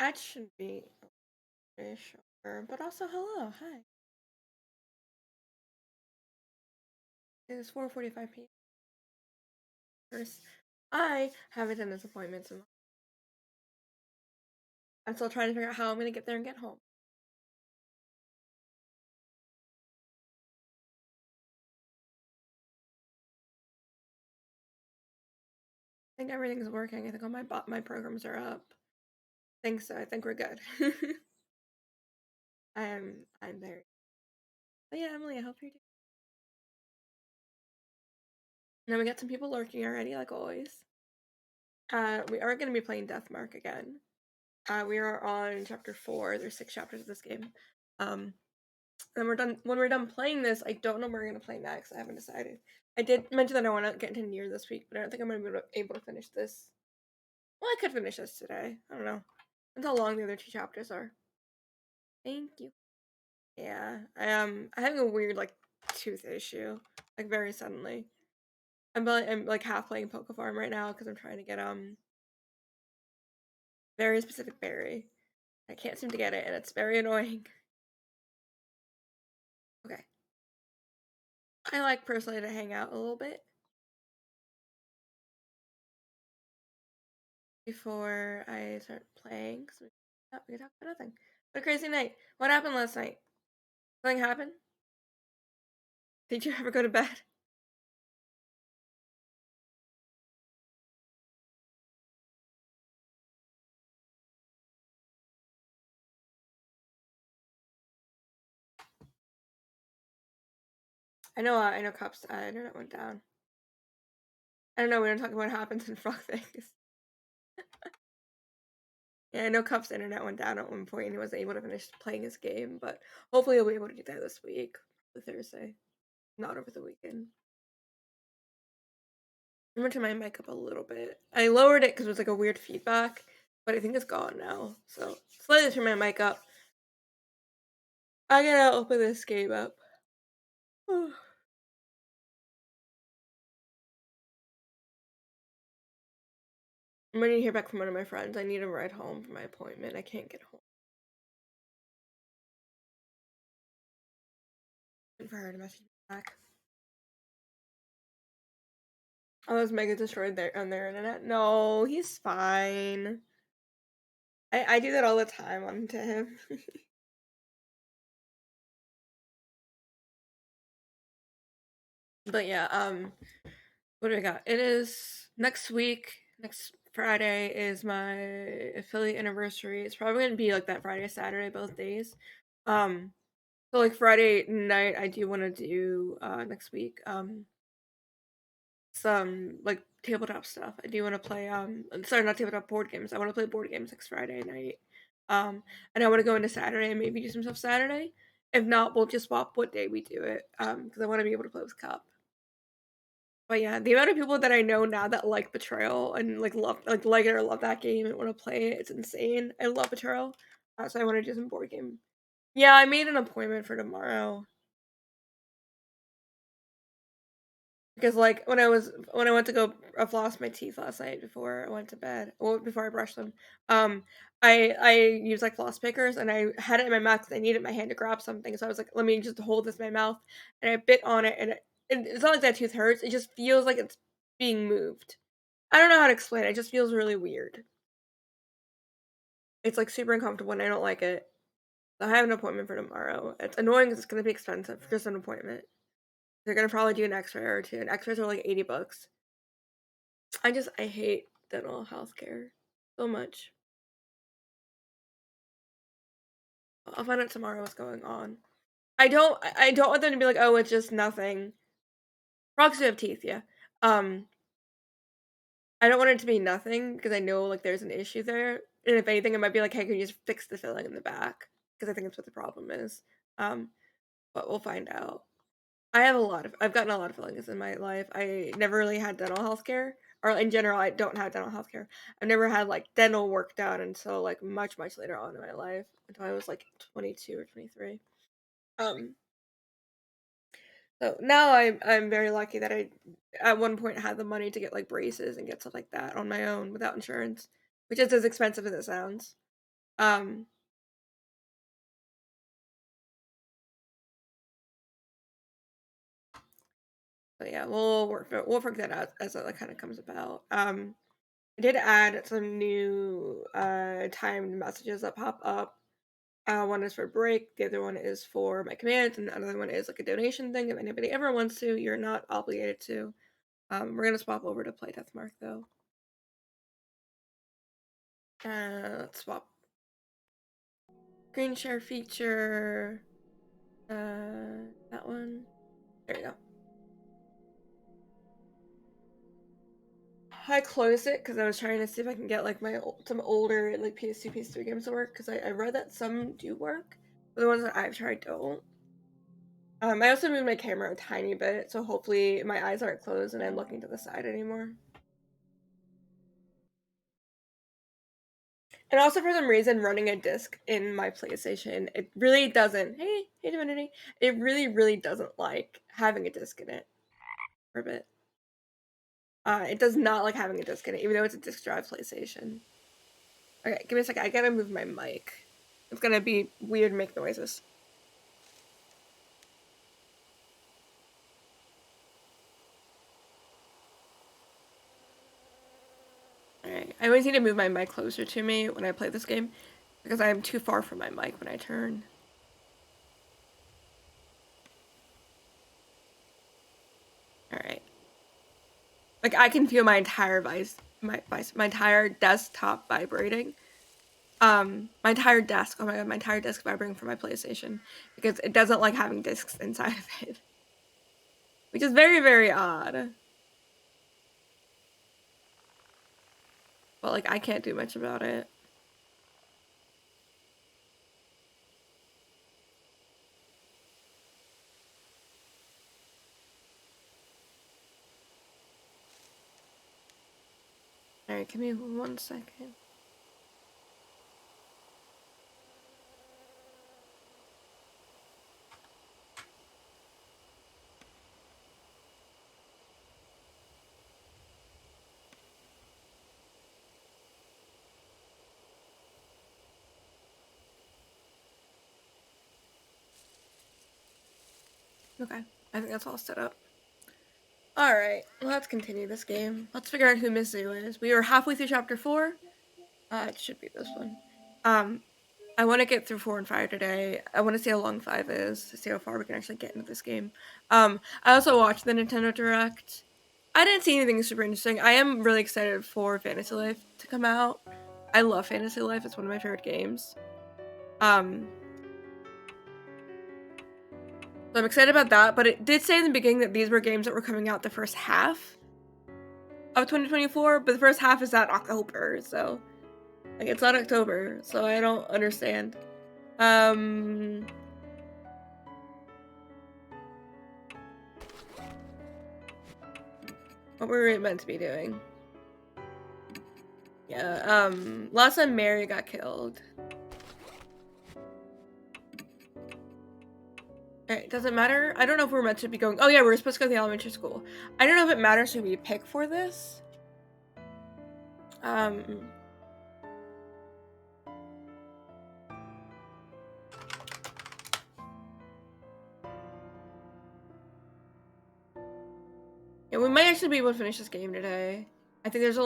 That should be okay, sure. But also, hello, hi. It is 4:45 p.m. First, I have attendance appointments, and I'm still trying to figure out how I'm gonna get there and get home. I think everything's working. I think all my programs are up. I think so. I think we're good. I'm very. But yeah, Emily, I hope you're doing. Now we got some people lurking already, like always. We are gonna be playing Deathmark again. We are on chapter 4. There's 6 chapters of this game. And we're done. When we're done playing this, I don't know where we're gonna play next. I haven't decided. I did mention that I want to get into Nier this week, but I don't think I'm gonna be able to finish this. Well, I could finish this today. I don't know. Depends how long the other 2 chapters are. Thank you. Yeah, I'm having a weird like tooth issue, like very suddenly. I'm like half playing Poke Farm right now because I'm trying to get very specific berry. I can't seem to get it, and it's very annoying. Okay. I like personally to hang out a little bit before I start playing. So we can talk about nothing. What a crazy night. What happened last night? Something happened? Did you ever go to bed? I know Cup's internet went down. I don't know, we don't talk about what happens in Frog Vegas. Yeah, I know Cup's internet went down at one point and he wasn't able to finish playing his game, but hopefully he'll be able to do that this week, the Thursday, not over the weekend. I'm gonna turn my mic up a little bit. I lowered it because it was like a weird feedback, but I think it's gone now. So slightly turn my mic up. I gotta open this game up. I'm ready to hear back from one of my friends. I need a ride home for my appointment. I can't get home. For her to message me back. Oh, is Mega destroyed on their internet? No, he's fine. I do that all the time onto him. But yeah, what do we got? It is next week. Next Friday is my affiliate anniversary. It's probably gonna be like that Friday, Saturday, both days. Um, so like Friday night, I do want to do next week some like tabletop stuff. I do want to play sorry, not tabletop, board games. I want to play board games next Friday night. And I want to go into Saturday and maybe do some stuff Saturday. If not, we'll just swap what day we do it. Because I want to be able to play with Cup. But yeah, the amount of people that I know now that like Betrayal and like like it or love that game and want to play it, it's insane. I love Betrayal. So I want to do some board game. Yeah, I made an appointment for tomorrow. Because like when I went to go floss my teeth last night before I went to bed, or before I brushed them, um, I used like floss pickers and I had it in my mouth because I needed my hand to grab something. So I was like, let me just hold this in my mouth, and I bit on it, and it's not like that tooth hurts. It just feels like it's being moved. I don't know how to explain it. It just feels really weird. It's like super uncomfortable, and I don't like it. So I have an appointment for tomorrow. It's annoying because it's gonna be expensive for just an appointment. They're gonna probably do an X-ray or two, and X-rays are like $80. I hate dental healthcare so much. I'll find out tomorrow what's going on. I don't want them to be like, oh, it's just nothing. Frogs do have teeth, yeah. Um, I don't want it to be nothing because I know like there's an issue there. And if anything, it might be like, hey, can you just fix the filling in the back? Because I think that's what the problem is. Um, but we'll find out. I've gotten a lot of fillings in my life. I never really had dental health care. Or in general, I don't have dental health care. I've never had like dental work done until like much, much later on in my life. Until I was like 22 or 23. Um so now I'm very lucky that I at one point had the money to get like braces and get stuff like that on my own without insurance. Which is as expensive as it sounds. Um, but yeah, we'll work that out as it like kind of comes about. I did add some new timed messages that pop up. One is for break, the other one is for my commands, and the other one is like a donation thing. If anybody ever wants to, you're not obligated to. We're gonna swap over to play Deathmark though. Let's swap. Screen share feature. That one. There you go. I closed it because I was trying to see if I can get like some older like PS2, PS3 games to work because I read that some do work, but the ones that I've tried don't. I also moved my camera a tiny bit, so hopefully my eyes aren't closed and I'm looking to the side anymore. And also for some reason, running a disc in my PlayStation, it really doesn't. Hey Divinity, it really doesn't like having a disc in it for a bit. It does not like having a disc in it, even though it's a disc drive PlayStation. Okay, give me a second. I gotta move my mic. It's gonna be weird make noises. Alright, I always need to move my mic closer to me when I play this game because I am too far from my mic when I turn. Alright. Like I can feel my entire my entire desktop vibrating. My entire desk, oh my god, my entire desk vibrating from my PlayStation because it doesn't like having discs inside of it. Which is very odd. But like I can't do much about it. Alright, give me 1 second. Okay, I think that's all set up. Alright, let's continue this game. Let's figure out who Mizu is. We are halfway through chapter 4. It should be this one. I want to get through 4 and 5 today. I want to see how long 5 is, to see how far we can actually get into this game. I also watched the Nintendo Direct. I didn't see anything super interesting. I am really excited for Fantasy Life to come out. I love Fantasy Life. It's one of my favorite games. So I'm excited about that, but it did say in the beginning that these were games that were coming out the first half of 2024, but the first half is at October, so like it's not October, so I don't understand. What were we meant to be doing? Yeah, last time Mary got killed. Alright, does it matter? I don't know if we're meant to be going. Oh yeah, we're supposed to go to the elementary school. I don't know if it matters who we pick for this. Yeah, we might actually be able to finish this game today. I think there's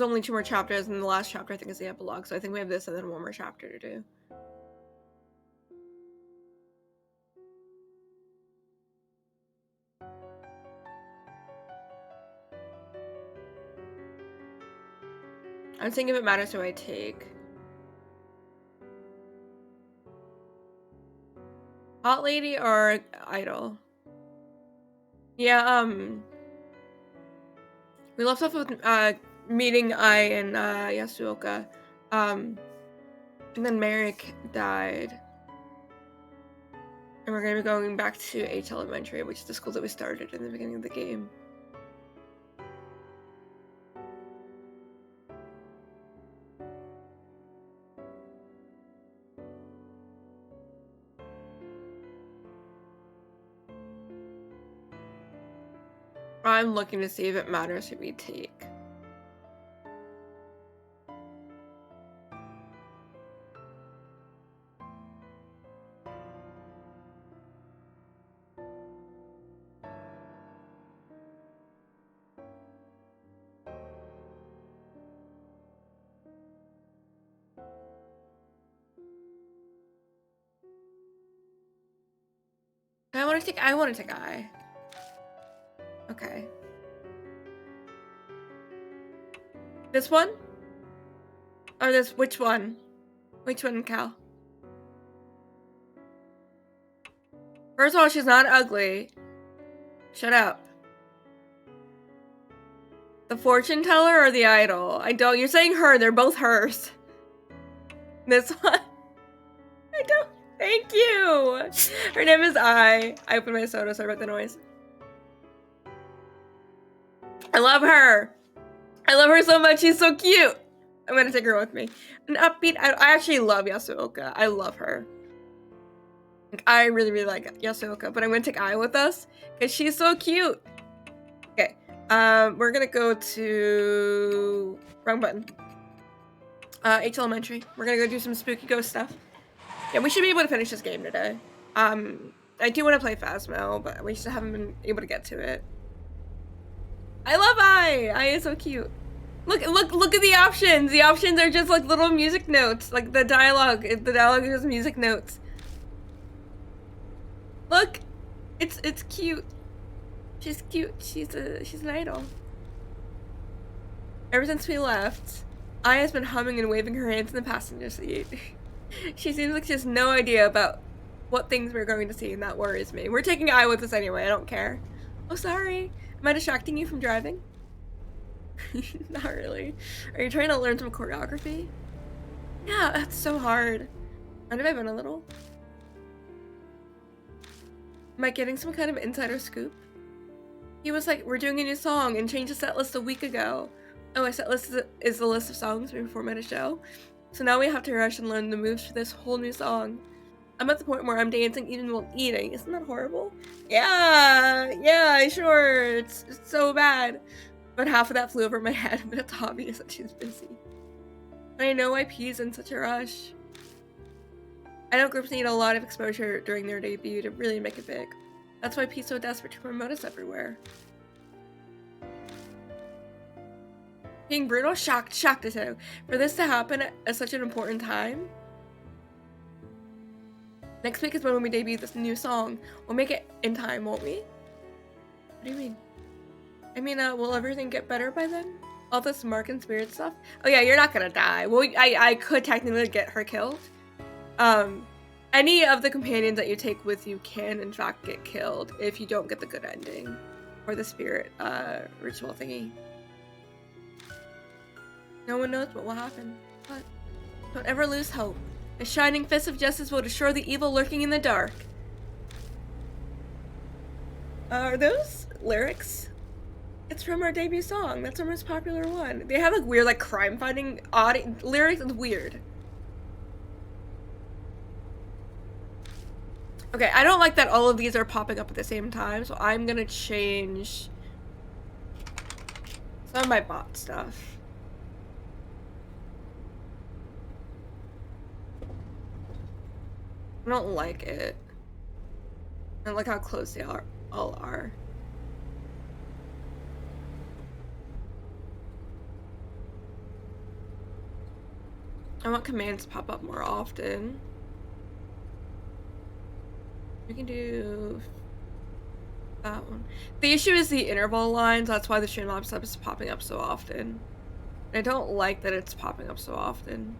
only 2 more chapters, and the last chapter I think is the epilogue, so I think we have this and then 1 more chapter to do. I'm thinking if it matters who I take. Hot Lady or Idol? Yeah, we left off with meeting Ai and Yasuoka. And then Merrick died. And we're gonna be going back to H Elementary, which is the school that we started in the beginning of the game. I'm looking to see if it matters who we take. want to take I. Okay. This one? Or this, which one? Which one, Cal? First of all, she's not ugly. Shut up. The fortune teller or the idol? I don't, you're saying her, they're both hers. This one? I don't, thank you. Her name is I opened my soda, sorry about the noise. I love her. I love her so much, she's so cute. I'm gonna take her with me. An upbeat, I actually love Yasuoka. I love her. Like, I really, really like Yasuoka, but I'm gonna take Ai with us because she's so cute. Okay, we're gonna go to wrong button. H Elementary. We're gonna go do some spooky ghost stuff. Yeah, we should be able to finish this game today. I do want to play Phasmo, but we just haven't been able to get to it. I love Ai. Ai is so cute. Look at the options. The options are just like little music notes, like the dialogue. The dialogue is just music notes. Look, it's cute. She's cute. She's an idol. Ever since we left, Ai has been humming and waving her hands in the passenger seat. She seems like she has no idea about what things we're going to see, and that worries me. We're taking Ai with us anyway. I don't care. Oh, sorry. Am I distracting you from driving? Not really. Are you trying to learn some choreography? Yeah, that's so hard. Have I been a little? Am I getting some kind of insider scoop? He was like, we're doing a new song and changed the set list a week ago. Oh, my set list is the list of songs we perform at a show. So now we have to rush and learn the moves for this whole new song. I'm at the point where I'm dancing even while eating. Isn't that horrible? Yeah, sure. It's so bad. But half of that flew over my head, but it's obvious that she's busy. And I know why P's in such a rush. I know groups need a lot of exposure during their debut to really make it big. That's why P's so desperate to promote us everywhere. Being brutal? Shocked as hell. For this to happen at such an important time? Next week is when we debut this new song. We'll make it in time, won't we? What do you mean? I mean, will everything get better by then? All this Mark and Spirit stuff? Oh yeah, you're not gonna die. Well, I could technically get her killed. Any of the companions that you take with you can, in fact, get killed if you don't get the good ending. Or the spirit, ritual thingy. No one knows what will happen. But don't ever lose hope. A shining fist of justice will destroy the evil lurking in the dark. Are those lyrics? It's from our debut song. That's our most popular one. They have like weird like crime fighting lyrics. It's weird. Okay, I don't like that all of these are popping up at the same time, so I'm gonna change some of my bot stuff. I don't like it. I don't like how close they all are. I want commands to pop up more often. We can do that one. The issue is the interval lines. That's why the Streamlabs stuff is popping up so often. I don't like that it's popping up so often.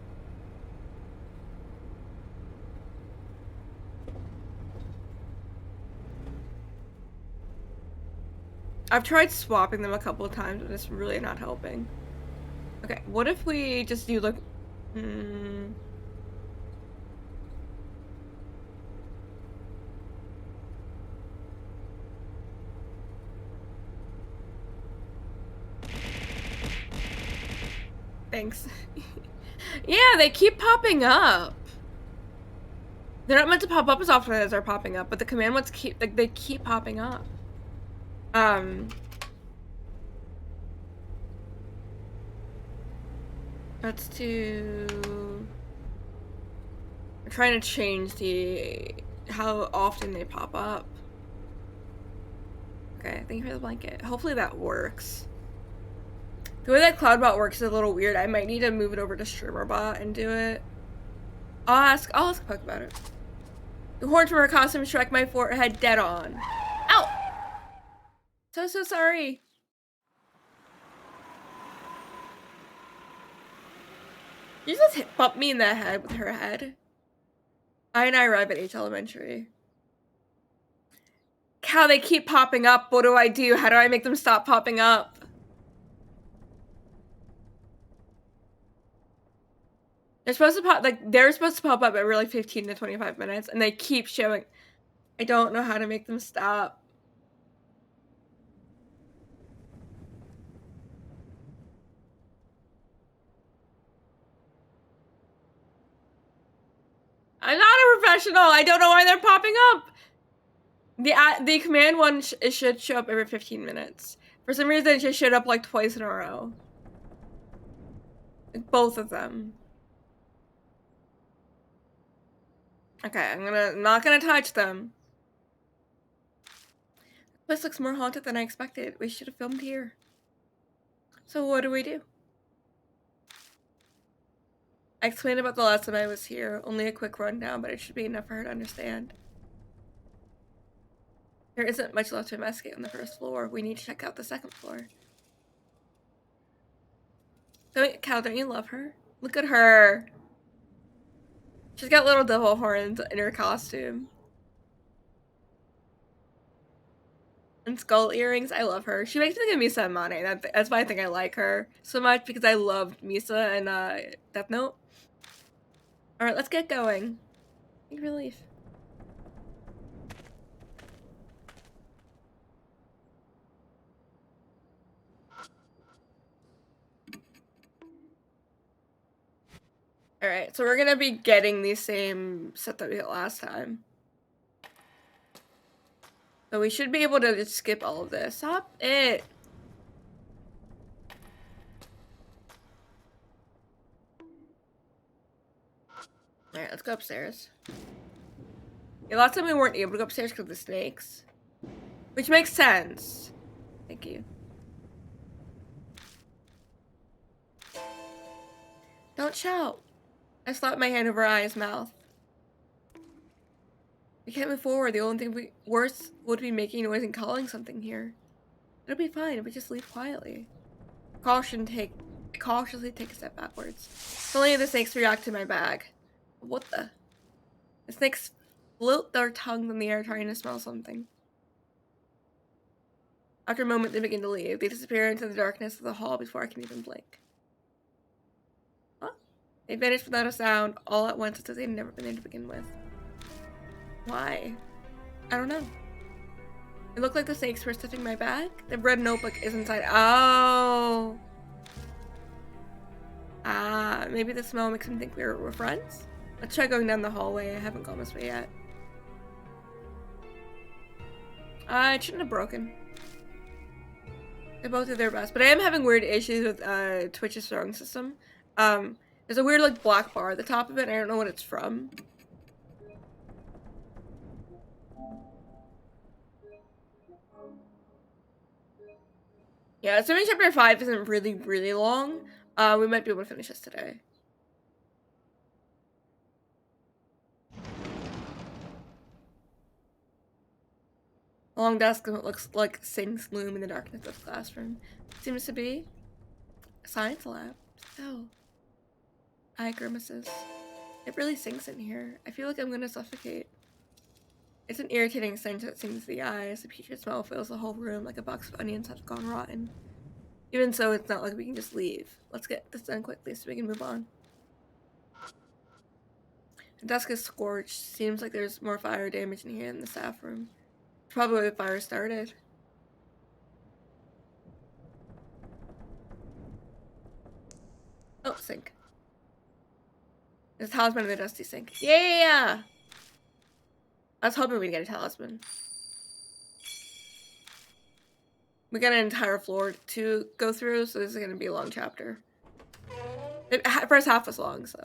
I've tried swapping them a couple of times, but it's really not helping. Okay, what if we just do like... Thanks. Yeah, they keep popping up. They're not meant to pop up as often as they're popping up, but the command ones keep, like, they keep popping up. Let's do... I'm trying to change how often they pop up. Okay, thank you for the blanket. Hopefully that works. The way that CloudBot works is a little weird. I might need to move it over to StreamerBot and do it. I'll ask Puck about it. The horns from her costume struck my forehead dead on. Ow! So sorry. You just bumped me in the head with her head. I arrive at H Elementary. Cow, they keep popping up. What do I do? How do I make them stop popping up? They're supposed to pop, like, they're supposed to pop up every, like, 15 to 25 minutes, and they keep showing. I don't know how to make them stop. I'm not a professional. I don't know why they're popping up. The command one should show up every 15 minutes. For some reason, it just showed up like twice in a row. Like, both of them. Okay, I'm not gonna touch them. This looks more haunted than I expected. We should have filmed here. So what do we do? I explained about the last time I was here. Only a quick rundown, but it should be enough for her to understand. There isn't much left to investigate on the first floor. We need to check out the second floor. Cal, don't you love her? Look at her. She's got little devil horns in her costume. And skull earrings. I love her. She makes me think of Misa and Mane. That's why I think I like her so much, because I loved Misa and Death Note. Alright, let's get going. Big relief. Alright, so we're gonna be getting the same set that we got last time. So we should be able to just skip all of this. Stop it! Alright, let's go upstairs. Yeah, last time we weren't able to go upstairs because of the snakes. Which makes sense. Thank you. Don't shout. I slapped my hand over Aya's mouth. We can't move forward. The only thing worse would be making noise and calling something here. It'll be fine if we just leave quietly. Cautiously take a step backwards. Suddenly the snakes react to my bag. What the? The snakes float their tongues in the air trying to smell something. After a moment, they begin to leave. They disappear into the darkness of the hall before I can even blink. Huh? They vanished without a sound, all at once, as if they'd never been there to begin with. Why? I don't know. It looked like the snakes were stuffing my bag. The red notebook is inside. Oh! Maybe the smell makes them think we're friends? Let's try going down the hallway. I haven't gone this way yet. It shouldn't have broken. They both did their best, but I am having weird issues with Twitch's throwing system. There's a weird like black bar at the top of it. I don't know what it's from. Yeah, assuming chapter 5 isn't really long, we might be able to finish this today. A long desk that looks like sinks loom in the darkness of the classroom. Seems to be a science lab. Oh. Eye grimaces. It really sinks in here. I feel like I'm gonna suffocate. It's an irritating stench that stings the eyes. The putrid smell fills the whole room like a box of onions have gone rotten. Even so, it's not like we can just leave. Let's get this done quickly so we can move on. The desk is scorched. Seems like there's more fire damage in here in the staff room. Probably where the fire started. Oh, sink. There's a talisman in the dusty sink. Yeah! I was hoping we'd get a talisman. We got an entire floor to go through, so this is gonna be a long chapter. First half was long, so.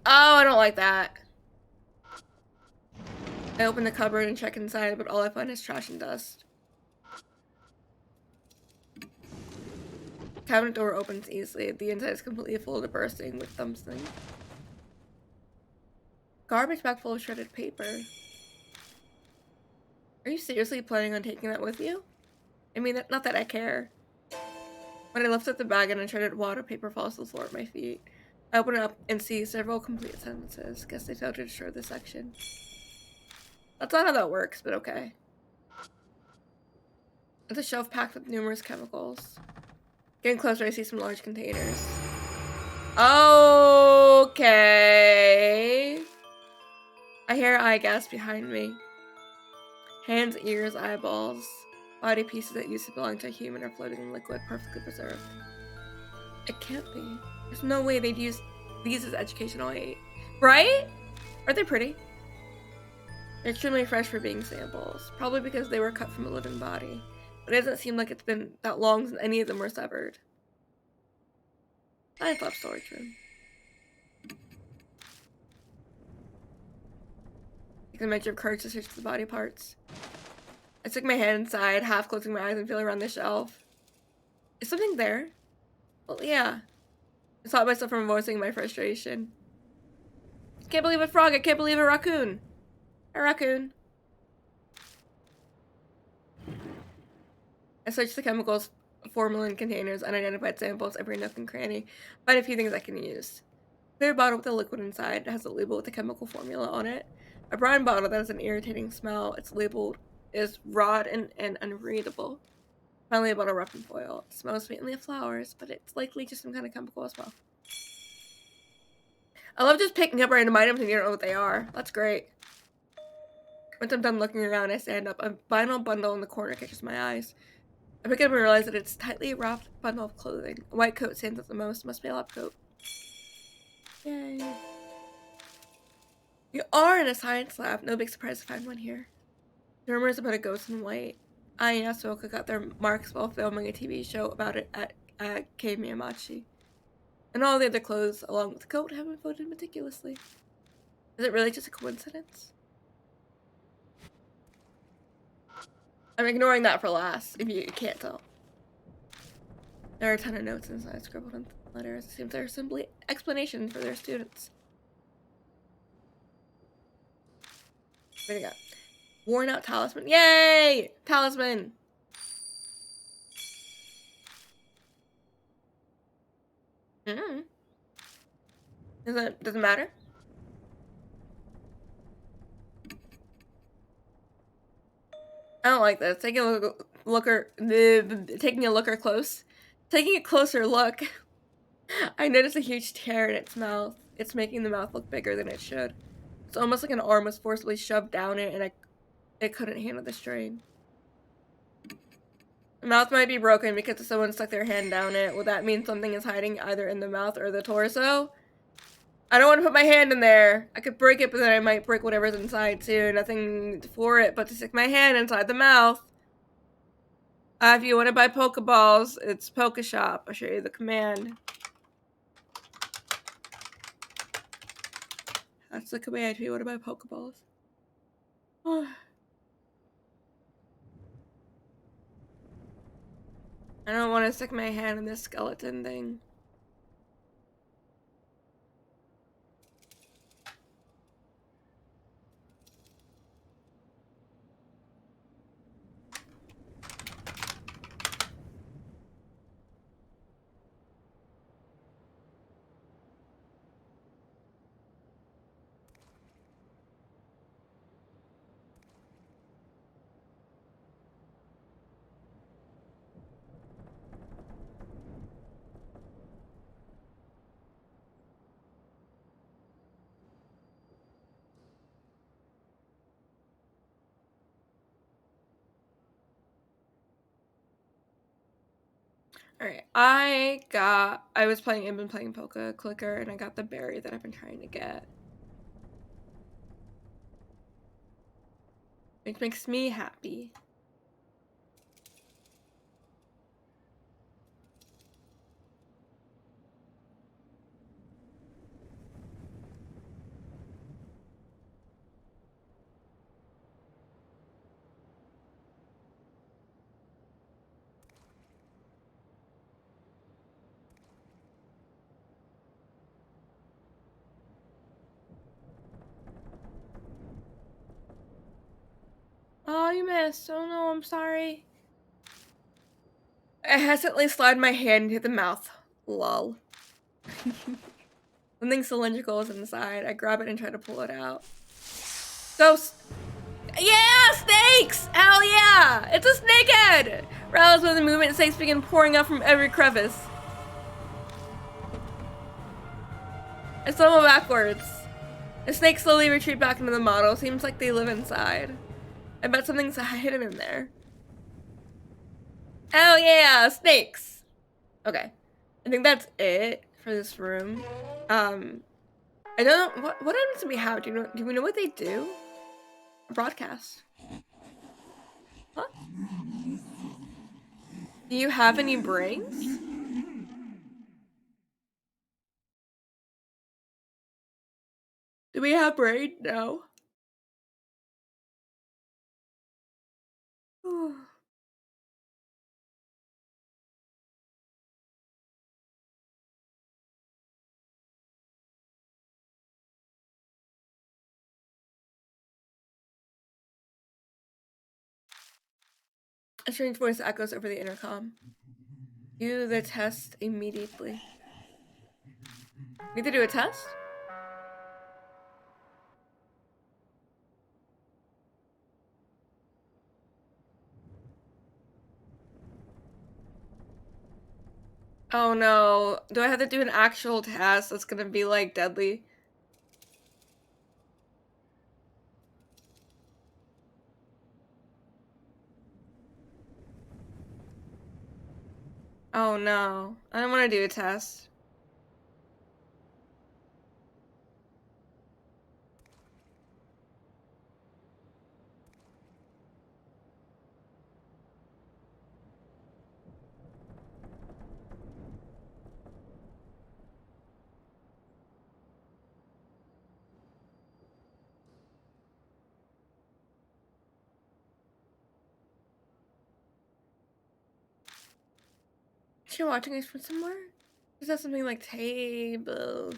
Oh, I don't like that. I open the cupboard and check inside, but all I find is trash and dust. Cabinet door opens easily. The inside is completely full to bursting with something. Garbage bag full of shredded paper. Are you seriously planning on taking that with you? I mean, not that I care. When I lift up the bag and a shredded wad of paper falls to the floor at my feet, I open it up and see several complete sentences. Guess they failed to destroy this section. That's not how that works, but okay. It's a shelf packed with numerous chemicals. Getting closer, I see some large containers. Okay. I hear eye gas behind me. Hands, ears, eyeballs, body pieces that used to belong to a human are floating in liquid, perfectly preserved. It can't be. There's no way they'd use these as educational aid. Right? Aren't they pretty? They're extremely fresh for being samples, probably because they were cut from a living body. But it doesn't seem like it's been that long since any of them were severed. Science lab storage room. Take a measure of courage to search the body parts. I stick my hand inside, half closing my eyes and feel around the shelf. Is something there? Well, yeah. I stopped myself from voicing my frustration. Can't believe a frog, I can't believe a raccoon. A raccoon. I searched the chemicals, formalin containers, unidentified samples, every nook and cranny. Find a few things I can use. Clear bottle with a liquid inside. It has a label with the chemical formula on it. A brown bottle that has an irritating smell. Its label is raw and unreadable. Finally, a bottle wrapped in foil. It smells faintly of flowers, but it's likely just some kind of chemical as well. I love just picking up random items and you don't know what they are. That's great. Once I'm done looking around, I stand up. A vinyl bundle in the corner catches my eyes. I pick it up and realize that it's a tightly wrapped bundle of clothing. A white coat stands out the most. Must be a lab coat. Yay. You are in a science lab. No big surprise to find one here. The rumors about a ghost in white. I and Yasuoka got their marks while filming a TV show about it at K Miyamachi. And all the other clothes, along with the coat, have been folded meticulously. Is it really just a coincidence? I'm ignoring that for last, if you can't tell. There are a ton of notes inside scribbled in letters. It seems they're simply explanations for their students. What do you got? Worn out talisman. Yay! Talisman! Doesn't matter? I don't like this. Taking a closer look. I noticed a huge tear in its mouth. It's making the mouth look bigger than it should. It's almost like an arm was forcibly shoved down it and it couldn't handle the strain. The mouth might be broken because someone stuck their hand down it. Would that mean something is hiding either in the mouth or the torso? I don't want to put my hand in there. I could break it, but then I might break whatever's inside too. Nothing for it but to stick my hand inside the mouth. If you want to buy Pokeballs, it's Pokeshop. I'll show you the command. That's the command if you want to buy Pokeballs. I don't want to stick my hand in this skeleton thing. Alright, I've been playing Poke Clicker, and I got the berry that I've been trying to get. Which makes me happy. we missed. Oh no, I'm sorry. I hesitantly slide my hand into the mouth. Lol. Something cylindrical is inside. I grab it and try to pull it out. Ghost! Yeah! Snakes! Hell yeah! It's a snakehead! Roused by the movement, snakes begin pouring out from every crevice. I stumble backwards. The snakes slowly retreat back into the model. Seems like they live inside. I bet something's hidden in there. Hell yeah! Snakes! Okay. I think that's it for this room. I don't know what items do we have? Do we know what they do? A broadcast. Huh? Do you have any brains? Do we have brain? No. A strange voice echoes over the intercom. Do the test immediately. Need to do a test? Oh no. Do I have to do an actual test that's gonna be like deadly? Oh no. I don't want to do a test. Is she watching us from somewhere? Is that something like table?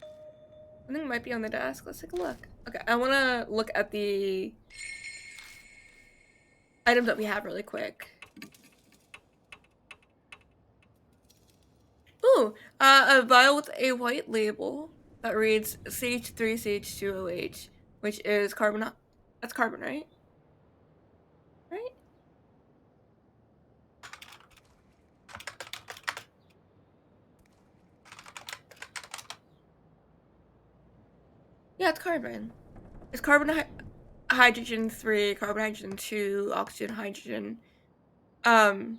I think it might be on the desk. Let's take a look. Okay, I want to look at the items that we have really quick. Ooh, a vial with a white label that reads CH3CH2OH, which is carbon. That's carbon, right? Right? Yeah, it's carbon. It's carbon, hydrogen 3, carbon, hydrogen 2, oxygen, hydrogen. Trying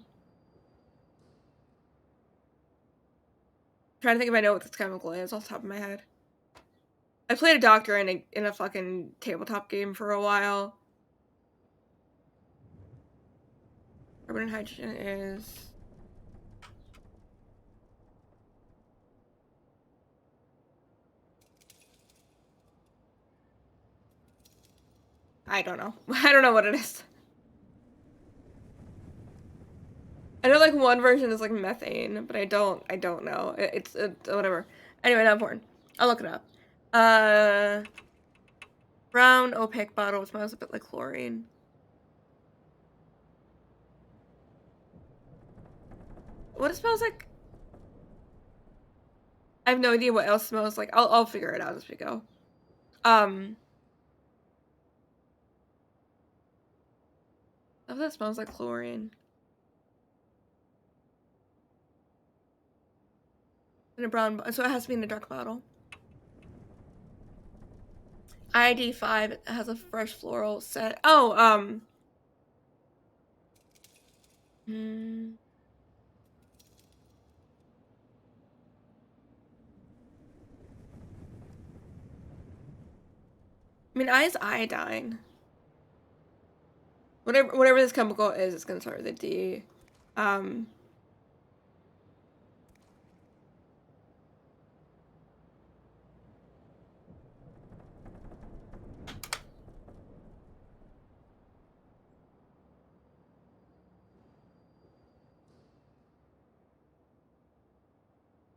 to think if I know what this chemical is off the top of my head. I played a doctor in a fucking tabletop game for a while. Carbon and hydrogen is... I don't know. I don't know what it is. I know like one version is like methane, but I don't know. It's whatever. Anyway, not important. I'll look it up. Brown opaque bottle. It smells a bit like chlorine. What it smells like? I have no idea what else smells like. I'll figure it out as we go. Oh, that smells like chlorine. In a brown, so it has to be in a dark bottle. ID5 has a fresh floral scent. Oh, I mean, I is iodine. Whatever this chemical is, it's gonna start with a D. I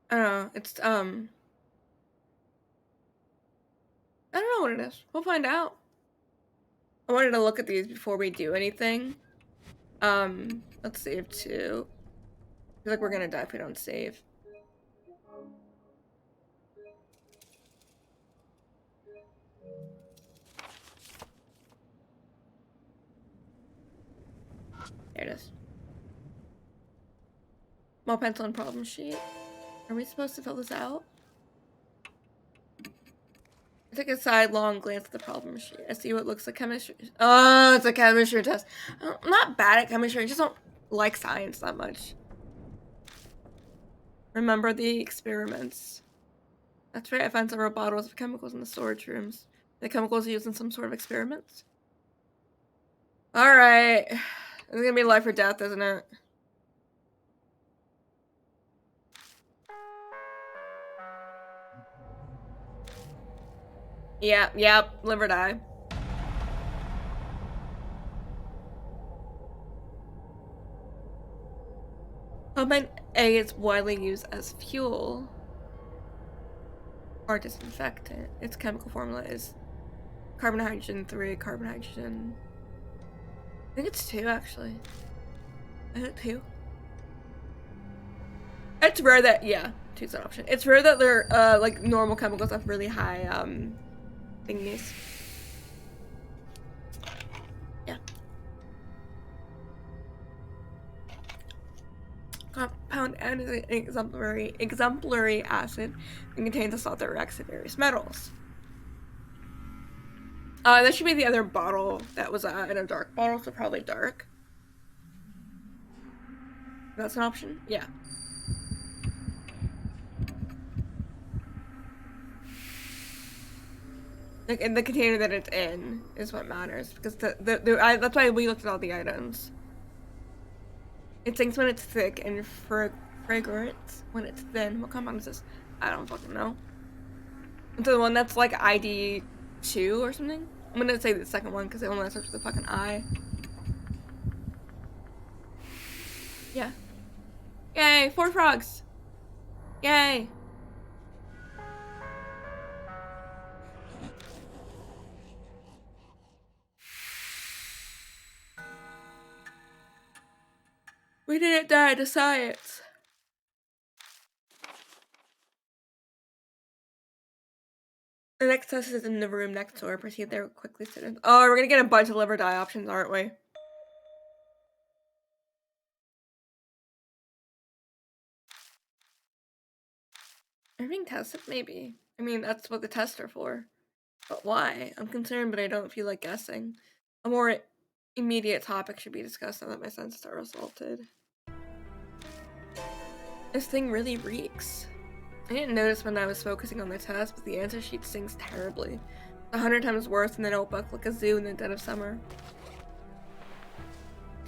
don't know. It's I don't know what it is. We'll find out. I wanted to look at these before we do anything. Let's save too. I feel like we're gonna die if we don't save. There it is. Small pencil and problem sheet. Are we supposed to fill this out? I take a sidelong glance at the problem sheet. I see what looks like chemistry. Oh, it's a chemistry test. I'm not bad at chemistry. I just don't like science that much. Remember the experiments. That's right. I found several bottles of chemicals in the storage rooms. The chemicals used in some sort of experiments. All right. It's gonna be life or death, isn't it? Yep, live or die. Vitamin A is widely used as fuel or disinfectant. Its chemical formula is carbon, hydrogen, 3, carbon, hydrogen. I think it's 2, actually. I think 2. It's rare that, yeah, 2's an option. It's rare that they're, like, normal chemicals have really high, thingies. Yeah. Compound N is an exemplary acid and contains a salt that reacts with various metals. That should be the other bottle that was in a dark bottle, so probably dark. That's an option? Yeah. Like, in the container that it's in is what matters, because that's why we looked at all the items. It sinks when it's thick and fragrant when it's thin. What compound is this? I don't fucking know. It's the one that's like ID 2 or something? I'm gonna say the second one because it only starts with the fucking I. Yeah. Yay! 4 frogs! Yay! We didn't die to science. The next test is in the room next door. Proceed there quickly. Oh, we're gonna get a bunch of live or die options, aren't we? Are being tested? Maybe. I mean, that's what the tests are for. But why? I'm concerned, but I don't feel like guessing. A more immediate topic should be discussed now that my senses are assaulted. This thing really reeks. I didn't notice when I was focusing on the test, but the answer sheet stinks terribly. 100 times worse than the notebook, like a zoo in the dead of summer.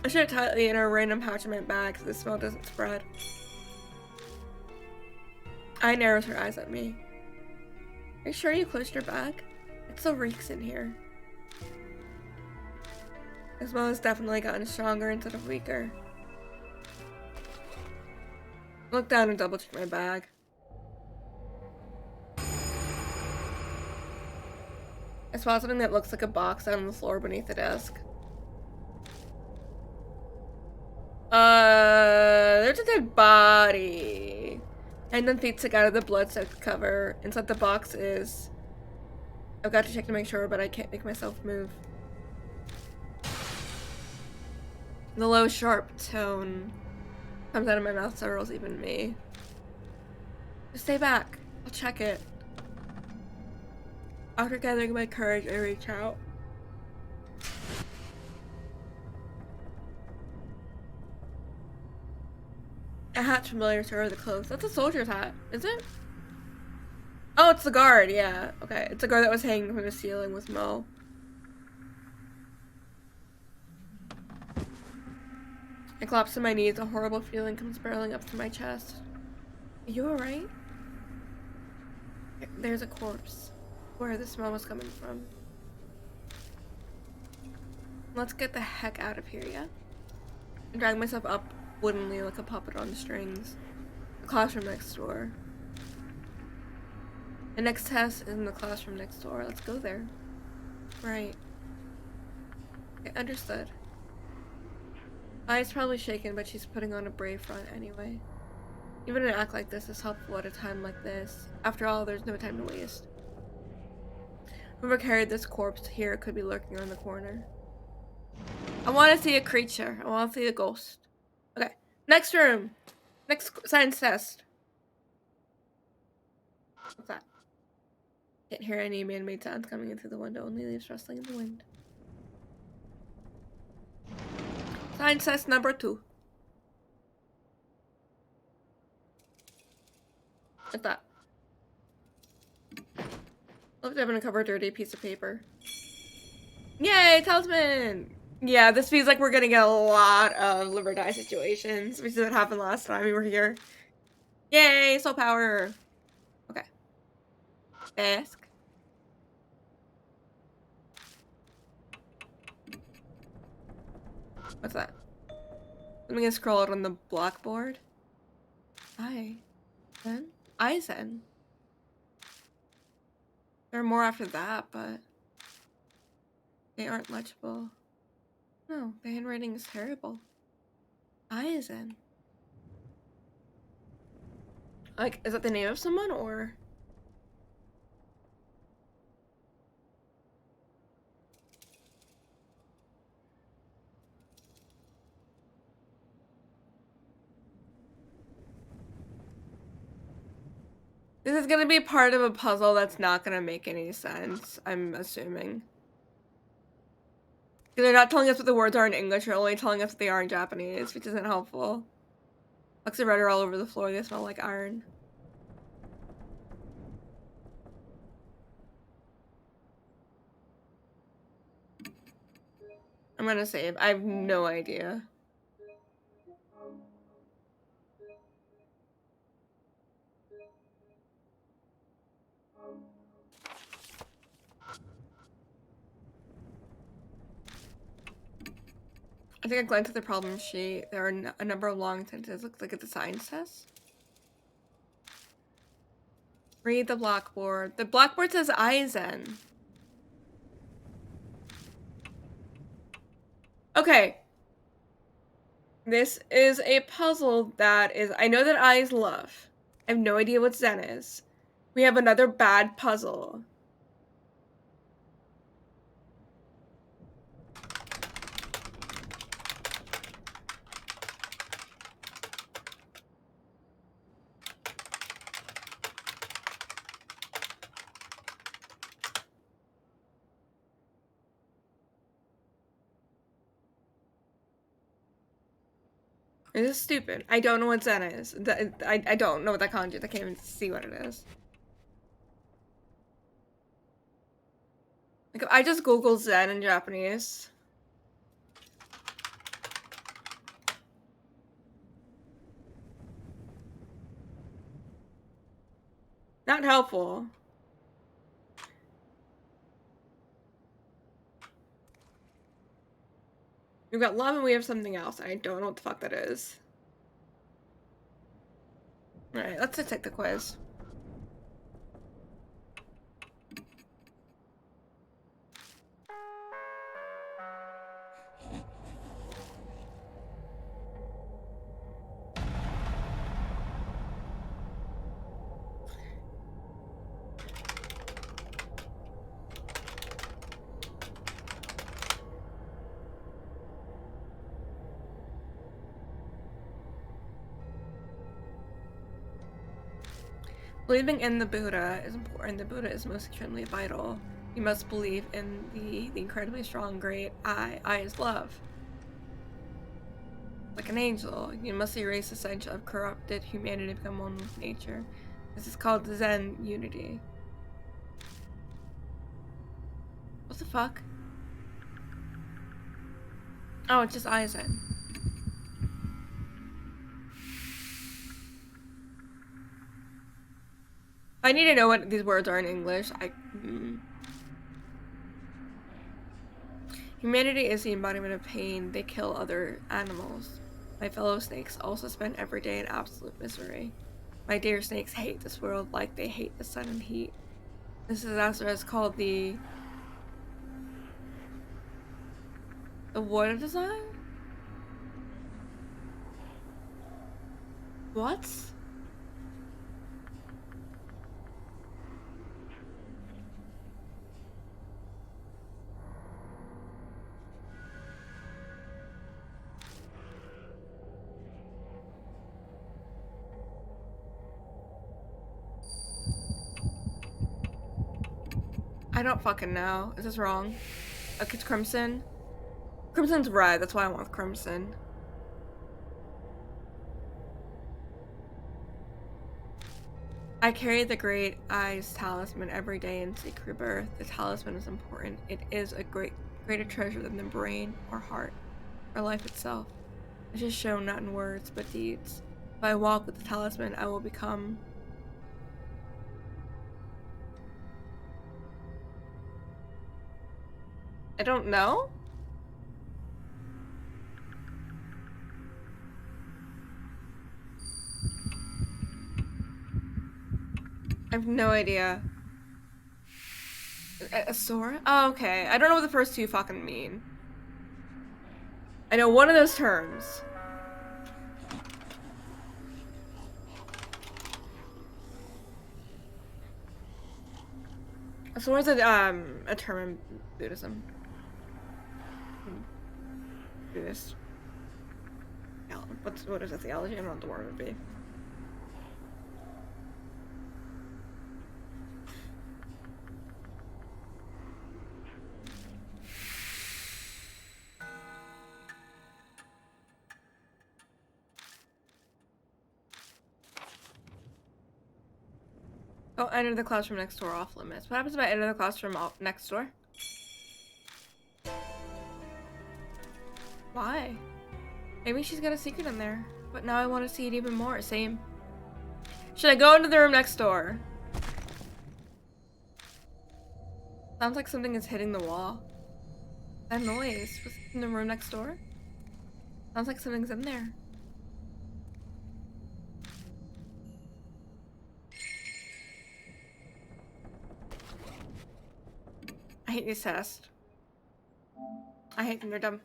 I should have tightly in a random pouch in my bag so the smell doesn't spread. I narrows her eyes at me. Are you sure you closed your bag? It still reeks in here. The smell has definitely gotten stronger instead of weaker. I look down and double check my bag. I spot something that looks like a box out on the floor beneath the desk. There's a dead body. And then feet stick out of the blood-soaked cover. Inside the box is... I've got to check to make sure, but I can't make myself move. The low, sharp tone comes out of my mouth, startles even me. Just stay back. I'll check it. After gathering my courage, I reach out. A hat's familiar to her, the clothes. That's a soldier's hat, is it? Oh, it's the guard, yeah. Okay, it's the guard that was hanging from the ceiling with Mo. I collapse to my knees, a horrible feeling comes barreling up to my chest. Are you alright? There's a corpse. Where the smell was coming from. Let's get the heck out of here, yeah? I drag myself up woodenly like a puppet on strings. The classroom next door. The next test is in the classroom next door. Let's go there. Right. Okay, understood. Eye's probably shaken, but she's putting on a brave front anyway. Even an act like this is helpful at a time like this. After all, there's no time to waste. Whoever carried this corpse here could be lurking around the corner. I want to see a creature. I want to see a ghost. Okay. Next room. Next science test. What's that? Can't hear any man-made sounds coming in through the window. Only leaves rustling in the wind. Science test number 2. What's that? Looks like I'm gonna cover a dirty piece of paper. Yay, talisman! Yeah, this feels like we're gonna get a lot of live or die situations, which is what happened last time we were here. Yay, soul power! Okay. Desk. What's that? I'm gonna scroll out on the blackboard. Hi. Then? Aizen. There are more after that, but they aren't legible. No, the handwriting is terrible. Aizen. Like, is that the name of someone, or? This is gonna be part of a puzzle that's not gonna make any sense, I'm assuming. They're not telling us what the words are in English, they're only telling us what they are in Japanese, which isn't helpful. Looks of red are all over the floor, they smell like iron. I'm gonna save. I have no idea. I think I glanced at the problem sheet. There are a number of long sentences. Looks like it's a science test. Read the blackboard. The blackboard says Aizen. Okay. This is a puzzle that is... I know that I is love. I have no idea what Zen is. We have another bad puzzle. This is stupid. I don't know what Zen is. I don't know what that kanji is. I can't even see what it is. Like, if I just Google Zen in Japanese. Not helpful. We've got love and we have something else. I don't know what the fuck that is. Alright, let's just take the quiz. Believing in the Buddha is important. The Buddha is most extremely vital. You must believe in the incredibly strong, great I. I is love. Like an angel, you must erase the sense of corrupted humanity to become one with nature. This is called Zen unity. What the fuck? Oh, it's just Aizen. I need to know what these words are in English. Humanity is the embodiment of pain. They kill other animals. My fellow snakes also spend every day in absolute misery. My dear snakes hate this world like they hate the sun and heat. This disaster is called the... The water design? What? I don't fucking know. Is this wrong? It's Crimson. Crimson's red, that's why I want Crimson. I carry the Great Eyes Talisman every day and seek rebirth. The talisman is important. It is a greater treasure than the brain or heart or life itself. It is shown not in words but deeds. If I walk with the talisman, I will become. I don't know? I have no idea. A Sora? Oh, okay. I don't know what the first two fucking mean. I know one of those terms. A Sora's a term in Buddhism. Buddhist. What is a theology? I don't know what the word would be. Oh, enter the classroom next door off limits. What happens if I enter the classroom next door? Why? Maybe she's got a secret in there. But now I want to see it even more. Same. Should I go into the room next door? Sounds like something is hitting the wall. That noise was in the room next door? Sounds like something's in there. I hate these tests. I hate them, they're dumb.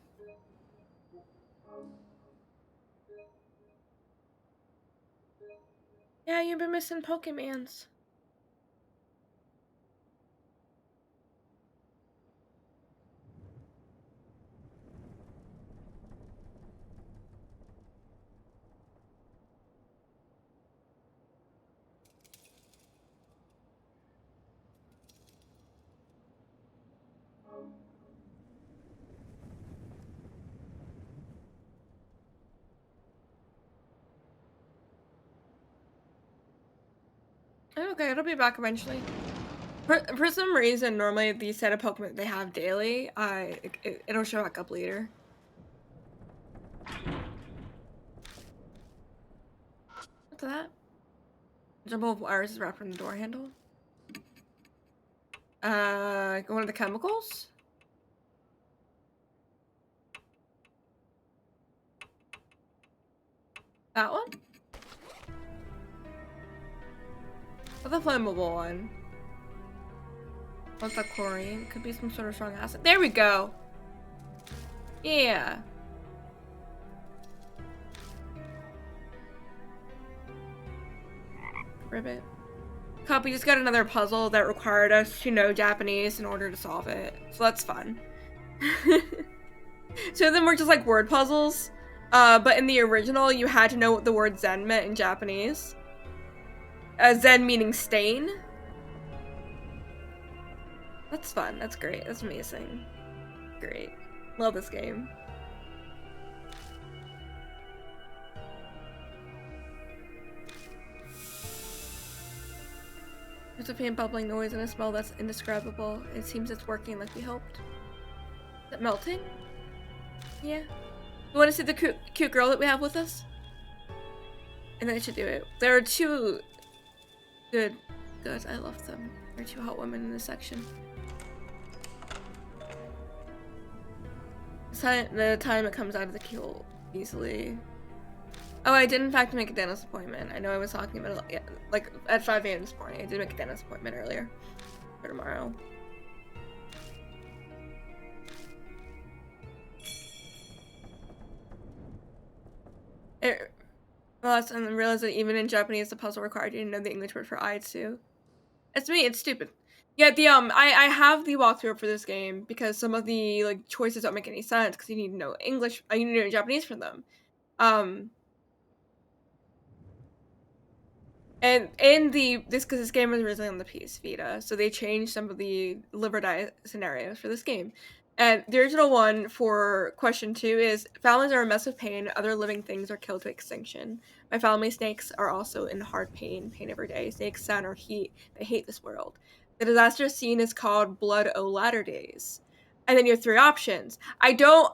Yeah, you've been missing Pokemans. Okay, it'll be back eventually. For some reason, normally the set of Pokemon they have daily, it'll show back up later. What's that? Jumble of wires is wrapped in the door handle. One of the chemicals? That one? What's the flammable one? What's that chlorine? Could be some sort of strong acid. There we go! Yeah. Ribbit. Copy just got another puzzle that required us to know Japanese in order to solve it. So that's fun. Two of them were just like word puzzles. But in the original, you had to know what the word Zen meant in Japanese. Zen meaning stain. That's fun. That's great. That's amazing. Great. Love this game. There's a faint bubbling noise and a smell that's indescribable. It seems it's working like we hoped. Is it melting? Yeah. You want to see the cute girl that we have with us? And then it should do it. There are two good. I love them. There are two hot women in this section. The time it comes out of the keel easily. Oh, I did in fact make a dentist appointment. I know I was talking about it, yeah, like at 5 a.m. this morning. I did make a dentist appointment earlier for tomorrow. Well, and then realize that even in Japanese, the puzzle required you to know the English word for eye too. It's me. It's stupid. Yeah, I have the walkthrough for this game because some of the like choices don't make any sense because you need to know English. You need to know Japanese for them. And in because this game was originally on the PS Vita, so they changed some of the live or die scenarios for this game. And the original one for question 2 is families are a mess of pain, other living things are killed to extinction. My family snakes are also in hard pain every day. Snakes, sun, or heat, they hate this world. The disaster scene is called Blood O Latter Days. And then you have 3 options. I don't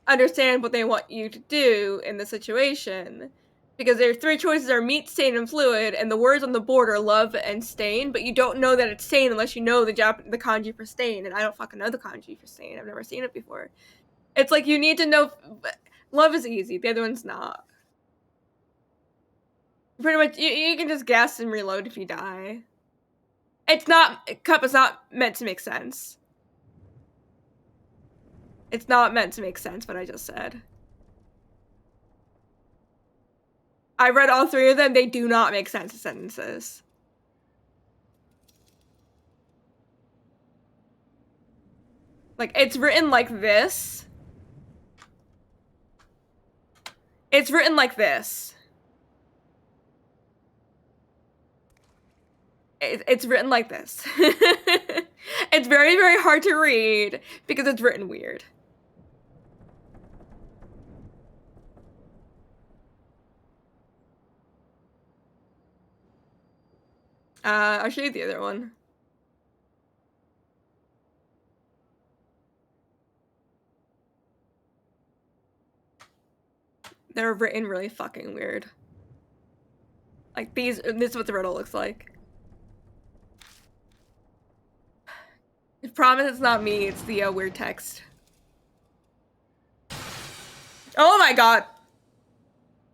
understand what they want you to do in the situation. Because their 3 choices are meat, stain, and fluid, and the words on the board are love and stain, but you don't know that it's stain unless you know the kanji for stain, and I don't fucking know the kanji for stain. I've never seen it before. It's like you need to know. Love is easy, the other one's not. Pretty much, you can just guess and reload if you die. It's not. Cup is not meant to make sense. It's not meant to make sense, what I just said. I read all 3 of them, they do not make sense as sentences. Like, it's written like this. It's written like this. It's written like this. It's very, very hard to read because it's written weird. I'll show you the other one. They're written really fucking weird. Like this is what the riddle looks like. I promise it's not me, it's the weird text. Oh my god!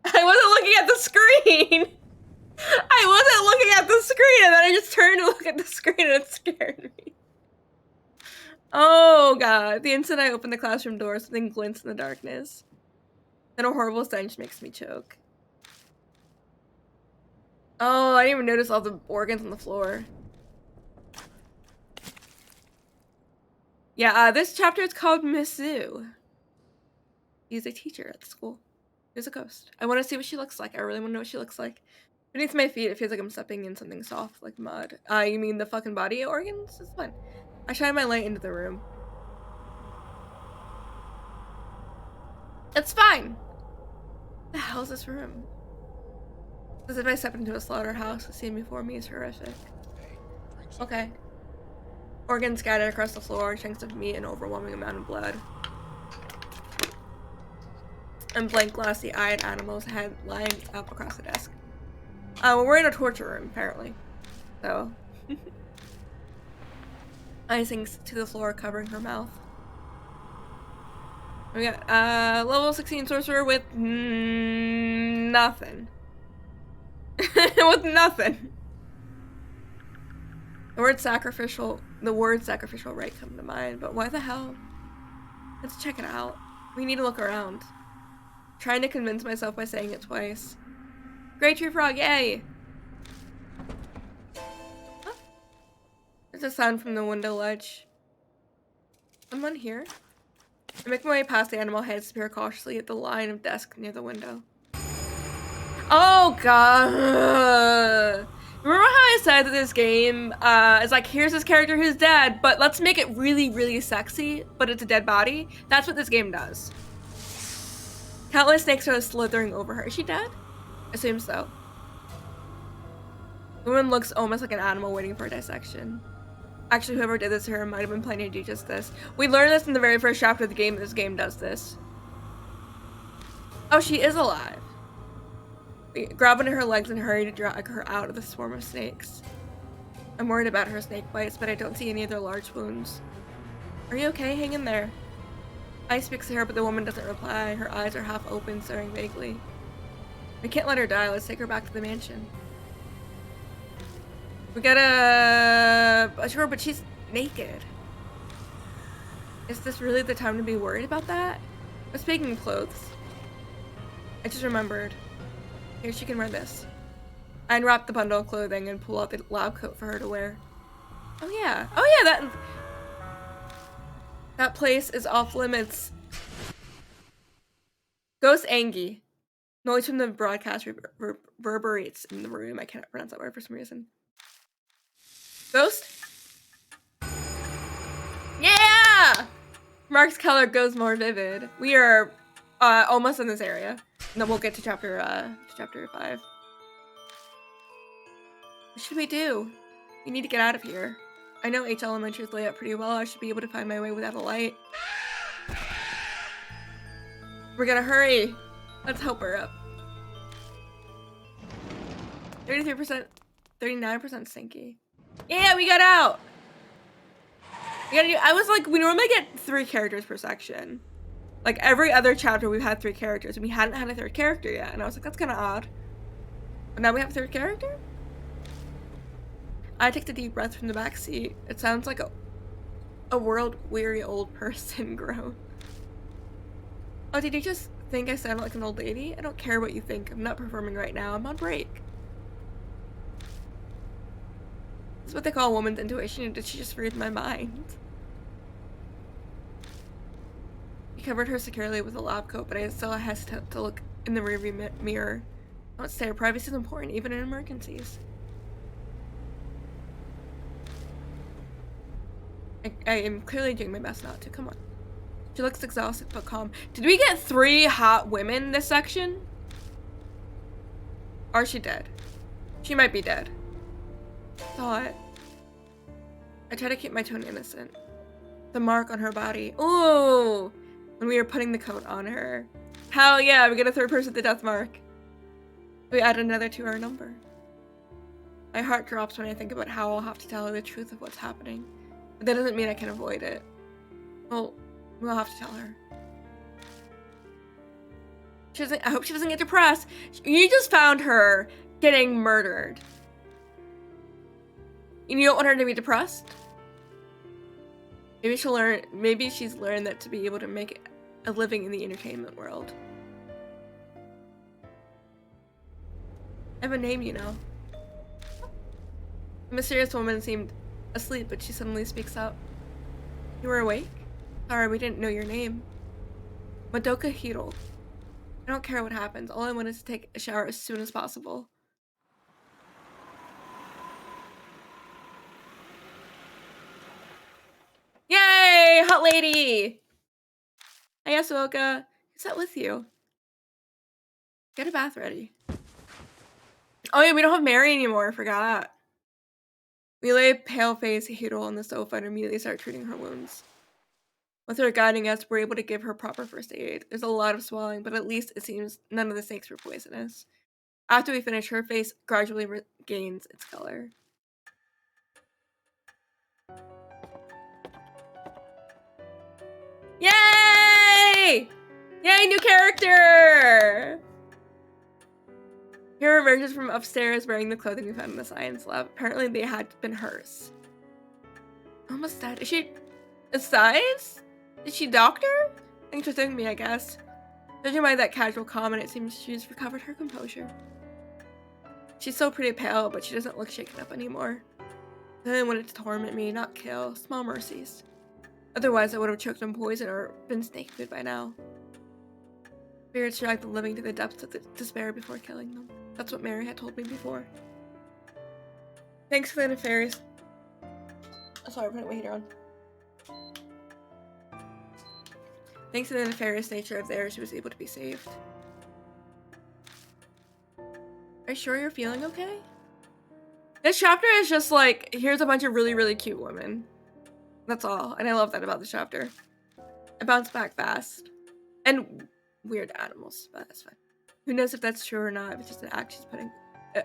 I wasn't looking at the screen! I wasn't looking at the screen, and then I just turned to look at the screen and it scared me. Oh god. The instant I open the classroom door, something glints in the darkness. Then a horrible stench makes me choke. Oh, I didn't even notice all the organs on the floor. Yeah, this chapter is called Misu. He's a teacher at the school. There's a ghost. I want to see what she looks like. I really want to know what she looks like. Beneath my feet, it feels like I'm stepping in something soft, like mud. You mean the fucking body organs? It's fine. I shine my light into the room. It's fine. What the hell is this room? As if I step into a slaughterhouse, the scene before me is horrific. Okay. Organs scattered across the floor, chunks of meat, an overwhelming amount of blood. And blank, glassy-eyed animals' head lying up across the desk. We're in a torture room, apparently. So. Eye sinks to the floor, covering her mouth. We got, level 16 sorcerer with nothing. With nothing. The word sacrificial rite come to mind, but why the hell? Let's check it out. We need to look around. Trying to convince myself by saying it twice. Great tree frog, yay! Huh? There's a sound from the window ledge. Someone here? I make my way past the animal head, disappear cautiously at the line of desk near the window. Oh god! Remember how I said that this game is like, here's this character who's dead, but let's make it really, really sexy, but it's a dead body? That's what this game does. Countless snakes are slithering over her. Is she dead? Assume so. The woman looks almost like an animal waiting for a dissection. Actually, whoever did this to her might have been planning to do just this. We learned this in the very first chapter of the game. This game does this. Oh, she is alive. We grab onto her legs and hurry to drag her out of the swarm of snakes. I'm worried about her snake bites, but I don't see any other large wounds. Are you okay? Hang in there. I speak to her, but the woman doesn't reply. Her eyes are half open, staring vaguely. We can't let her die. Let's take her back to the mansion. We gotta... Sure, but she's naked. Is this really the time to be worried about that? But speaking of clothes... I just remembered. Here, she can wear this. I unwrap the bundle of clothing and pull out the lab coat for her to wear. Oh yeah. Oh yeah, that place is off limits. Ghost Angie. Noise from the broadcast reverberates in the room. I cannot pronounce that word for some reason. Ghost? Yeah! Mark's color goes more vivid. We are almost in this area. And then we'll get to chapter 5. What should we do? We need to get out of here. I know H Elementary is laid out pretty well. I should be able to find my way without a light. We're gonna hurry. Let's help her up. 33%, 39% stinky. Yeah, we got out. We gotta do. I was like, we normally get 3 characters per section. Like every other chapter, we've had 3 characters, and we hadn't had a 3rd character yet. And I was like, that's kind of odd. But now we have a 3rd character. I take a deep breath from the back seat. It sounds like a world-weary old person groan. Oh, did you just think I sounded like an old lady? I don't care what you think. I'm not performing right now. I'm on break. That's what they call a woman's intuition. Did she just read my mind? He covered her securely with a lab coat, but I still hesitant to look in the rearview mirror. I would say privacy is important, even in emergencies. I am clearly doing my best not to. Come on. She looks exhausted but calm. Did we get 3 hot women this section? Or is she dead? She might be dead. Thought. I try to keep my tone innocent. The mark on her body. Ooh! When we were putting the coat on her. Hell yeah, we get a 3rd person with the death mark. We add another to our number. My heart drops when I think about how I'll have to tell her the truth of what's happening. But that doesn't mean I can avoid it. Well, we'll have to tell her. I hope she doesn't get depressed. You just found her getting murdered. And you don't want her to be depressed? Maybe she'll learn. Maybe she's learned that to be able to make a living in the entertainment world. I have a name, you know. The mysterious woman seemed asleep, but she suddenly speaks up. You were awake? Sorry, we didn't know your name. Madoka Hiro. I don't care what happens. All I want is to take a shower as soon as possible. Yay! Hot lady! Hey, Yasuoka. Who's that with you? Get a bath ready. Oh yeah, we don't have Mary anymore. I forgot. We lay pale-faced Hiro on the sofa and immediately start treating her wounds. With her guiding us, we're able to give her proper first aid. There's a lot of swelling, but at least it seems none of the snakes were poisonous. After we finish, her face gradually regains its color. Yay! Yay, new character! Hiro emerges from upstairs wearing the clothing we found in the science lab. Apparently they had been hers. Almost dead. Is she a size? Is she doctor? Thanks for saving me, I guess. Judging by that casual comment, it seems she's recovered her composure. She's still pretty pale, but she doesn't look shaken up anymore. I only wanted to torment me, not kill. Small mercies. Otherwise, I would have choked on poison or been snake food by now. Spirits drag the living to the depths of the despair before killing them. That's what Mary had told me before. Thanks for the nefarious. Oh, sorry, put my heater on. Thanks to the nefarious nature of theirs, she was able to be saved. Are you sure you're feeling okay? This chapter is just like, here's a bunch of really, really cute women. That's all. And I love that about this chapter. I bounce back fast. And weird animals, but that's fine. Who knows if that's true or not, if it's just an act she's putting,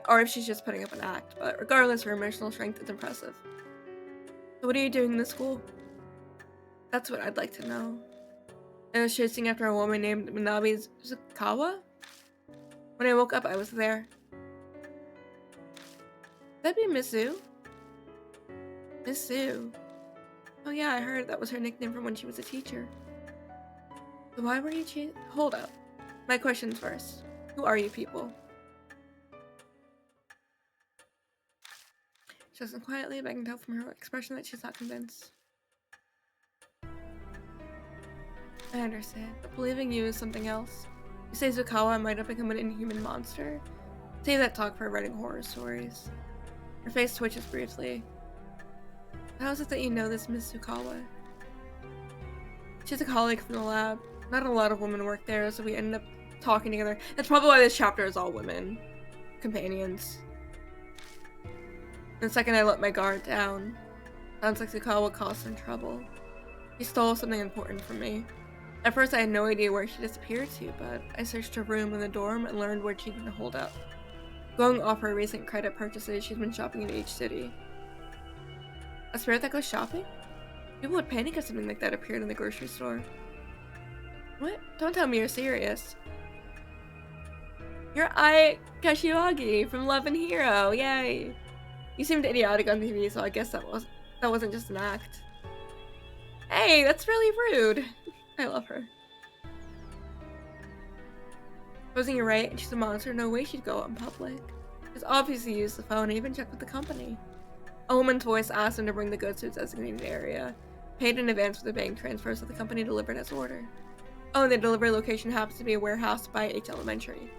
or if she's just putting up an act. But regardless, her emotional strength is impressive. So what are you doing in the school? That's what I'd like to know. I was chasing after a woman named Minabe Zukawa. When I woke up, I was there. That'd be Miss Sue. Miss Sue. Oh yeah, I heard that was her nickname from when she was a teacher. So why were you chasing? Hold up. My questions first. Who are you people? She listens quietly, but I can tell from her expression that she's not convinced. I understand, but believing you is something else. You say Zukawa might have become an inhuman monster. Save that talk for writing horror stories. Her face twitches briefly. How is it that you know this Miss Zukawa? She's a colleague from the lab. Not a lot of women work there, so we ended up talking together. That's probably why this chapter is all women. Companions. The second I let my guard down, sounds like Zukawa caused some trouble. She stole something important from me. At first I had no idea where she disappeared to, but I searched her room in the dorm and learned where she'd been holed up. Going off her recent credit purchases, she's been shopping in each city. A spirit that goes shopping? People would panic if something like that appeared in the grocery store. What? Don't tell me you're serious. You're Ai Kashiwagi from Love and Hero, yay! You seemed idiotic on TV, so I guess that wasn't just an act. Hey, that's really rude. I love her. Supposing you're right and she's a monster, no way she'd go out in public. She's obviously used the phone and even checked with the company. A woman's voice asked him to bring the goods to a designated area. Paid in advance for the bank transfer so the company delivered as ordered. Oh, and the delivery location happens to be a warehouse by H Elementary.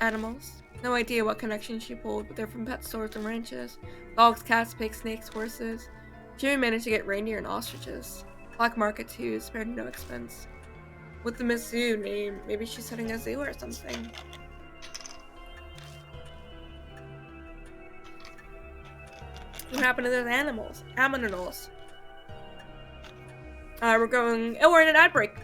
Animals. No idea what connections she pulled, but they're from pet stores and ranches. Dogs, cats, pigs, snakes, horses. She even managed to get reindeer and ostriches. Black market too, spared no expense. With the Miss Zoo name, maybe she's setting a zoo or something. What happened to those animals? Aminals. We're going. Oh, we're in an ad break.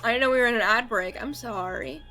I didn't know we were in an ad break. I'm sorry.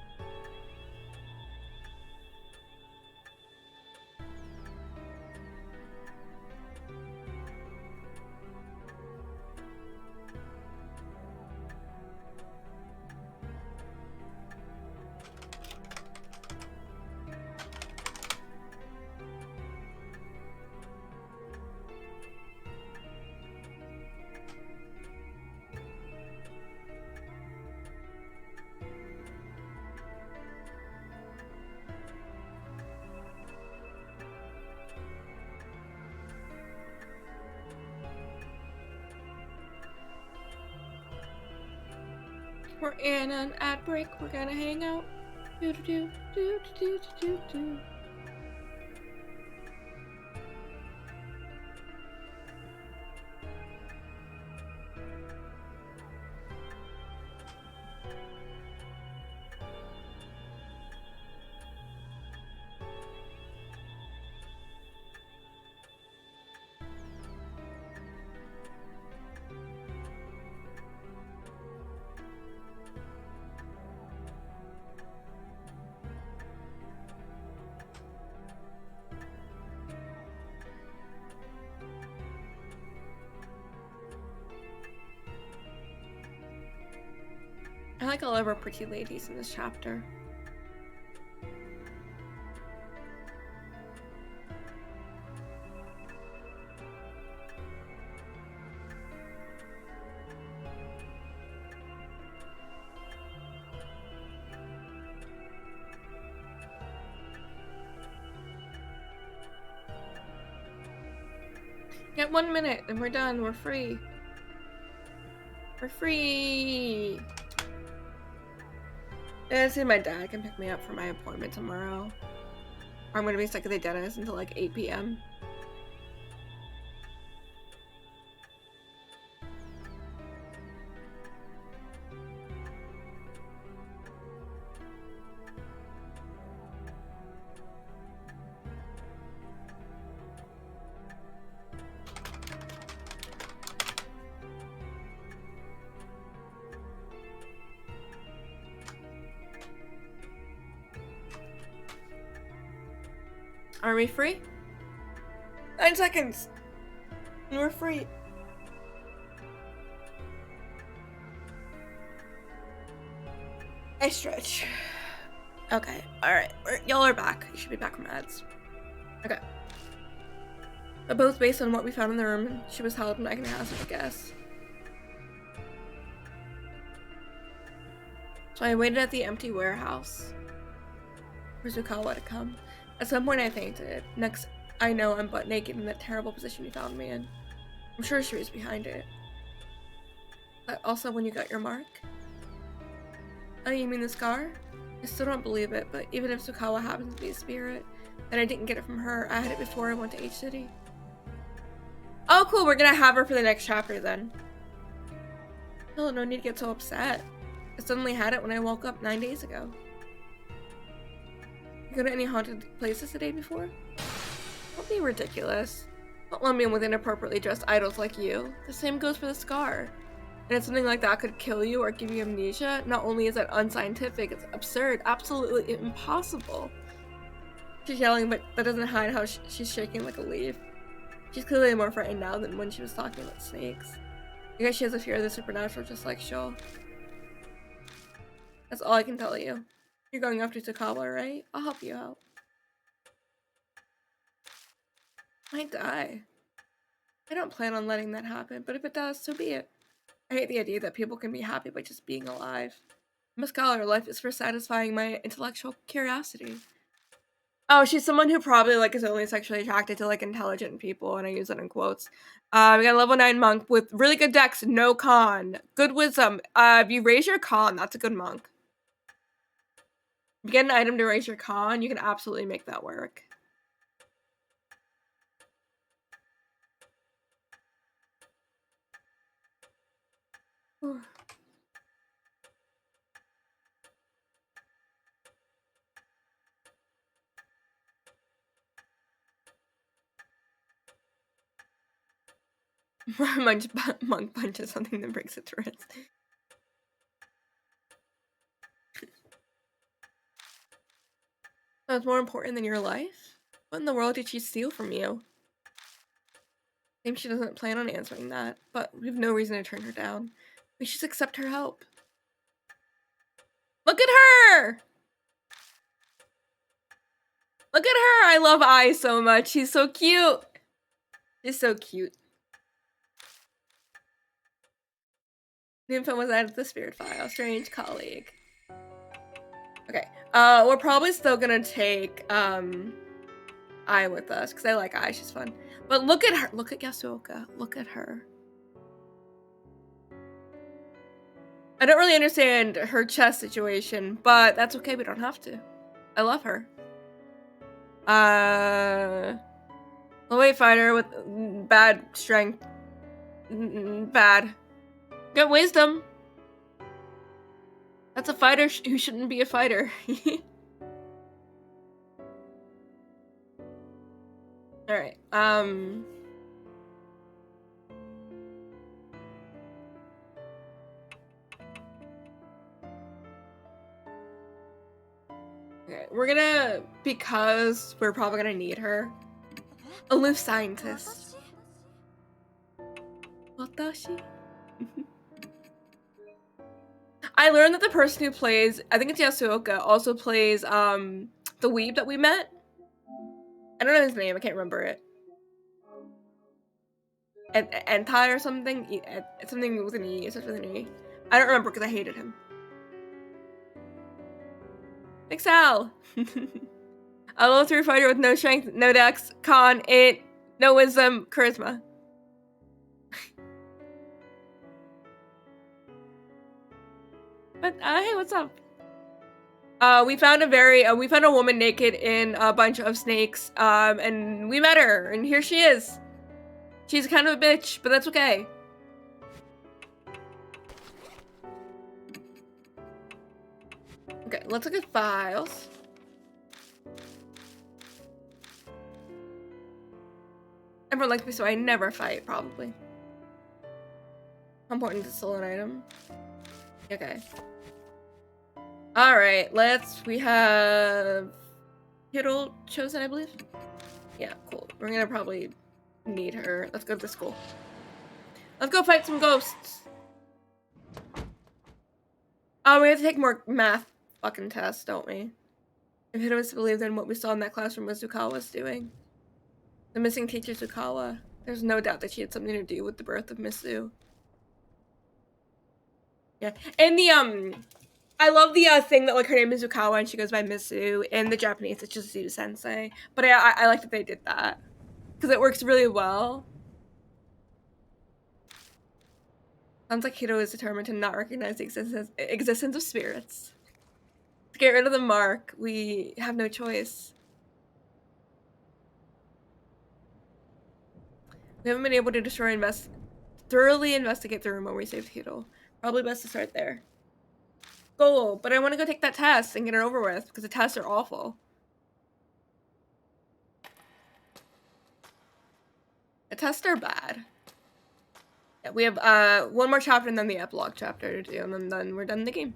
We're in an ad break. We're gonna hang out. Do do do do do do do. I like all of our pretty ladies in this chapter. Get 1 minute and we're done. We're free. We're free. Yeah, see, my dad can pick me up for my appointment tomorrow. Or I'm gonna be stuck at the dentist until like 8 p.m. Are we free? 9 seconds! And we're free. I stretch. Okay, alright. Y'all are back. You should be back from ads. Okay. But both based on what we found in the room, she was held, and I can hazard a guess. So I waited at the empty warehouse for Tsukawa to come. At some point I fainted. Next, I know I'm butt naked in that terrible position you found me in. I'm sure she was behind it. But also when you got your mark? Oh, you mean the scar? I still don't believe it, but even if Tsukawa happens to be a spirit, and I didn't get it from her, I had it before I went to H-City. Oh, cool, we're gonna have her for the next chapter then. Oh, no need to get so upset. I suddenly had it when I woke up 9 days ago. You go to any haunted places the day before? Don't be ridiculous. Don't lump me in with inappropriately dressed idols like you. The same goes for the scar. And if something like that could kill you or give you amnesia, not only is that unscientific, it's absurd, absolutely impossible. She's yelling, but that doesn't hide how she's shaking like a leaf. She's clearly more frightened now than when she was talking about snakes. I guess she has a fear of the supernatural just like Sho. That's all I can tell you. You're going after Tsukawa, right? I'll help you out. Might die. I don't plan on letting that happen, but if it does, so be it. I hate the idea that people can be happy by just being alive. I'm a scholar. Life is for satisfying my intellectual curiosity. Oh, she's someone who probably like is only sexually attracted to like intelligent people, and I use that in quotes. We got a level 9 monk with really good dex, no con, good wisdom. If you raise your con, that's a good monk. If you get an item to raise your con, you can absolutely make that work. Monk punches something that breaks its wrist. That's more important than your life? What in the world did she steal from you? Maybe she doesn't plan on answering that, but we have no reason to turn her down. We should accept her help. Look at her! Look at her! I love Ai so much. She's so cute. She's so cute. The info was added to the spirit file. Strange colleague. Okay. We're probably still gonna take Ai with us because I like Ai. She's fun. But look at her. Look at Yasuoka. Look at her. I don't really understand her chest situation, but that's okay. We don't have to. I love her. Low weight fighter with bad strength. Bad. Good wisdom. That's a fighter who shouldn't be a fighter. Alright, okay, we're gonna, because we're probably gonna need her, aloof scientist. Watashi? I learned that the person who plays, I think it's Yasuoka, also plays, the weeb that we met. I don't know his name, I can't remember it. Entai or something? Something with an E, it starts with an E. I don't remember because I hated him. Excel! A level 3 fighter with no strength, no dex, con, int, no wisdom, charisma. But hey, what's up? We found a woman naked in a bunch of snakes, and we met her, and here she is. She's kind of a bitch, but that's okay. Okay, let's look at files. Everyone likes me, so I never fight, probably. How important is still an item? Okay. Alright, we have Hiro chosen, I believe? Yeah, cool. We're gonna probably need her. Let's go to the school. Let's go fight some ghosts! Oh, we have to take more math fucking tests, don't we? If Hito was to believe, then what we saw in that classroom was Zukawa's doing. The missing teacher, Zukawa. There's no doubt that she had something to do with the birth of Miss Zu. Yeah, and I love the thing that like her name is Zukawa and she goes by Miss Zu. In the Japanese, it's just Zu Sensei. But I like that they did that because it works really well. Sounds like Hito is determined to not recognize the existence of spirits. To get rid of the mark, we have no choice. We haven't been able to destroy and thoroughly investigate the room where we saved Hito. Probably best to start there. Cool, but I want to go take that test and get it over with because the tests are awful. The tests are bad. Yeah, we have one more chapter and then the epilogue chapter to do, and then we're done the game.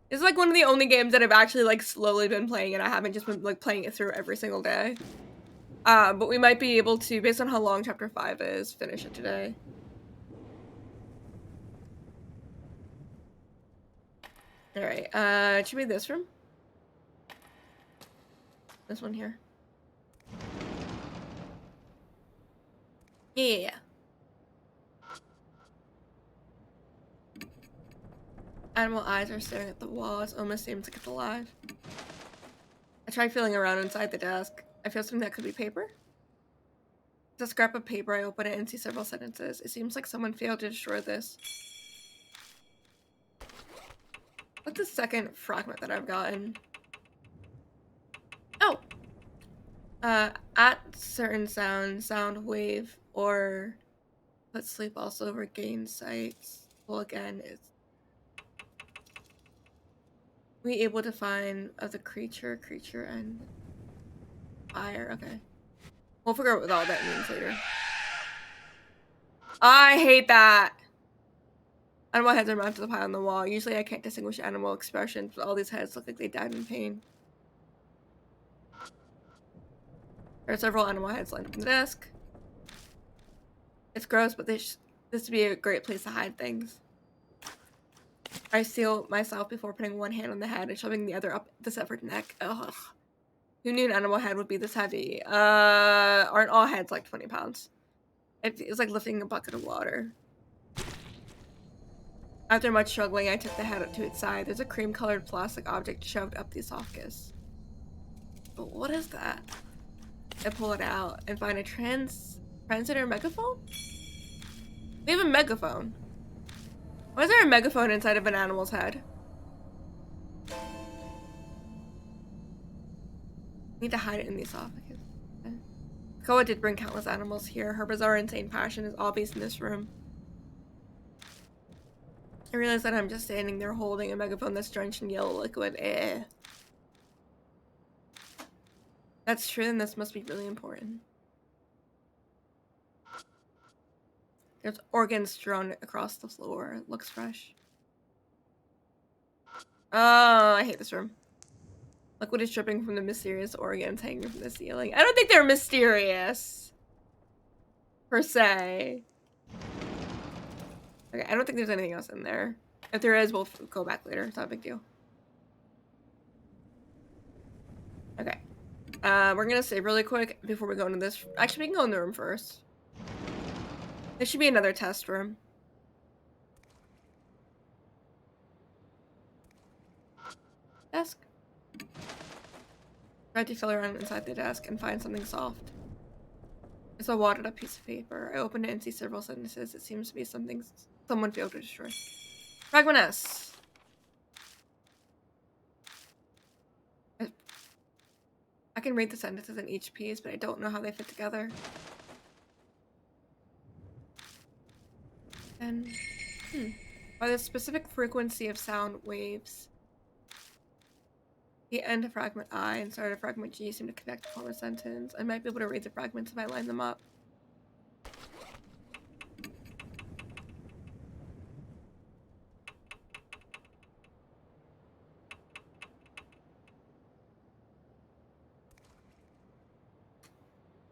This is like one of the only games that I've actually like slowly been playing, and I haven't just been like playing it through every single day. But we might be able to, based on how long chapter 5 is, finish it today. All right. It should be this room. This one here. Yeah. Animal eyes are staring at the wall. It almost seems like it's alive. I try feeling around inside the desk. I feel something that could be paper. It's a scrap of paper. I open it and see several sentences. It seems like someone failed to destroy this. What's the second fragment that I've gotten? Oh! At certain sound wave, or put sleep also regain sights. Well, again, it's we able to find of the creature, and fire. Okay. We'll figure out what all that means later. I hate that! Animal heads are mounted to the pile on the wall. Usually I can't distinguish animal expressions, but all these heads look like they died in pain. There are several animal heads lined up on the desk. It's gross, but this would be a great place to hide things. I seal myself before putting one hand on the head and shoving the other up the severed neck. Ugh. Who knew an animal head would be this heavy? Aren't all heads like 20 pounds? It feels like lifting a bucket of water. After much struggling, I took the head up to its side. There's a cream-colored plastic object shoved up the esophagus. But what is that? I pull it out and find a transmitter megaphone? We have a megaphone. Why is there a megaphone inside of an animal's head? Need to hide it in the esophagus. Koa did bring countless animals here. Her bizarre, insane passion is obvious in this room. I realize that I'm just standing there holding a megaphone that's drenched in yellow liquid. That's true, and this must be really important. There's organs strewn across the floor. It looks fresh. Oh, I hate this room. Liquid is dripping from the mysterious organs hanging from the ceiling. I don't think they're mysterious. Per se. Okay, I don't think there's anything else in there. If there is, we'll go back later. It's not a big deal. Okay. We're gonna save really quick before we go into this. Actually, we can go in the room first. There should be another test room. Desk. Try to feel around inside the desk and find something soft. It's a wadded up piece of paper. I open it and see several sentences. It seems to be something someone failed to destroy. Fragment S. I can read the sentences in each piece, but I don't know how they fit together. And by the specific frequency of sound waves, the end of fragment I and start of fragment G seem to connect to form a sentence. I might be able to read the fragments if I line them up.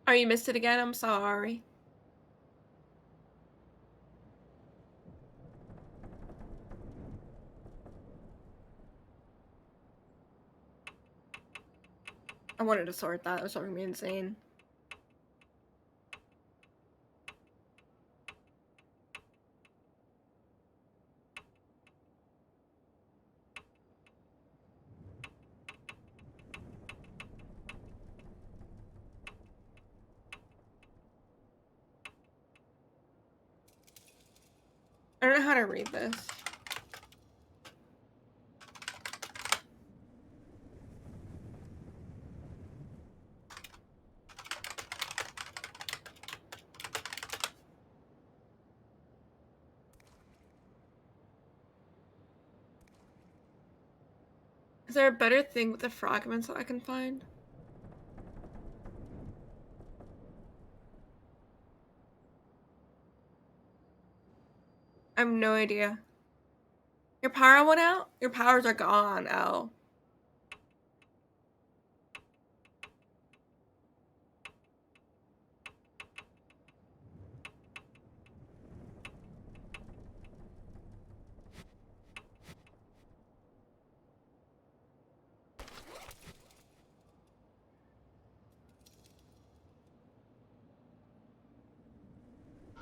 Oh, you missed it again? I'm sorry. I wanted to sort that. It was driving me insane. I don't know how to read this. Is there a better thing with the fragments that I can find? I have no idea. Your power went out? Your powers are gone, Elle.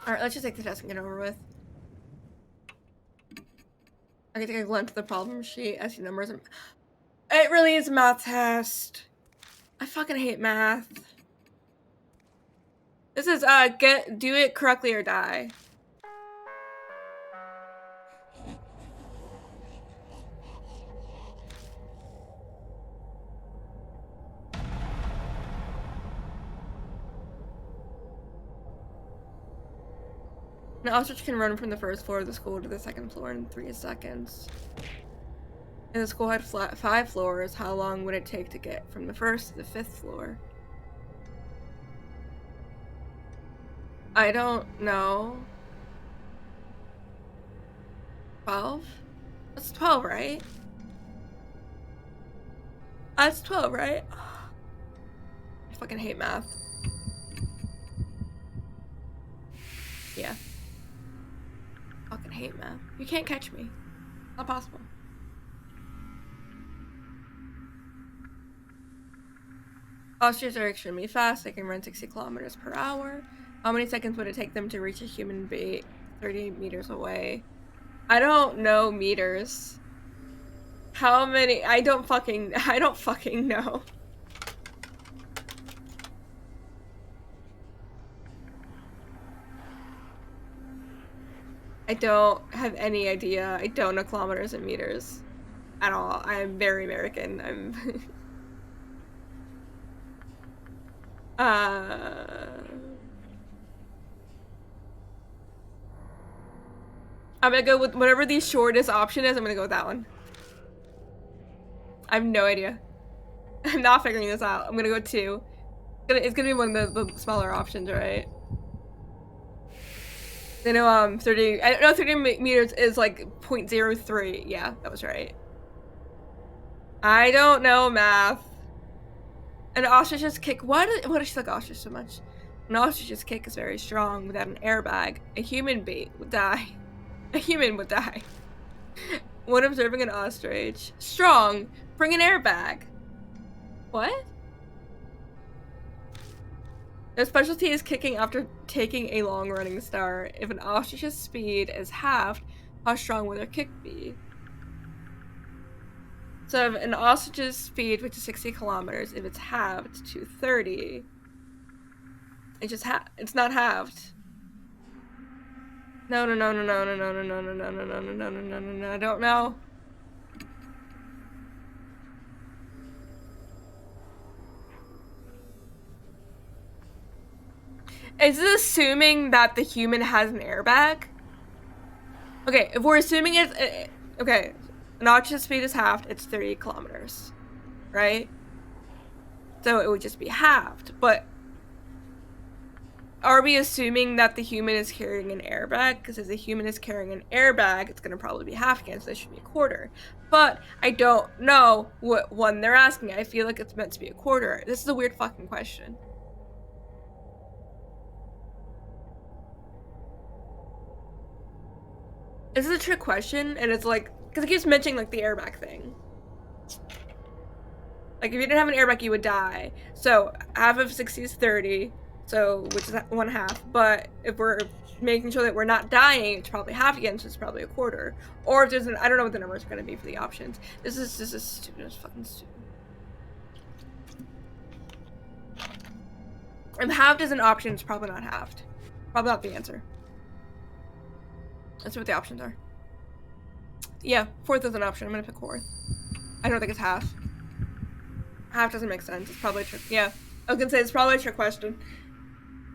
Alright, let's just take the test and get over with. I can take a glance at the problem sheet. I see numbers. It really is a math test. I fucking hate math. This is, do it correctly or die. An ostrich can run from the first floor of the school to the second floor in 3 seconds. If the school had 5 floors, how long would it take to get from the first to the 5th floor? I don't know. 12? That's 12, right? That's 12, right? I fucking hate math. Yeah. Fucking hate math. You can't catch me. Not possible. Ostriches are extremely fast. They can run 60 kilometers per hour. How many seconds would it take them to reach a human being 30 meters away? I don't know meters. How many? I don't fucking know. I don't have any idea. I don't know kilometers and meters at all. I am very American. I'm gonna go with whatever the shortest option is. I'm gonna go with that one. I have no idea. I'm not figuring this out. I'm gonna go 2. It's gonna be one of the smaller options, right? I know 30. I know 30 meters is like 0.03. Yeah, that was right. I don't know math. An ostrich's kick. Why does she like ostrich so much? An ostrich's kick is very strong. Without an airbag, a human being would die. A human would die. When observing an ostrich, strong. Bring an airbag. What? Their specialty is kicking after taking a long running start. If an ostrich's speed is halved, how strong will their kick be? So if an ostrich's speed, which is 60 kilometers, if it's halved to 30, it's not halved. No, I don't know. Is it assuming that the human has an airbag? Okay, if we're assuming it's okay, an ostrich's speed is halved, it's 30 kilometers, right? So it would just be halved, but are we assuming that the human is carrying an airbag? Because if the human is carrying an airbag, it's going to probably be half again, so it should be a quarter. But I don't know what one they're asking. I feel like it's meant to be a quarter. This is a weird fucking question. This is a trick question, and it's like, because it keeps mentioning like the airbag thing. Like, if you didn't have an airbag, you would die. So half of 60 is 30, so which is 1/2. But if we're making sure that we're not dying, it's probably half again, so it's probably a quarter. Or if there's I don't know what the numbers are going to be for the options. This is stupid. It's fucking stupid. If halved is an option, it's probably not halved. Probably not the answer. Let's see what the options are. Yeah, fourth is an option. I'm gonna pick fourth. I don't think it's half. Half doesn't make sense. It's probably a trick. Yeah, I was gonna say it's probably a trick question.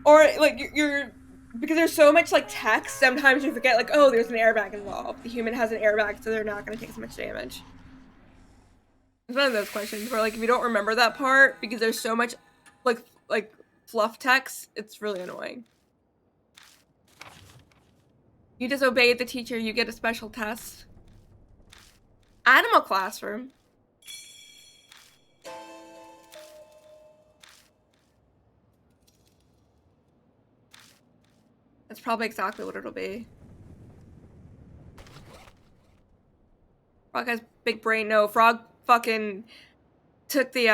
Or like you're because there's so much like text. Sometimes you forget like, oh, there's an airbag involved. The human has an airbag, so they're not gonna take as much damage. It's one of those questions where like if you don't remember that part because there's so much like fluff text, it's really annoying. You disobeyed the teacher, you get a special test. Animal classroom. That's probably exactly what it'll be. Frog has big brain. No, Frog fucking took the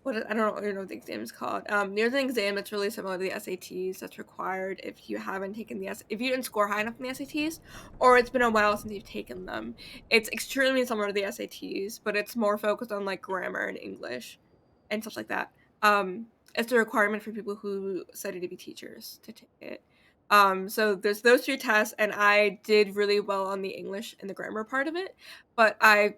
I don't know what the exam is called. There's an exam that's really similar to the SATs that's required if you haven't taken if you didn't score high enough in the SATs, or it's been a while since you've taken them. It's extremely similar to the SATs, but it's more focused on like grammar and English and stuff like that. It's a requirement for people who study to be teachers to take it. So there's those 2 tests, and I did really well on the English and the grammar part of it, but I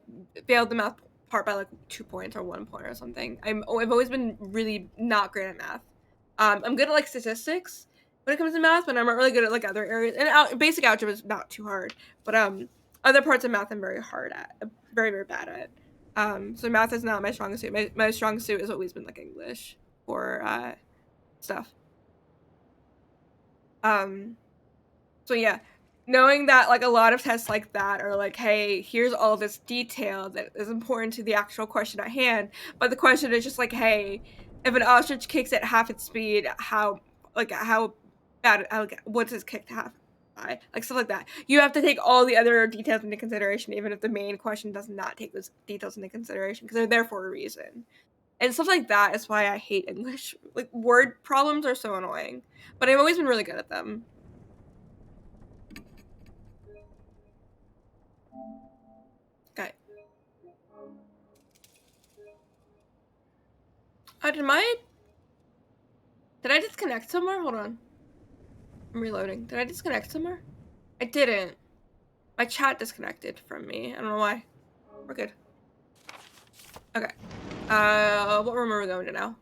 failed the math part by like 2 points or 1 point or something. I've always been really not great at math. I'm good at like statistics when it comes to math, but I'm not really good at like other areas. And basic algebra is not too hard, but other parts of math I'm very hard at, very very bad at. So math is not my strongest suit. My strongest suit has always been like English or stuff. So yeah, knowing that like a lot of tests like that are like, hey, here's all this detail that is important to the actual question at hand, but the question is just like, hey, if an ostrich kicks at half its speed, how bad what's its kick to half by? Like stuff like that. You have to take all the other details into consideration, even if the main question does not take those details into consideration, because they're there for a reason. And stuff like that is why I hate English. Like word problems are so annoying, but I've always been really good at them. Okay. Oh, did I disconnect somewhere? Hold on. I'm reloading. Did I disconnect somewhere? I didn't. My chat disconnected from me. I don't know why. We're good. Okay. What room are we going to now?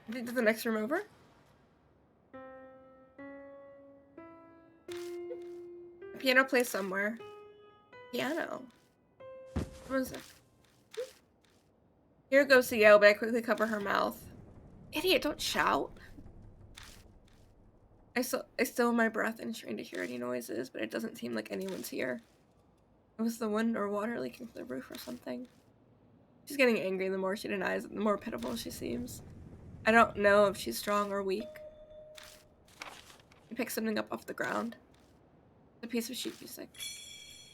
I think that's the next room over. A piano plays somewhere. Piano. What was it? Here goes the yell, but I quickly cover her mouth. Idiot, don't shout. I still my breath and trying to hear any noises, but it doesn't seem like anyone's here. It was the wind or water leaking from the roof or something. She's getting angry the more she denies it, the more pitiful she seems. I don't know if she's strong or weak. He picks something up off the ground. A piece of sheet music.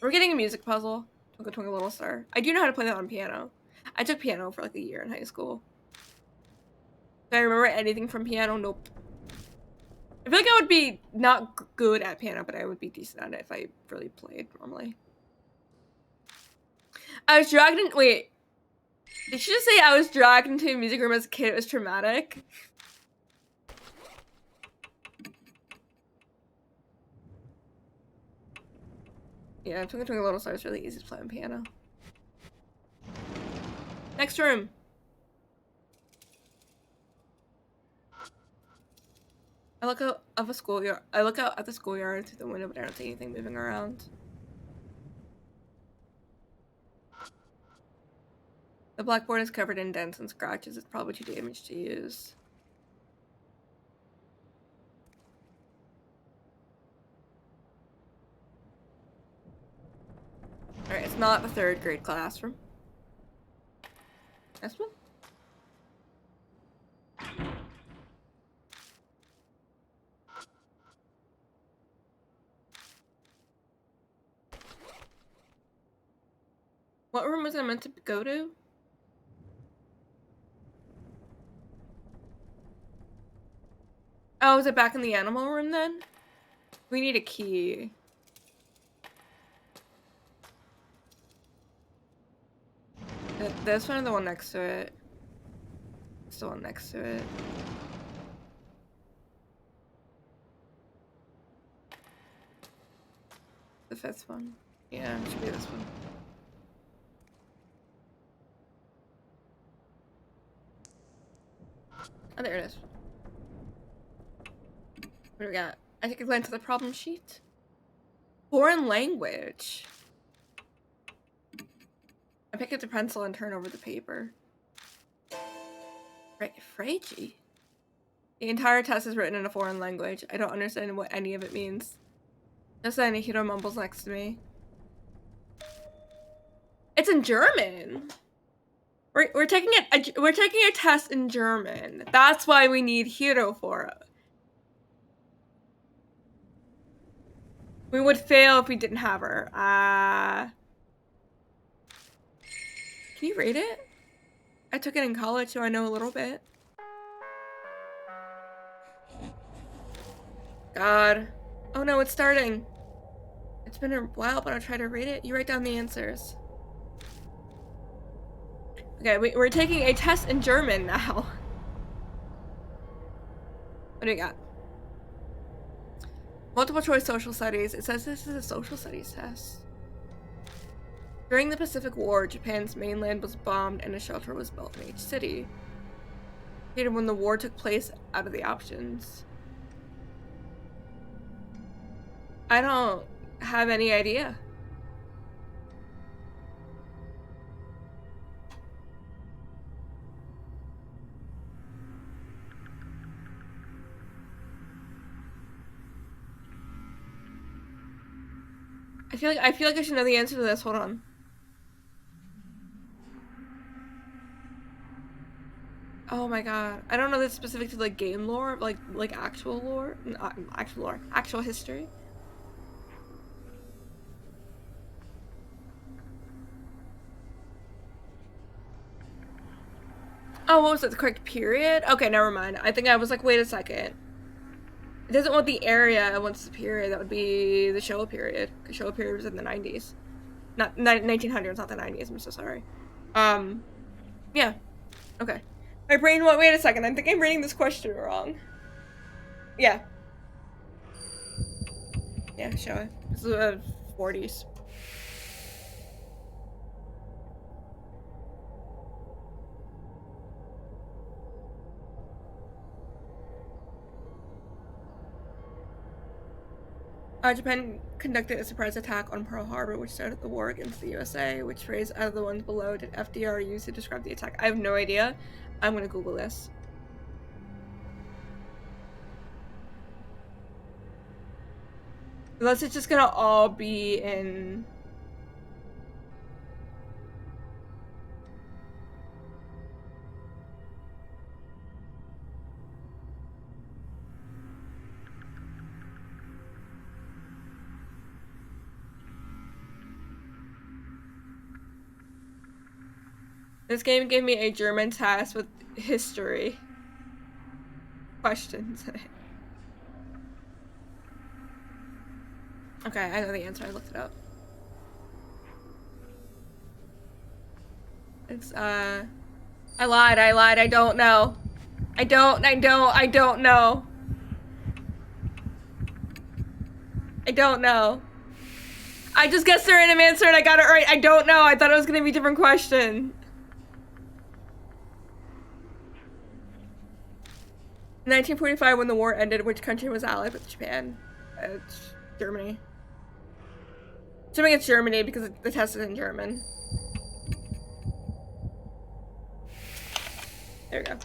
We're getting a music puzzle. Twinkle Twinkle Little Star. I do know how to play that on piano. I took piano for like a year in high school. Do I remember anything from piano? Nope. I feel like I would be not good at piano, but I would be decent at it if I really played normally. I was dragged in. Wait. Did she just say I was dragged into a music room as a kid? It was traumatic. Yeah, Twinkle Twinkle Little Star is really easy to play on piano. Next room. I look out of a schoolyard. I look out at the schoolyard through the window, but I don't see anything moving around. The blackboard is covered in dents and scratches. It's probably too damaged to use. Alright, it's not the 3rd grade classroom. This one? What room was I meant to go to? Oh, is it back in the animal room then? We need a key. This one or the one next to it? It's the one next to it. The fifth one. Yeah, it should be this one. Oh, there it is. What do we got? I take a glance at the problem sheet. Foreign language. I pick up the pencil and turn over the paper. Freiji? The entire test is written in a foreign language. I don't understand what any of it means. Just then Hiro mumbles next to me. It's in German! We're taking a test in German. That's why we need Hiro for it. We would fail if we didn't have her. Can you read it? I took it in college, so I know a little bit. God. Oh no, it's starting. It's been a while, but I'll try to read it. You write down the answers. Okay, we're taking a test in German now. What do we got? Multiple choice social studies. It says this is a social studies test. During the Pacific War, Japan's mainland was bombed and a shelter was built in each city. When the war took place, out of the options. I don't have any idea. I feel like I should know the answer to this. Hold on. Oh my god. I don't know this specific to like game lore, like actual lore, not actual lore, actual history. Oh, what was it? The correct period? Okay, never mind. I think I was like, wait a second. It doesn't want the area, it wants the period. That would be the Showa period. The Showa period was in the 90s. Not 1900s, not the 90s. I'm so sorry. Yeah. Okay. My brain went, wait a second. I think I'm reading this question wrong. Yeah. Yeah, Showa. This is the 40s. Japan conducted a surprise attack on Pearl Harbor, which started the war against the USA. Which phrase out of the ones below did FDR use to describe the attack? I have no idea. I'm gonna Google this. Unless it's just gonna all be in... This game gave me a German test with history questions. Okay, I know the answer. I looked it up. It's, I lied. I don't know. I don't know. I don't know. I just guessed the random answer and I got it right. I don't know. I thought it was gonna be a different question. In 1945, when the war ended, which country was allied with Japan? It's Germany. Assuming it's Germany because the test is in German. There we go.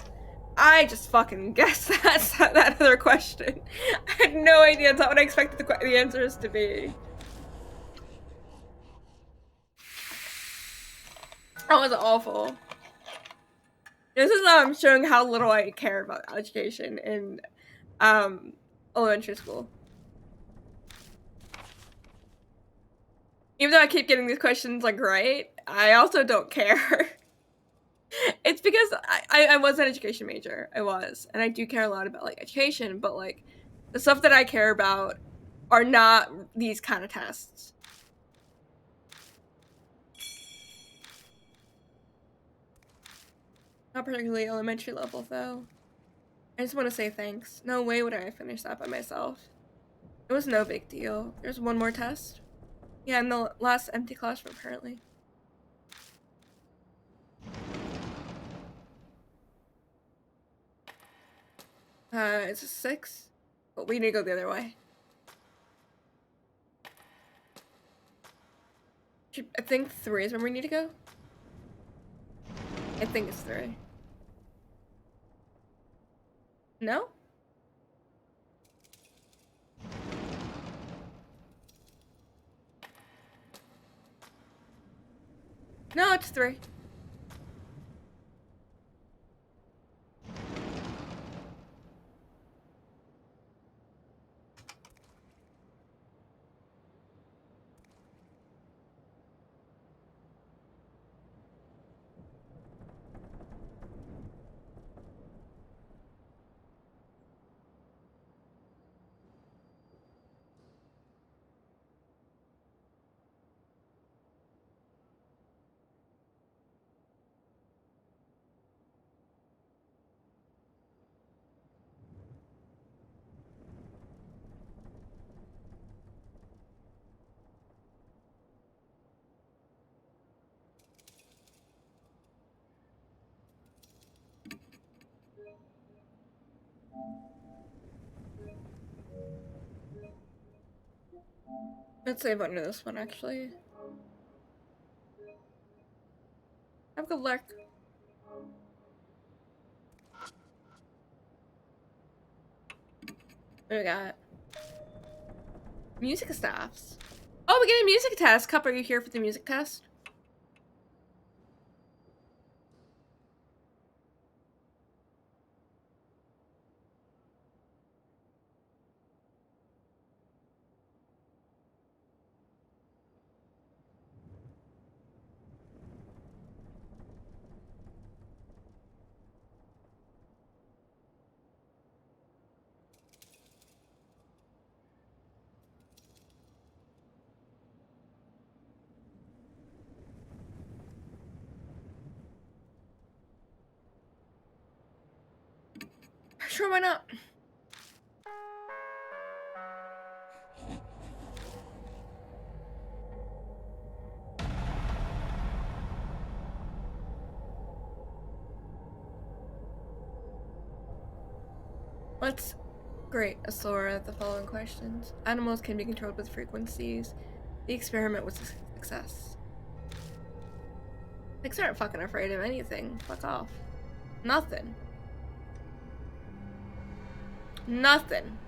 I just fucking guessed that other question. I had no idea. It's not what I expected the answers to be. That was awful. This is showing how little I care about education in elementary school. Even though I keep getting these questions, like, right, I also don't care. It's because I was an education major. I was, and I do care a lot about, like, education, but, like, the stuff that I care about are not these kind of tests. Not particularly elementary level, though. I just want to say thanks. No way would I finish that by myself. It was no big deal. There's one more test. Yeah, in the last empty classroom, apparently. It's a 6, but we need to go the other way. I think 3 is where we need to go. I think it's 3. No? No, it's 3. Let's save under this one, actually. Have good luck. What we got? Music staffs. Oh, we get a music test. Cup, are you here for the music test? Sure, why not? Let's grade Asora the following questions. Animals can be controlled with frequencies. The experiment was a success. Pigs aren't fucking afraid of anything. Fuck off. Nothing. Nothing.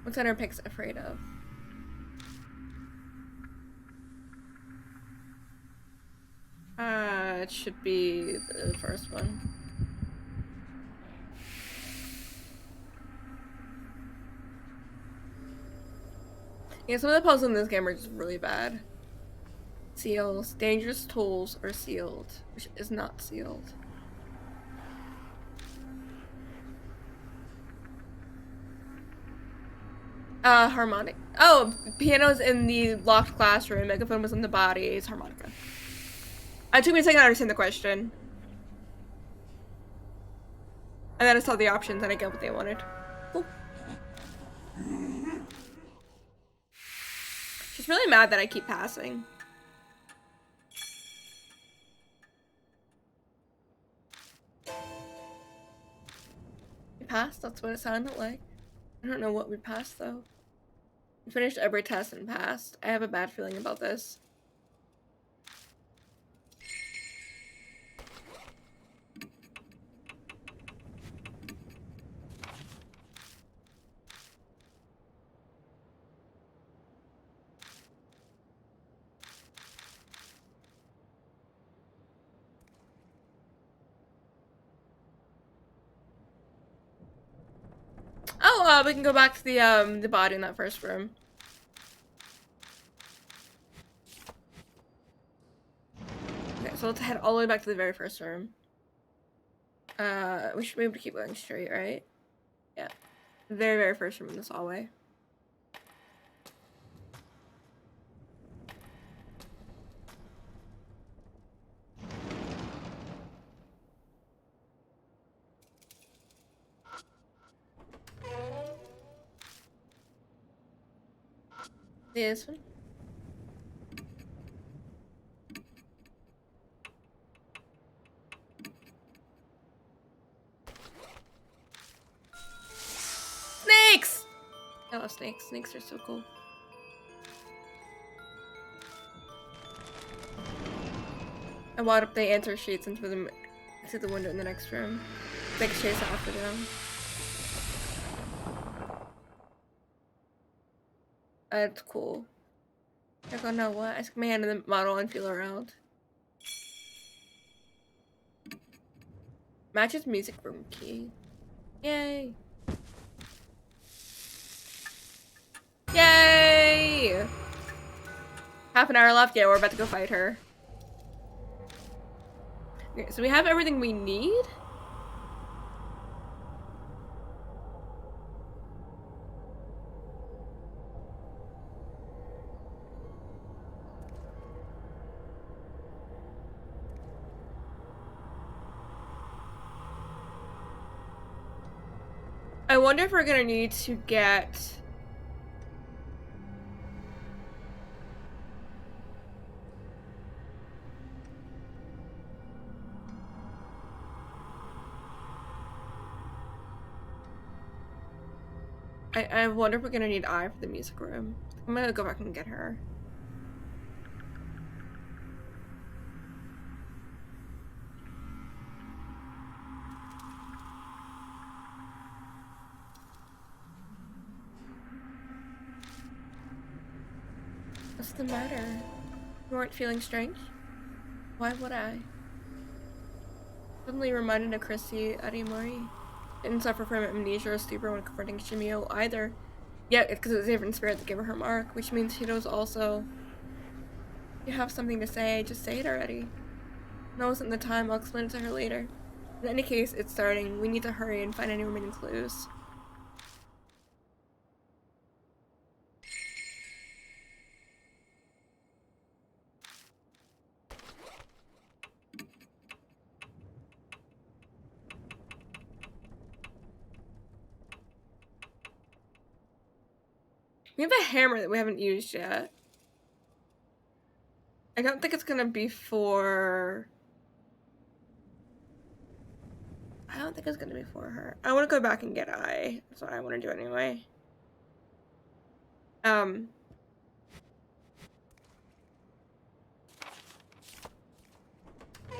What's our pigs afraid of? It should be the first one. Yeah, some of the puzzles in this game are just really bad. Seals. Dangerous tools are sealed, which is not sealed. Harmonic. Oh, piano's in the locked classroom. Megaphone was in the body. It's harmonica. It took me a second to understand the question. And then I saw the options and I got what they wanted. Cool. She's really mad that I keep passing. We passed? That's what it sounded like. I don't know what we passed though. We finished every test and passed. I have a bad feeling about this. now we can go back to the body in that first room. Okay, so let's head all the way back to the very first room. We should be able to keep going straight, right? Yeah. The very, very first room in this hallway. Yeah, this one. Snakes! I love snakes. Snakes are so cool. I wad up the answer sheets and threw them through the window in the next room. Snakes chase after them. That's cool. I don't know what. I stick my hand in the model and feel around. Matches music room key. Yay! Yay! Half an hour left. Yeah, we're about to go fight her. Okay, so we have everything we need. I wonder if we're gonna need to get... I wonder if we're gonna need Eye for the music room. I'm gonna go back and get her. What's the matter? You weren't feeling strange? Why would I? Suddenly reminded of Christy Arimori. Didn't suffer from amnesia or stupor when confronting Shimio either. Yet, it's because it was a different spirit that gave her her mark, which means she knows also. If you have something to say, just say it already. Now isn't the time, I'll explain it to her later. In any case, it's starting. We need to hurry and find any remaining clues. We have a hammer that we haven't used yet. I don't think it's gonna be for... I don't think it's gonna be for her. I want to go back and get Eye. That's what I want to do anyway. And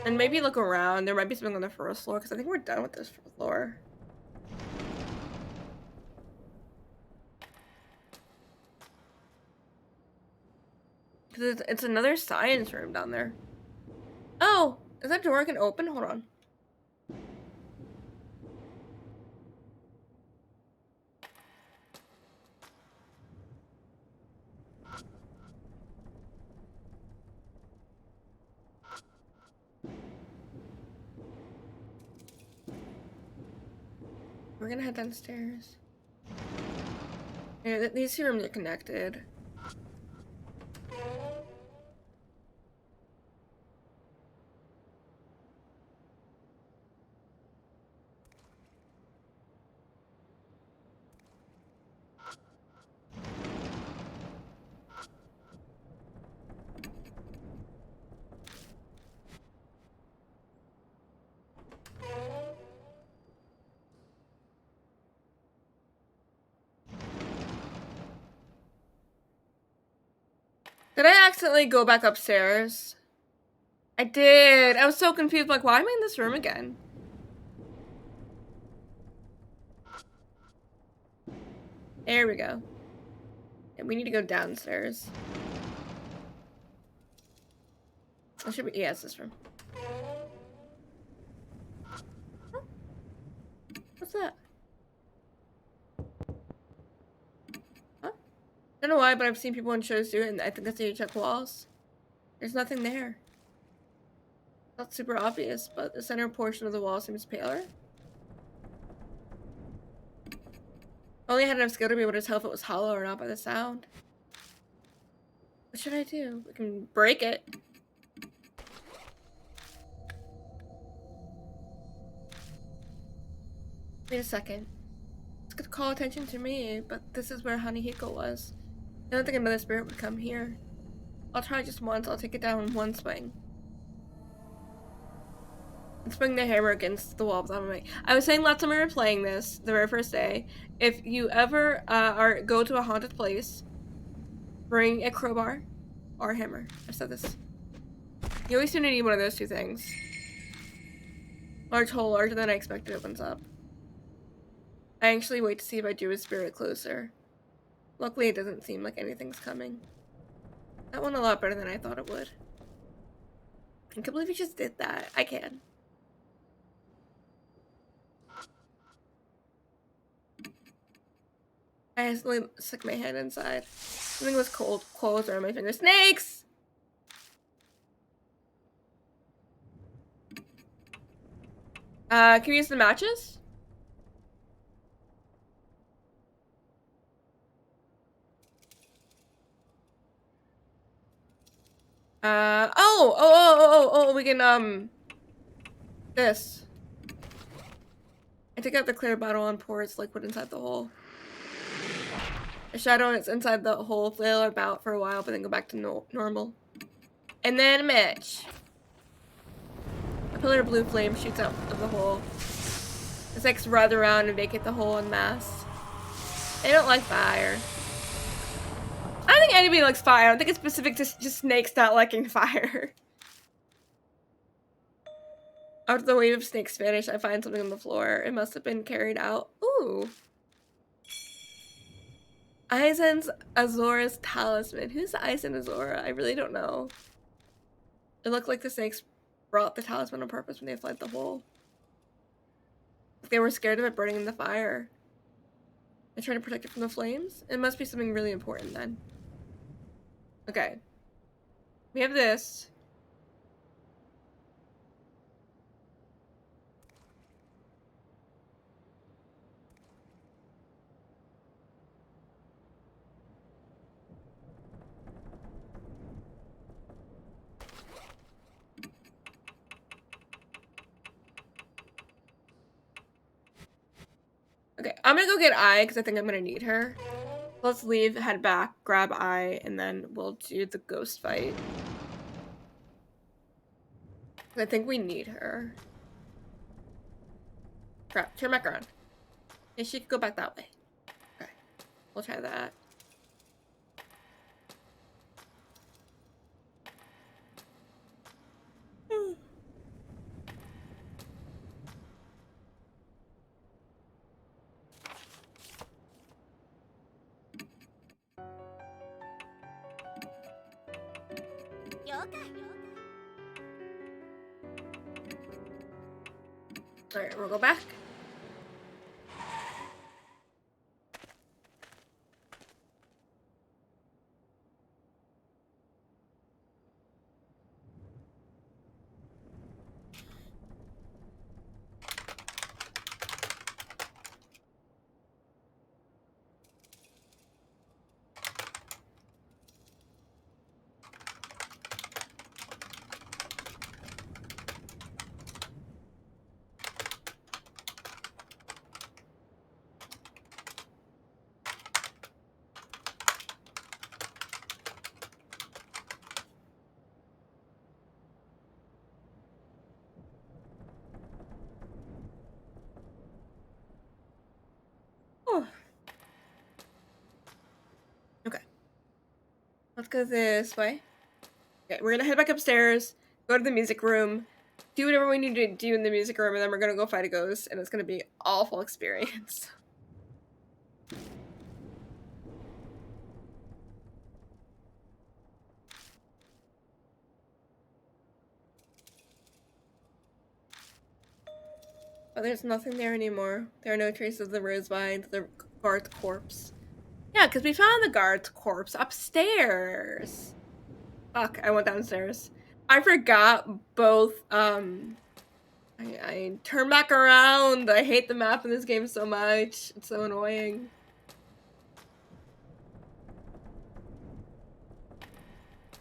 maybe look around. There might be something on the first floor, because I think we're done with this floor. Because it's another science room down there. Oh! Is that door can open? Hold on. We're gonna head downstairs. Yeah, these two rooms are connected. Did I accidentally go back upstairs? I did. I was so confused. Like, why am I in this room again? There we go. Yeah, we need to go downstairs. It should be, yeah, it's this room. Huh? What's that? don't know why, but I've seen people in shows do it, and I think that's how you check walls. There's nothing there. That's super obvious, but the center portion of the wall seems paler. Only had enough skill to be able to tell if it was hollow or not by the sound. What should I do? We can break it. Wait a second. This could call attention to me, but this is where Hanahiko was. I don't think another spirit would come here. I'll try just once. I'll take it down in one swing. And swing the hammer against the wall without my. I was saying last time we were playing this, the very first day, if you ever go to a haunted place, bring a crowbar or a hammer. I've said this. You always seem to need one of those two things. Large hole, larger than I expected, opens up. I actually wait to see if I do a spirit closer. Luckily, it doesn't seem like anything's coming. That went a lot better than I thought it would. I can't believe you just did that. I can. I accidentally stuck my hand inside. Something was cold, closed around my fingers. Snakes! Can we use the matches? We can, this. I take out the clear bottle and pour its liquid inside the hole. The shadow is inside the hole, flail about for a while, but then go back to normal. And then a match. A pillar of blue flame shoots out of the hole. The snakes writhe around and vacate the hole en masse. They don't like fire. I don't think anybody likes fire. I don't think it's specific to just snakes not liking fire. After the wave of snakes vanish, I find something on the floor. It must have been carried out. Ooh. Aizen's Azora's talisman. Who's Aizen Azora? I really don't know. It looked like the snakes brought the talisman on purpose when they fled the hole. If they were scared of it burning in the fire. They're trying to protect it from the flames? It must be something really important then. Okay. We have this. Okay, I'm gonna go get Ai because I think I'm gonna need her. Let's leave, head back, grab Ai, and then we'll do the ghost fight. I think we need her. Crap, turn back around. Yeah, she could go back that way. Okay, we'll try that. Alright, we'll go back. Oh. Okay. Let's go this way. Okay, we're gonna head back upstairs, go to the music room, do whatever we need to do in the music room, and then we're gonna go fight a ghost, and it's gonna be an awful experience. But there's nothing there anymore. There are no traces of the rose vine, the guard's corpse. Yeah, because we found the guard's corpse upstairs. Fuck, I went downstairs. I forgot both, I turn back around. I hate the map in this game so much. It's so annoying.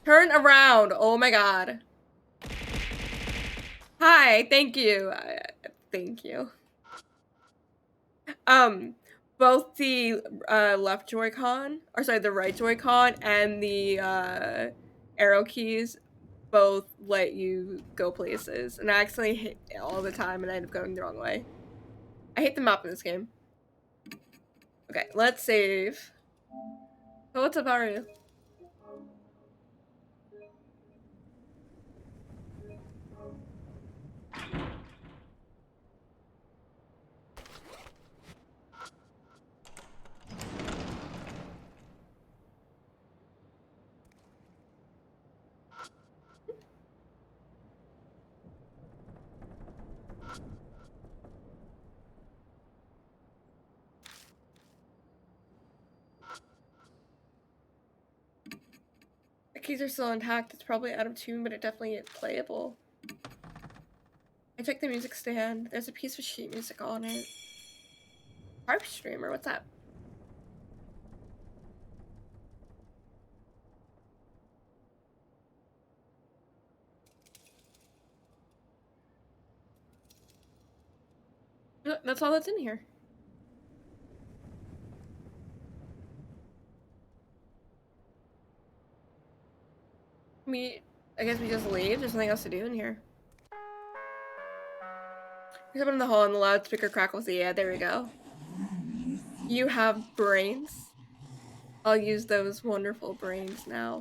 Turn around. Oh my god. Hi, thank you. Thank you. Both the left Joy-Con, or sorry, the right Joy-Con and the arrow keys both let you go places, and I accidentally hit it all the time and I end up going the wrong way. I hate the map in this game. Okay, let's save. So what's up, how are you? The keys are still intact. It's probably out of tune, but it definitely is playable. I checked the music stand. There's a piece of sheet music on it. Harp streamer, what's that? That's all that's in here. I guess we just leave. There's nothing else to do in here. There's someone in the hall and the loudspeaker crackles. Yeah, there we go. You have brains. I'll use those wonderful brains now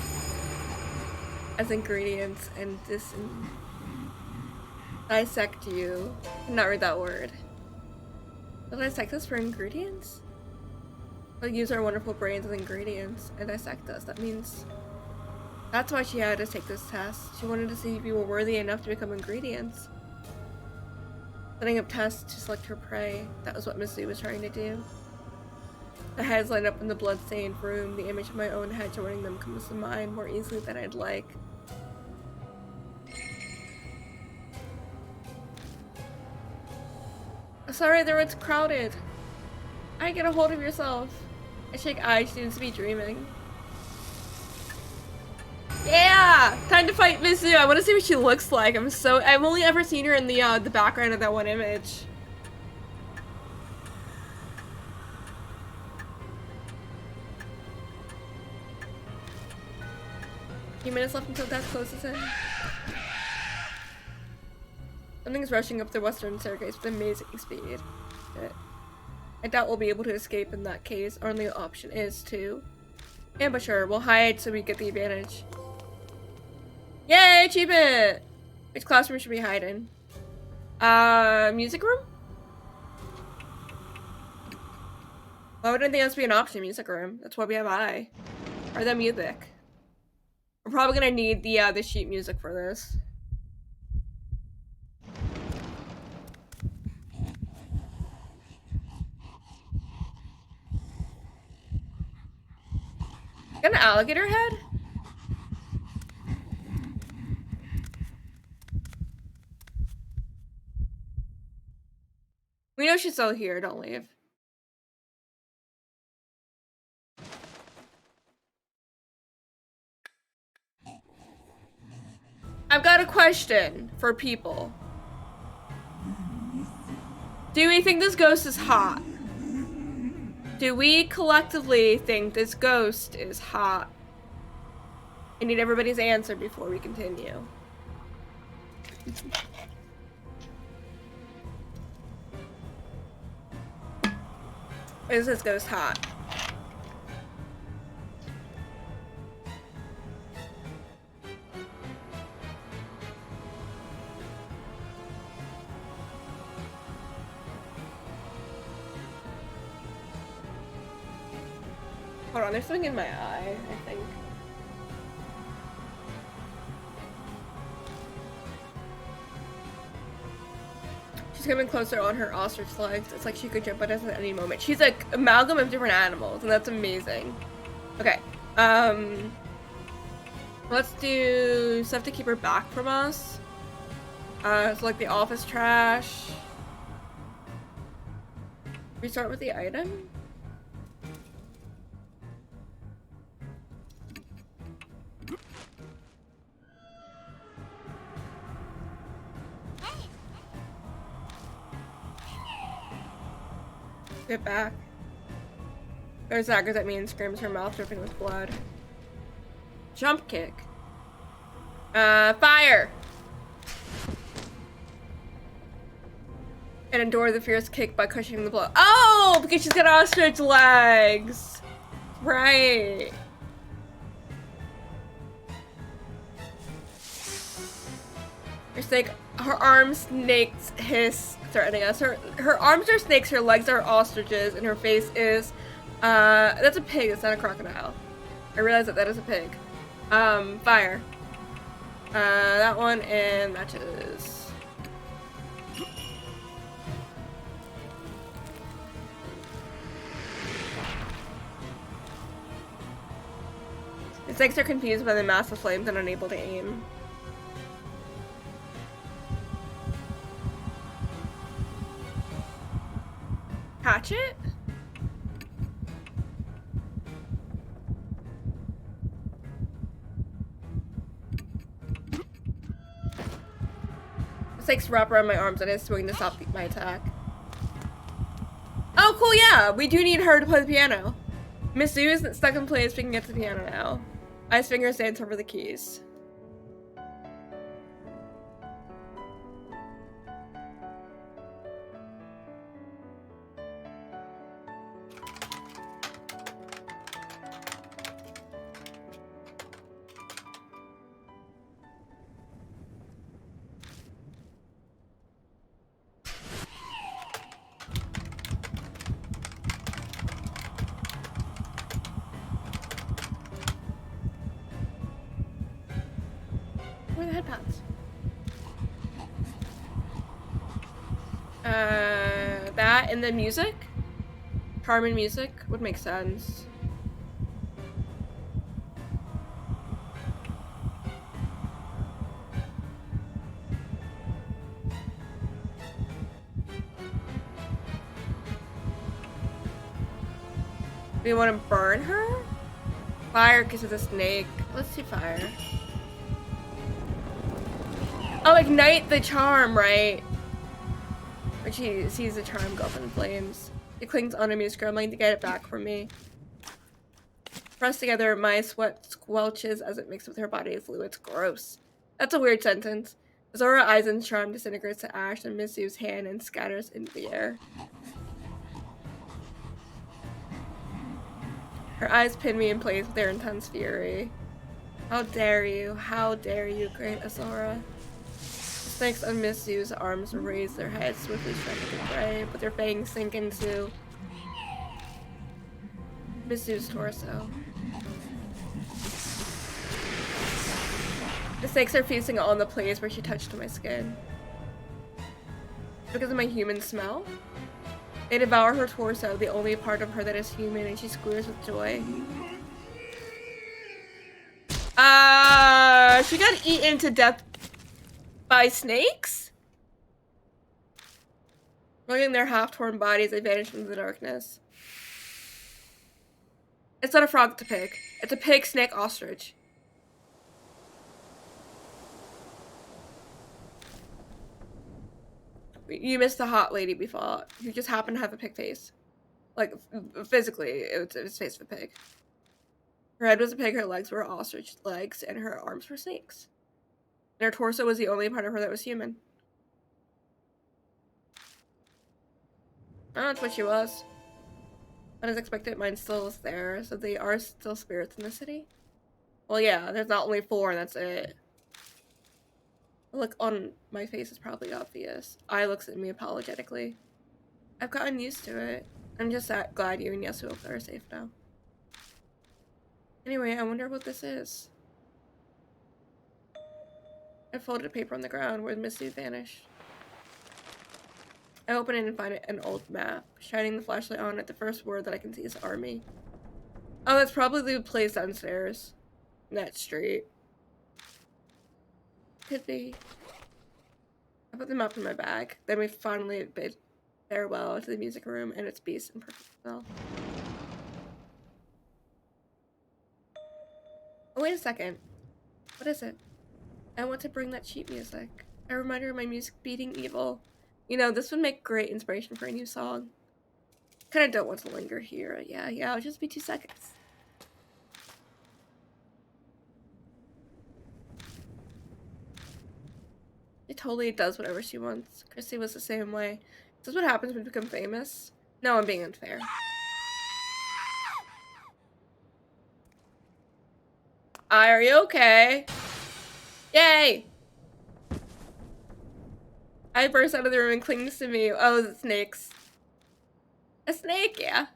as ingredients and dissect you. I cannot read that word. Will I dissect us for ingredients? I'll use our wonderful brains as ingredients and dissect us. That means that's why she had to take this test. She wanted to see if you were worthy enough to become ingredients. Setting up tests to select her prey. That was what Miss Lee was trying to do. The heads line up in the blood-stained room. The image of my own head joining them comes to mind more easily than I'd like. Sorry, the room's crowded. I get a hold of yourself. I shake eyes. She seems to be dreaming. Yeah! Time to fight Mizu. I want to see what she looks like. I've only ever seen her in the background of that one image. A few minutes left until death closes in. Something's rushing up the western staircase with amazing speed. I doubt we'll be able to escape in that case. Our only option is to ambush her. We'll hide so we get the advantage. Yay, achievement! Which classroom should we hide in? Music room? Why would anything else be an option? Music room. That's why we have I. Or the music. We're probably gonna need the sheet music for this. Got an alligator head? We know she's still here, don't leave. I've got a question for people. Do we think this ghost is hot? Do we collectively think this ghost is hot? I need everybody's answer before we continue. Is this ghost hot? Hold on, there's something in my eye, I think. She's coming closer on her ostrich legs. It's like she could jump at us at any moment. She's like amalgam of different animals, and that's amazing. Okay. Let's do stuff to keep her back from us. So like the office trash. We start with the item. Get back. There's daggers at me and screams, her mouth dripping with blood. Jump kick. Fire! And endure the fierce kick by cushioning the blow. Oh! Because she's got ostrich legs! Right. Her arms snakes hiss, threatening us. Her arms are snakes, her legs are ostriches, and her face is, that's a pig, it's not a crocodile. I realize that is a pig. Fire. That one, and matches. The snakes are confused by the massive flames and unable to aim. Hatchet? The snakes wrap around my arms and is swinging to stop my attack. Oh, cool, yeah! We do need her to play the piano. Miss Sue is stuck in place, we can get to the piano now. Ice fingers dance over the keys. Where are the headphones? That and the music? Carmen music would make sense. We want to burn her? Fire because it's a snake. Let's do fire. Oh, ignite the charm, right? When she sees the charm go up in flames. It clings onto me, scrambling to get it back from me. Pressed together, my sweat squelches as it mixes with her body fluids. Gross. That's a weird sentence. Zora Eisen's charm disintegrates to ash in Miss Sue's hand and scatters into the air. Her eyes pin me in place with their intense fury. How dare you, great Azora. The snakes on Miss Sue's arms raise their heads, swiftly striking the prey, but their fangs sink into Miss Sue's torso. The snakes are feasting on the place where she touched my skin. Because of my human smell? They devour her torso, the only part of her that is human, and she squeals with joy. She got eaten to death by snakes? Looking at their half-torn bodies, they vanish into the darkness. It's not a frog, it's a pig. It's a pig, snake, ostrich. You missed the hot lady we fought, who just happened to have a pig face. Like, physically, it was face of a pig. Her head was a pig, her legs were ostrich legs, and her arms were snakes. And her torso was the only part of her that was human. Oh, that's what she was. Unexpected, mine still is there, so they are still spirits in the city? Well, yeah, there's not only 4, and that's it. The look on my face is probably obvious. Ai looks at me apologetically. I've gotten used to it. I'm just glad you and Yasuoka are safe now. Anyway, I wonder what this is. I folded paper on the ground where Miss Sue vanished. I open it and find an old map. Shining the flashlight on it, the first word that I can see is army. Oh, that's probably the place downstairs. That street. Could be. I put the map in my bag. Then we finally bid farewell to the music room and its beast and perfect smell. Oh, wait a second. What is it? I want to bring that sheet music. A reminder of my music beating evil. You know, this would make great inspiration for a new song. Kinda don't want to linger here. Yeah, it'll just be 2 seconds. She totally does whatever she wants. Chrissy was the same way. Is this what happens when we become famous? No, I'm being unfair. Are you okay? Yay! I burst out of the room and clings to me. Oh, the snakes. A snake, yeah.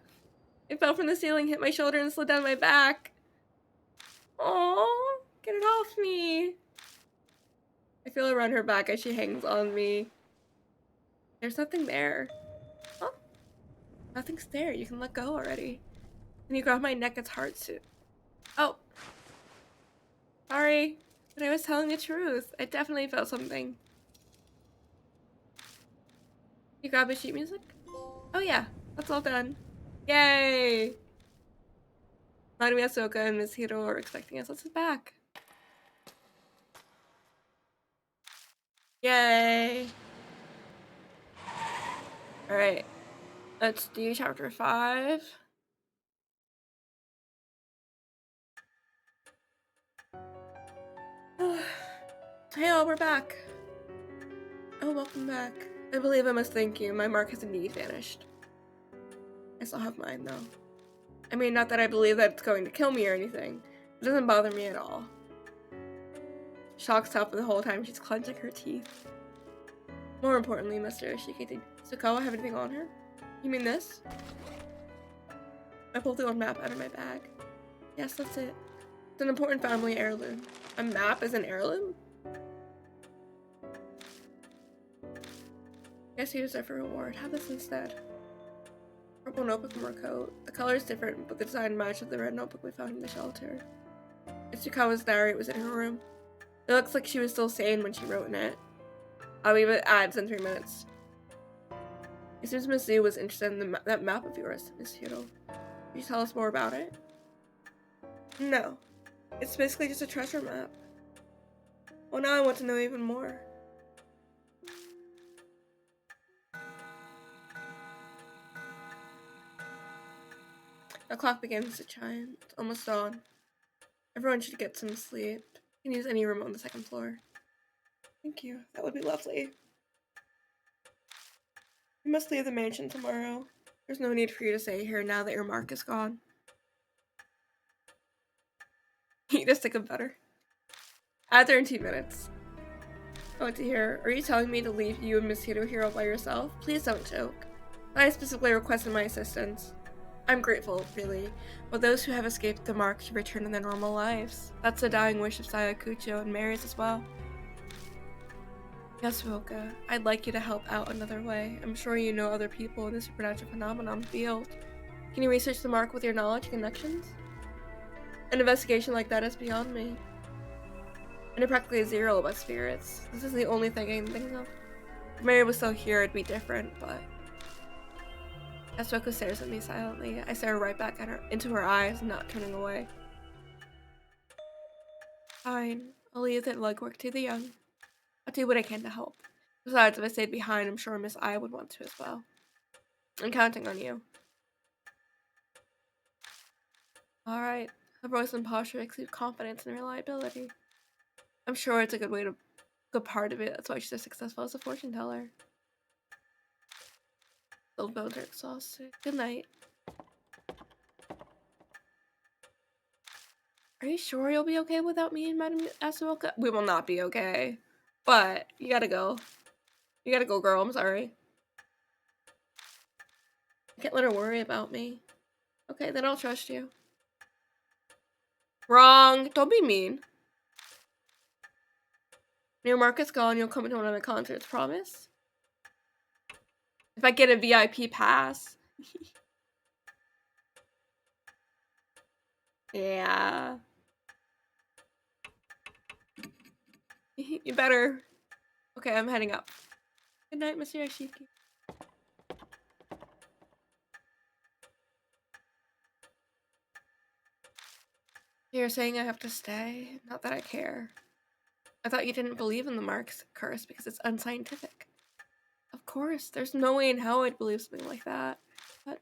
It fell from the ceiling, hit my shoulder, and slid down my back. Oh, get it off me. I feel around her back as she hangs on me. There's nothing there. Huh? Nothing's there. You can let go already. And you grab my neck, it's hard to. Oh. Sorry. But I was telling the truth. I definitely felt something. You grab the sheet music? Oh yeah, that's all done. Yay! Madame Ahsoka and Miss Hiro are expecting us. Let's sit back. Yay! Alright. Let's do chapter 5. Hey all, we're back. Oh, welcome back. I believe I must thank you. My mark has indeed vanished. I still have mine, though. I mean, not that I believe that it's going to kill me or anything. It doesn't bother me at all. Shock's tough the whole time she's clenching her teeth. More importantly, Mr. Ishiki, did Sukawa have anything on her? You mean this? I pulled the old map out of my bag. Yes, that's it. It's an important family heirloom. A map is an heirloom? Guess he was there for reward. Have this instead. Purple notebook from her coat. The color is different, but the design matches the red notebook we found in the shelter. Itsukawa's diary was in her room. It looks like she was still sane when she wrote in it. I'll leave it ads in 3 minutes. It seems Miss Zoo was interested in that map of yours, Miss Hiro. Can you tell us more about it? No. It's basically just a treasure map. Well, now I want to know even more. The clock begins to chime. It's almost dawn. Everyone should get some sleep. You can use any room on the 2nd floor. Thank you. That would be lovely. You must leave the mansion tomorrow. There's no need for you to stay here now that your mark is gone. Eat a stick of butter. Add there in 2 minutes. Oh dear, are you telling me to leave you and Miss Hiro here all by yourself? Please don't joke. I specifically requested my assistance. I'm grateful, really, but those who have escaped the mark should return to their normal lives. That's the dying wish of Sayakucho and Mary's as well. Yasuoka, I'd like you to help out another way. I'm sure you know other people in the supernatural phenomenon field. Can you research the mark with your knowledge and connections? An investigation like that is beyond me. I know practically zero about spirits. This is the only thing I can think of. If Mary was still here, it'd be different, but... Yasuoka stares at me silently. I stare right back at her, into her eyes, not turning away. Fine. I'll leave that legwork to the young. I'll do what I can to help. Besides, if I stayed behind, I'm sure Miss I would want to as well. I'm counting on you. Alright. Her voice and posture exude confidence and reliability. I'm sure it's a good part of it. That's why she's so successful as a fortune teller. Those bones are exhausted. Good night. Are you sure you'll be okay without me and Madame Asuoka? We will not be okay. But you gotta go. You gotta go, girl. I'm sorry. I can't let her worry about me. Okay, then I'll trust you. Wrong. Don't be mean. When your mark is gone, you'll come to one of my concerts. Promise? If I get a VIP pass. Yeah. You better. Okay, I'm heading up. Good night, Mr. Yoshiki. You're saying I have to stay? Not that I care. I thought you didn't believe in the Marks curse because it's unscientific. Of course, there's no way in hell I'd believe something like that. But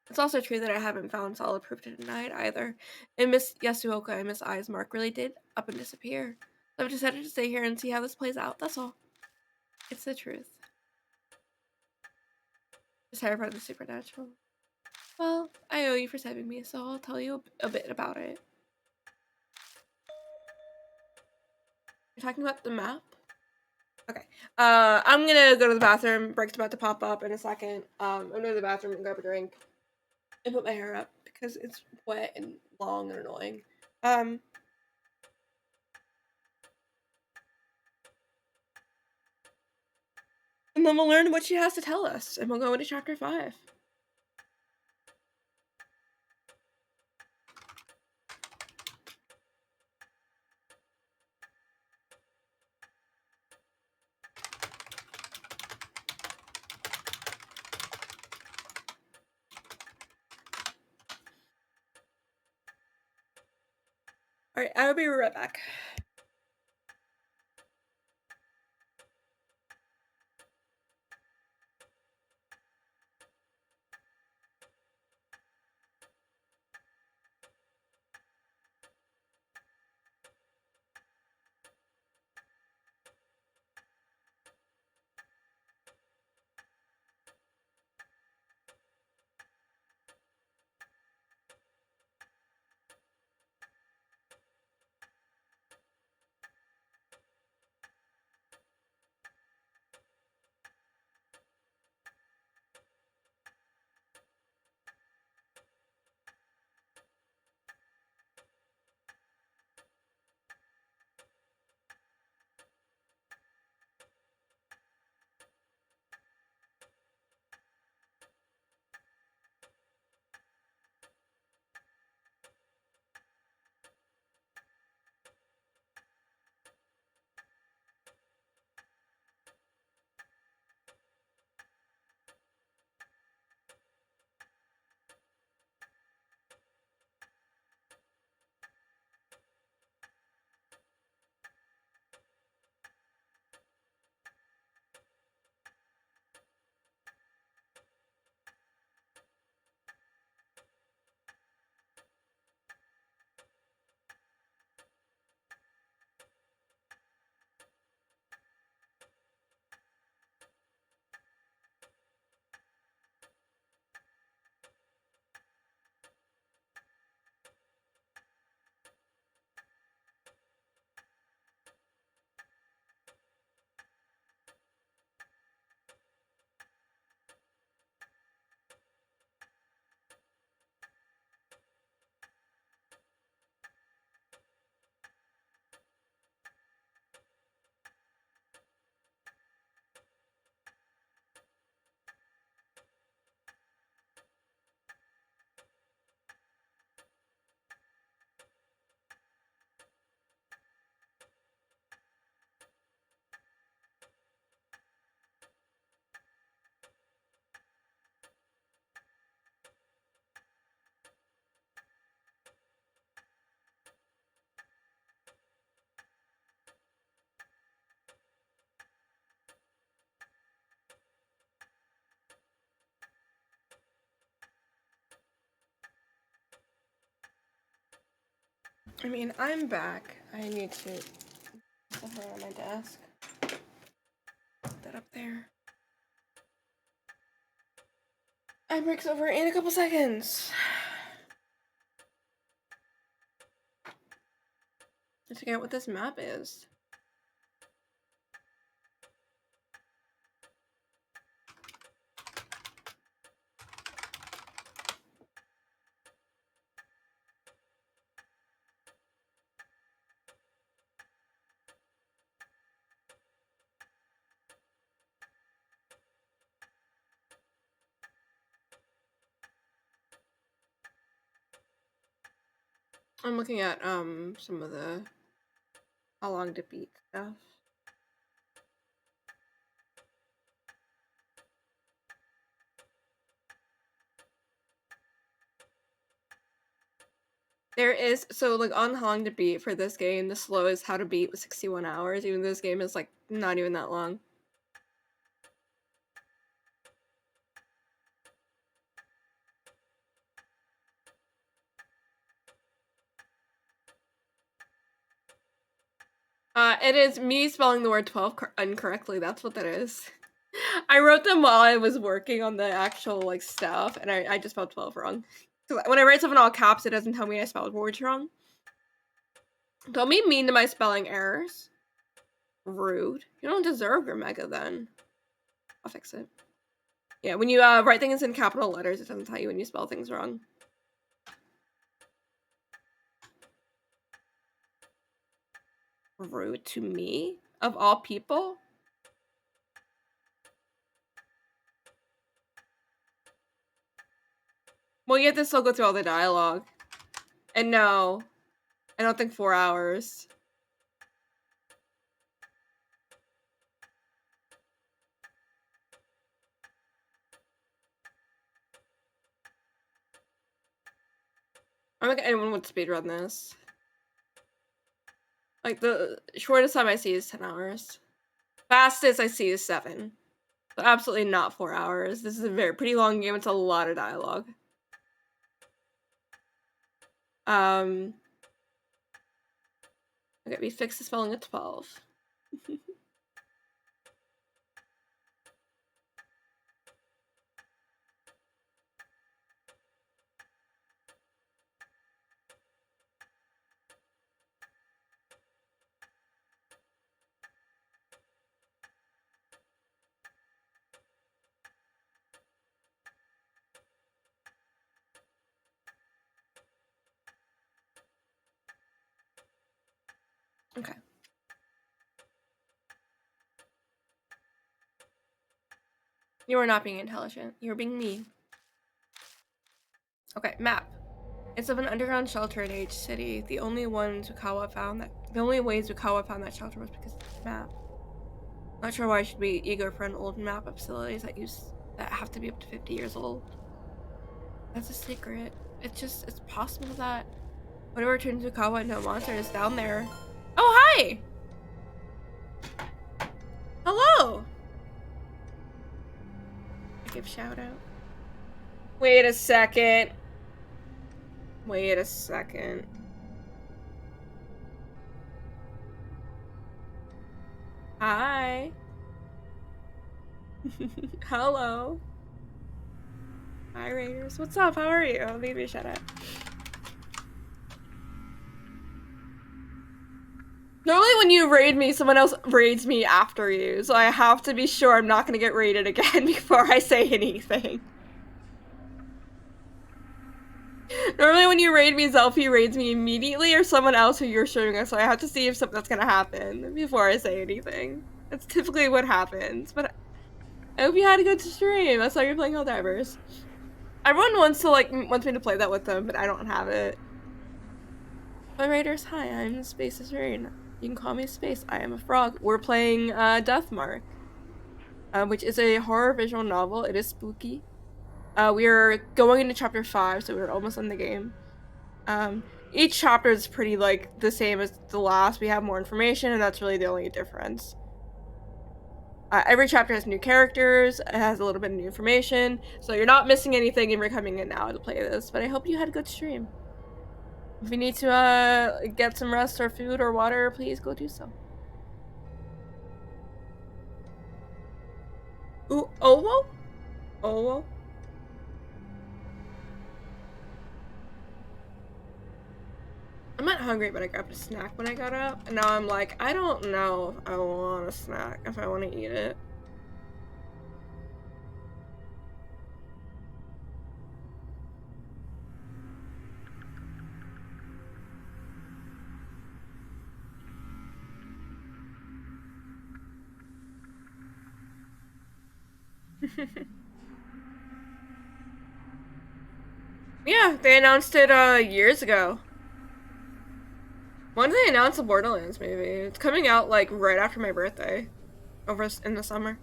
it's also true that I haven't found solid proof to deny it either. And Miss Yasuoka and Miss Ai's mark really did up and disappear. So I've decided to stay here and see how this plays out, that's all. It's the truth. Just terrified of the supernatural. Well, I owe you for saving me, so I'll tell you a bit about it. You're talking about the map? Okay. I'm gonna go to the bathroom. Break's about to pop up in a second. I'm gonna go to the bathroom and grab a drink and put my hair up because it's wet and long and annoying. And then we'll learn what she has to tell us, and we'll go into chapter 5. Alright, I will be right back. I mean, I'm back. I need to put her on my desk. Put that up there. Break's over in a couple seconds. Let's figure out what this map is. I'm looking at some of the how long to beat stuff. There is so like on how long to beat for this game, the slowest how to beat was 61 hours, even though this game is like not even that long. It is me spelling the word 12 incorrectly. That's what that is. I wrote them while I was working on the actual like stuff, and I just spelled 12 wrong. So when I write stuff in all caps, it doesn't tell me I spelled words wrong. Don't be mean to my spelling errors. Rude. You don't deserve your mega then. I'll fix it. Yeah, when you write things in capital letters, it doesn't tell you when you spell things wrong. Rude to me? Of all people? Well, you have to still go through all the dialogue. And no, I don't think 4 hours. I don't think anyone would speedrun this. Like, the shortest time I see is 10 hours. Fastest I see is 7. So absolutely not 4 hours. This is a pretty long game. It's a lot of dialogue. Okay, we fixed the spelling of 12. Okay. You are not being intelligent. You're being mean. Okay, map. It's of an underground shelter in H City. The only ways Zukawa found that shelter was because of this map. Not sure why I should be eager for an old map of facilities that have to be up to 50 years old. That's a secret. It's possible that whatever turned Zukawa into a monster is down there. Oh, hi! Hello! I give shout out. Wait a second. Wait a second. Hi. Hello. Hi, Raiders. What's up? How are you? I'll leave you a shout out. Normally when you raid me, someone else raids me after you, so I have to be sure I'm not gonna get raided again before I say anything. Normally when you raid me, Zelfie raids me immediately or someone else who you're showing us, so I have to see if that's gonna happen before I say anything. That's typically what happens, but I hope you had a good stream. That's why you're playing Helldivers. Everyone wants me to play that with them, but I don't have it. My Raiders, hi, I'm Space's Rain. You can call me Space. I am a frog. We're playing Deathmark, which is a horror visual novel. It is spooky. We are going into chapter 5, so we're almost in the game. Each chapter is pretty like the same as the last. We have more information, and that's really the only difference. Every chapter has new characters. It has a little bit of new information, so you're not missing anything if you're coming in now to play this. But I hope you had a good stream. If you need to get some rest or food or water, please go do so. Ooh, Owo? Owo? I'm not hungry, but I grabbed a snack when I got up, and now I'm like, I don't know if I want a snack, if I want to eat it. Yeah, they announced it years ago. When did they announce the Borderlands movie? It's coming out like right after my birthday, over in the summer.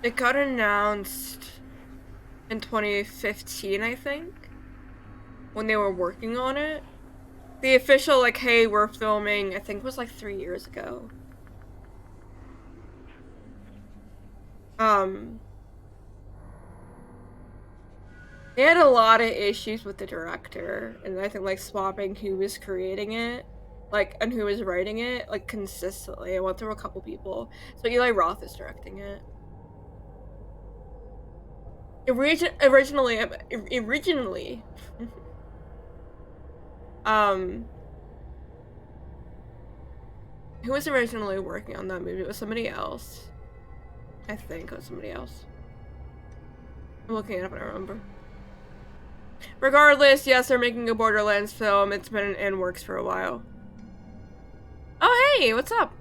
It got announced in 2015, I think, when they were working on it. The official, like, hey, we're filming, I think was like 3 years ago. They had a lot of issues with the director, and I think, like, swapping who was creating it, like, and who was writing it, like, consistently. I went through a couple people. So Eli Roth is directing it. Originally, who was originally working on that movie? It was somebody else. I think it was somebody else. I'm looking it up and I remember. Regardless, yes, they're making a Borderlands film. It's been in works for a while. Oh, hey, what's up?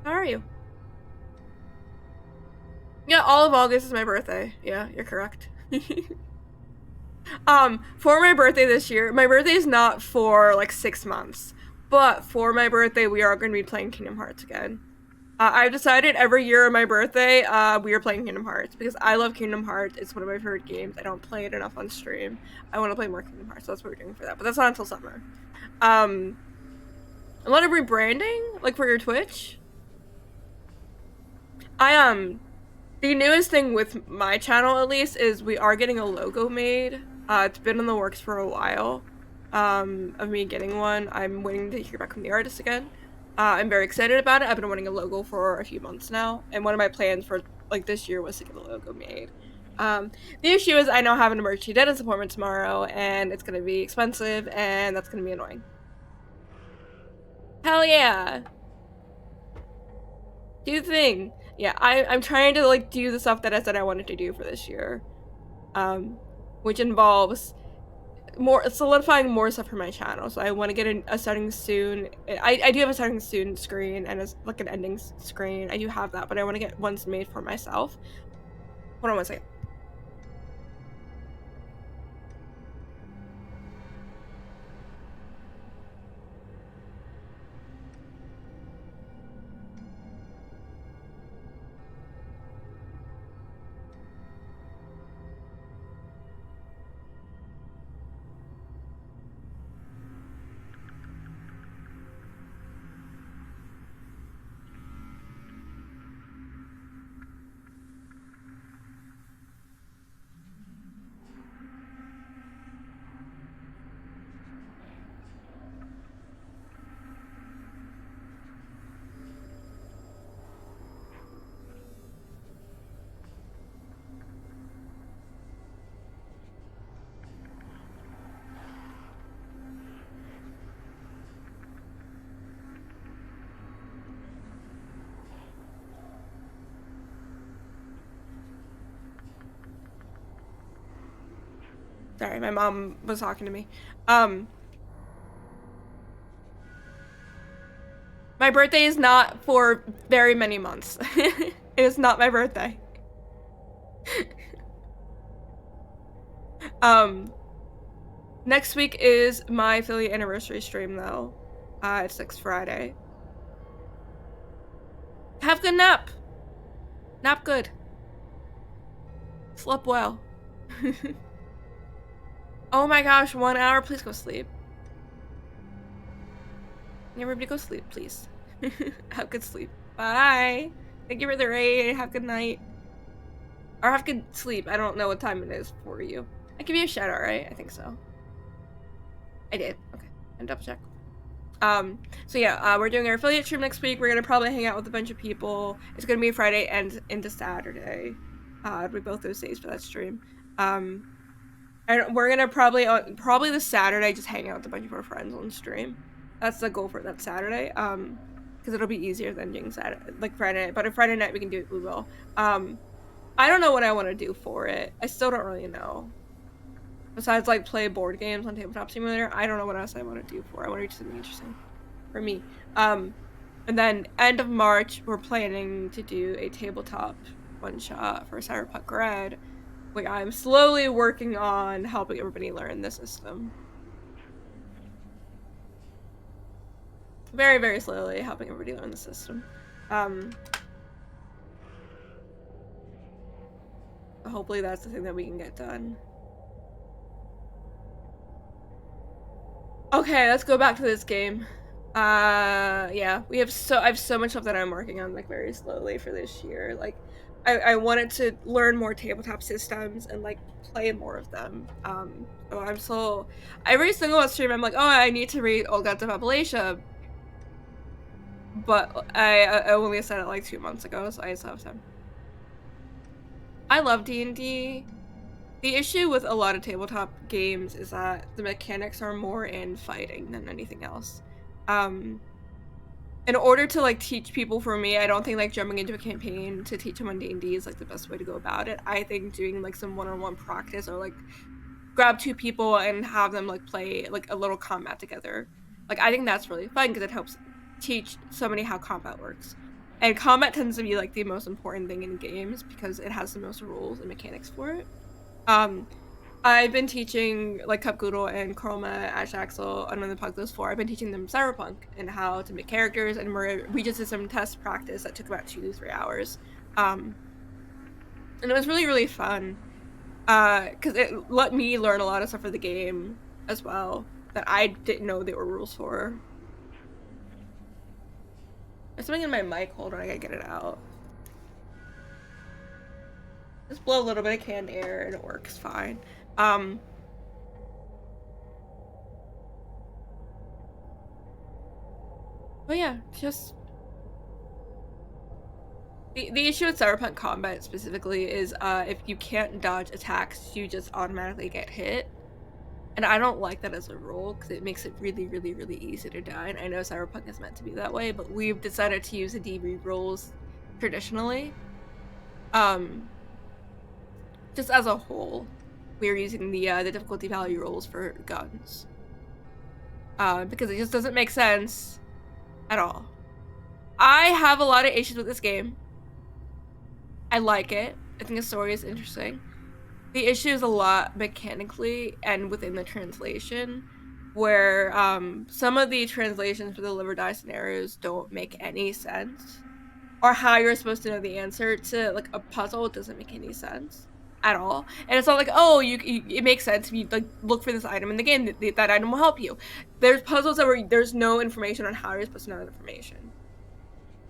How are you? Yeah, all of August is my birthday. Yeah, you're correct. For my birthday this year, my birthday is not for like 6 months, but for my birthday, we are going to be playing Kingdom Hearts again. I've decided every year on my birthday, we are playing Kingdom Hearts because I love Kingdom Hearts. It's one of my favorite games. I don't play it enough on stream. I want to play more Kingdom Hearts, so that's what we're doing for that. But that's not until summer. A lot of rebranding, like for your Twitch. The newest thing with my channel, at least, is we are getting a logo made. It's been in the works for a while, of me getting one. I'm waiting to hear back from the artist again. I'm very excited about it. I've been wanting a logo for a few months now, and one of my plans for like this year was to get a logo made. The issue is I now have an emergency dentist appointment tomorrow, and it's gonna be expensive, and that's gonna be annoying. Hell yeah! Do the thing. Yeah, I'm trying to like do the stuff that I said I wanted to do for this year, which involves more solidifying more stuff for my channel. So I want to get a starting soon. I do have a starting soon screen and it's like an ending screen. I do have that, but I want to get ones made for myself. Hold on one second. Sorry, my mom was talking to me. My birthday is not for very many months. It is not my birthday. Next week is my affiliate anniversary stream though. It's next Friday. Have a good nap. Nap good. Slept well. Oh my gosh, 1 hour. Please go sleep. Everybody go sleep, please. Have good sleep. Bye. Thank you for the raid. Have good night. Or have good sleep. I don't know what time it is for you. I give you a shout out, right? I think so. I did. Okay. And double check. So yeah, we're doing our affiliate stream next week. We're gonna probably hang out with a bunch of people. It's gonna be Friday and into Saturday. It'll be both those days for that stream. And we're gonna probably this Saturday just hang out with a bunch of our friends on stream. That's the goal for that Saturday. Because it'll be easier than doing Saturday, like Friday night. But if Friday night we can do it, we will. I don't know what I want to do for it. I still don't really know. Besides, like, play board games on Tabletop Simulator, I don't know what else I want to do for it. I want to do something interesting for me. And then end of March, we're planning to do a tabletop one-shot for Cyberpunk Red. Like, I'm slowly working on helping everybody learn the system. Very, very slowly helping everybody learn the system. Hopefully that's the thing that we can get done. Okay, let's go back to this game. Yeah, I have so much stuff that I'm working on, like, very slowly for this year. Like, I wanted to learn more tabletop systems and, like, play more of them. So every single stream I'm like, oh, I need to read Old Gods of Appalachia, but I only said it like 2 months ago, so I still have time. I love D&D. The issue with a lot of tabletop games is that the mechanics are more in fighting than anything else. In order to, like, teach people, for me, I don't think, like, jumping into a campaign to teach someone D&D is, like, the best way to go about it. I think doing, like, some one-on-one practice, or, like, grab 2 people and have them, like, play, like, a little combat together. Like, I think that's really fun because it helps teach somebody how combat works. And combat tends to be, like, the most important thing in games because it has the most rules and mechanics for it. I've been teaching, like, Cupgoodle and Chroma, Ash Axel, and on the Puglos 4, I've been teaching them Cyberpunk and how to make characters, and we just did some test practice that took about 2 to 3 hours. And it was really, really fun. Because it let me learn a lot of stuff for the game as well that I didn't know there were rules for. There's something in my mic. Hold on, I gotta get it out. Just blow a little bit of canned air and it works fine. But yeah, just the issue with Cyberpunk combat specifically is if you can't dodge attacks, you just automatically get hit. And I don't like that as a rule because it makes it really, really, really easy to die. And I know Cyberpunk is meant to be that way, but we've decided to use the DB rules traditionally. Just as a whole, we're using the difficulty value rules for guns. Because it just doesn't make sense at all. I have a lot of issues with this game. I like it. I think the story is interesting. The issue is a lot mechanically and within the translation, where some of the translations for the live or die scenarios don't make any sense, or how you're supposed to know the answer to, like, a puzzle doesn't make any sense at all. And it's not like, oh, it makes sense if you, like, look for this item in the game, that item will help you. There's puzzles where there's no information on how you're supposed to know that information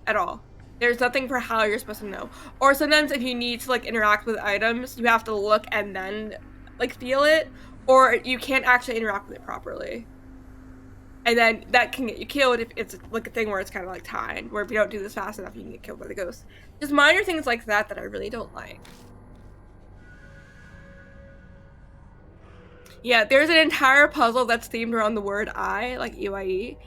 at all. There's nothing for how you're supposed to know. Or sometimes if you need to, like, interact with items, you have to look and then, like, feel it, or you can't actually interact with it properly. And then that can get you killed if it's, like, a thing where it's kind of like timed, where if you don't do this fast enough, you can get killed by the ghost. Just minor things like that I really don't like. Yeah, there's an entire puzzle that's themed around the word I, like EYE.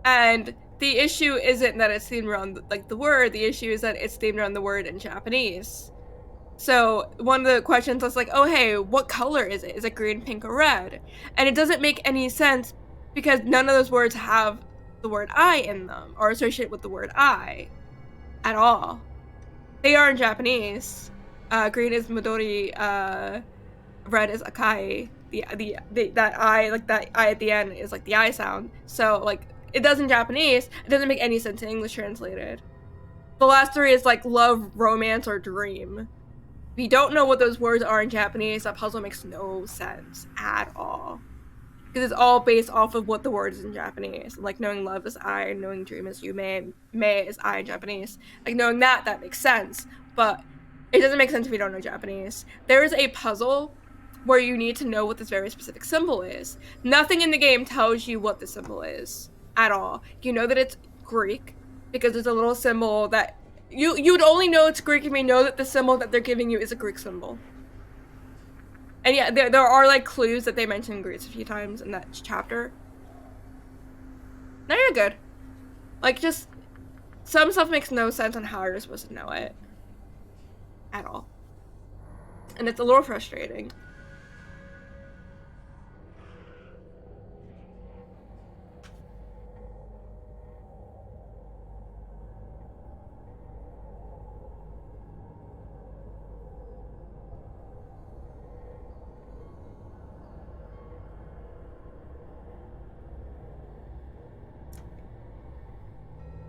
And the issue isn't that it's themed around, like, the word, the issue is that it's themed around the word in Japanese. So one of the questions was like, oh, hey, what color is it? Is it green, pink, or red? And it doesn't make any sense because none of those words have the word I in them or associated with the word I at all. They are in Japanese. Green is Midori, red is Akai. That I, like, that I at the end is, like, the I sound. So, like, it does in Japanese. It doesn't make any sense in English translated. The last 3 is, like, love, romance, or dream. If you don't know what those words are in Japanese, that puzzle makes no sense at all. Because it's all based off of what the word is in Japanese. Like, knowing love is I, knowing dream is yume, me is I in Japanese. Like, knowing that makes sense. But it doesn't make sense if you don't know Japanese. There is a puzzle where you need to know what this very specific symbol is. Nothing in the game tells you what the symbol is at all. You know that it's Greek because there's a little symbol that you'd only know it's Greek if you know that the symbol that they're giving you is a Greek symbol. And yeah, there are, like, clues that they mention in Greece a few times in that chapter. No, you're good. Like, just some stuff makes no sense on how you're supposed to know it at all. And it's a little frustrating.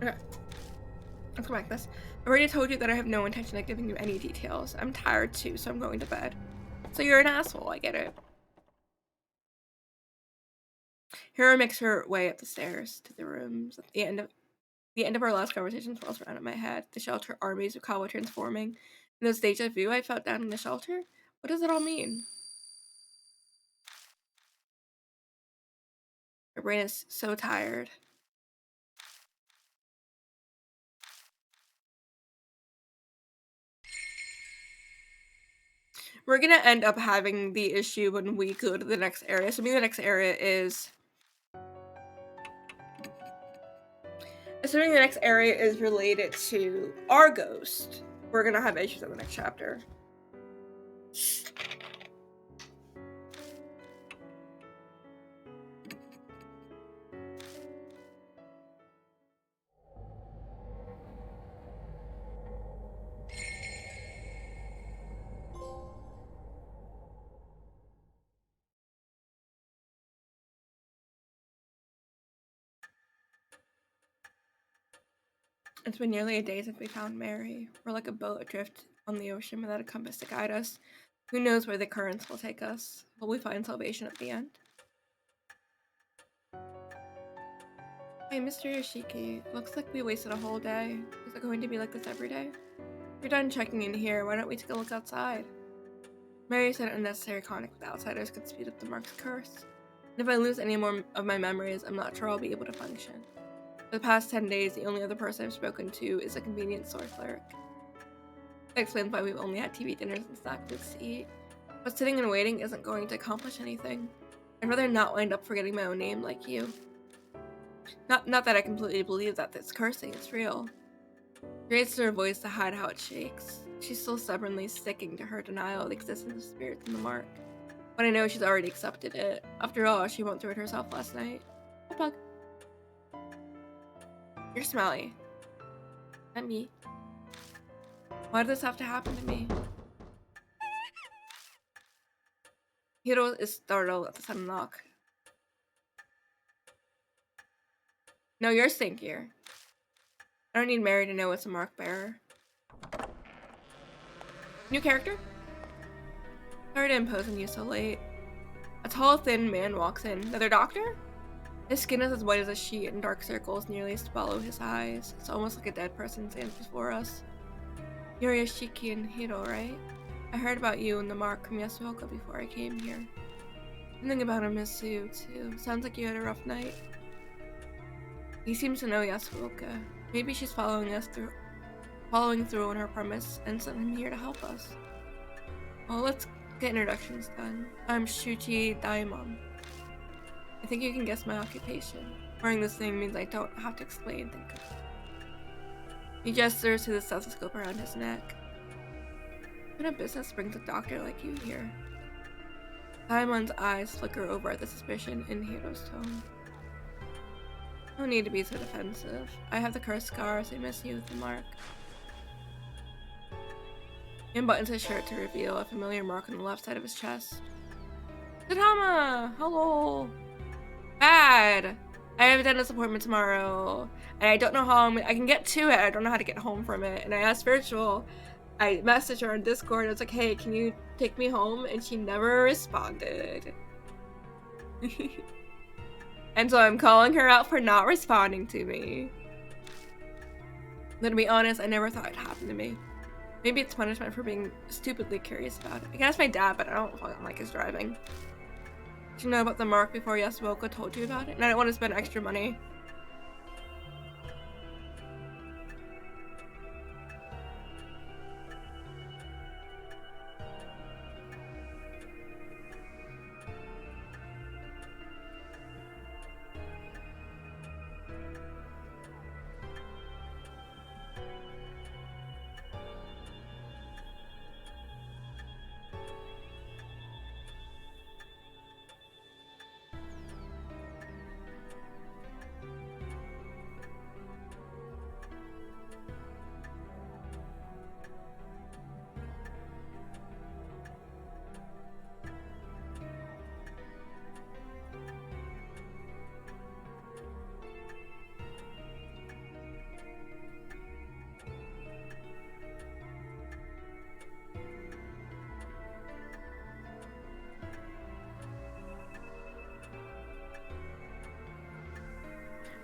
Okay, let's go back to this. I already told you that I have no intention of giving you any details. I'm tired too, so I'm going to bed. So you're an asshole, I get it. Hera makes her way up the stairs to the rooms. At the end of our last conversation swirls around in my head. The shelter armies of Kawa transforming. And those deja vu I felt down in the shelter? What does it all mean? My brain is so tired. We're gonna end up having the issue when we go to the next area. So maybe the next area is... Assuming the next area is related to our ghost, we're gonna have issues in the next chapter. It's been nearly a day since we found Mary. We're like a boat adrift on the ocean without a compass to guide us. Who knows where the currents will take us? Will we find salvation at the end? Hey, Mr. Yoshiki. Looks like we wasted a whole day. Is it going to be like this every day? If you're done checking in here, why don't we take a look outside? Mary said unnecessary contact with outsiders could speed up the Mark's curse. And if I lose any more of my memories, I'm not sure I'll be able to function. For the past 10 days, the only other person I've spoken to is a convenience store clerk. That explains why we've only had TV dinners and snack foods to eat. But sitting and waiting isn't going to accomplish anything. I'd rather not wind up forgetting my own name like you. Not that I completely believe that this cursing is real. She raises her voice to hide how it shakes. She's still stubbornly sticking to her denial of the existence of spirits in the Mark. But I know she's already accepted it. After all, she went through it herself last night. Hi, Pug. You're smelly. Not me. Why did this have to happen to me? Hiro is startled at the sudden knock. No, you're stinkier. I don't need Mary to know it's a Mark bearer. New character? Sorry to impose on you so late. A tall, thin man walks in. Another doctor? His skin is as white as a sheet and dark circles nearly swallow his eyes. It's almost like a dead person stands before us. You're Yoshiki and Hiro, right? I heard about you and the Mark from Yasuoka before I came here. Something about him is too. Sounds like you had a rough night. He seems to know Yasuoka. Maybe she's following through on her promise and sent him here to help us. Well, let's get introductions done. I'm Shuchi Daimon. I think you can guess my occupation. Wearing this thing means I don't have to explain. He gestures to the stethoscope around his neck. What kind of business brings a doctor like you here? Daimon's eyes flicker over at the suspicion in Hiro's tone. No need to be so defensive. I have the cursed scar, same as you with the Mark. He unbuttons his shirt to reveal a familiar mark on the left side of his chest. Tadama! Hello! Bad! I have a dentist appointment tomorrow, and I don't know how I can get to it. I don't know how to get home from it. And I asked Virtual, I messaged her on Discord. I was like, hey, can you take me home? And she never responded. And so I'm calling her out for not responding to me. But to be honest, I never thought it'd happen to me. Maybe it's punishment for being stupidly curious about it. I can ask my dad, but I don't fucking like his driving. Did you know about the Mark before Yasuoka told you about it? And I don't want to spend extra money.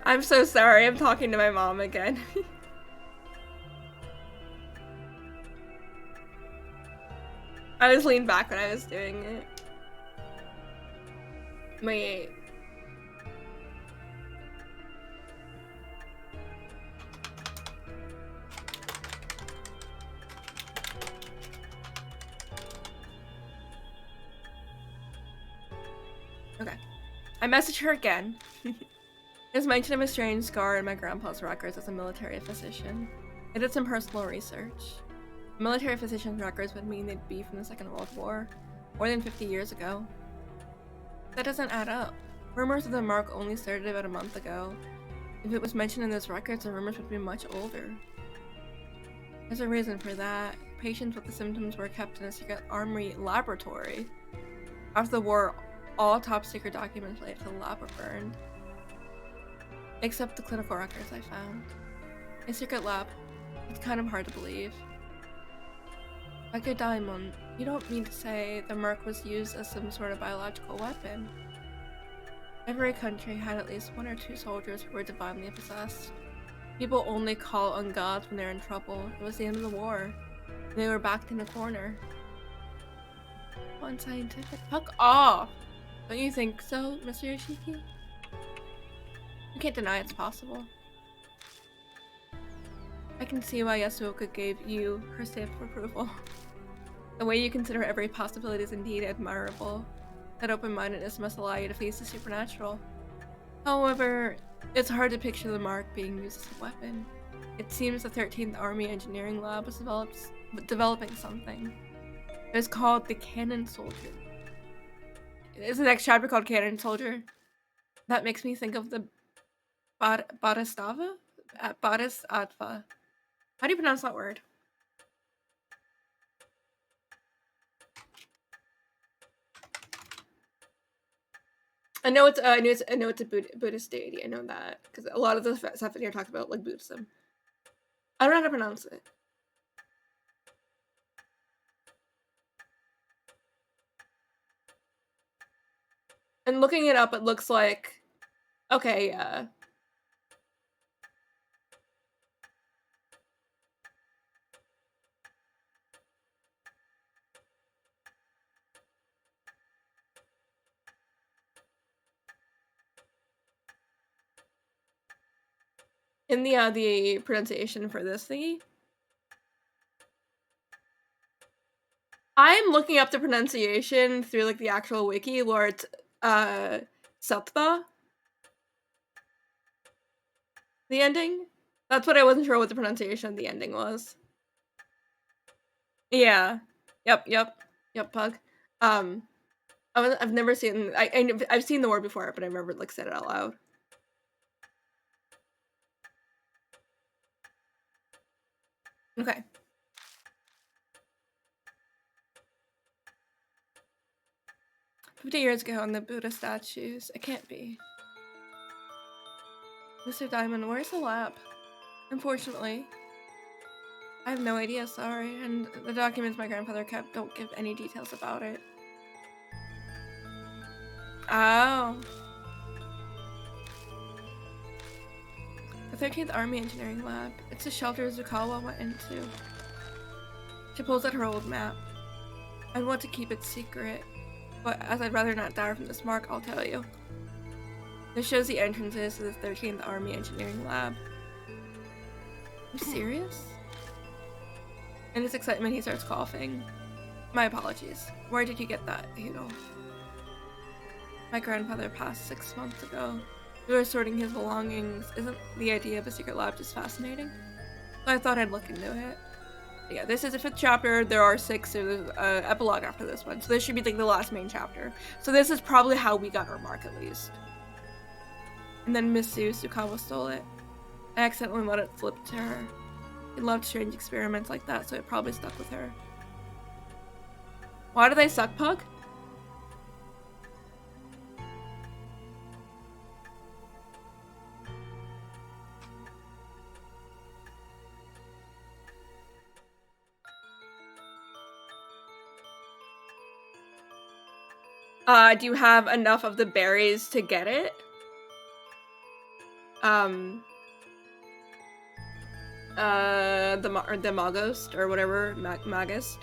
I'm so sorry. I'm talking to my mom again. I was leaned back when I was doing it. Wait. Okay. I messaged her again. There's mention of a strange scar in my grandpa's records as a military physician. I did some personal research. Military physician's records would mean they'd be from the Second World War, more than 50 years ago. That doesn't add up. Rumors of the mark only started about a month ago. If it was mentioned in those records, the rumors would be much older. There's a reason for that. Patients with the symptoms were kept in a secret armory laboratory. After the war, all top secret documents related to the lab were burned. Except the clinical records I found. A secret lab. It's kind of hard to believe. Dr. Diamond, you don't mean to say the mark was used as some sort of biological weapon? Every country had at least 1 or 2 soldiers who were divinely possessed. People only call on gods when they're in trouble. It was the end of the war. And they were backed in a corner. Unscientific. Fuck off! Don't you think so, Mr. Yoshiki? You can't deny it's possible. I can see why Yasuoka gave you her stamp of approval. The way you consider every possibility is indeed admirable. That open-mindedness must allow you to face the supernatural. However, it's hard to picture the mark being used as a weapon. It seems the 13th Army Engineering Lab was developing something. It was called the Cannon Soldier. Is the next chapter called Cannon Soldier? That makes me think of the Bodhisattva? Bodhisattva. How do you pronounce that word? I know it's a Buddhist deity. I know that because a lot of the stuff in here talks about like Buddhism. I don't know how to pronounce it. And looking it up, it looks like okay, yeah. In the pronunciation for this thingy, I'm looking up the pronunciation through like the actual wiki where it's Saptha. The ending. That's what I wasn't sure what the pronunciation of the ending was. Yeah. Yep. Pug. I've never seen. I've seen the word before, but I've never like said it out loud. Okay. "50 years ago on the Buddha statues. It can't be. Mr. Diamond, where's the lab? Unfortunately, I have no idea, sorry, and the documents my grandfather kept don't give any details about it." Oh. The 13th Army Engineering Lab. It's a shelter Zukawa went into. She pulls out her old map. I'd want to keep it secret, but as I'd rather not die from this mark, I'll tell you. This shows the entrances to the 13th Army Engineering Lab. Are you serious? In his excitement, he starts coughing. My apologies. Where did you get that, Hiro? My grandfather passed 6 months ago. We were sorting his belongings. Isn't the idea of a secret lab just fascinating? So I thought I'd look into it. But yeah, this is the 5th chapter. There are 6. There's an epilogue after this one. So this should be like the last main chapter. So this is probably how we got our mark, at least. And then Miss Sukawa stole it. I accidentally let it slip to her. She loved strange experiments like that, so it probably stuck with her. Why do they suck, Pug? Do you have enough of the berries to get it? The Magost or whatever, Magost.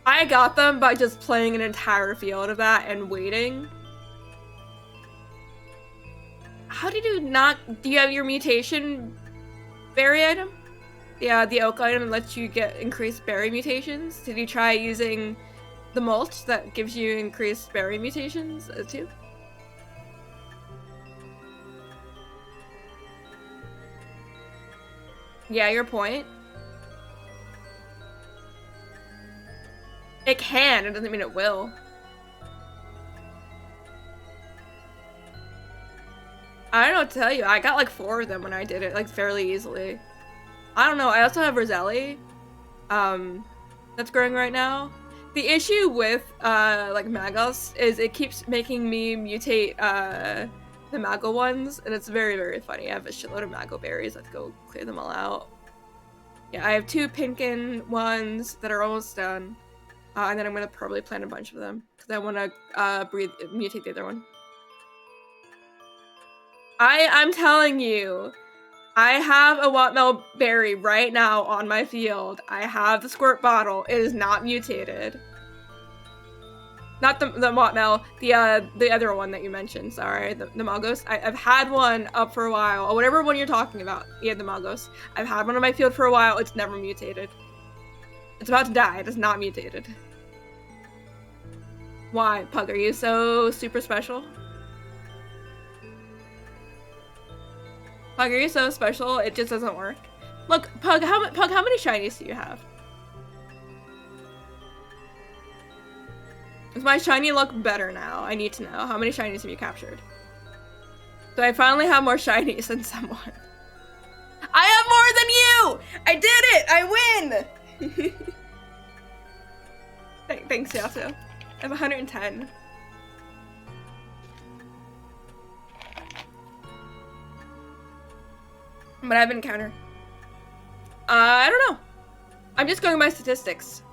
I got them by just playing an entire field of that and waiting. How did you not? Do you have your mutation berry item? Yeah, the oak item lets you get increased berry mutations. Did you try using the mulch that gives you increased berry mutations too? Yeah, your point. It can, it doesn't mean it will. I don't know what to tell you. I got like 4 of them when I did it, like fairly easily. I don't know. I also have Roselli, that's growing right now. The issue with like Magos is it keeps making me mutate the Mago ones, and it's very, very funny. I have a shitload of Mago berries. Let's go clear them all out. Yeah, I have 2 Pinkin ones that are almost done, and then I'm gonna probably plant a bunch of them because I want to mutate the other one. I'm telling you, I have a Wotmel berry right now on my field. I have the squirt bottle. It is not mutated. Not the Wotmel, the other one that you mentioned. Sorry, the Magos. I've had one up for a while. Or whatever one you're talking about. Yeah, the Magos. I've had one on my field for a while. It's never mutated. It's about to die. It is not mutated. Why, Pug? Are you so super special? Pug, are you so special? It just doesn't work. Look, Pug, how many shinies do you have? Does my shiny look better now? I need to know. How many shinies have you captured? So I finally have more shinies than someone. I have more than you! I did it! I win! Thanks, Yasu. I have 110. But I haven't encountered. I don't know. I'm just going by statistics.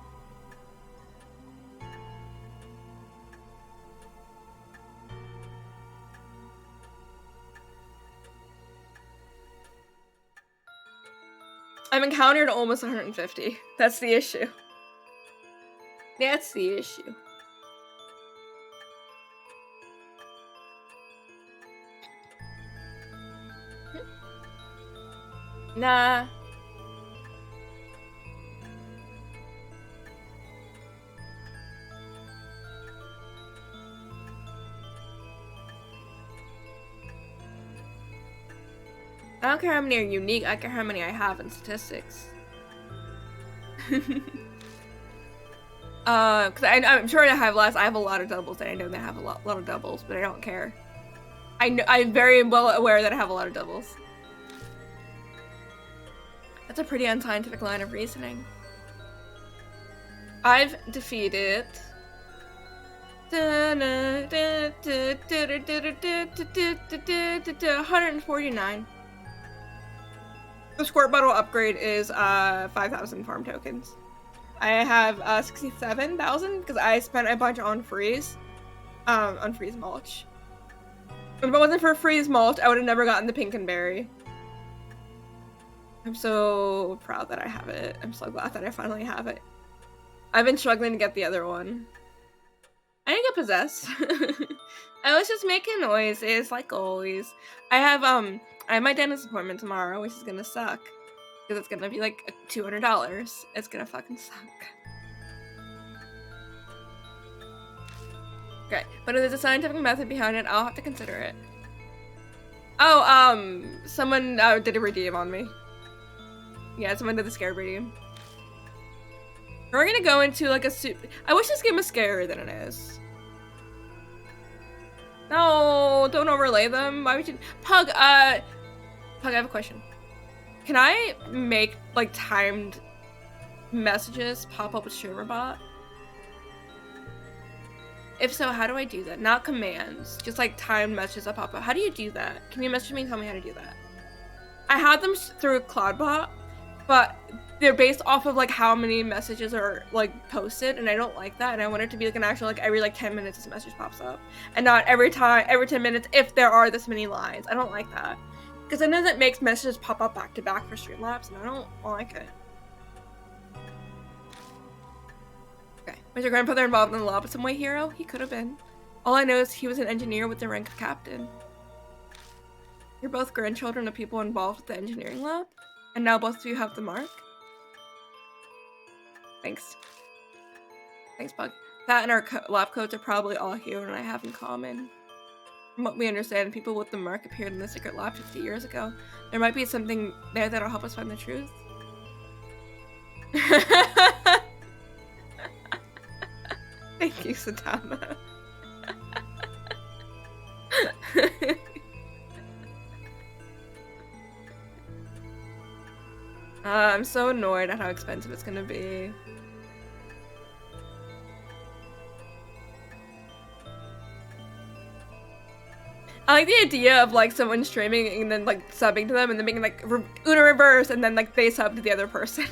I've encountered almost 150. That's the issue. That's the issue. Nah. I don't care how many are unique, I care how many I have in statistics. Cause I'm sure I have less. I have a lot of doubles, and I know that I have a lot of doubles, but I don't care. I'm very well aware that I have a lot of doubles. That's a pretty unscientific line of reasoning. I've defeated 149. The squirt bottle upgrade is 5,000 farm tokens. I have 67,000 because I spent a bunch on freeze mulch. If it wasn't for freeze mulch, I would have never gotten the Pinkenberry. I'm so proud that I have it. I'm so glad that I finally have it. I've been struggling to get the other one. I didn't get possessed. I was just making noises like always. I have my dentist appointment tomorrow, which is gonna suck. Because it's gonna be like $200. It's gonna fucking suck. Okay, but if there's a scientific method behind it, I'll have to consider it. Oh, someone did a redeem on me. Yeah, someone did the scare redeem. We're gonna go into like a I wish this game was scarier than it is. No, don't overlay them. Why would you? Pug, Pug, I have a question. Can I make like timed messages pop up with StreamerBot? If so, how do I do that? Not commands, just like timed messages that pop up. How do you do that? Can you message me and tell me how to do that? I had them through CloudBot, but they're based off of like how many messages are like posted, and I don't like that. And I want it to be like an actual like every like 10 minutes this message pops up, and not every 10 minutes if there are this many lines. I don't like that because then it makes messages pop up back to back for Streamlabs, and I don't like it. Okay, was your grandfather involved in the law in some way, Hero? He could have been. All I know is he was an engineer with the rank of captain. You're both grandchildren of people involved with the engineering lab, and now both of you have the mark. Thanks. Thanks, Bug. That and our lab codes are probably all Hero and I have in common. From what we understand, people with the mark appeared in the secret lab 50 years ago. There might be something there that'll help us find the truth. Thank you, Sadama. I'm so annoyed at how expensive it's gonna be. I like the idea of like someone streaming and then like subbing to them and then making like Uno reverse and then like they sub to the other person.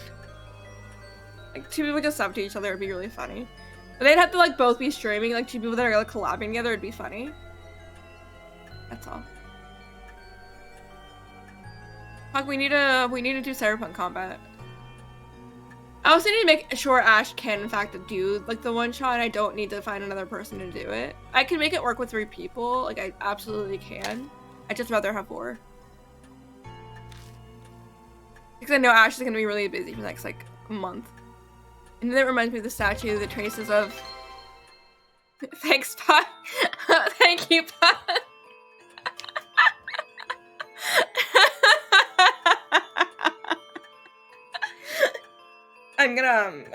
Like 2 people just sub to each other would be really funny. But they'd have to like both be streaming, like 2 people that are like collabing together would be funny. That's all. Fuck, we need to do Cyberpunk combat. I also need to make sure Ash can in fact do like the one shot. I don't need to find another person to do it. I can make it work with 3 people, like I absolutely can. I'd just rather have 4. Because I know Ash is gonna be really busy for the next like month. And then it reminds me of the statue, the traces of thanks, Pot. Thank you, Pot. I'm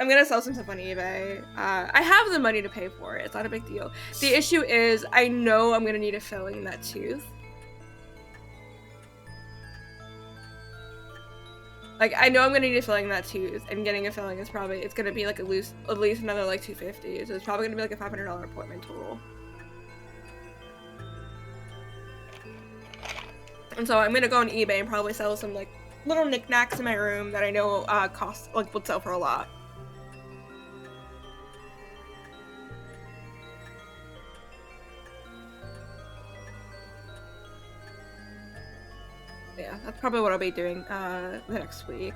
gonna sell some stuff on eBay. I have the money to pay for it. It's not a big deal. The issue is I know I'm gonna need a filling in that tooth. Like I know I'm gonna need a filling in that tooth, and getting a filling is probably it's gonna be like at least another like $250. So it's probably gonna be like a $500 appointment total. And so I'm gonna go on eBay and probably sell some like little knickknacks in my room that I know cost like would sell for a lot. Yeah, that's probably what I'll be doing the next week.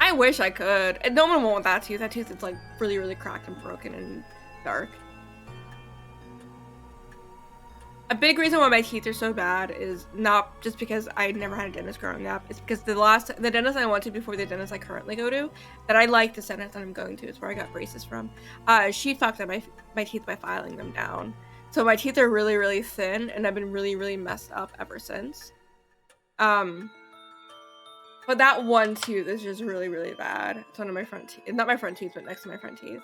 I wish I could. And no one will want that tooth. That tooth is like really, really cracked and broken and dark. A big reason why my teeth are so bad is not just because I never had a dentist growing up. It's because the dentist I went to before the dentist I currently go to, that I like the dentist that I'm going to, it's where I got braces from. She fucked up my teeth by filing them down. So my teeth are really, really thin, and I've been really, really messed up ever since. But that one tooth is just really, really bad. It's one of my front teeth. Not my front teeth, but next to my front teeth.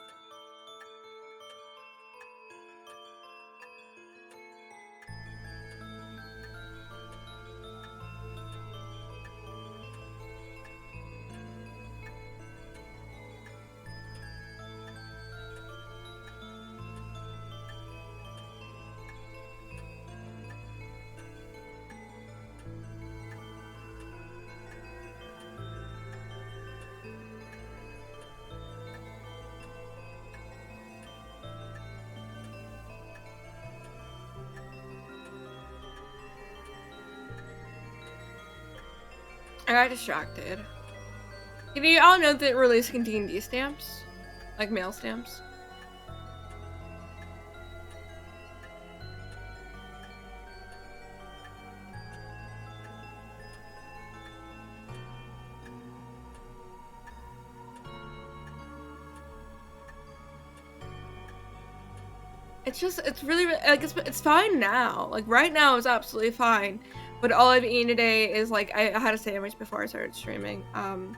I got distracted. Did you all know that releasing D&D stamps? Like mail stamps? It's really, like, it's fine now. Like, right now it's absolutely fine. But all I've eaten today is, like, I had a sandwich before I started streaming. And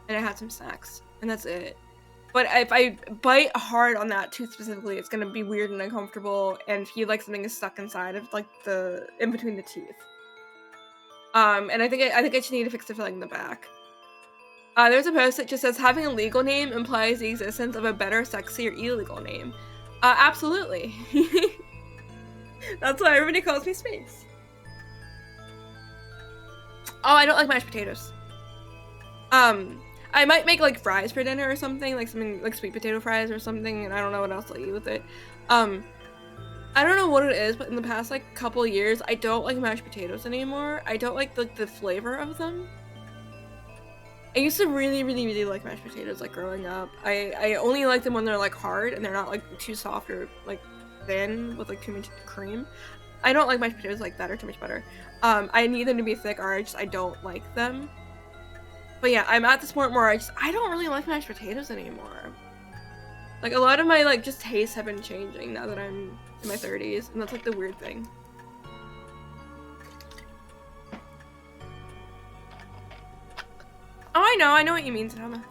I had some snacks. And that's it. But if I bite hard on that tooth specifically, it's gonna be weird and uncomfortable and feel like something is stuck inside of, like, in between the teeth. And I think I just need to fix the filling in the back. There's a post that just says, having a legal name implies the existence of a better, sexier, illegal name. Absolutely. That's why everybody calls me Space. Oh, I don't like mashed potatoes. I might make like fries for dinner or something, like something like sweet potato fries or something, and I don't know what else I'll eat with it. I don't know what it is, but in the past like couple years, I don't like mashed potatoes anymore. I don't like the flavor of them. I used to really like mashed potatoes like growing up. I only like them when they're like hard and they're not like too soft or like thin with like too much cream. I don't like mashed potatoes like that or too much butter. I need them to be thick or I don't like them. But yeah, I'm at this point where I don't really like mashed potatoes anymore. Like a lot of my like just tastes have been changing now that I'm in my 30s, and that's like the weird thing. Oh, I know what you mean, Tama.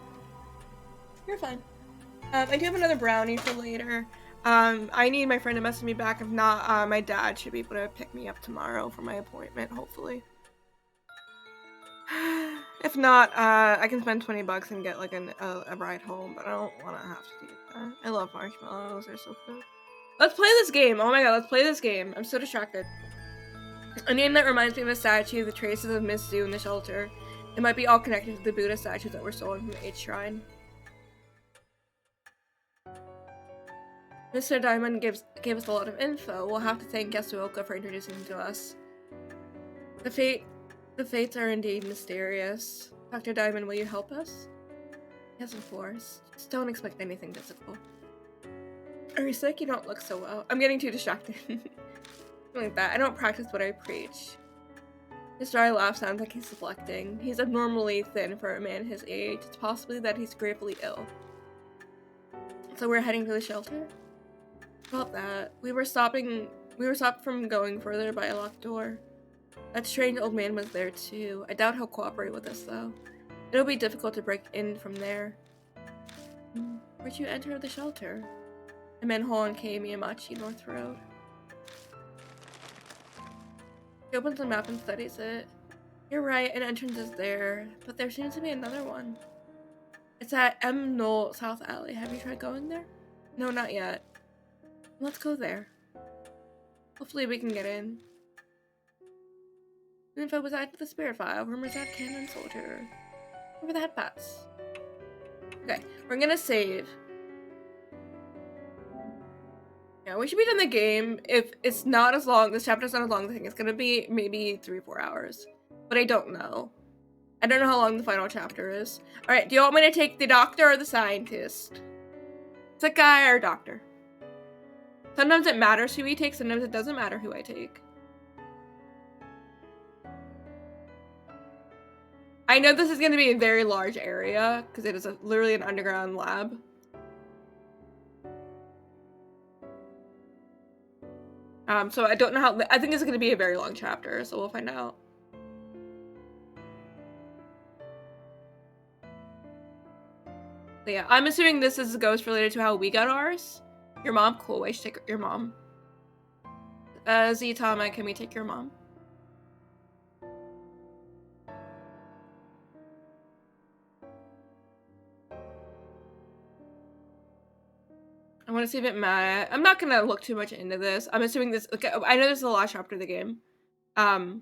You're fine. I do have another brownie for later. I need my friend to message me back. If not, my dad should be able to pick me up tomorrow for my appointment, hopefully. If not, I can spend 20 bucks and get like a ride home, but I don't want to have to do that. I love marshmallows, they're so good. Let's play this game. Oh my god, let's play this game. I'm so distracted. A name that reminds me of a statue, the traces of Miss Zoo in the shelter. It might be all connected to the Buddha statues that were stolen from the 8th shrine. Mr. Diamond gave us a lot of info. We'll have to thank Yasuoka for introducing him to us. The fates are indeed mysterious. Dr. Diamond, will you help us? Yes, of course. Just don't expect anything physical. Are you sick? You don't look so well. I'm getting too distracted. Like that. I don't practice what I preach. His dry laugh sounds like he's reflecting. He's abnormally thin for a man his age. It's possibly that he's gravely ill. So we're heading to the shelter? About that. We were stopped from going further by a locked door. That strange old man was there too. I doubt he'll cooperate with us though. It'll be difficult to break in from there. Where'd you enter the shelter? A manhole on Kei Miyamachi North Road. He opens the map and studies it. You're right, an entrance is there, but there seems to be another one. It's at M. Knoll South Alley. Have you tried going there? No, not yet. Let's go there. Hopefully we can get in. Info was added to the spirit file. Rumors at Cannon Soldier. Over the head pass. Okay, we're gonna save. Yeah, we should be done the game. If it's not as long, this chapter's not as long as I think it's gonna be, maybe 3-4 hours. But I don't know. I don't know how long the final chapter is. Alright, do you want me to take the doctor or the scientist? It's a guy or a doctor. Sometimes it matters who we take, sometimes it doesn't matter who I take. I know this is going to be a very large area, because it is literally an underground lab. So I don't know how, I think it's going to be a very long chapter, so we'll find out. So yeah, I'm assuming this is a ghost related to how we got ours. Your mom? Cool, we should take your mom. Tama, can we take your mom? I want to see if it matters. I'm not gonna look too much into this. I'm assuming this. Okay, I know this is the last chapter of the game. Okay.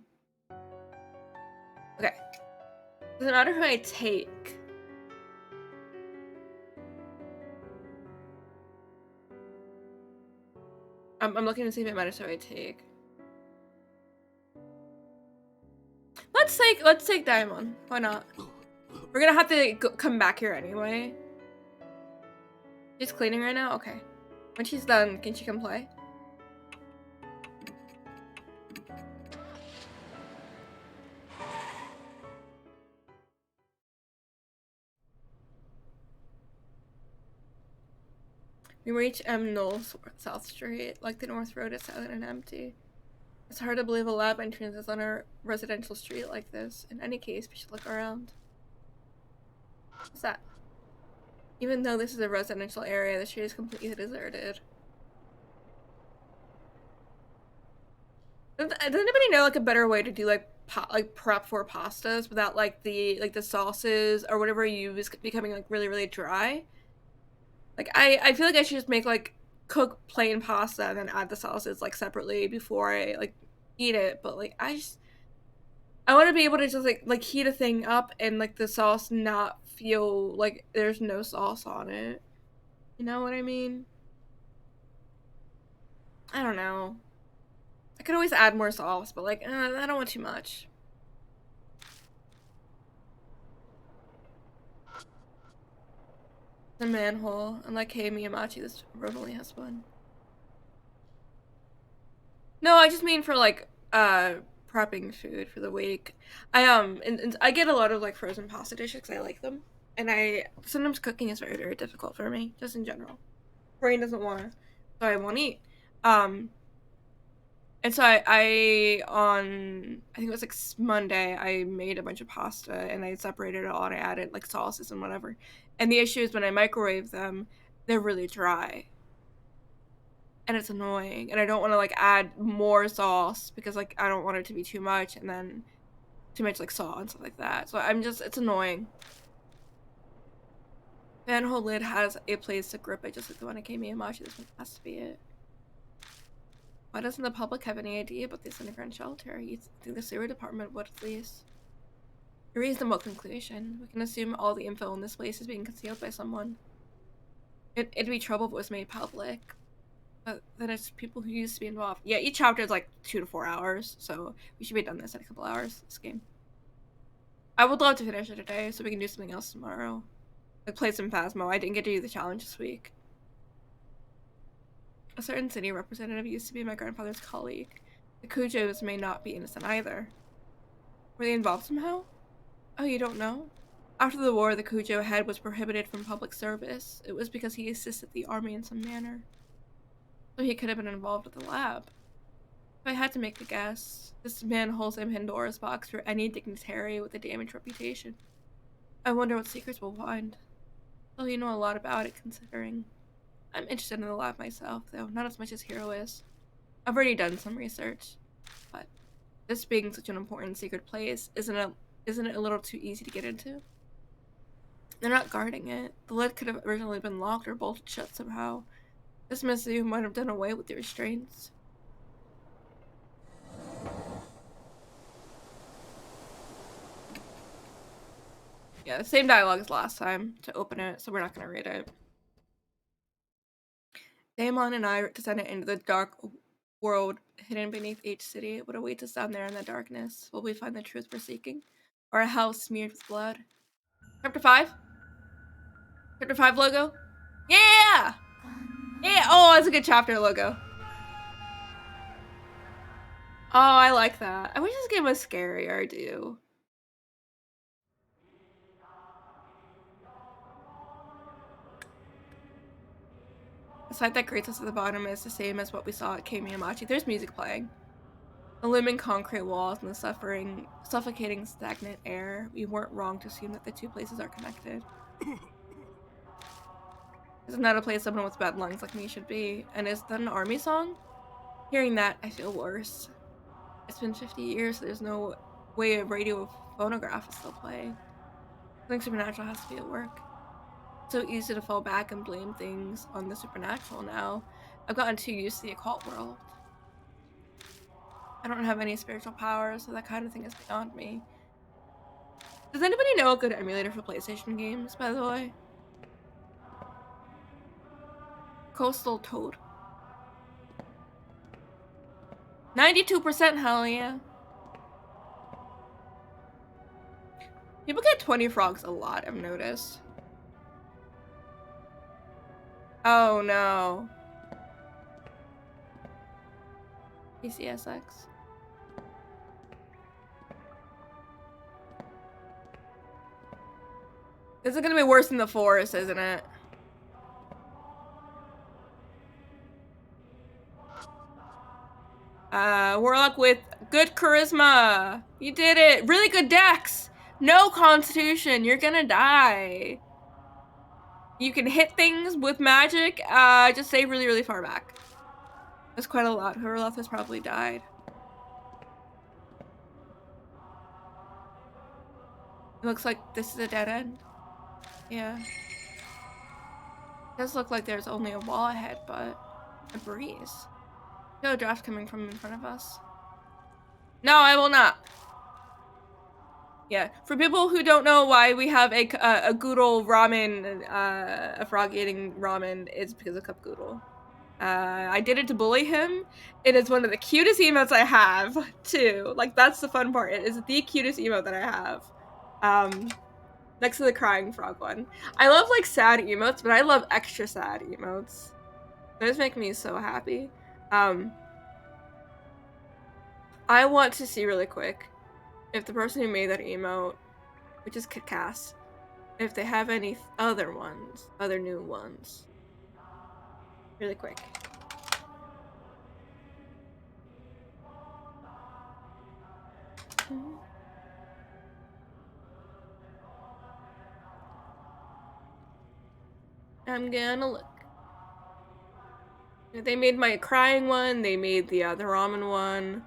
Doesn't matter who I take. I'm looking to see if it matters who I take. Let's take Diamond. Why not? We're gonna have to come back here anyway. She's cleaning right now? Okay. When she's done, can she come play? We reach M. Knoll South Street. Like the North Road is silent and empty. It's hard to believe a lab entrance is on a residential street like this. In any case, we should look around. What's that? Even though this is a residential area, the street is completely deserted. Does anybody know like a better way to do like prep for pastas without like the sauces or whatever you use becoming like really dry? Like I feel like I should just make like cook plain pasta and then add the sauces like separately before I like eat it, but like I I want to be able to just like heat a thing up and like the sauce not feel like there's no sauce on it. You know what I mean? I don't know. I could always add more sauce, but like I don't want too much. The manhole, unlike Hey Miyamachi, this road only has one. No, I just mean for like prepping food for the week. And I get a lot of like frozen pasta dishes because I like them, and I sometimes cooking is very difficult for me just in general. Brain doesn't want to, so I won't eat. Um, and so I on I think it was like Monday I made a bunch of pasta and I separated it all and I added like sauces and whatever. And the issue is when I microwave them, they're really dry and it's annoying and I don't want to like add more sauce because like I don't want it to be too much and then too much like salt and stuff like that. So it's annoying. Manhole lid has a place to grip it just like the one at Miyamachi. This one has to be it. Why doesn't the public have any idea about this underground shelter? You think the sewer department would at least. A reasonable conclusion. We can assume all the info in this place is being concealed by someone. It'd be trouble if it was made public. But then it's people who used to be involved. Yeah, each chapter is like 2 to 4 hours, so we should be done this in a couple hours, this game. I would love to finish it today so we can do something else tomorrow. Like play some Phasmo. I didn't get to do the challenge this week. A certain city representative used to be my grandfather's colleague. The Cujos may not be innocent either. Were they involved somehow? Oh, you don't know? After the war, the Cujo head was prohibited from public service. It was because he assisted the army in some manner. So he could have been involved with the lab. If I had to make a guess, this man holds a Pandora's box for any dignitary with a damaged reputation. I wonder what secrets we'll find. Well, you know a lot about it, considering. I'm interested in the lab myself, though not as much as Hiro is. I've already done some research, but this being such an important secret place, isn't it a little too easy to get into? They're not guarding it. The lid could have originally been locked or bolted shut somehow. This missive might have done away with the restraints. Yeah, the same dialogue as last time to open it, so we're not gonna read it. Daemon and I descended into the dark world hidden beneath each city. What awaits us down there in the darkness? Will we find the truth we're seeking? Or a hell smeared with blood? Chapter 5? Chapter 5 logo? Yeah! Yeah! Oh, that's a good chapter logo. Oh, I like that. I wish this game was scarier, I do. The sight that greets us at the bottom is the same as what we saw at Hey Miyamachi. There's music playing. The looming concrete walls and the suffocating stagnant air. We weren't wrong to assume that the two places are connected. Isn't that a place someone with bad lungs like me should be? And is that an army song? Hearing that, I feel worse. It's been 50 years, so there's no way a radio phonograph is still playing. Something supernatural has to be at work. It's so easy to fall back and blame things on the supernatural now. I've gotten too used to the occult world. I don't have any spiritual powers, so that kind of thing is beyond me. Does anybody know a good emulator for PlayStation games, by the way? Coastal Toad. 92%, hell yeah. People get 20 frogs a lot, I've noticed. Oh no. PCSX. This is gonna be worse than the forest, isn't it? Warlock with good charisma. You did it. Really good dex. No constitution. You're gonna die. You can hit things with magic. Just stay really far back. That's quite a lot. Whoever left has probably died. It looks like this is a dead end. Yeah. It does look like there's only a wall ahead, but a breeze. No draft coming from in front of us. No, I will not. Yeah, for people who don't know why we have a Goodle ramen, a frog eating ramen, it's because of Cup Goodle. I did it to bully him. It is one of the cutest emotes I have, too. Like, that's the fun part. It is the cutest emote that I have. Next to the crying frog one. I love, like, sad emotes, but I love extra sad emotes. Those make me so happy. I want to see really quick if the person who made that emote, which is Kitcast, if they have any other ones, other new ones. Really quick. I'm gonna look. They made my crying one, they made the ramen one.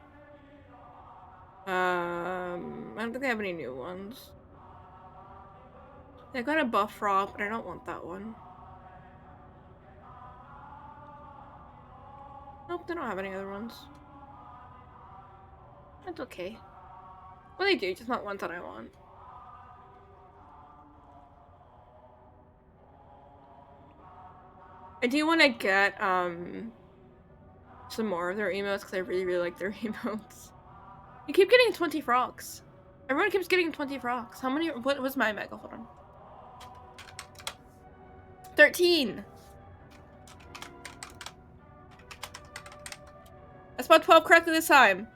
I don't think they have any new ones. They got a buff frog, but I don't want that one. Nope, they don't have any other ones. That's okay. Well, they do, just not ones that I want. I do want to get, some more of their emotes, because I really, really like their emotes. You keep getting 20 frogs. Everyone keeps getting 20 frogs. How many? What was my mega? Hold on. 13! I spelled 12 correctly this time.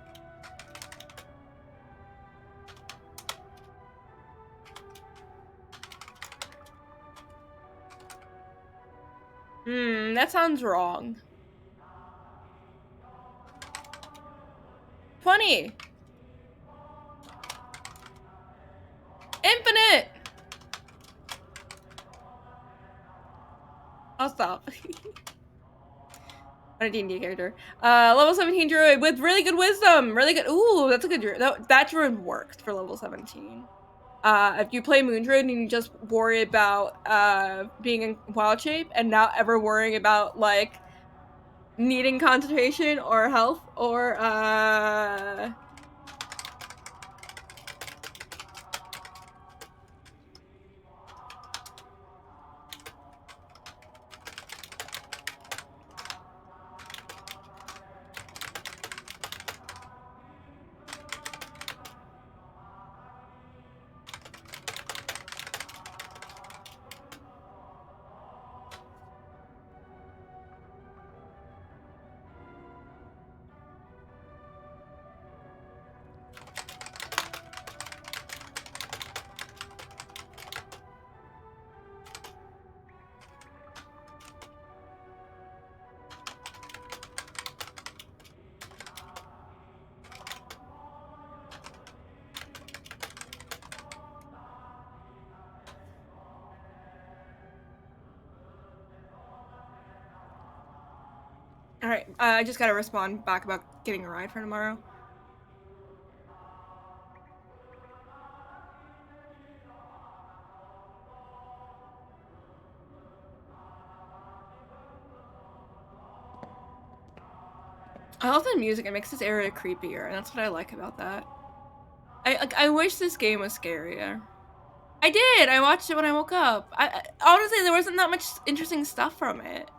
That sounds wrong. 20! Infinite! I'll stop. On a D&D character. Level 17 druid with really good wisdom. Really good. Ooh, that's a good druid. That druid worked for level 17. If you play Moon Druid and you just worry about being in wild shape and not ever worrying about like needing concentration or health or Alright, I just gotta respond back about getting a ride for tomorrow. I love the music, it makes this area creepier, and that's what I like about that. I wish this game was scarier. I did! I watched it when I woke up. Honestly, there wasn't that much interesting stuff from it.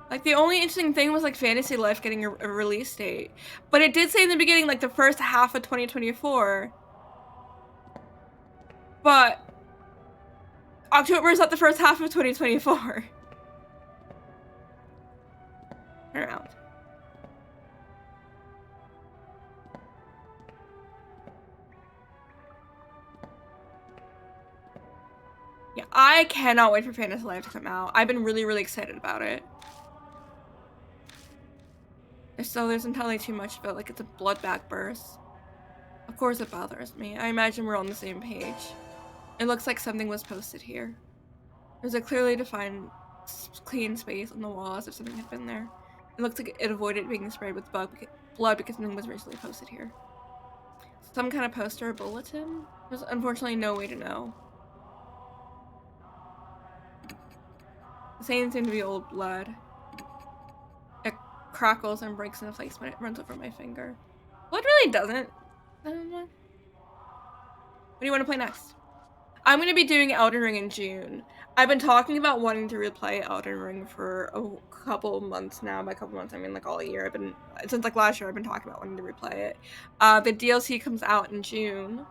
Like, the only interesting thing was, like, Fantasy Life getting a release date. But it did say in the beginning, like, the first half of 2024. But October is not the first half of 2024. Turn around. Yeah, I cannot wait for Fantasy Life to come out. I've been really, really excited about it. So there's entirely too much about, like, it's a blood burst. Of course it bothers me. I imagine we're on the same page. It looks like something was posted here. There's a clearly defined clean space on the wall as if something had been there. It looks like it avoided being sprayed with blood because something was recently posted here. Some kind of poster or bulletin? There's unfortunately no way to know. The same seemed to be old blood. crackles and breaks into place when it runs over my finger. Well, it really doesn't. What do you want to play next? I'm going to be doing Elden Ring in June. I've been talking about wanting to replay Elden Ring for a couple months now. By couple months, I mean like all year. Since like last year, I've been talking about wanting to replay it. The DLC comes out in June.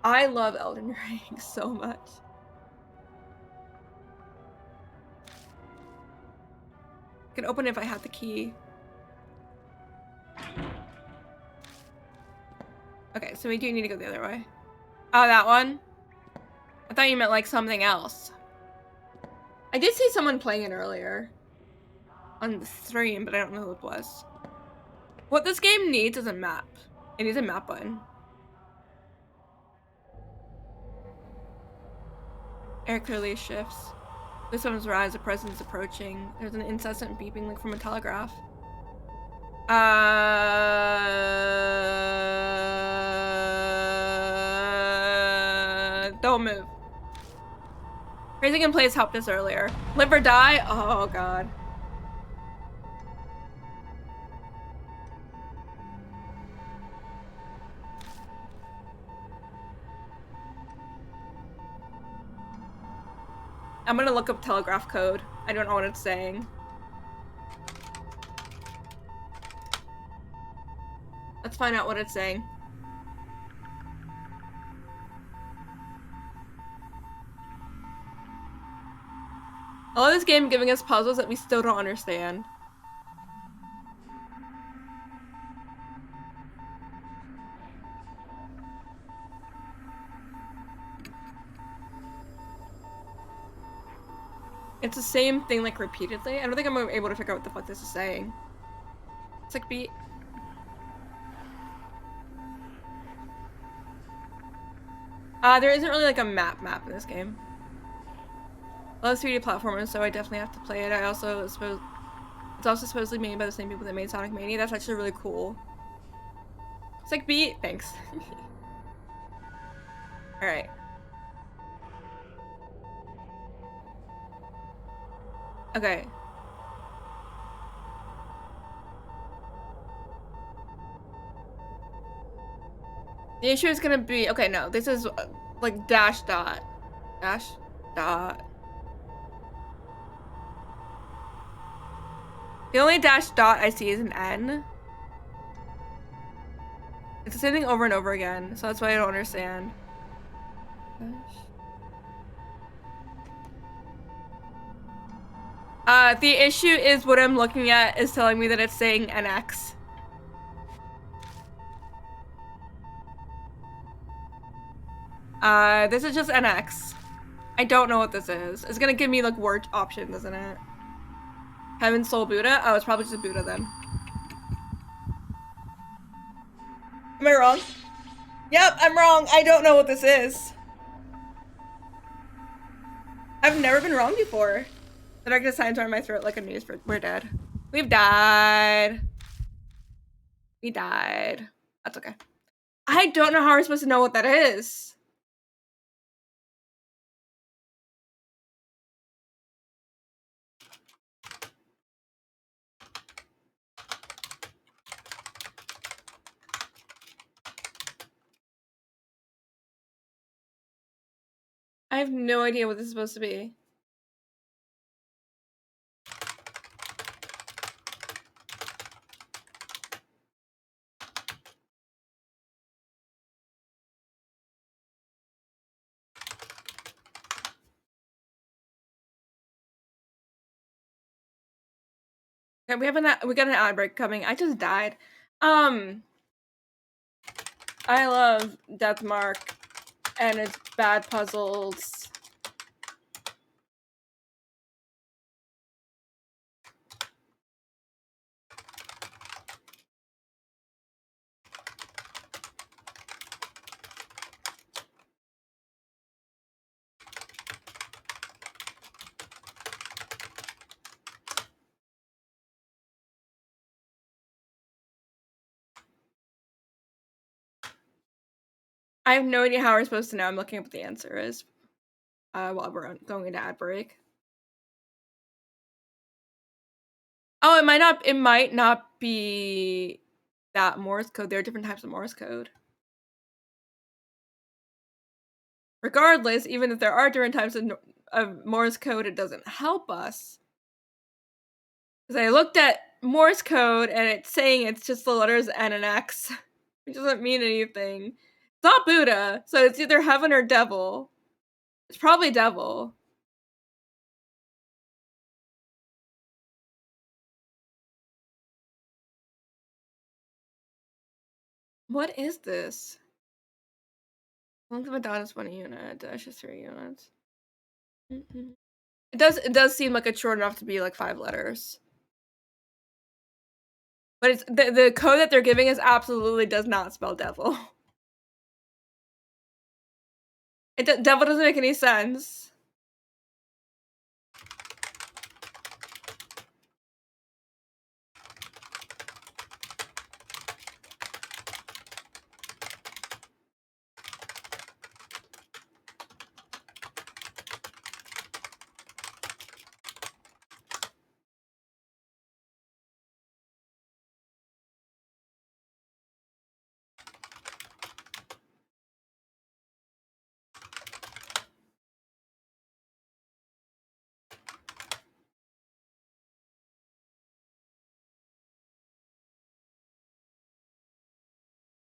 I love Elden Ring so much. I can open it if I had the key. Okay, so we do need to go the other way. Oh, that one? I thought you meant like something else. I did see someone playing it earlier on the stream, but I don't know who it was. What this game needs is a map. It needs a map button. Air clearly shifts. This one's rise, a presence approaching. There's an incessant beeping like from a telegraph. Don't move. Raising in place helped us earlier. Live or die? Oh god. I'm gonna look up telegraph code. I don't know what it's saying. Let's find out what it's saying. I love this game giving us puzzles that we still don't understand. It's the same thing like repeatedly. I don't think I'm able to figure out what the fuck this is saying. It's like beat. There isn't really like a map in this game. I love 3D platformers, so I definitely have to play it. I also suppose it's also supposedly made by the same people that made Sonic Mania. That's actually really cool. It's like beat. Thanks. All right. Okay. The issue is gonna be okay. No, this is like dash dot. The only dash dot I see is an N. It's the same thing over and over again, so that's why I don't understand. The issue is what I'm looking at is telling me that it's saying NX. This is just NX. I don't know what this is. It's gonna give me like word options, isn't it? Heaven, Soul, Buddha? Oh, it's probably just Buddha then. Am I wrong? Yep, I'm wrong. I don't know what this is. I've never been wrong before. The darkness signs are in my throat like a news for we're dead. We've died. We died. That's okay. I don't know how we're supposed to know what that is. I have no idea what this is supposed to be. Okay, we got an ad break coming. I just died. I love Deathmark and its bad puzzles. I have no idea how we're supposed to know. I'm looking up what the answer is while we're going into ad break. Oh, it might not be that Morse code. There are different types of Morse code. Regardless, even if there are different types of Morse code, it doesn't help us. Because I looked at Morse code and it's saying it's just the letters N and X. It doesn't mean anything. It's not Buddha, so it's either heaven or devil. It's probably devil. What is this? Length of a dot is 1 unit, dash is 3 units. It does seem like it's short enough to be like 5 letters. But it's the code that they're giving us absolutely does not spell devil. Devil doesn't make any sense.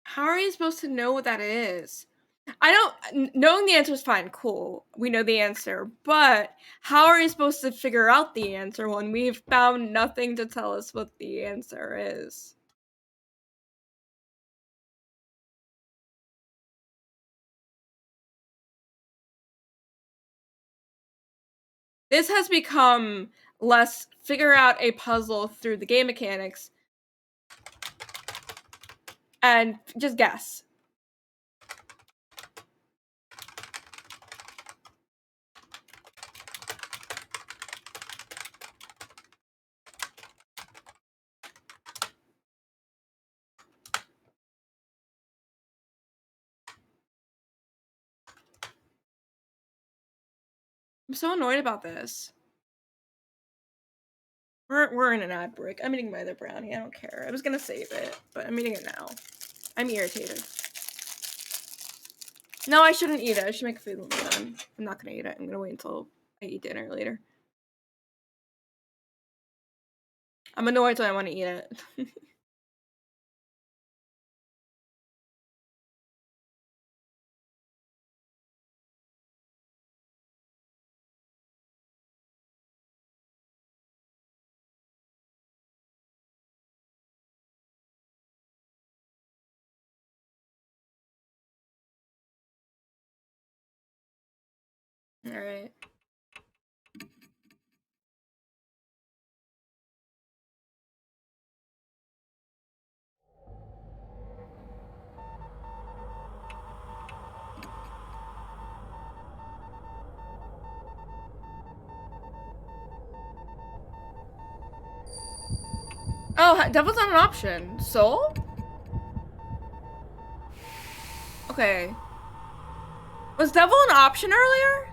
How are you supposed to know what that is? Knowing the answer is fine, cool. We know the answer, but how are you supposed to figure out the answer when we've found nothing to tell us what the answer is? This has become less figure out a puzzle through the game mechanics and just guess. I'm so annoyed about this. We're in an ad break. I'm eating my other brownie. I don't care. I was gonna save it, but I'm eating it now. I'm irritated. No, I shouldn't eat it. I should make food when we're done. I'm not gonna eat it. I'm gonna wait until I eat dinner later. I'm annoyed till I want to eat it. All right. Oh, devil's not an option. Soul? Okay. Was devil an option earlier?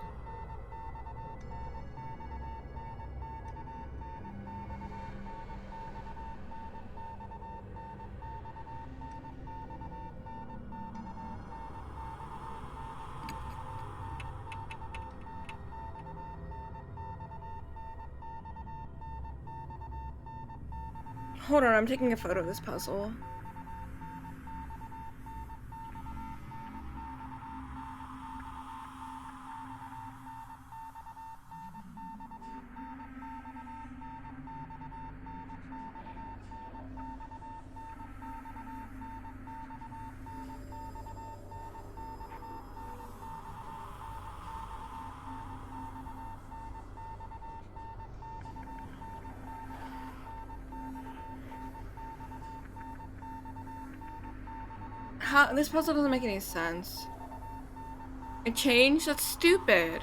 Hold on, I'm taking a photo of this puzzle. How this puzzle doesn't make any sense. It changed? That's stupid.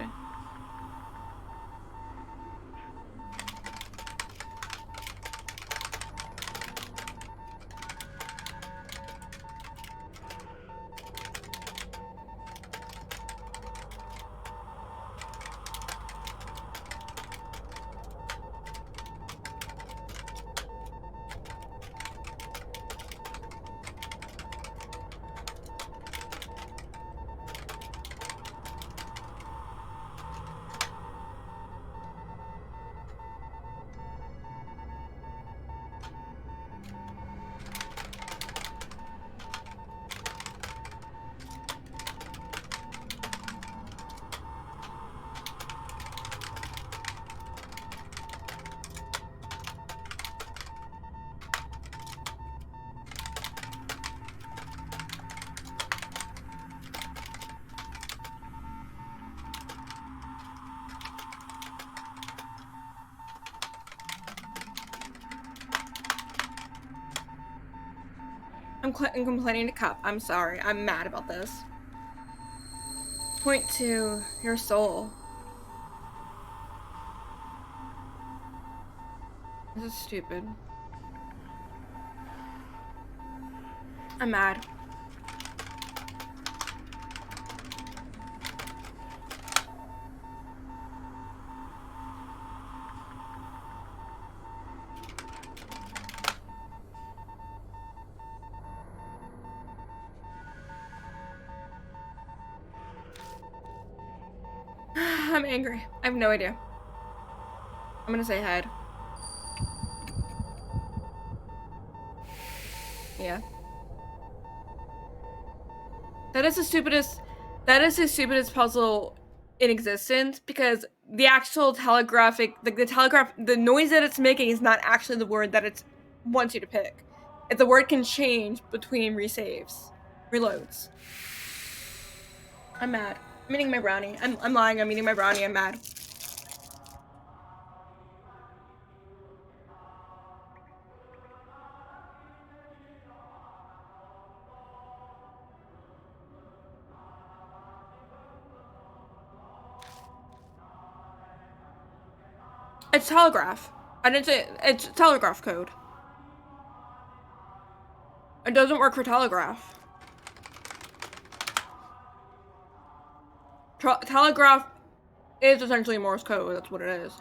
I'm complaining to Cup. I'm sorry. I'm mad about this. Point to your soul. This is stupid. I'm mad. I'm angry. I have no idea. I'm gonna say head. Yeah. That is the stupidest puzzle in existence, because the actual telegraphic, the noise that it's making is not actually the word that it wants you to pick. If the word can change between resaves, reloads. I'm mad. I'm eating my brownie. I'm lying. I'm eating my brownie. I'm mad. It's telegraph. I didn't say it's telegraph code. It doesn't work for telegraph. Telegraph is essentially Morse code. That's what it is.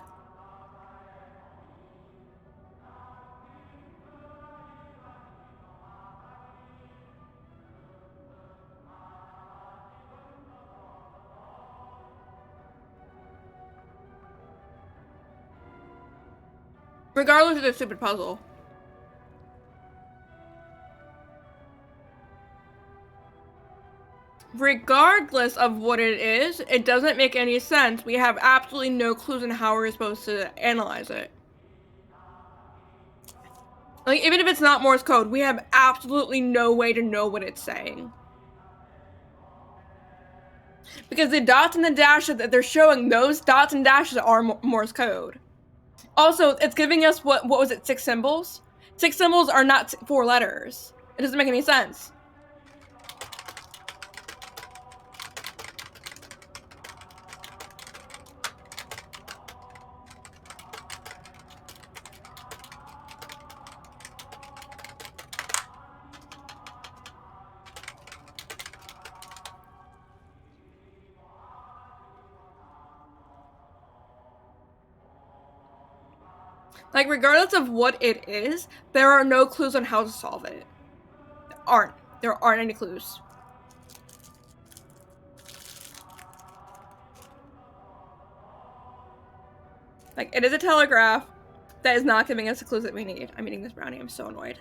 Regardless of the stupid puzzle. Regardless of what it is, it doesn't make any sense. We have absolutely no clues on how we're supposed to analyze it. Like, even if it's not Morse code, we have absolutely no way to know what it's saying. Because the dots and the dashes that they're showing, those dots and dashes are Morse code. Also, it's giving us what was it, 6 symbols? 6 symbols are not 4 letters. It doesn't make any sense. Like, regardless of what it is, there are no clues on how to solve it. There aren't any clues. Like, it is a telegraph that is not giving us the clues that we need. I'm eating this brownie. I'm so annoyed.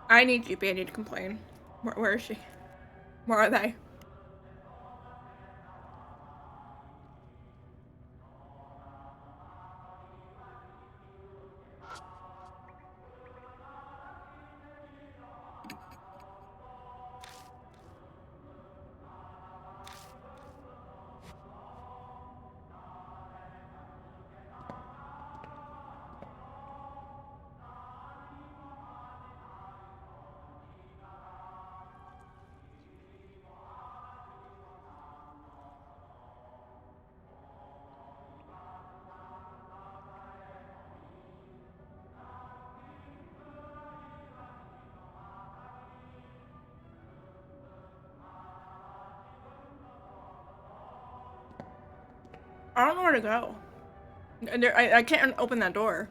I need GP. I need to complain. Where is she? Where are they? I don't know where to go. I can't open that door.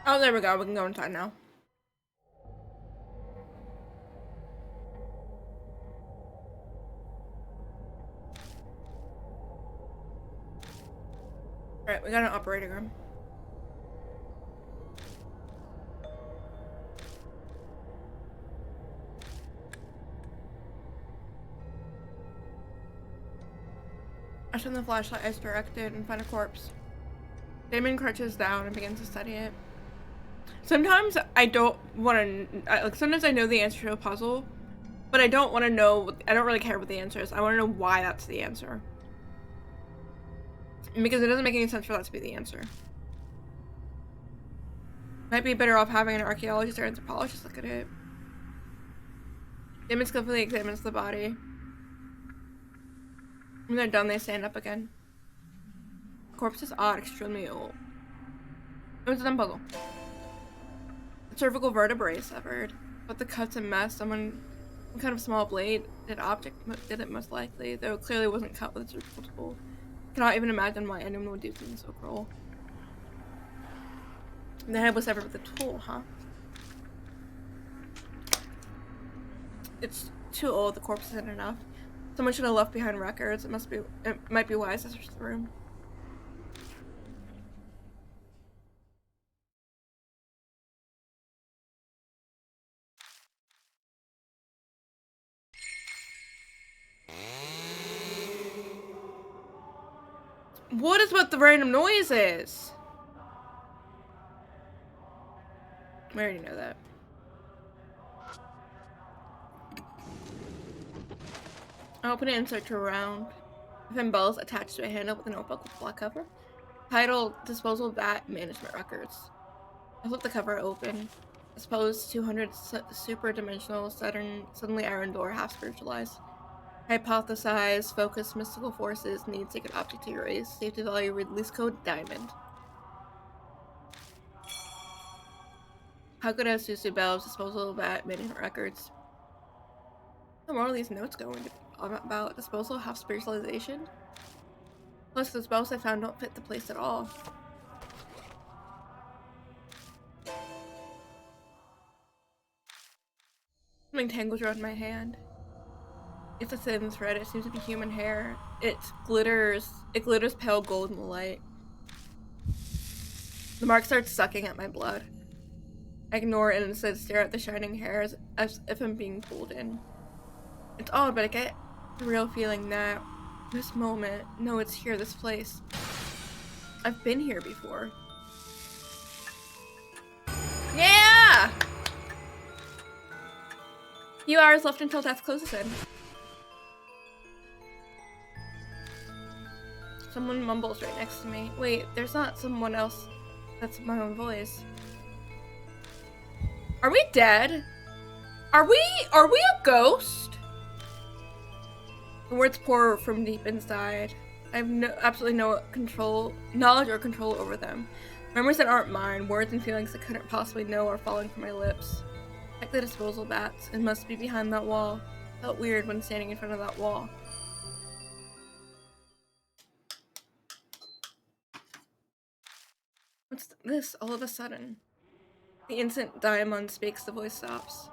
Oh, there we go. We can go inside now. Alright, we got an operating room. I turn the flashlight as directed and find a corpse. Damon crouches down and begins to study it. Sometimes I don't want to, like, sometimes I know the answer to a puzzle, but I don't want to know, I don't really care what the answer is. I want to know why that's the answer. Because it doesn't make any sense for that to be the answer. Might be better off having an archaeologist or anthropologist look at it. Damon skillfully examines the body. When they're done, they stand up again. The corpse is odd, extremely old. It was a dumb puzzle. The cervical vertebrae is severed, but the cut's a mess. Some kind of small blade did it most likely, though it clearly wasn't cut with a surgical tool. Cannot even imagine why anyone would do something so cruel. The head was severed with a tool, huh? It's too old, the corpse isn't enough. Someone should have left behind records. It might be wise to search the room. What is what the random noise is? We already know that. I open it and search around. I find bells attached to a handle with a notebook with a black cover. Title, Disposal Bat Management Records. I flip the cover open. I suppose 200 super-dimensional suddenly iron door, half spiritualized. Hypothesize, focus, mystical forces, need sacred object to erase. Safety value, release code, diamond. How could I Susu Bells, Disposal Bat Management Records? The more of these notes going about disposal, half spiritualization. Plus, the spells I found don't fit the place at all. Something tangles around my hand. It's a thin thread. It seems to be human hair. It glitters pale gold in the light. The mark starts sucking at my blood. I ignore it and instead stare at the shining hairs as if I'm being pulled in. It's odd, but I get the real feeling that this moment, no, it's here, this place. I've been here before. Yeah! Few hours left until death closes in. Someone mumbles right next to me. Wait, there's not someone else. That's my own voice. Are we dead? Are we a ghost? The words pour from deep inside. I have absolutely no knowledge or control over them. Memories that aren't mine, words and feelings I couldn't possibly know are falling from my lips. Like the disposal bats, it must be behind that wall. Felt weird when standing in front of that wall. What's this all of a sudden? The instant Diamond speaks, the voice stops.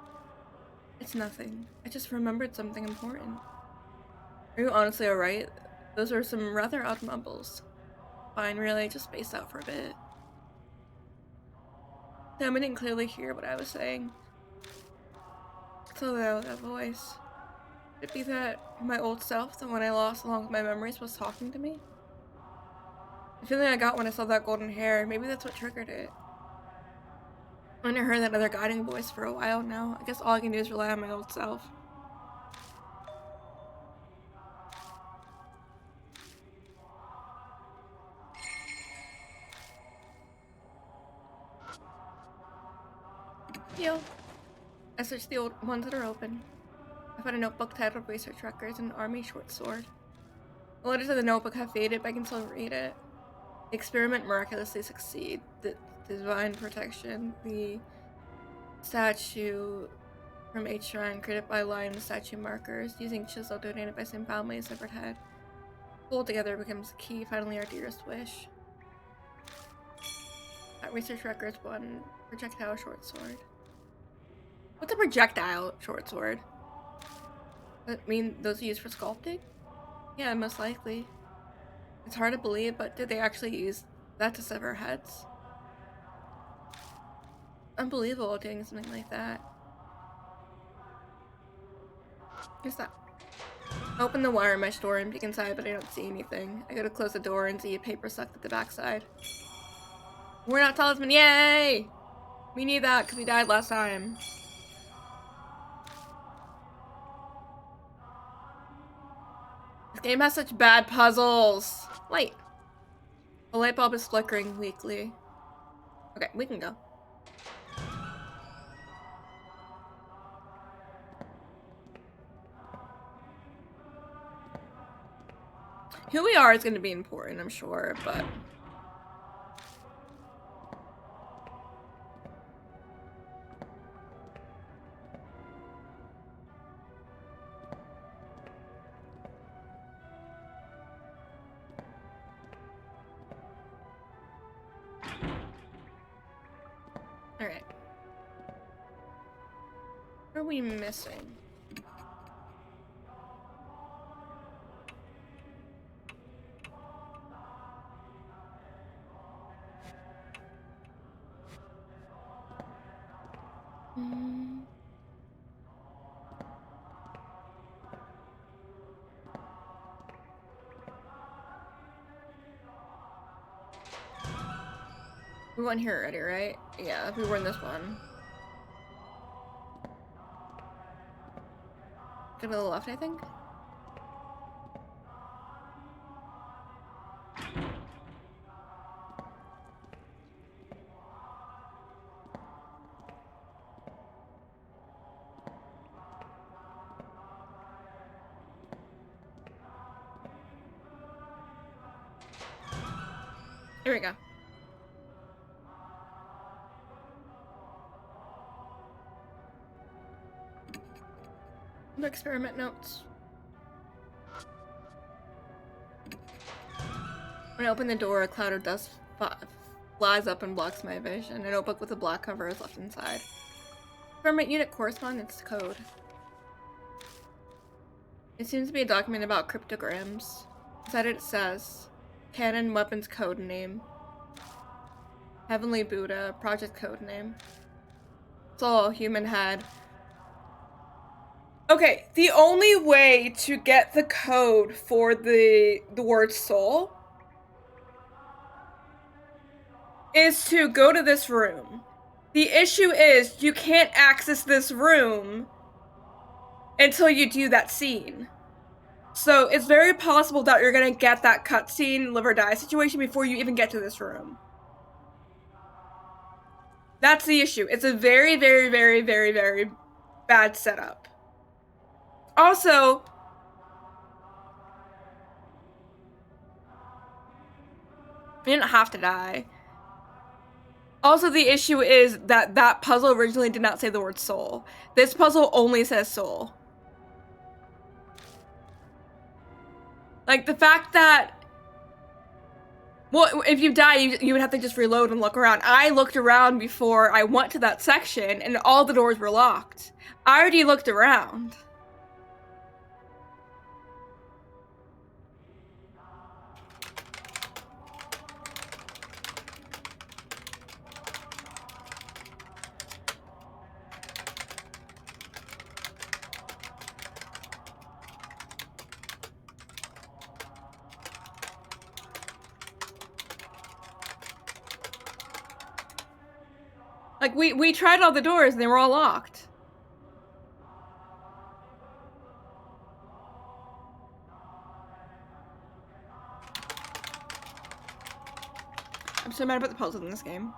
It's nothing. I just remembered something important. Are you honestly alright? Those were some rather odd mumbles. Fine, really, just space out for a bit. Diamond didn't clearly hear what I was saying. So loud, that voice. Could it be that my old self, the one I lost along with my memories, was talking to me? The feeling I got when I saw that golden hair, maybe that's what triggered it. I haven't heard that other guiding voice for a while now. I guess all I can do is rely on my old self. Yo. I search the old ones that are open. I found a notebook titled Research Records and an army short sword. The letters of the notebook have faded, but I can still read it. The experiment miraculously succeed. The divine protection. The statue from H Shrine created by line statue markers using chisel donated by same family as severed head. Pulled together becomes the key, finally our dearest wish. Research records 1. Projectile short sword. What's a projectile short sword? Does that mean those are used for sculpting? Yeah, most likely. It's hard to believe, but did they actually use that to sever heads? Unbelievable doing something like that. What's that? Open the wire mesh door and peek inside, but I don't see anything. I gotta close the door and see a paper sucked at the backside. We're not talisman, yay! We need that because we died last time. This game has such bad puzzles. Light. The light bulb is flickering weakly. Okay, we can go. Who we are is going to be important, I'm sure, but... Alright. What are we missing? We went here already, right? Yeah, we were in this one. Go to the left, I think? Here we go. No experiment notes. When I open the door, a cloud of dust flies up and blocks my vision. A notebook with a black cover is left inside. Experiment unit correspondence code. It seems to be a document about cryptograms. Inside it says, Canon Weapons Code Name. Heavenly Buddha, Project Code Name. Soul, Human Head. Okay, the only way to get the code for the word soul is to go to this room. The issue is you can't access this room until you do that scene. So it's very possible that you're gonna get that cutscene live or die situation before you even get to this room. That's the issue. It's a very, very, very, very, very bad setup. Also, you didn't have to die. Also, the issue is that that puzzle originally did not say the word soul. This puzzle only says soul. Like, the fact that... Well, if you die, you would have to just reload and look around. I looked around before I went to that section, and all the doors were locked. I already looked around. Like, we tried all the doors, and they were all locked. I'm so mad about the puzzles in this game.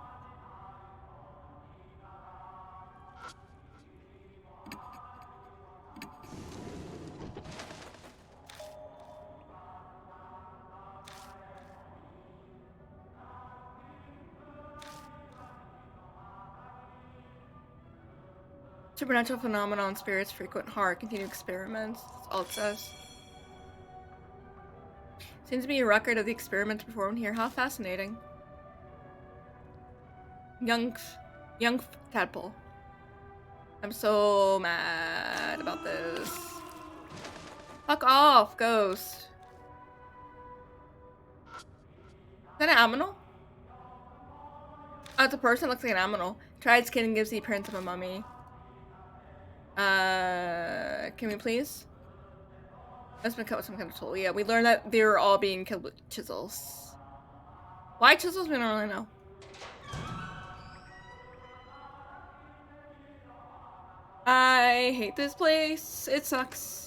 Supernatural phenomenon, spirits, frequent heart, continue experiments. That's all it says. Seems to be a record of the experiments performed here. How fascinating. Young tadpole. I'm so mad about this. Fuck off, ghost. Is that an aminal? Oh, it's a person. Looks like an aminal. Tried skin and gives the appearance of a mummy. Can we please? That's been cut with some kind of tool. Yeah, we learned that they were all being killed with chisels. Why chisels? We don't really know. I hate this place. It sucks.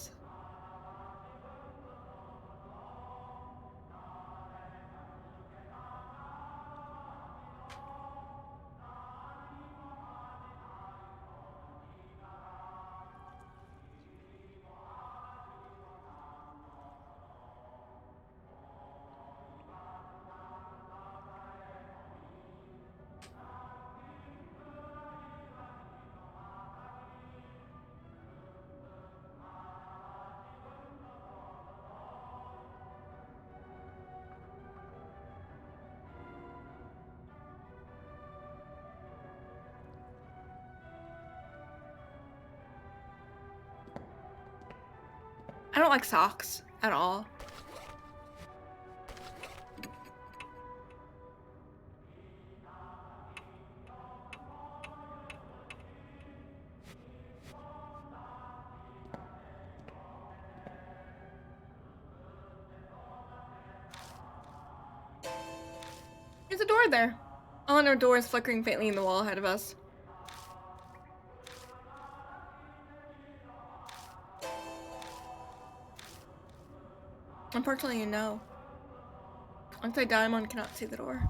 I don't like socks at all. There's a door there. All in our door is flickering faintly in the wall ahead of us. Unfortunately, no. Anti-Daimon cannot see the door.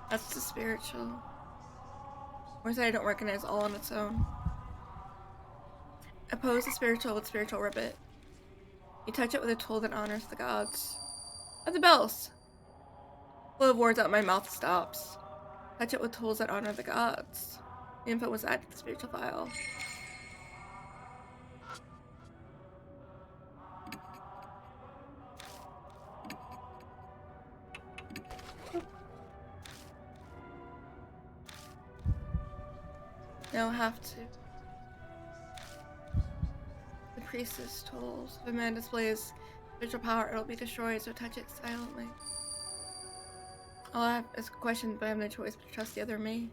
That's the spiritual. Or that I don't recognize all on its own. Oppose the spiritual with spiritual ribbit. You touch it with a tool that honors the gods. Oh, the bells! Flow of words out my mouth stops. Touch it with tools that honor the gods. The info was added to the spiritual file. No, have to. The priestess tools. If a man displays spiritual power, it'll be destroyed, so touch it silently. All I have is questions, but I have no choice but to trust the other me.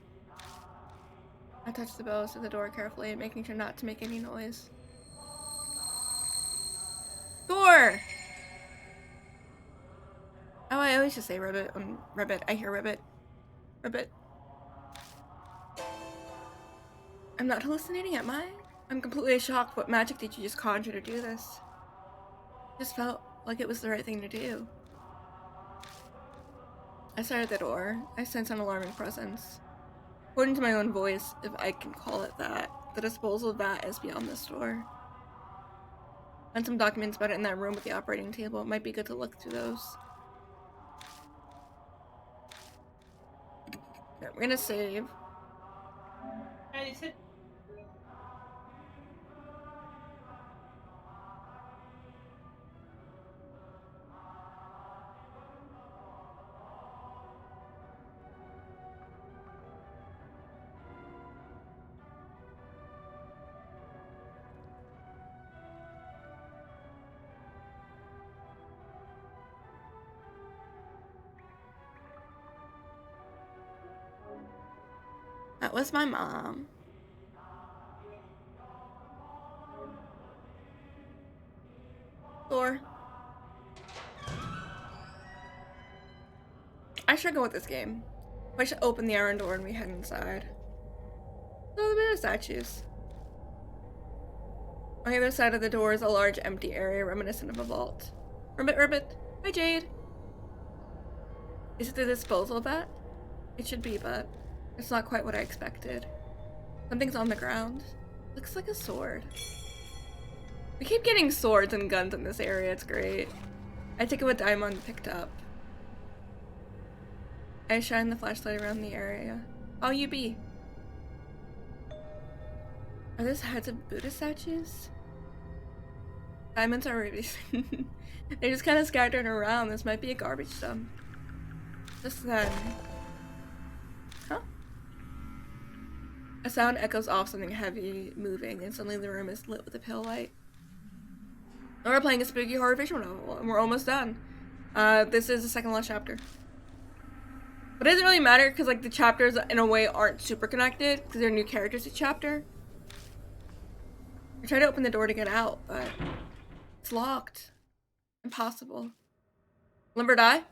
I touch the bells to the door carefully, making sure not to make any noise. Door! Oh, I always just say ribbit. Ribbit. I hear ribbit. Ribbit. I'm not hallucinating, am I? I'm completely shocked. What magic did you just conjure to do this? Just felt like it was the right thing to do. I started the door. I sense an alarming presence. According to my own voice, if I can call it that, the disposal vat is beyond this door. And some documents about it in that room with the operating table. It might be good to look through those. Yeah, we're gonna save. That was my mom. Door. I should go with this game. I should open the iron door and we head inside. Oh, the bit of statues. On the other side of the door is a large empty area reminiscent of a vault. Ribbit, ribbit. Hi, Jade. Is it the disposal vat? It should be, but it's not quite what I expected. Something's on the ground. Looks like a sword. We keep getting swords and guns in this area, it's great. I take it what Daimon picked up. I shine the flashlight around the area. All you be. Are those heads of Buddha statues? Diamonds are already. They're just kind of scattered around. This might be a garbage dump. Just then. A sound echoes off something heavy moving, and suddenly the room is lit with a pale light. And we're playing a spooky horror visual novel, and we're almost done. This is the second last chapter. But it doesn't really matter, because like the chapters in a way aren't super connected, because they're new characters each chapter. I tried to open the door to get out, but it's locked. Impossible. Limber die?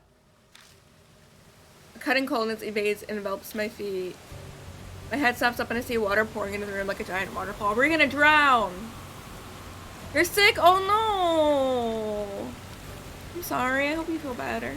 A cutting coldness evades and envelops my feet. My head snaps up and I see water pouring into the room like a giant waterfall. We're gonna drown! You're sick? Oh no! I'm sorry, I hope you feel better.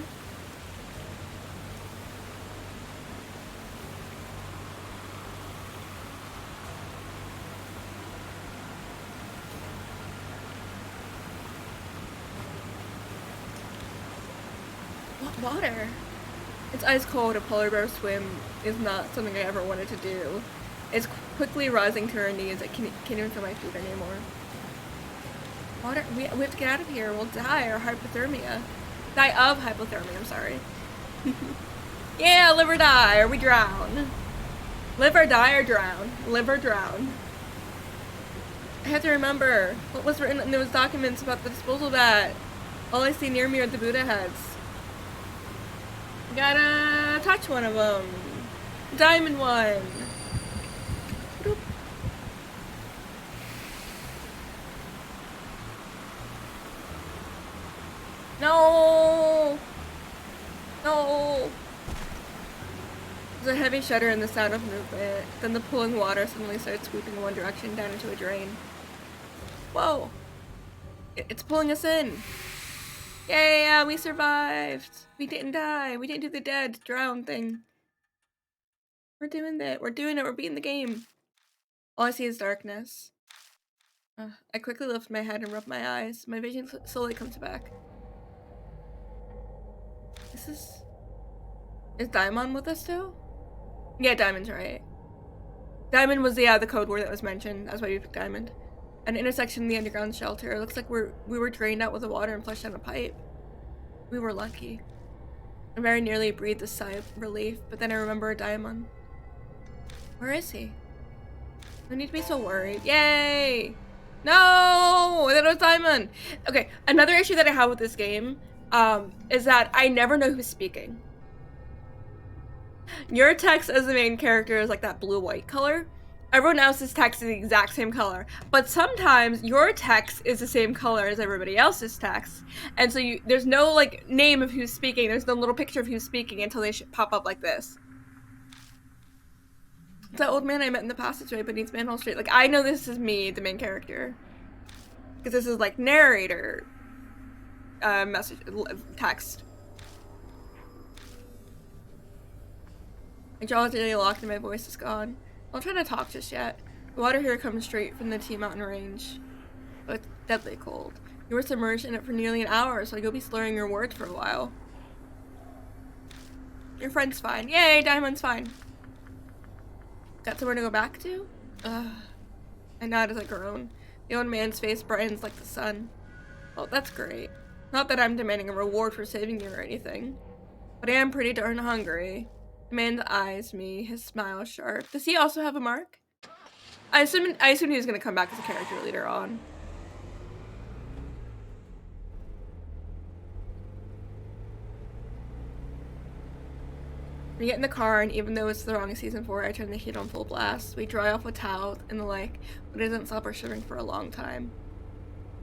What water? It's ice cold. A polar bear swim is not something I ever wanted to do. It's quickly rising to her knees. I can't even feel my feet anymore. Water? We have to get out of here. We'll die or hypothermia. Die of hypothermia, I'm sorry. Yeah, live or die, or we drown. Live or die or drown. Live or drown. I have to remember what was written in those documents about the disposal vat. All I see near me are the Buddha heads. Gotta touch one of them. Diamond one. Boop. No! No! There's a heavy shudder and the sound of movement. Then the pooling water suddenly starts swooping in one direction down into a drain. Whoa! It's pulling us in. Yeah, we survived. We didn't die. We didn't do the dead drown thing. We're doing it. We're doing it. We're beating the game. All I see is darkness. I quickly lift my head and rub my eyes. My vision slowly comes back. Is Diamond with us too? Yeah, Diamond's right. Diamond was the code word that was mentioned. That's why we picked Diamond. An intersection in the underground shelter. It looks like we were drained out with the water and flushed down a pipe. We were lucky. I very nearly breathed a sigh of relief, but then I remember a Diamond. Where is he? No need to be so worried. Yay! No! That was Diamond! Okay, another issue that I have with this game is that I never know who's speaking. Your text as the main character is like that blue-white color. Everyone else's text is the exact same color, but sometimes your text is the same color as everybody else's text, and so there's no like name of who's speaking. There's no little picture of who's speaking until they pop up like this. It's that old man I met in the passageway beneath Manhole Street. Like, I know this is me, the main character, because this is like narrator message text. My jaw is nearly locked and my voice is gone. I don't try to talk just yet. The water here comes straight from the T Mountain Range, but it's deadly cold. You were submerged in it for nearly an hour, so you'll be slurring your words for a while. Your friend's fine. Yay, Diamond's fine. Got somewhere to go back to? I nod as I groan. The old man's face brightens like the sun. Oh, that's great. Not that I'm demanding a reward for saving you or anything, but I am pretty darn hungry. The man eyes me, his smile sharp. Does he also have a mark? I assume he was gonna come back as a character later on. We get in the car, and even though it's the wrong season for it, I turn the heat on full blast. We dry off with towels and the like, but it doesn't stop our shivering for a long time.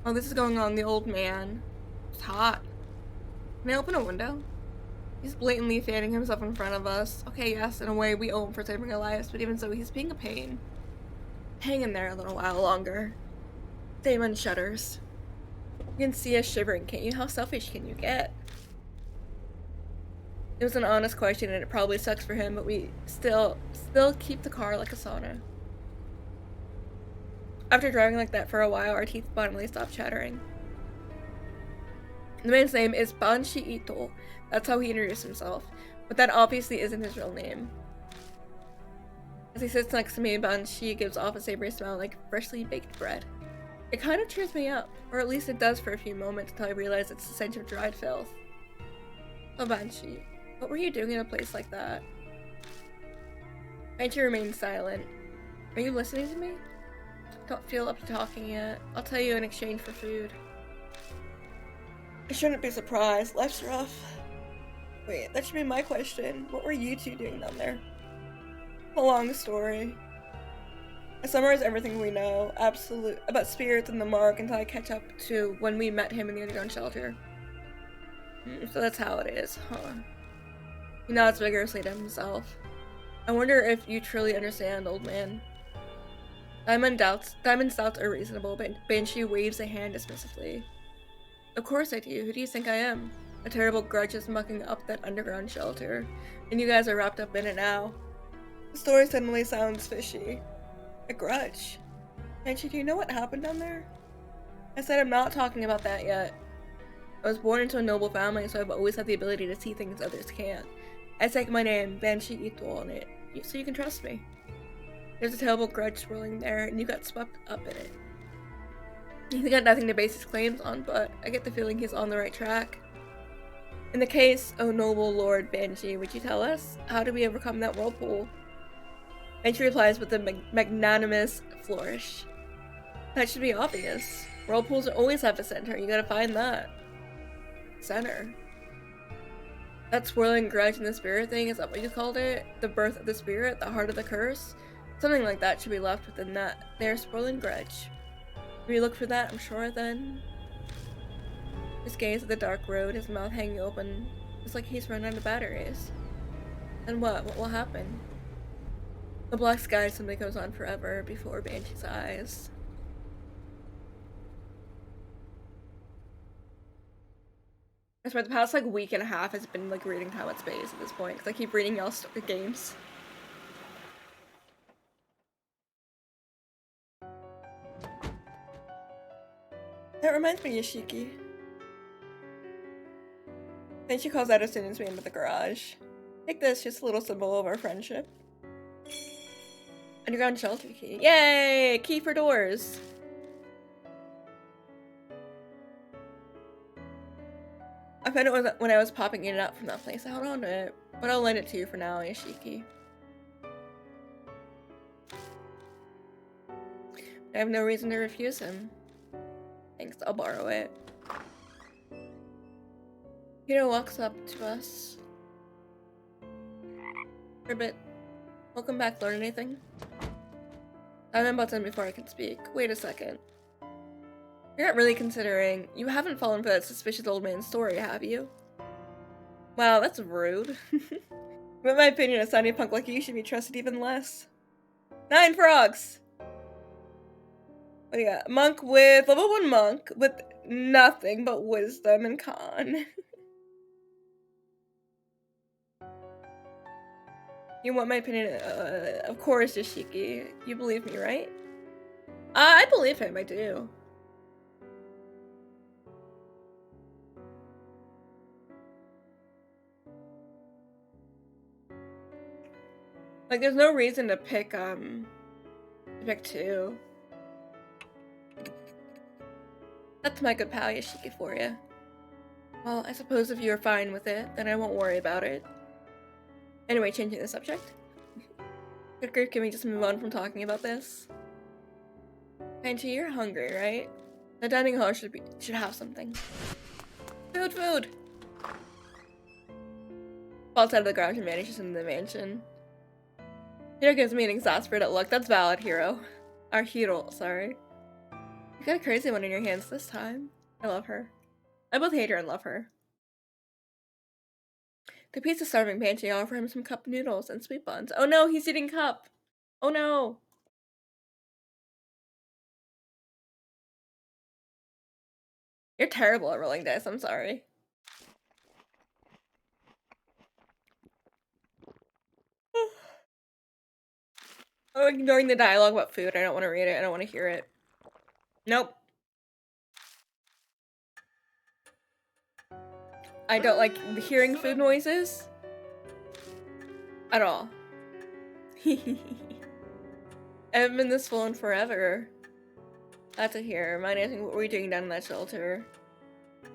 Oh, this is going on. The old man. It's hot. Can I open a window? He's blatantly fanning himself in front of us. Okay, yes, in a way we owe him for saving our lives, but even so, he's being a pain. Hang in there a little while longer. Damon shudders. You can see us shivering, can't you? How selfish can you get? It was an honest question, and it probably sucks for him, but we still keep the car like a sauna. After driving like that for a while, our teeth finally stopped chattering. The man's name is Banshi Ito. That's how he introduced himself, but that obviously isn't his real name. As he sits next to me, Banshi gives off a savory smell like freshly baked bread. It kind of cheers me up, or at least it does for a few moments until I realize it's the scent of dried filth. Oh, Banshi, what were you doing in a place like that? Banshi remains silent. Are you listening to me? Don't feel up to talking yet. I'll tell you in exchange for food. I shouldn't be surprised. Life's rough. Wait, that should be my question. What were you two doing down there? A long story. I summarize everything we know, about spirits and the mark until I catch up to when we met him in the underground shelter. So that's how it is, huh? He nods vigorously to himself. I wonder if you truly understand, old man. Diamond's doubts are reasonable, but Banshee waves a hand dismissively. Of course I do. Who do you think I am? A terrible grudge is mucking up that underground shelter, and you guys are wrapped up in it now. The story suddenly sounds fishy. A grudge. Banshee, do you know what happened down there? I said I'm not talking about that yet. I was born into a noble family, so I've always had the ability to see things others can't. I take my name, Banshee Ito, on it, so you can trust me. There's a terrible grudge swirling there, and you got swept up in it. He's got nothing to base his claims on, but I get the feeling he's on the right track. In the case, oh noble Lord Banshee, would you tell us? How do we overcome that whirlpool? Banshee replies with a magnanimous flourish. That should be obvious. Whirlpools always have a center, you gotta find that. Center? That swirling grudge in the spirit thing, is that what you called it? The birth of the spirit? The heart of the curse? Something like that should be left within that there swirling grudge. If we look for that, I'm sure then. His gaze at the dark road, his mouth hanging open. It's like he's run out of batteries. And what? What will happen? The black sky simply goes on forever before Banshee's eyes. I swear the past like week and a half has been like reading Time and Space at this point, because I keep reading y'all games. That reminds me, Yoshiki. Then she calls out as soon as we enter the garage. Take this, just a little symbol of our friendship. Underground shelter key. Yay! Key for doors! I found it when I was popping in and out from that place. I held on to it, but I'll lend it to you for now, Yoshiki. I have no reason to refuse him. Thanks, I'll borrow it. Hiro walks up to us. Ribbit, welcome back. Learn anything? I'm butts in before I can speak. Wait a second. You're not really considering. You haven't fallen for that suspicious old man's story, have you? Wow, that's rude. But in my opinion, a sounding punk like you should be trusted even less. 9 frogs! What do you got? Level 1 monk with nothing but wisdom and con. You want my opinion? Of course, Yoshiki. You believe me, right? I believe him, I do. Like, there's no reason to pick 2. That's my good pal Yoshiki for you. Well, I suppose if you're fine with it, then I won't worry about it. Anyway, changing the subject. Good grief, can we just move on from talking about this? Banshee, you're hungry, right? The dining hall should have something. Food! Falls out of the garage and vanishes into the mansion. Hiro gives me an exasperated look. That's valid, Hiro. Our Hiro, sorry. You got a crazy one in your hands this time. I love her. I both hate her and love her. The pizza starving Banshee offer him some cup noodles and sweet buns. Oh no, he's eating cup! Oh no! You're terrible at rolling dice, I'm sorry. Oh, ignoring the dialogue about food. I don't want to read it. I don't want to hear it. Nope. I don't like hearing food noises. At all. I haven't been this full in forever. That's a hear. Mind asking what were you doing down in that shelter?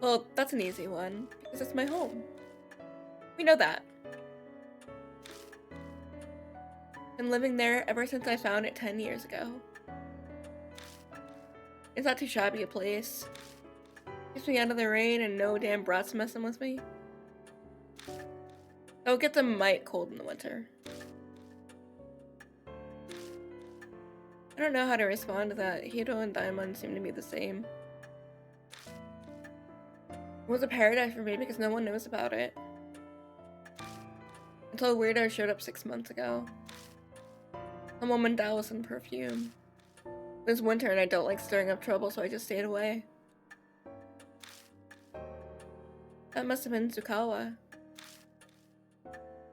Well, that's an easy one, because it's my home. We know that. Been living there ever since I found it 10 years ago. It's not too shabby a place. Keeps me out of the rain and no damn brats messing with me. Though it gets a mite cold in the winter. I don't know how to respond to that. Hito and Daimon seem to be the same. It was a paradise for me because no one knows about it. Until a weirdo showed up 6 months ago. A woman doused in perfume. It was winter and I don't like stirring up trouble, so I just stayed away. That must have been Tsukawa.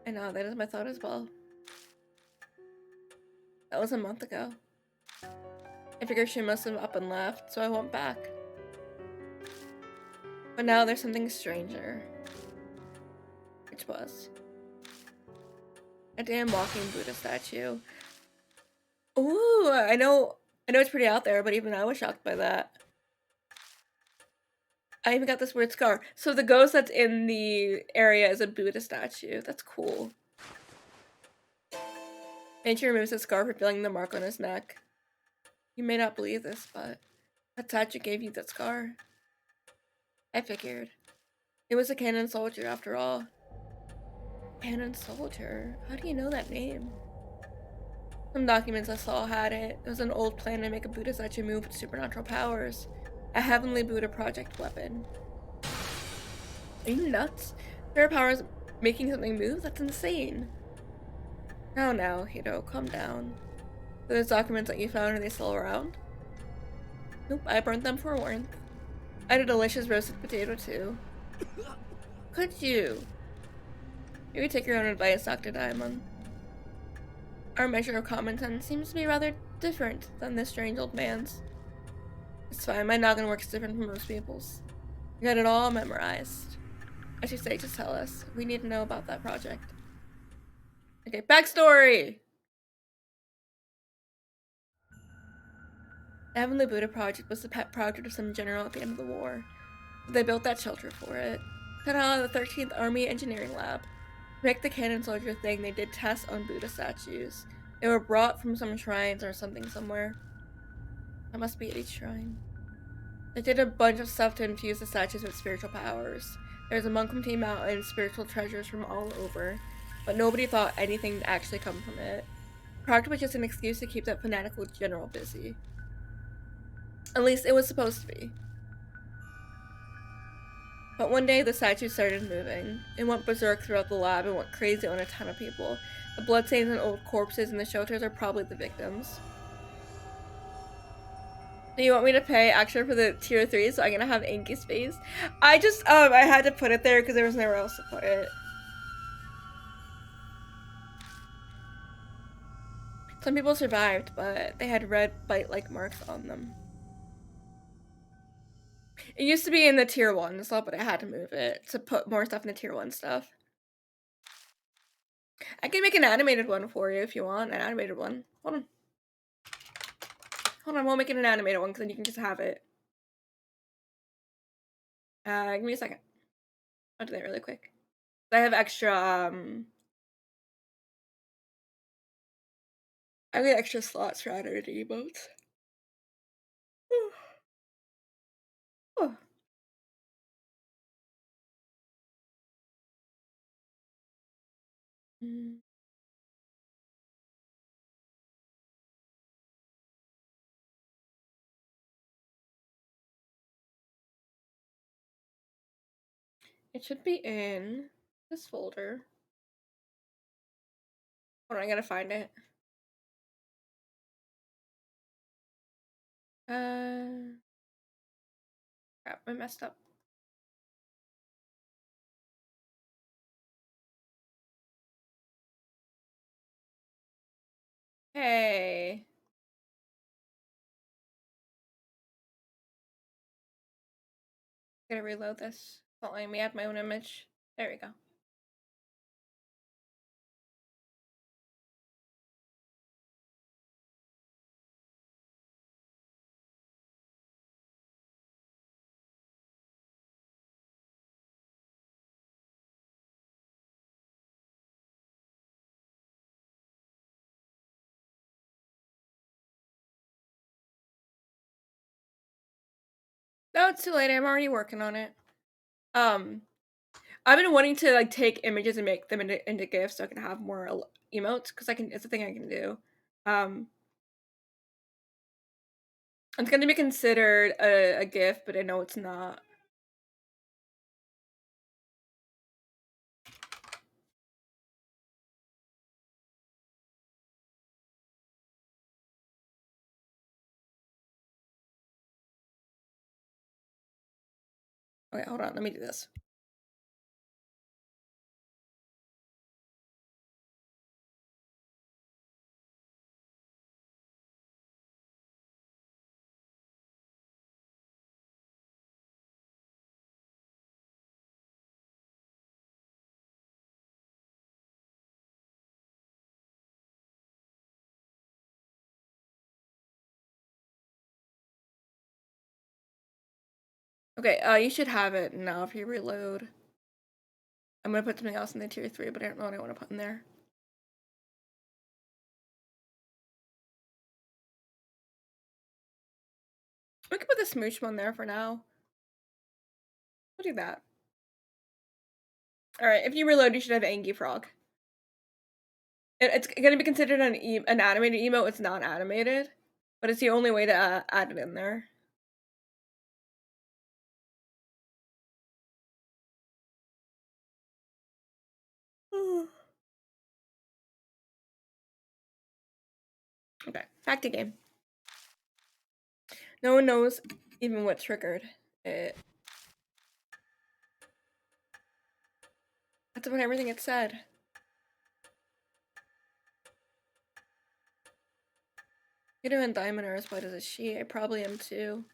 I know, that is my thought as well. That was a month ago. I figured she must have up and left, so I went back. But now there's something stranger. Which was a damn walking Buddha statue. Ooh, I know it's pretty out there, but even I was shocked by that. I even got this weird scar. So the ghost that's in the area is a Buddha statue. That's cool. Nature removes his scarf, revealing the mark on his neck. You may not believe this, but that statue gave you that scar. I figured. It was a cannon soldier after all. Cannon soldier? How do you know that name? Some documents I saw had it. It was an old plan to make a Buddha statue move with supernatural powers. A heavenly Buddha project weapon. Are you nuts? There are powers making something move? That's insane. Now, Hito, calm down. Those documents that you found, are they still around? Nope, I burnt them for warmth. I had a delicious roasted potato too. Could you? Maybe take your own advice, Dr. Diamond. Our measure of common sense seems to be rather different than this strange old man's. It's fine, my noggin works different from most people's. I got it all memorized. I should say, just tell us. We need to know about that project. Okay, backstory! The Heavenly Buddha Project was the pet project of some general at the end of the war. They built that shelter for it. Cut out of the 13th Army Engineering Lab. To make the cannon soldier thing, they did tests on Buddha statues. They were brought from some shrines or something somewhere. That must be at each shrine. They did a bunch of stuff to infuse the statues with spiritual powers. There was a monk from Team Mountain and spiritual treasures from all over, but nobody thought anything would actually come from it. The project was just an excuse to keep that fanatical general busy. At least it was supposed to be. But one day the statue started moving. It went berserk throughout the lab and went crazy on a ton of people. The bloodstains and old corpses in the shelters are probably the victims. Do you want me to pay extra for the tier 3 so I'm gonna have Inky's face? I had to put it there because there was nowhere else to put it. Some people survived, but they had red bite-like marks on them. It used to be in the tier 1 stuff, but I had to move it to put more stuff in the tier 1 stuff. I can make an animated one for you if you want, an animated one. Hold on. We'll make it an animated one because then you can just have it. Give me a second. I'll do that really quick. I have extra, I got extra slots for animated emotes. Oh. It should be in this folder. Hold on, I gotta find it. Crap, I messed up. Hey. Gotta reload this. Don't let me add my own image. There we go. Oh, it's too late. I'm already working on it. I've been wanting to like take images and make them into GIFs so I can have more emotes because I can. It's a thing I can do. It's gonna be considered a GIF, but I know it's not. Okay, hold on. Let me do this. Okay, you should have it now if you reload. I'm gonna put something else in the tier 3, but I don't know what I want to put in there. We can put the smooch one there for now. We'll do that. Alright, if you reload, you should have Angie Frog. It's gonna be considered an animated emote. It's not animated, but it's the only way to add it in there. Okay, back to game. No one knows even what triggered it. That's about everything it said. Peter and Diamond are as white as a sheet. I probably am too.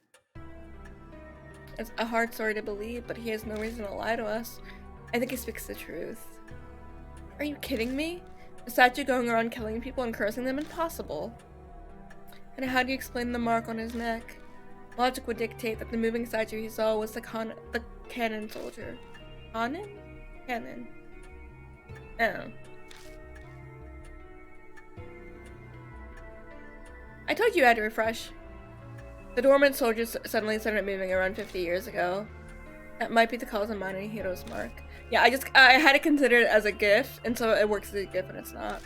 It's a hard story to believe, but he has no reason to lie to us. I think he speaks the truth. Are you kidding me? A statue going around killing people and cursing them? Impossible. And how do you explain the mark on his neck? Logic would dictate that the moving statue he saw was the cannon soldier. Cannon? Cannon. Oh. I told you I had to refresh. The dormant soldiers suddenly started moving around 50 years ago. That might be the cause of Mining Hero's mark. Yeah, I had it considered as a GIF, and so it works as a GIF and it's not.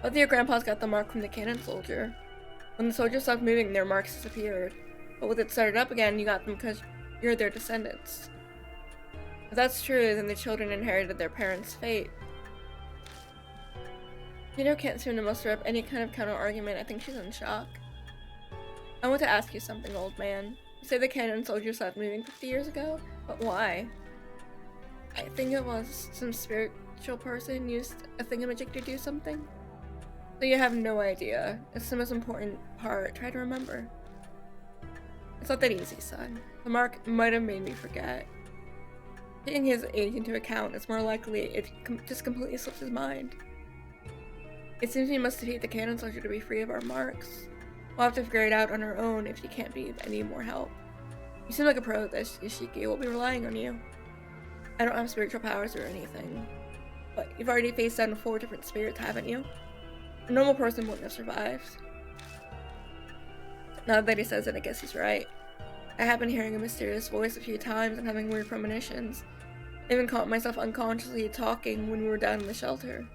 Both of your grandpas got the mark from the cannon soldier. When the soldiers stopped moving, their marks disappeared. But with it started up again, you got them because you're their descendants. If that's true, then the children inherited their parents' fate. Peter can't seem to muster up any kind of counter-argument. I think she's in shock. I want to ask you something, old man. You say the cannon soldiers stopped moving 50 years ago? But why? I think it was some spiritual person used a thingamajig to do something. So you have no idea. It's the most important part. Try to remember. It's not that easy, son. The mark might have made me forget. Taking his age into account, it's more likely it just completely slips his mind. It seems we must defeat the cannon soldier to be free of our marks. We'll have to figure it out on our own if you can't be of any more help. You seem like a pro at this, Ishiki. We'll be relying on you. I don't have spiritual powers or anything. But you've already faced down 4 different spirits, haven't you? A normal person wouldn't have survived. Now that he says it, I guess he's right. I have been hearing a mysterious voice a few times and having weird premonitions. I even caught myself unconsciously talking when we were down in the shelter.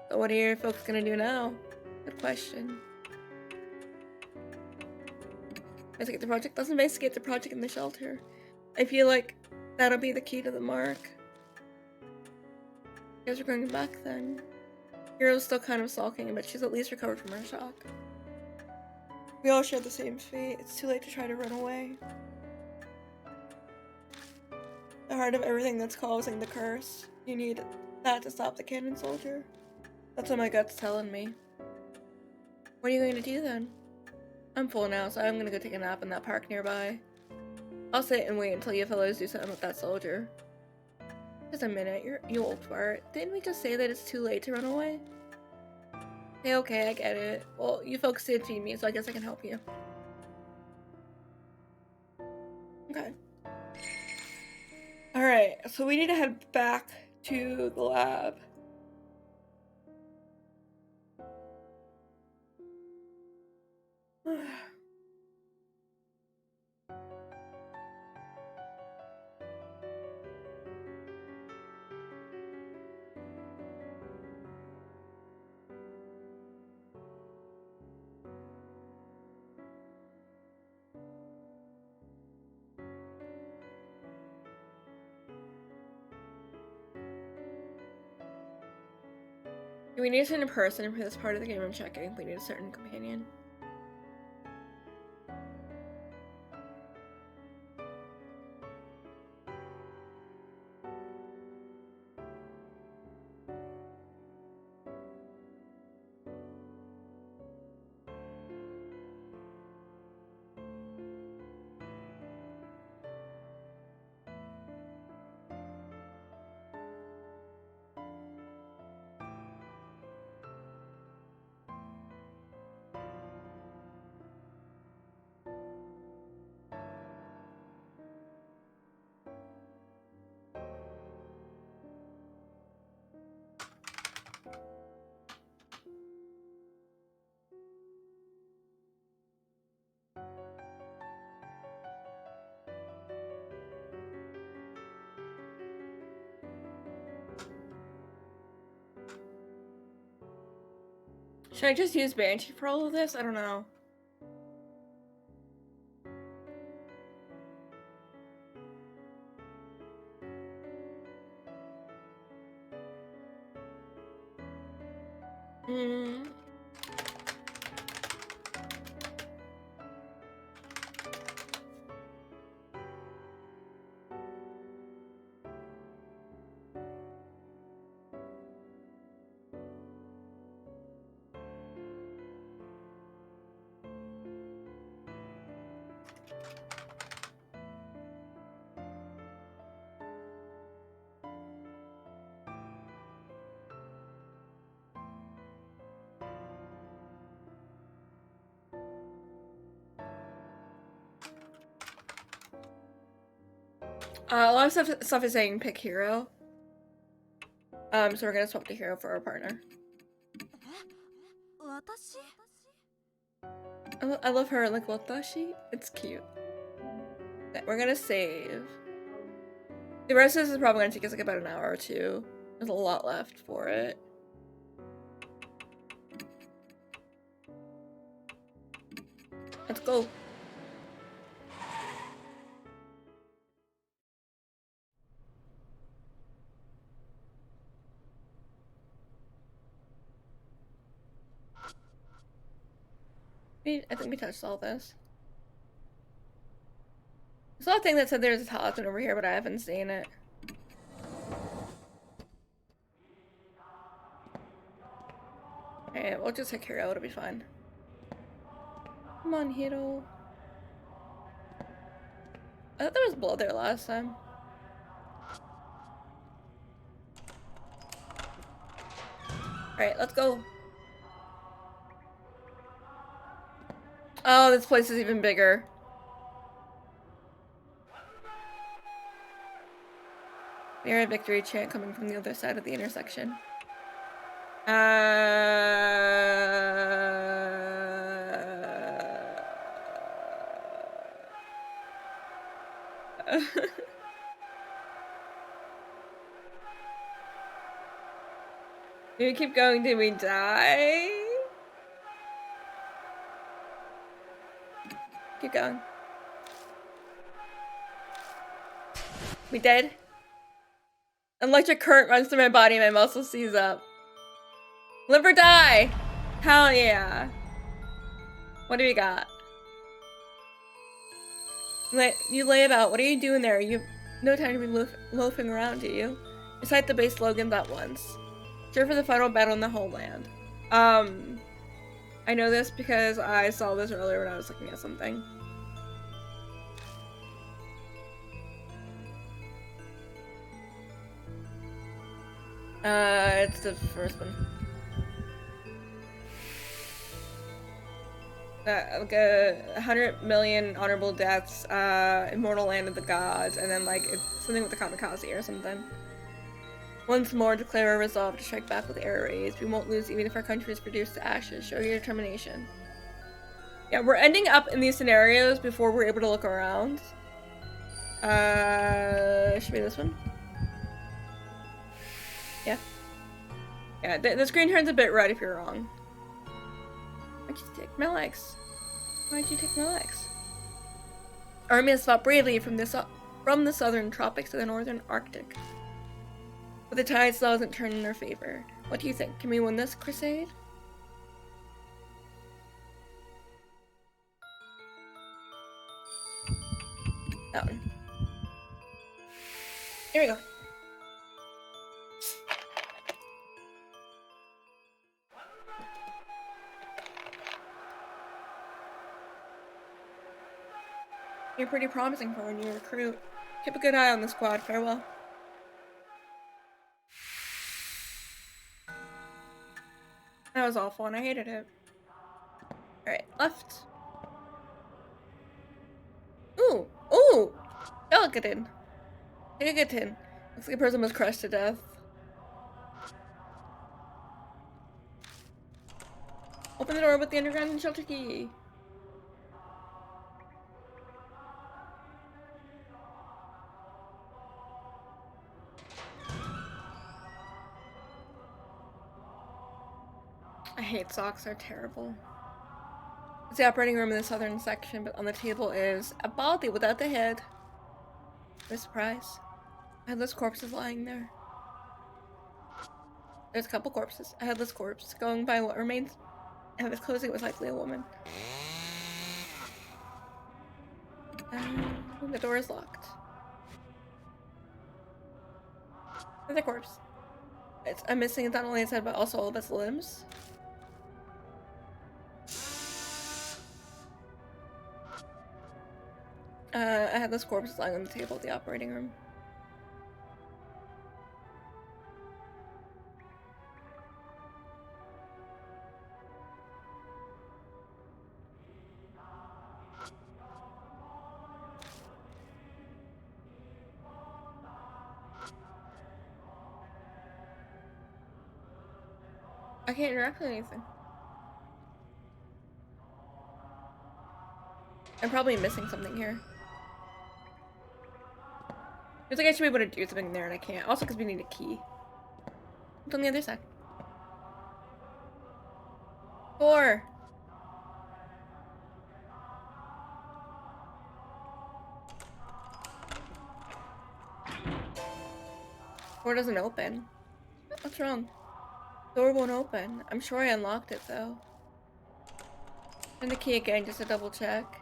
So what are your folks gonna do now? Good question. Investigate the project. Let's investigate the project in the shelter. I feel like that'll be the key to the mark. You guys are going back then. Hero's still kind of sulking, but she's at least recovered from her shock. We all share the same fate. It's too late to try to run away. The heart of everything that's causing the curse. You need that to stop the cannon soldier. That's what my gut's telling me. What are you going to do then? I'm full now, so I'm gonna go take a nap in that park nearby. I'll sit and wait until you fellows do something with that soldier. Just a minute, you old fart. Didn't we just say that it's too late to run away? Okay, I get it. Well, you folks did feed me, so I guess I can help you. Okay. Alright, so we need to head back to the lab. Do we need a certain person for this part of the game? I'm checking. We need a certain companion. Should I just use Banshee for all of this? I don't know. A lot of stuff is saying pick hero. So we're gonna swap to hero for our partner. I love her, like, watashi? It's cute. Okay, we're gonna save. The rest of this is probably gonna take us like about an hour or two. There's a lot left for it. Let's go. I think we touched all this. I saw a thing that said there's a talisman over here, but I haven't seen it. Okay, we'll just take hero, it'll be fine. Come on, hero. I thought there was blood there last time. Alright, let's go. Oh, this place is even bigger. We hear a victory chant coming from the other side of the intersection. Do we keep going? Did we die? Keep going. We dead? Electric current runs through my body, my muscles seize up. Live or die! Hell yeah. What do we got? You lay about. What are you doing there? You have no time to be loafing around, do you? Recite the base slogans at once. Cheer for the final battle in the homeland. I know this because I saw this earlier when I was looking at something. It's the first one. Like 100 million honorable deaths, immortal land of the gods, and then like it's something with the kamikaze or something. Once more, declare our resolve to strike back with air raids. We won't lose even if our country is reduced to ashes. Show your determination. Yeah, we're ending up in these scenarios before we're able to look around. Should be this one. Yeah. Yeah, the screen turns a bit red if you're wrong. Why'd you take my legs? Why'd you take my legs? Army has fought bravely from the southern tropics to the northern Arctic. But the tide still hasn't turned in their favor. What do you think? Can we win this crusade? That one. Here we go. You're pretty promising for a new recruit. Keep a good eye on the squad. Farewell. That was awful and I hated it. Alright, left. Ooh! Ooh! Delicatin. Delicatin. Looks like a person was crushed to death. Open the door with the underground shelter key. I hate socks, they're terrible. It's the operating room in the southern section, but on the table is a body without the head. No surprise. Headless corpses lying there. There's a couple corpses. A headless corpse. Going by what remains of its clothing, it was likely a woman. The door is locked. There's a corpse. I'm missing not only its head, but also all of its limbs. A headless corpse is lying on the table of the operating room. I can't interact with anything. I'm probably missing something here. Feels like I should be able to do something there and I can't. Also because we need a key. It's on the other side. 4. 4 doesn't open. What's wrong? Door won't open. I'm sure I unlocked it though. Turn the key again just to double check.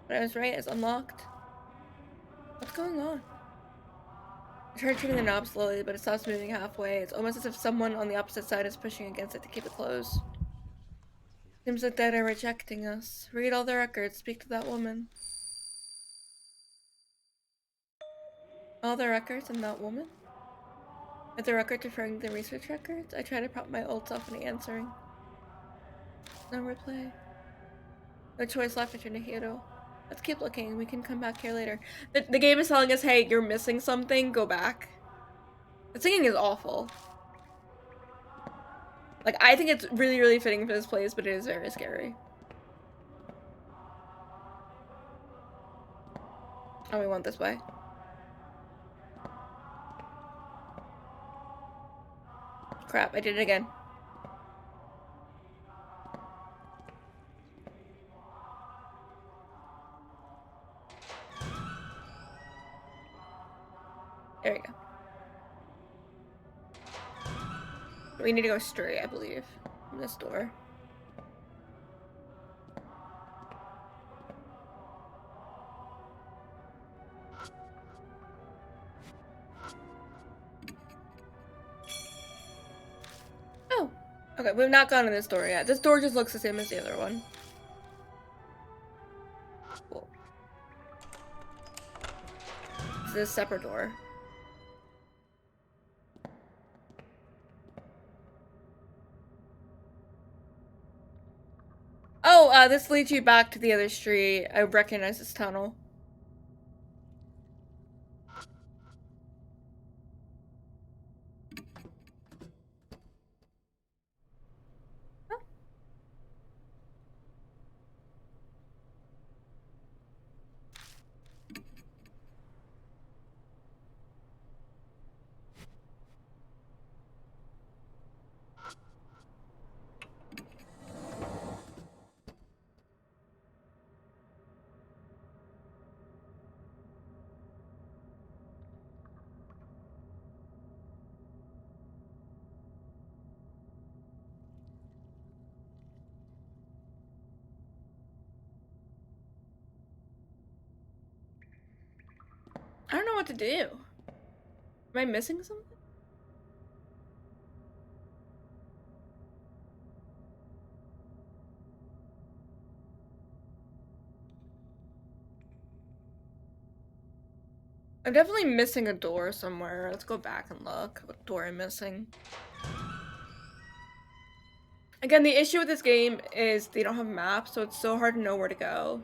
But I was right, it's unlocked. What's going on? I tried turning the knob slowly, but it stops moving halfway. It's almost as if someone on the opposite side is pushing against it to keep it closed. Seems like they are rejecting us. Read all the records. Speak to that woman. All the records and that woman? Are the records referring to the research records? I try to prompt my old self into answering. No reply. No choice left, return to Hiro. Let's keep looking. We can come back here later. The game is telling us, hey, you're missing something. Go back. The singing is awful. Like, I think it's really, really fitting for this place, but it is very scary. Oh, we went this way. Crap, I did it again. There we go. We need to go straight, I believe, from this door. Oh, okay, we've not gone to this door yet. This door just looks the same as the other one. Cool. This is a separate door. Oh, this leads you back to the other street. I recognize this tunnel. what to do. Am I missing something? I'm definitely missing a door somewhere. Let's go back and look what door I'm missing. Again, the issue with this game is they don't have maps, so it's so hard to know where to go.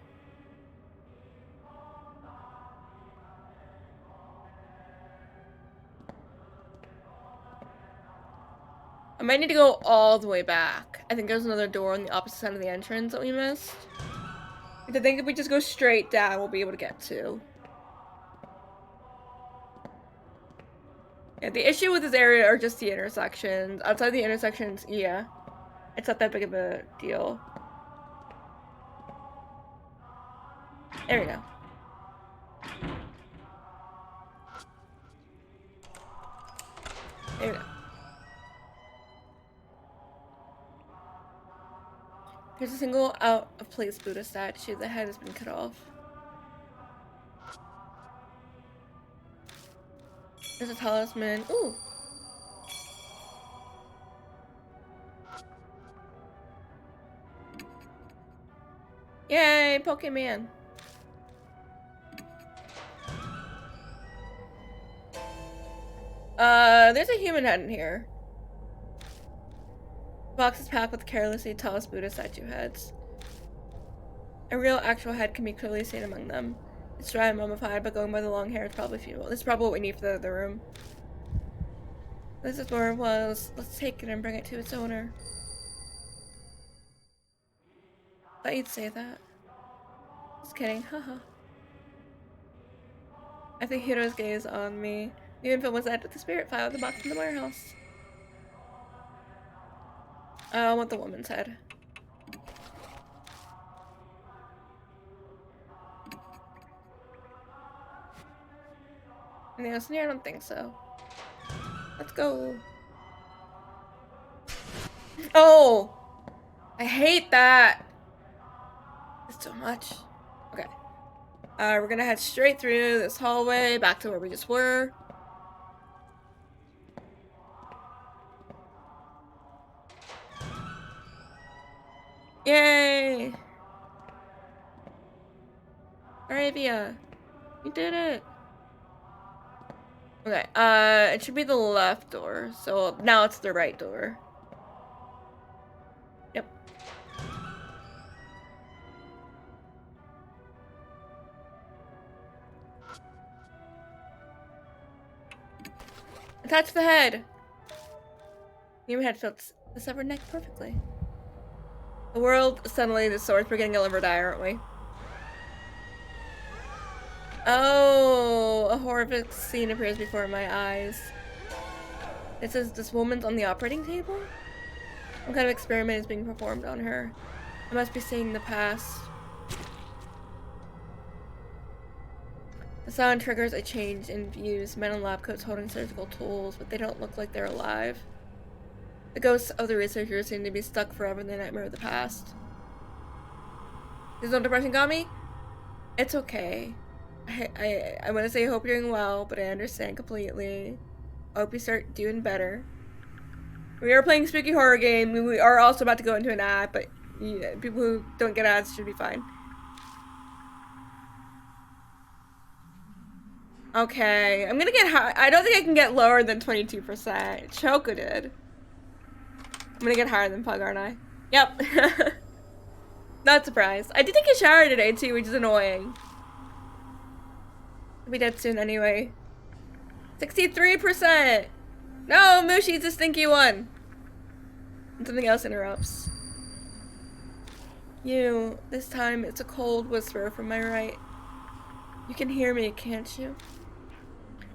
I might need to go all the way back. I think there's another door on the opposite side of the entrance that we missed. I think if we just go straight down, we'll be able to get to. Yeah, the issue with this area are just the intersections. Outside the intersections, yeah. It's not that big of a deal. There we go. There we go. Here's a single out-of-place Buddha statue. The head has been cut off. There's a talisman. Ooh! Yay, Pokemon! There's a human head in here. The box is packed with carelessly tossed Buddha statue heads. A real, actual head can be clearly seen among them. It's dry and mummified, but going by the long hair, it's probably funeral. This is probably what we need for the other room. This is where it was. Let's take it and bring it to its owner. Thought you'd say that. Just kidding, haha. I think Hiro's gaze on me. The info was added to the spirit file of the box in the warehouse. I want the woman's head. Anything else in here? I don't think so. Let's go. Oh! I hate that! It's so much. Okay. We're gonna head straight through this hallway, back to where we just were. Yay! Arabia! You did it! Okay, it should be the left door, so now it's the right door. Yep. Attach the head! Human head fits the severed neck perfectly. The world, suddenly the swords, we're getting a liver die, aren't we? Oh, a horrific scene appears before my eyes. It says this woman's on the operating table? What kind of experiment is being performed on her? I must be seeing the past. The sound triggers a change in views. Men in lab coats holding surgical tools, but they don't look like they're alive. The ghosts of the researchers seem to be stuck forever in the nightmare of the past. Is no depression got me? It's okay. I want to say I hope you're doing well, but I understand completely. I hope you start doing better. We are playing spooky horror game. We are also about to go into an ad, but yeah, people who don't get ads should be fine. Okay, I'm gonna get high. I don't think I can get lower than 22%. Choco did. I'm gonna get higher than Pug, aren't I? Yep. Not surprised. I did take a shower today too, which is annoying. I'll be dead soon anyway. 63%! No, Mushi's a stinky one! And something else interrupts. You, this time it's a cold whisper from my right. You can hear me, can't you?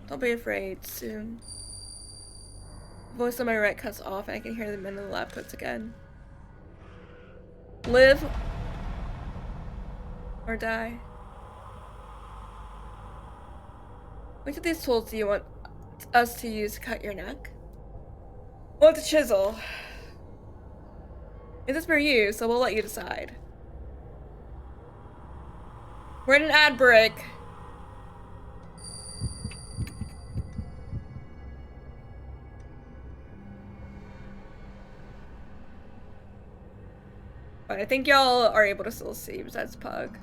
Don't be afraid, soon. The voice on my right cuts off and I can hear the men in the lab coats again. Live or die. Which of these tools do you want us to use to cut your neck? Well, it's a chisel. This is for you, so we'll let you decide. We're in an ad break. But I think y'all are able to still see besides Pug.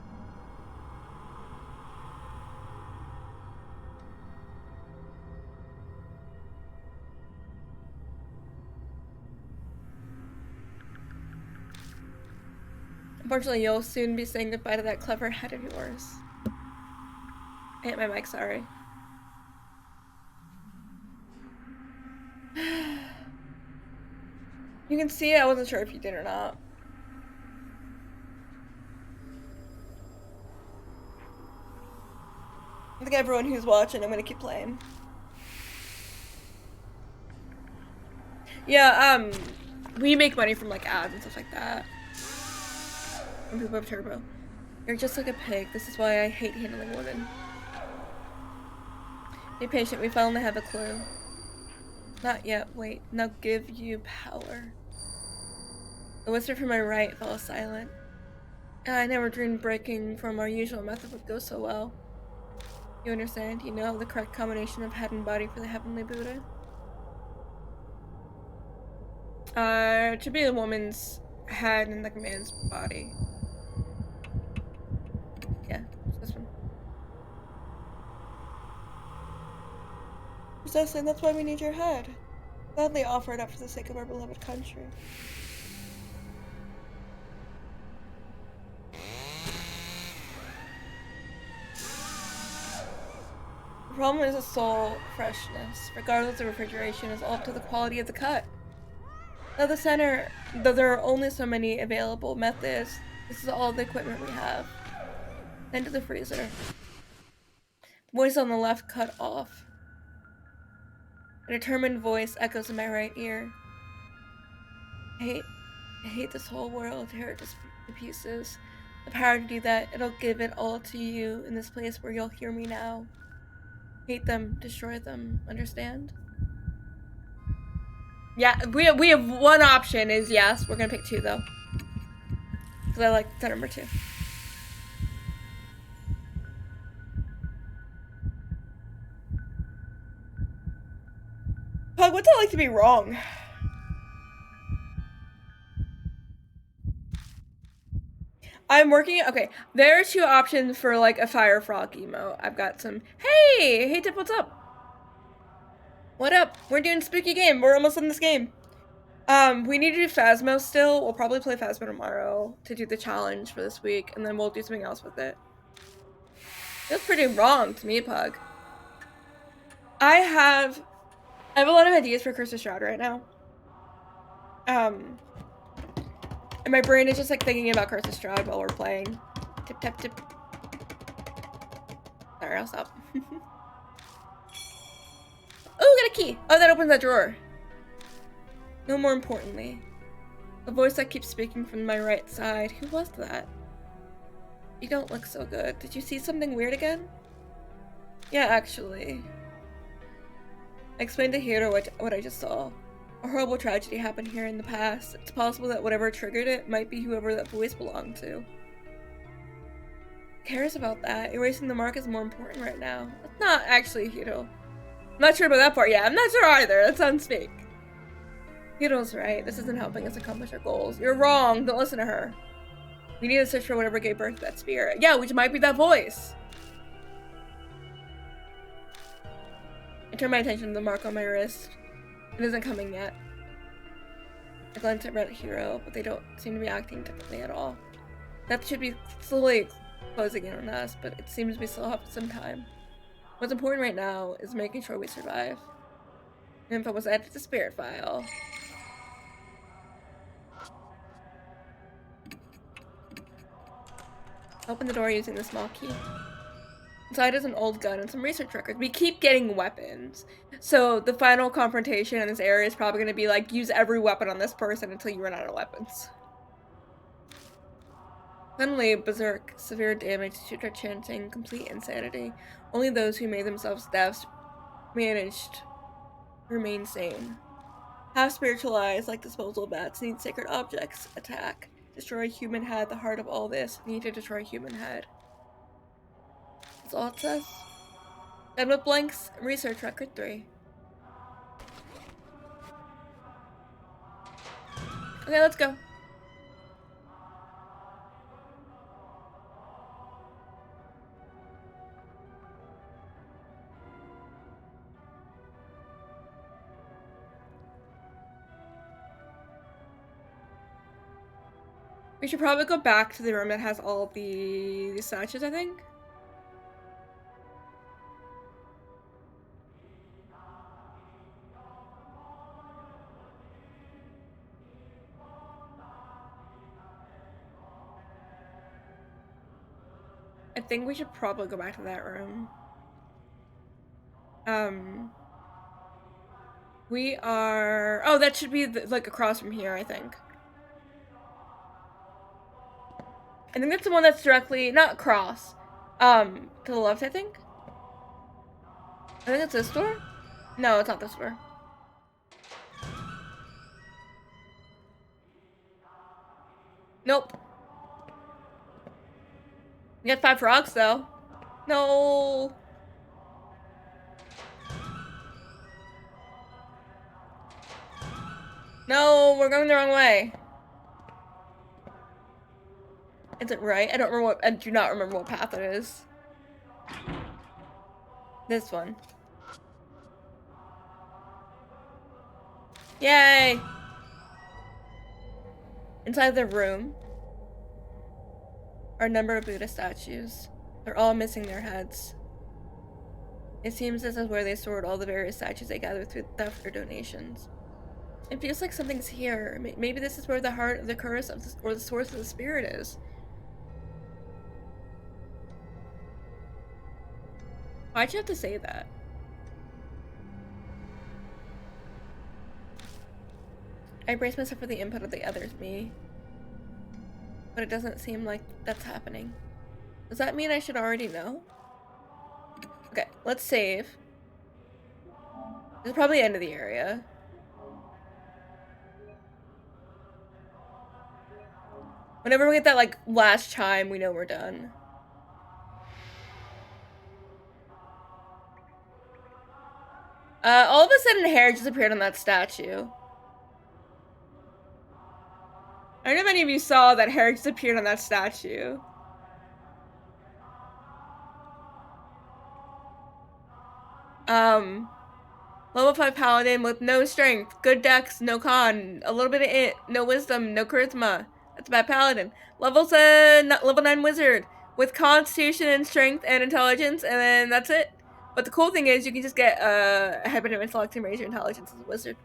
Unfortunately, you'll soon be saying goodbye to that clever head of yours. I hit my mic, sorry. You can see it, I wasn't sure if you did or not. I think everyone who's watching, I'm gonna keep playing. Yeah, we make money from like ads and stuff like that. When people have turbo. You're just like a pig. This is why I hate handling women. Be patient, we finally have a clue. Not yet, wait. Now give you power. The whisper from my right fell silent. I never dreamed breaking from our usual method would go so well. You understand? You know the correct combination of head and body for the heavenly Buddha? It should be a woman's head and like a man's body. Yeah, this one. Precisely, and that's why we need your head. Gladly offer it up for the sake of our beloved country. The problem is the soul freshness, regardless of refrigeration, is all up to the quality of the cut. Though there are only so many available methods, this is all the equipment we have. Then to the freezer. Voice on the left cut off. A determined voice echoes in my right ear. I hate this whole world, tear it to pieces. The power to do that, it'll give it all to you in this place where you'll hear me now. Hate them, destroy them, understand? Yeah, we have one option is yes. We're gonna pick two though. Because I like the number 2. Pug, what's it like to be wrong? I'm working. Okay, there are 2 options for like a fire frog emote. I've got some. Hey Tip, what's up? What up? We're doing spooky game. We're almost in this game. We need to do Phasmo still. We'll probably play Phasmo tomorrow to do the challenge for this week, and then we'll do something else with it. Feels pretty wrong to me, Pug. I have a lot of ideas for Curse of Shroud right now. And my brain is just like thinking about Curse of Strahd while we're playing. Tip, tap, tip. Sorry, I'll stop. Oh, we got a key! Oh, that opens that drawer. No more importantly, a voice that keeps speaking from my right side. Who was that? You don't look so good. Did you see something weird again? Yeah, actually. I explained to Hiro what I just saw. A horrible tragedy happened here in the past. It's possible that whatever triggered it might be whoever that voice belonged to. Who cares about that? Erasing the mark is more important right now. That's not actually Hiro. I'm not sure about that part. Yeah, I'm not sure either. That sounds fake. Hiro's right. This isn't helping us accomplish our goals. You're wrong. Don't listen to her. We need to search for whatever gave birth to that spirit. Yeah, which might be that voice. I turn my attention to the mark on my wrist. It isn't coming yet. I glance at Red Hero, but they don't seem to be acting differently at all. That should be slowly closing in on us, but it seems we still have some time. What's important right now is making sure we survive. Info was added to the spirit file. Open the door using the small key. Inside is an old gun and some research records. We keep getting weapons. So the final confrontation in this area is probably going to be like, use every weapon on this person until you run out of weapons. Suddenly, berserk, severe damage to their chanting, complete insanity. Only those who made themselves deaf managed remain sane. Half spiritualized, like disposal bats, need sacred objects. Attack. Destroy human head. The heart of all this. Need to destroy human head. That's all it says. Done with blanks. Research record 3. Okay, let's go. We should probably go back to the room that has all the statues, I think. I think we should probably go back to that room. We are... Oh, that should be, like, across from here, I think. I think that's the one that's directly... Not across. To the left, I think? I think it's this door? No, it's not this door. Nope. You get 5 frogs, though. No. No, we're going the wrong way. Is it right? I don't remember what- I do not remember what path it is. This one. Yay! Inside the room are a number of Buddha statues. They're all missing their heads. It seems this is where they stored all the various statues they gathered through theft or donations. It feels like something's here. Maybe this is where the heart of the curse of or the source of the spirit is. Why'd you have to say that? I brace myself for the input of the others, me. But it doesn't seem like that's happening. Does that mean I should already know? Okay, let's save. This is probably the end of the area. Whenever we get that, like, last chime, we know we're done. All of a sudden, hair just appeared on that statue. I don't know if any of you saw that hair just appeared on that statue. Level 5 paladin with no strength, good dex, no con, a little bit of it, no wisdom, no charisma. That's a bad paladin. Level 9 wizard with constitution and strength and intelligence, and then that's it. But the cool thing is you can just get a habit of intellect and raise your intelligence as a wizard.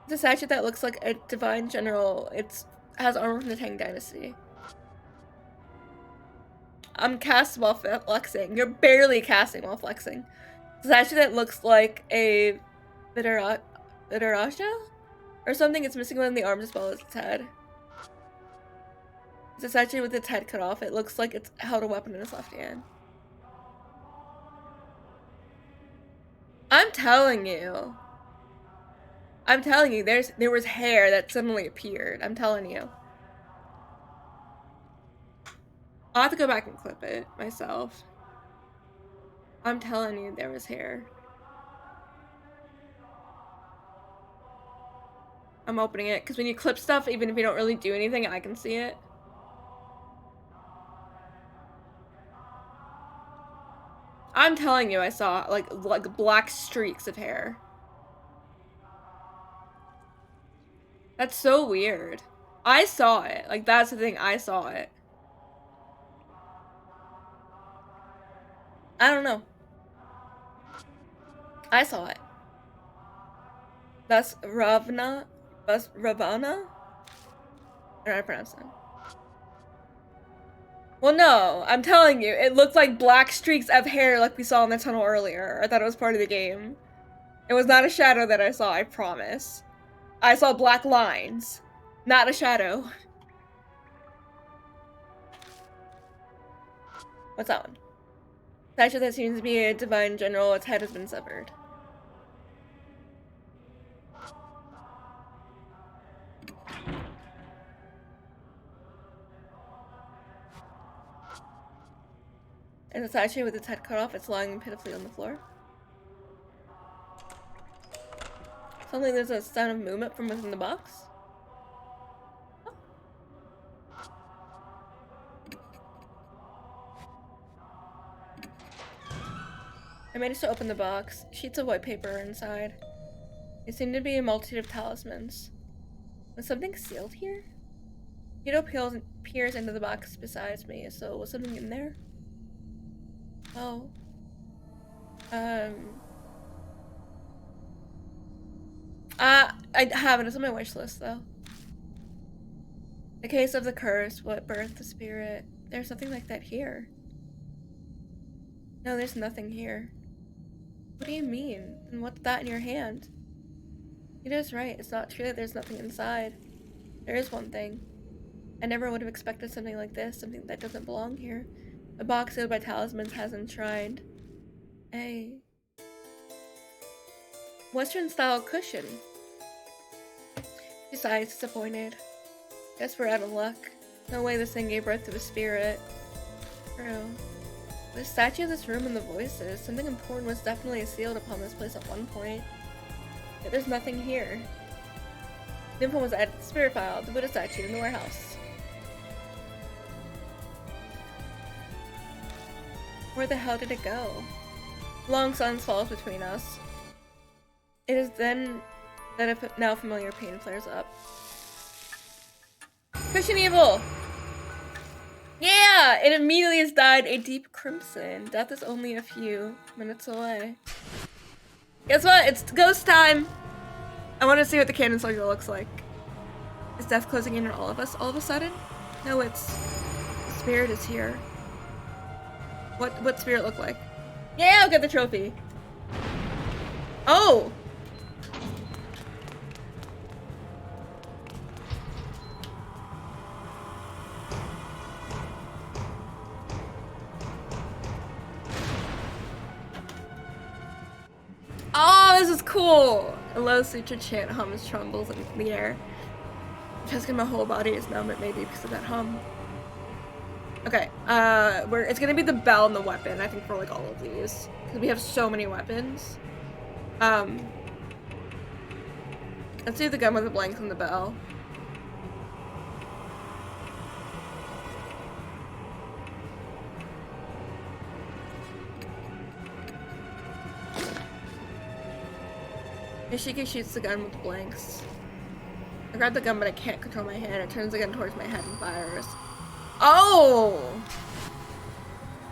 It's a statue that looks like a divine general. It has armor from the Tang Dynasty. I'm cast while flexing. You're barely casting while flexing. It's a statue that looks like a Vidaraja? Or something. It's missing one of the arms as well as its head. It's a statue with its head cut off. It looks like it's held a weapon in its left hand. I'm telling you. I'm telling you, there was hair that suddenly appeared. I'm telling you. I'll have to go back and clip it myself. I'm telling you, there was hair. I'm opening it, because when you clip stuff, even if you don't really do anything, I can see it. I'm telling you, I saw, like black streaks of hair. That's so weird. I saw it. Like, that's the thing, I saw it. I don't know. I saw it. That's Ravana? That's Ravana? I don't know how to pronounce it. Well, no, I'm telling you, it looked like black streaks of hair like we saw in the tunnel earlier. I thought it was part of the game. It was not a shadow that I saw, I promise. I saw black lines, not a shadow. What's that one? Statue that seems to be a divine general, its head has been severed. And a statue with its head cut off, it's lying pitifully on the floor. Suddenly there's a sound of movement from within the box. Oh. I managed to open the box. Sheets of white paper inside. They seem to be a multitude of talismans. Was something sealed here? Peers into the box beside me, so was something in there? Oh. I have it. It's on my wish list, though. The case of the curse, what birthed the spirit. There's something like that here. No, there's nothing here. What do you mean? And what's that in your hand? Peter's right. It's not true that there's nothing inside. There is one thing. I never would have expected something like this, something that doesn't belong here. A box sealed by talismans has enshrined. A Western-style cushion. She sighs, disappointed. Guess we're out of luck. No way this thing gave birth to a spirit. True. The statue of this room and the voices. Something important was definitely sealed upon this place at one point. Yet there's nothing here. The info was added to the spirit file, the Buddha statue in the warehouse. Where the hell did it go? Long silence falls between us. It is then that a now familiar pain flares up. Christian Evil! Yeah! It immediately has dyed a deep crimson. Death is only a few minutes away. Guess what? It's ghost time! I want to see what the cannon soldier looks like. Is death closing in on all of us all of a sudden? No, it's... the spirit is here. What spirit look like? Yeah, I'll get the trophy. Oh! Oh, this is cool! A low sutra chant hums, trembles in the air. Just my whole body is numb, it may be because of that hum. Okay, it's gonna be the bell and the weapon, I think, for like all of these. Because we have so many weapons. Let's do the gun with the blanks and the bell. Ishiki shoots the gun with the blanks. I grab the gun, but I can't control my hand. It turns the gun towards my head and fires. Oh!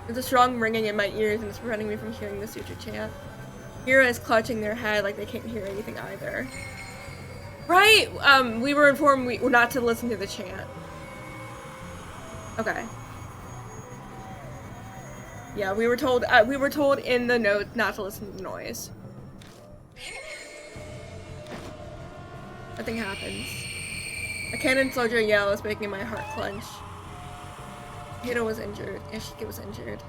There's a strong ringing in my ears, and it's preventing me from hearing the sutra chant. Hira is clutching their head like they can't hear anything either. Right! We were informed not to listen to the chant. Okay. Yeah, we were told in the note not to listen to the noise. Nothing happens. A cannon soldier yell is making my heart clench. Hiro was injured. Ishiki was injured.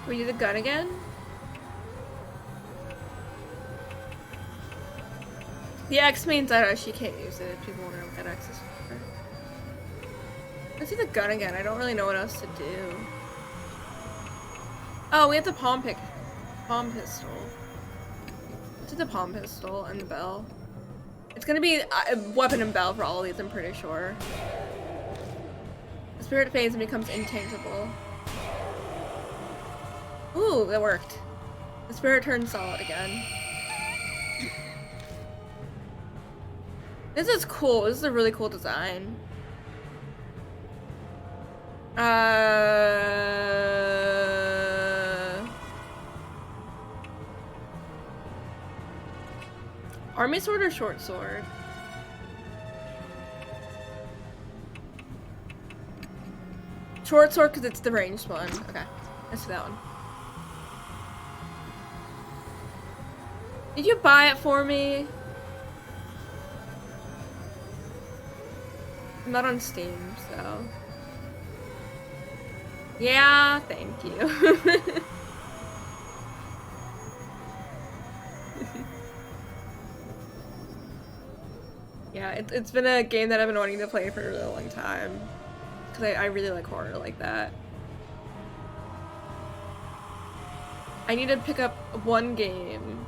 Can we do the gun again? The X means that she can't use it. People wonder what that X is for. Let's do the gun again. I don't really know what else to do. Oh, we have the palm pistol. Let's do the palm pistol and the bell. It's gonna be weapon and bell for all of these, I'm pretty sure. The spirit fades and becomes intangible. Ooh, that worked. The spirit turns solid again. This is cool. This is a really cool design. Army sword or short sword? Short sword because it's the ranged one. Okay, let's do that one. Did you buy it for me? I'm not on Steam, so... Yeah, thank you. Yeah, it's been a game that I've been wanting to play for a really long time. Because I really like horror like that. I need to pick up one game.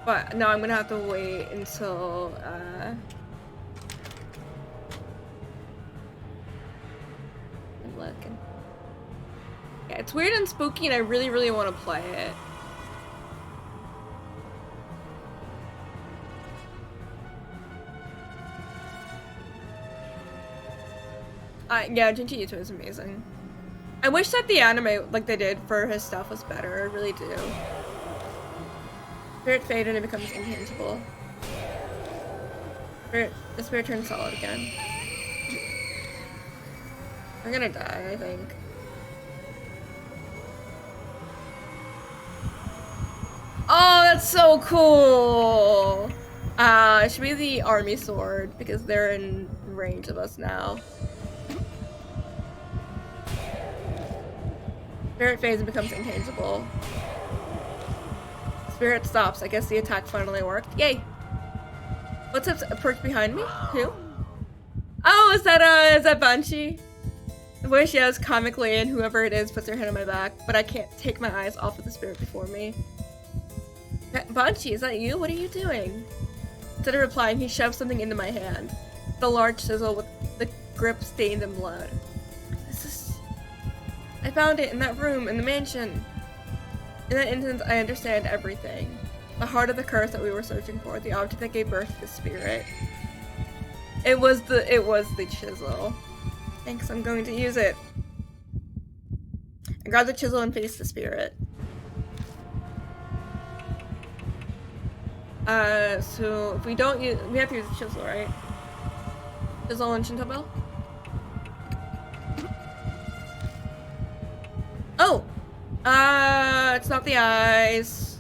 But no, I'm gonna have to wait until, I'm looking. Yeah, it's weird and spooky and I really, really want to play it. Yeah, Junji Ito is amazing. I wish that the anime, like they did for his stuff, was better. I really do. Spirit fade and it becomes intangible. The spirit turns solid again. We're gonna die, I think. Oh, that's so cool! It should be the army sword because they're in range of us now. Spirit fades and becomes intangible. Spirit stops. I guess the attack finally worked. Yay! What's up? A perk behind me? Who? Oh, is that Banshee? I wish, yes, comically, and whoever it is puts their hand on my back, but I can't take my eyes off of the spirit before me. Banshee, is that you? What are you doing? Instead of replying, he shoves something into my hand. The large chisel with the grip stained in blood. I found it in that room in the mansion. In that instance, I understand everything. The heart of the curse that we were searching for, the object that gave birth to the spirit. It was the chisel. Thanks, I'm going to use it. I grab the chisel and face the spirit. So if we don't use, we have to use the chisel, right? Chisel and Shinto Bell? Oh! It's not the eyes.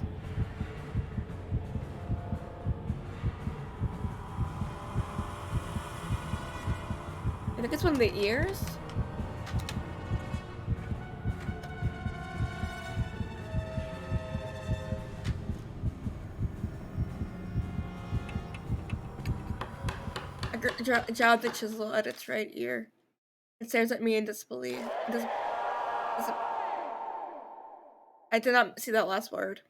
I think it's one of the ears? I jabbed the chisel at its right ear. It stares at me in disbelief. I did not see that last word.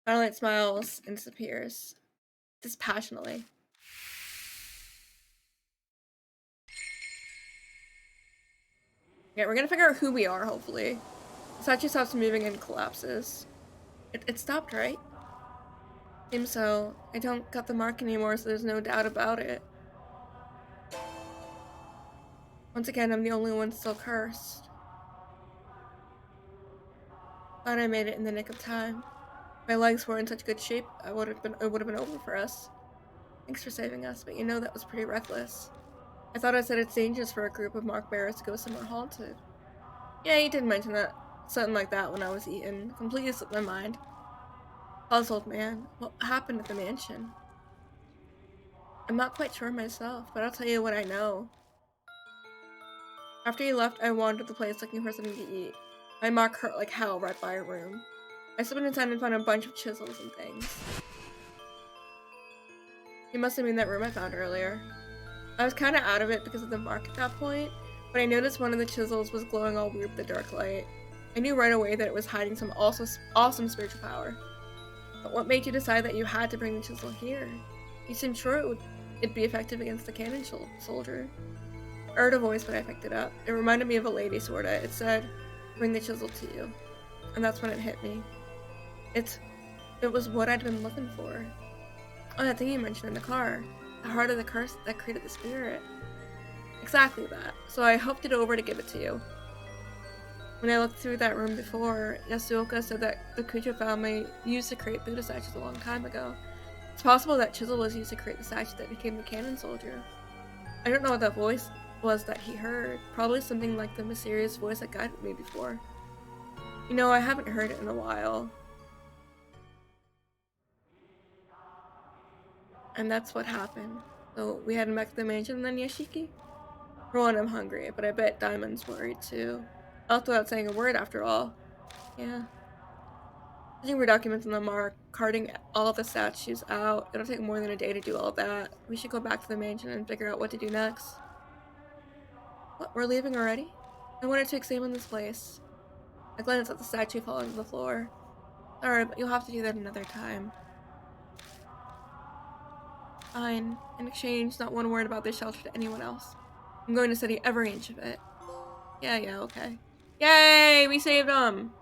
Finally, it smiles and disappears. Dispassionately. Yeah, we're gonna figure out who we are, hopefully. The statue stops moving and collapses. It stopped, right? Seems so. I don't got the mark anymore, so there's no doubt about it. Once again, I'm the only one still cursed. Glad I made it in the nick of time. My legs were in such good shape, it would have been over for us. Thanks for saving us, but you know that was pretty reckless. I thought I said it's dangerous for a group of mark bearers to go somewhere haunted. Yeah, you did mention that. Something like that when I was eaten. Completely slipped my mind. Puzzled, man. What happened at the mansion? I'm not quite sure myself, but I'll tell you what I know. After you left, I wandered the place looking for something to eat. My mark hurt like hell right by a room. I slipped inside and found a bunch of chisels and things. You must have been in that room I found earlier. I was kinda out of it because of the mark at that point, but I noticed one of the chisels was glowing all weird with the dark light. I knew right away that it was hiding some awesome spiritual power. But what made you decide that you had to bring the chisel here? You seemed sure it'd be effective against the cannon soldier. I heard a voice when I picked it up. It reminded me of a lady, sorta. It said, bring the chisel to you. And that's when it hit me. It was what I'd been looking for. Oh, that thing you mentioned in the car. The heart of the curse that created the spirit. Exactly that. So I hooked it over to give it to you. When I looked through that room before, Yasuoka said that the Kujo family used to create Buddha statues a long time ago. It's possible that chisel was used to create the statue that became the cannon soldier. I don't know what that voice was that he heard. Probably something like the mysterious voice that guided me before. You know, I haven't heard it in a while. And that's what happened. So we headed back to the mansion and then Yashiki? For one, I'm hungry, but I bet Diamond's worried too. Left without saying a word after all. Yeah. Searching for documents in the mark, carting all the statues out. It'll take more than a day to do all that. We should go back to the mansion and figure out what to do next. What, we're leaving already? I wanted to examine this place. I glanced at the statue falling to the floor. Sorry, but you'll have to do that another time. Fine. In exchange, not one word about this shelter to anyone else. I'm going to study every inch of it. Yeah, okay. Yay! We saved them!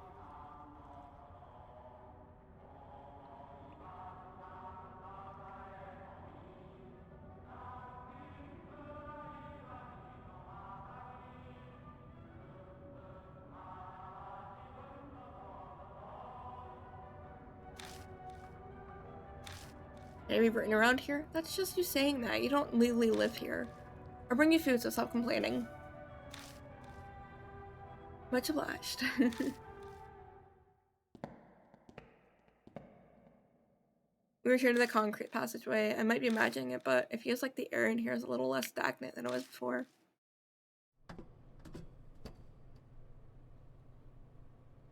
Maybe written around here? That's just you saying that. You don't legally live here. I'll bring you food, so stop complaining. Much obliged. We return to the concrete passageway. I might be imagining it, but it feels like the air in here is a little less stagnant than it was before.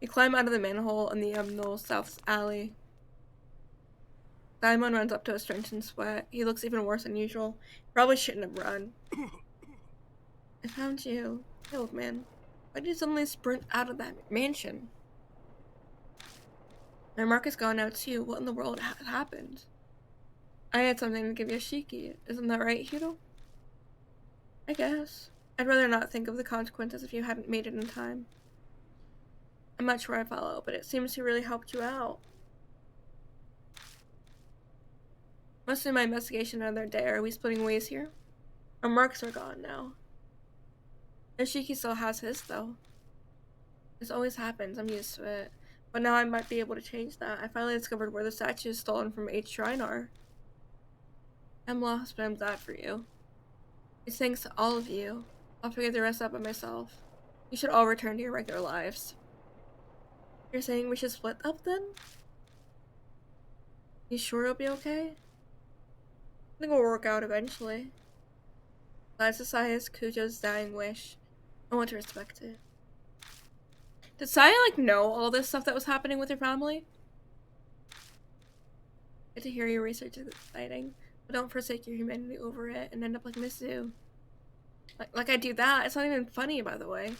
We climb out of the manhole in the north-south alley. Diamond runs up to us drenched in sweat. He looks even worse than usual. Probably shouldn't have run. I found you. Hey, old man. Why did you suddenly sprint out of that mansion? My mark is gone now too. What in the world happened? I had something to give Yoshiki. Isn't that right, Hiro? I guess. I'd rather not think of the consequences if you hadn't made it in time. I'm not sure I follow, but it seems he really helped you out. Must have been my investigation another day. Are we splitting ways here? Our marks are gone now. Yoshiki still has his, though. This always happens. I'm used to it. But now I might be able to change that. I finally discovered where the statues stolen from H Shrine are. I'm lost, but I'm glad for you. It's thanks to all of you. I'll figure the rest out by myself. You should all return to your regular lives. You're saying we should split up then? You sure it'll be okay? I think it'll work out eventually. Glad Saya Kujo's dying wish. I want to respect it. Did Saya, like, know all this stuff that was happening with her family? Good to hear your research is exciting, but don't forsake your humanity over it and end up like Mizu. Like I do that? It's not even funny, by the way.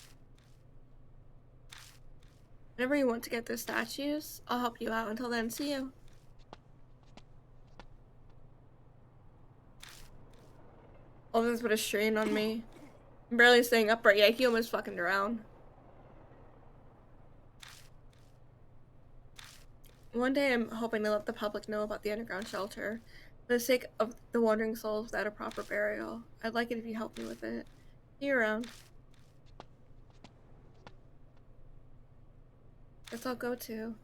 Whenever you want to get those statues, I'll help you out. Until then, see you. All this put a strain on me. I'm barely staying upright. Yeah, he almost fucking drowned. One day I'm hoping to let the public know about the underground shelter. For the sake of the wandering souls without a proper burial. I'd like it if you help me with it. See you around. Guess I'll go too.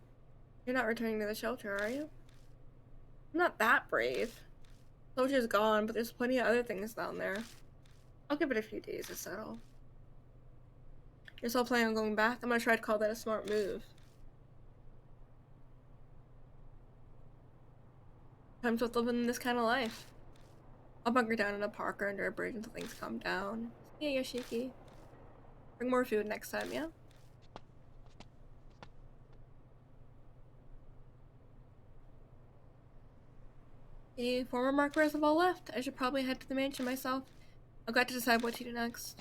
You're not returning to the shelter, are you? I'm not that brave. The shelter's gone, but there's plenty of other things down there. I'll give it a few days to settle. You're still planning on going back? I'm gonna try to call that a smart move. Times with living this kind of life. I'll bunker down in a park or under a bridge until things calm down. Yeah, Yoshiki. Bring more food next time, yeah? The former markers have all left. I should probably head to the mansion myself. I've got to decide what to do next.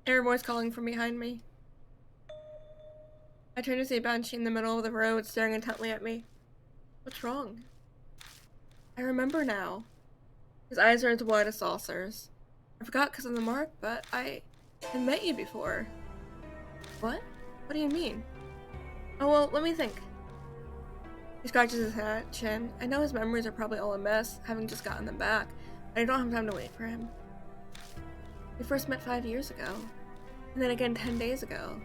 Everyone's calling from behind me. I turn to see Banshee in the middle of the road, staring intently at me. What's wrong? I remember now. His eyes are as wide as saucers. I forgot because of the mark, but I had met you before. What? What do you mean? Oh, well, let me think. He scratches his chin. I know his memories are probably all a mess, having just gotten them back, but I don't have time to wait for him. We first met 5 years ago, and then again 10 days ago.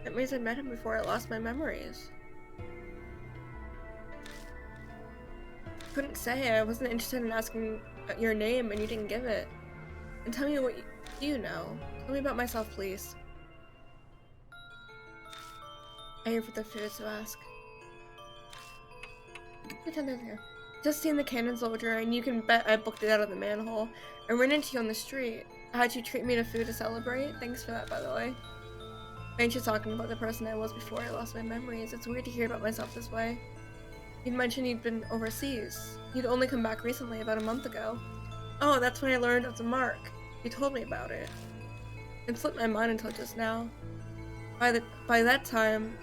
That means I met him before I lost my memories. Couldn't say. I wasn't interested in asking your name and you didn't give it. And tell me what you know. Tell me about myself, please. I'm here for the food to ask. Pretend they're here. Just seen the cannon soldier, and you can bet I booked it out of the manhole. I ran into you on the street. How'd you treat me to food to celebrate? Thanks for that, by the way. Thanks for talking about the person I was before I lost my memories. It's weird to hear about myself this way. You'd mentioned you'd been overseas. You'd only come back recently, about a month ago. Oh, that's when I learned of the mark. You told me about it. It slipped my mind until just now. By that time,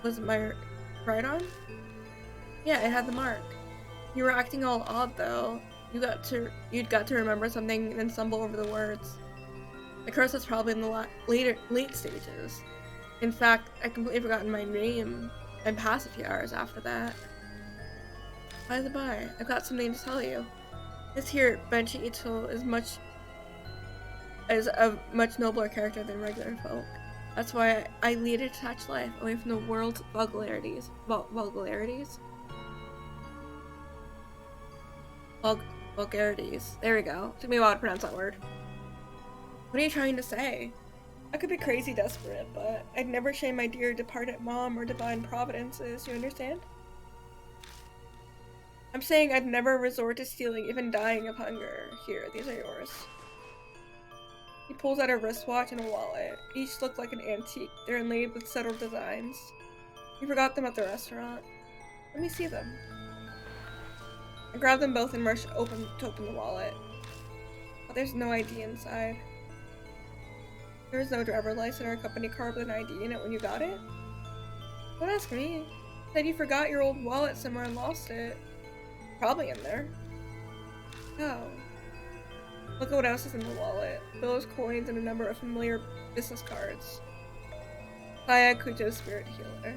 was my right arm? Yeah, it had the mark. You were acting all odd though. You'd got to remember something and then stumble over the words. The curse was probably in the late stages. In fact, I completely forgotten my name and passed a few hours after that. By the by, I've got something to tell you. This here Benji Ito is a much nobler character than regular folk. That's why I lead a detached life away from the world's vulgarities. Vulgarities. There we go. Took me a while to pronounce that word. What are you trying to say? I could be crazy desperate, but I'd never shame my dear departed mom or divine providences, you understand? I'm saying I'd never resort to stealing, even dying of hunger. Here, these are yours. He pulls out a wristwatch and a wallet. Each look like an antique. They're inlaid with subtle designs. You forgot them at the restaurant. Let me see them. I grab them both and rush to open the wallet. But there's no ID inside. There was no driver license or a company card with an ID in it when you got it? Don't ask me. Said you forgot your old wallet somewhere and lost it. Probably in there. Oh. Look at what else is in the wallet. Bills, coins, and a number of familiar business cards. Saya Kujo, spirit healer.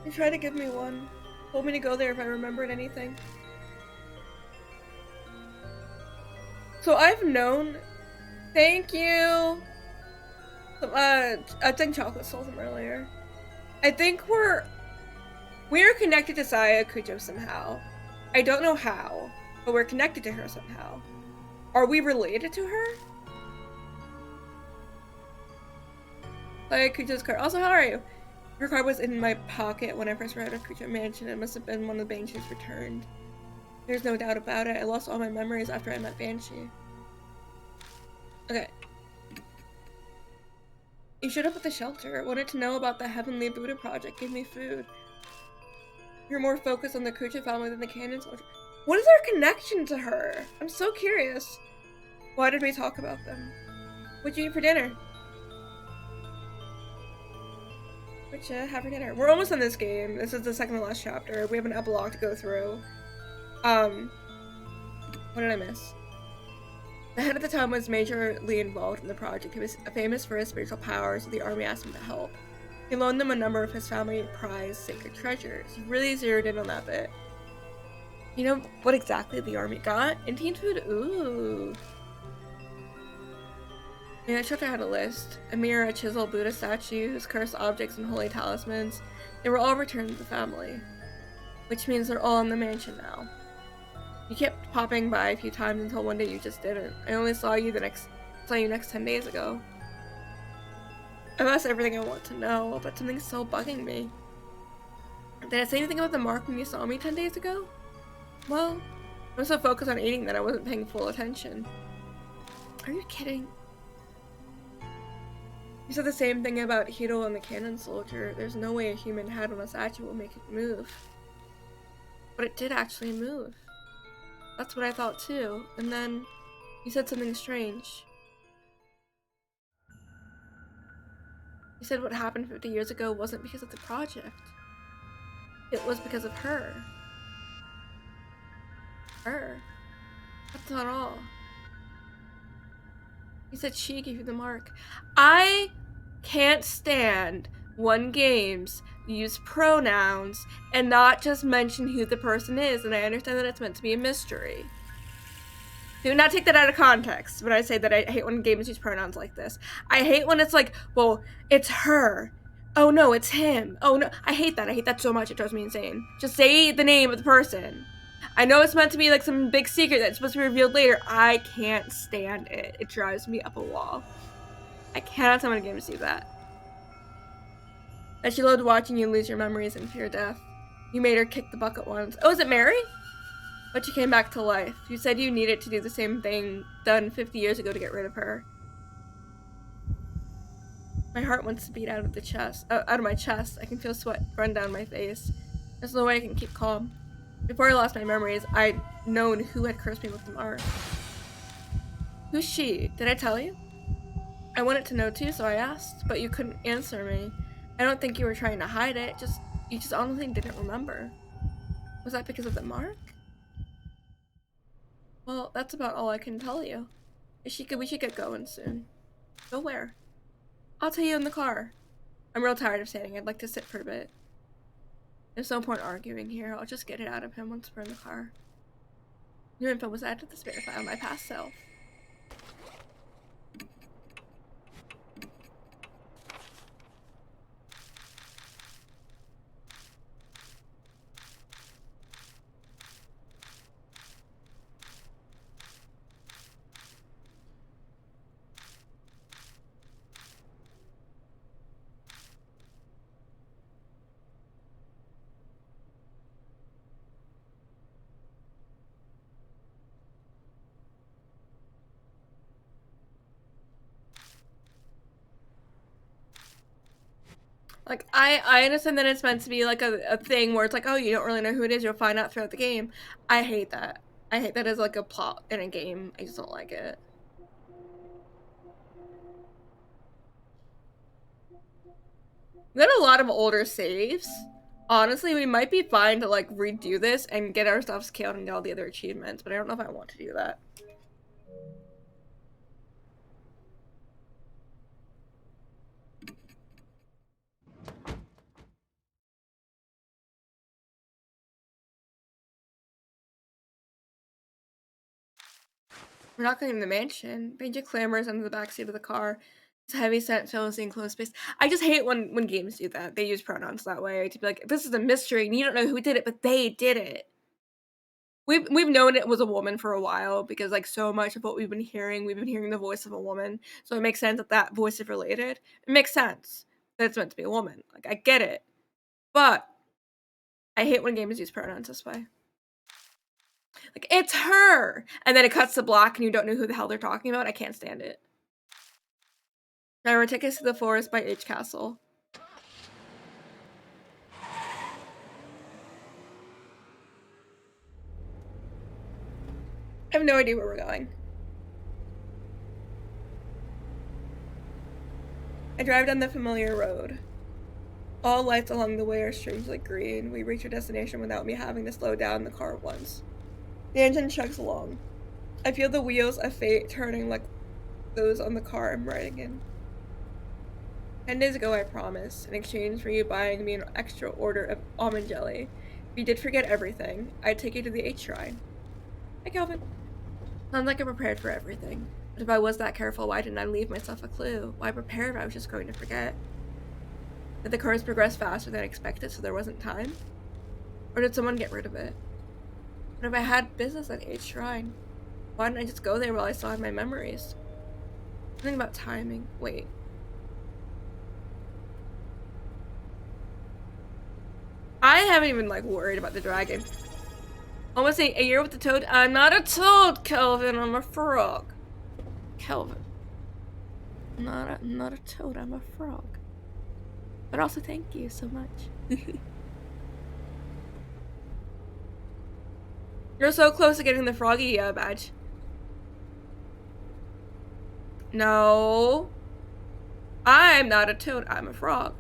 He tried to give me one. Told me to go there if I remembered anything. So I've known... Thank you! I think Chocolate stole them earlier. I think we're connected to Saya Kujo somehow. I don't know how, but we're connected to her somehow. Are we related to her? Saya Kujo's card. Also, how are you? Her card was in my pocket when I first arrived at Kujo Mansion. It must have been one of the Banshees returned. There's no doubt about it. I lost all my memories after I met Banshee. Okay. You showed up at the shelter. Wanted to know about the Heavenly Buddha project. Give me food. You're more focused on the Kujo family than the Cannon Soldier. What is our connection to her? I'm so curious. Why did we talk about them? What'd you eat for dinner? What'd you have for dinner? We're almost on this game. This is the second to last chapter. We have an epilogue to go through. What did I miss? The head at the time was majorly involved in the project. He was famous for his spiritual powers, so the army asked him to help. He loaned them a number of his family prized sacred treasures. He really zeroed in on that bit. You know what exactly the army got? Indian food? Ooh. Yeah, the shelter had a list. A mirror, a chisel, Buddha statues, cursed objects, and holy talismans. They were all returned to the family. Which means they're all in the mansion now. You kept popping by a few times until one day you just didn't. I only saw you next 10 days ago. I've asked everything I want to know, but something's still bugging me. Did I say anything about the mark when you saw me 10 days ago? Well, I was so focused on eating that I wasn't paying full attention. Are you kidding? You said the same thing about Hiro and the Cannon Soldier. There's no way a human head on a statue will make it move. But it did actually move. That's what I thought too. And then you said something strange. You said what happened 50 years ago wasn't because of the project. It was because of her. Her. That's not all. You said she gave you the mark. I can't stand when games use pronouns and not just mention who the person is, and I understand that it's meant to be a mystery. Do not take that out of context when I say that I hate when games use pronouns like this. I hate when it's like, well, it's her. Oh no, it's him. Oh no, I hate that. I hate that so much. It drives me insane. Just say the name of the person. I know it's meant to be like some big secret that's supposed to be revealed later. I can't stand it. It drives me up a wall. I cannot stand when a game to do that. As you load watching you lose your memories and fear death. You made her kick the bucket once. Oh, is it Mary? But she came back to life. You said you needed to do the same thing done 50 years ago to get rid of her. My heart wants to beat out of my chest. I can feel sweat run down my face. There's no way I can keep calm. Before I lost my memories, I'd known who had cursed me with the mark. Who's she? Did I tell you? I wanted to know too, so I asked, but you couldn't answer me. I don't think you were trying to hide it. You just honestly didn't remember. Was that because of the mark? Well, that's about all I can tell you. We should get going soon. Go where? I'll tell you in the car. I'm real tired of standing. I'd like to sit for a bit. There's no point arguing here. I'll just get it out of him once we're in the car. New info was added to the spare file, my past self. Like, I understand that it's meant to be like a thing where it's like, oh, you don't really know who it is, you'll find out throughout the game. I hate that. I hate that as like a plot in a game. I just don't like it. We got a lot of older saves. Honestly, we might be fine to like redo this and get our stuff scaled and get all the other achievements, but I don't know if I want to do that. We're not going to the mansion. Benja clambers under the backseat of the car. His heavy scent fills the enclosed space. I just hate when games do that. They use pronouns that way to be like, this is a mystery and you don't know who did it, but they did it. We've known it was a woman for a while because like so much of what we've been hearing the voice of a woman. So it makes sense that that voice is related. It makes sense that it's meant to be a woman. Like I get it. But I hate when games use pronouns this way. Like, it's her! And then it cuts to black and you don't know who the hell they're talking about. I can't stand it. Now we're tickets to the forest by H Castle. I have no idea where we're going. I drive down the familiar road. All lights along the way are strangely green. We reach our destination without me having to slow down the car once. The engine chugs along. I feel the wheels of fate turning like those on the car I'm riding in. 10 days ago I promised, in exchange for you buying me an extra order of almond jelly. If you did forget everything, I'd take you to the H Shrine. Hi, Calvin. Sounds like I'm prepared for everything. But if I was that careful, why didn't I leave myself a clue? Why prepare if I was just going to forget? Did the cars progress faster than expected so there wasn't time? Or did someone get rid of it? But if I had business at H Shrine, why didn't I just go there while I still had my memories? Something about timing. Wait. I haven't even like worried about the dragon. Almost a year with the toad. I'm not a toad, Kelvin. I'm a frog. Kelvin. Not a toad. I'm a frog. But also, thank you so much. You're so close to getting the froggy badge. No. I'm not a toad. I'm a frog.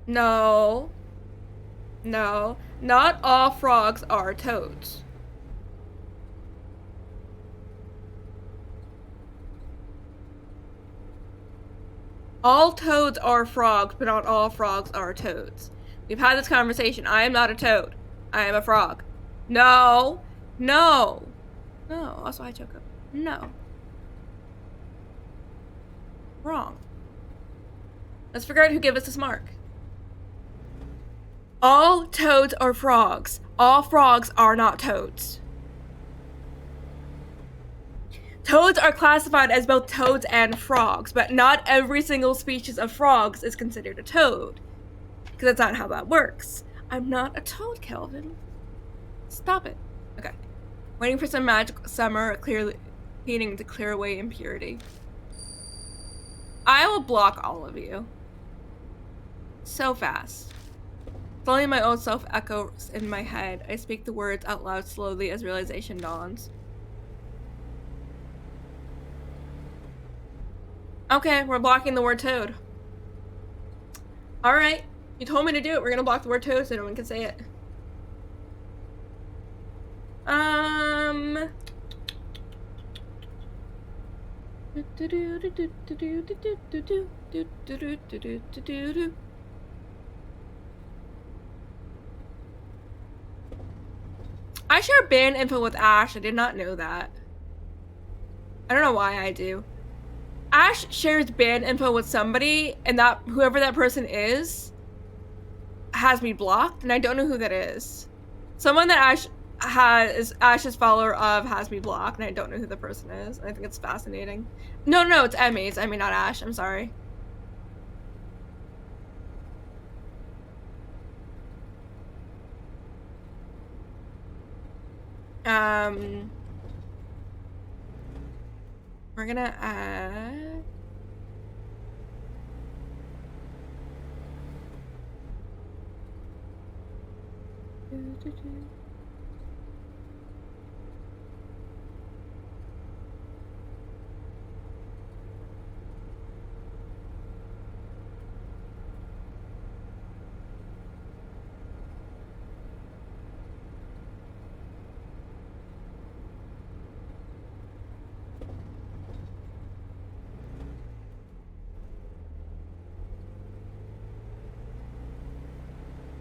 No. No. Not all frogs are toads. All toads are frogs, but not all frogs are toads. We've had this conversation. I am not a toad. I am a frog. No. No. No. Also, I choke up. No. Wrong. Let's figure out who gave us this mark. All toads are frogs. All frogs are not toads. Toads are classified as both toads and frogs, but not every single species of frogs is considered a toad. Because that's not how that works. I'm not a toad, Kelvin. Stop it. Okay. Waiting for some magic summer cleaning to clear away impurity. I will block all of you. So fast. Slowly my own self echoes in my head. I speak the words out loud slowly as realization dawns. Okay, we're blocking the word toad. Alright. You told me to do it. We're gonna block the word toad so no one can say it. I share band info with Ash. I did not know that. I don't know why I do. Ash shares band info with somebody, and that whoever that person is has me blocked, and I don't know who that is. Someone that Ash is Ash's follower of has me blocked, and I don't know who the person is. I think it's fascinating. No, it's Emmy. It's Emmy, not Ash. I'm sorry. We're gonna add...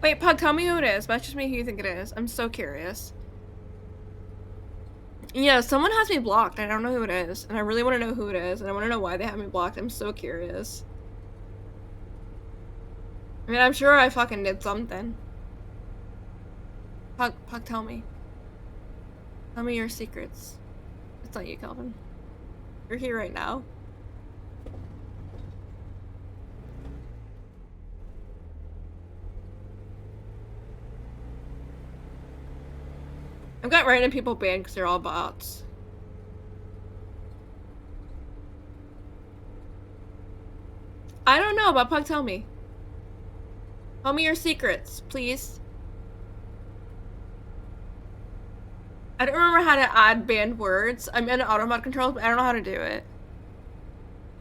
Wait, Pug, tell me who it is. Message me who you think it is. I'm so curious. Yeah, someone has me blocked. I don't know who it is. And I really want to know who it is. And I want to know why they have me blocked. I'm so curious. I mean, I'm sure I fucking did something. Pug, tell me. Tell me your secrets. It's not you, Kelvin. You're here right now. I've got random people banned because they're all bots. I don't know, but Pug, tell me. Tell me your secrets, please. I don't remember how to add banned words. I'm in automod controls, but I don't know how to do it.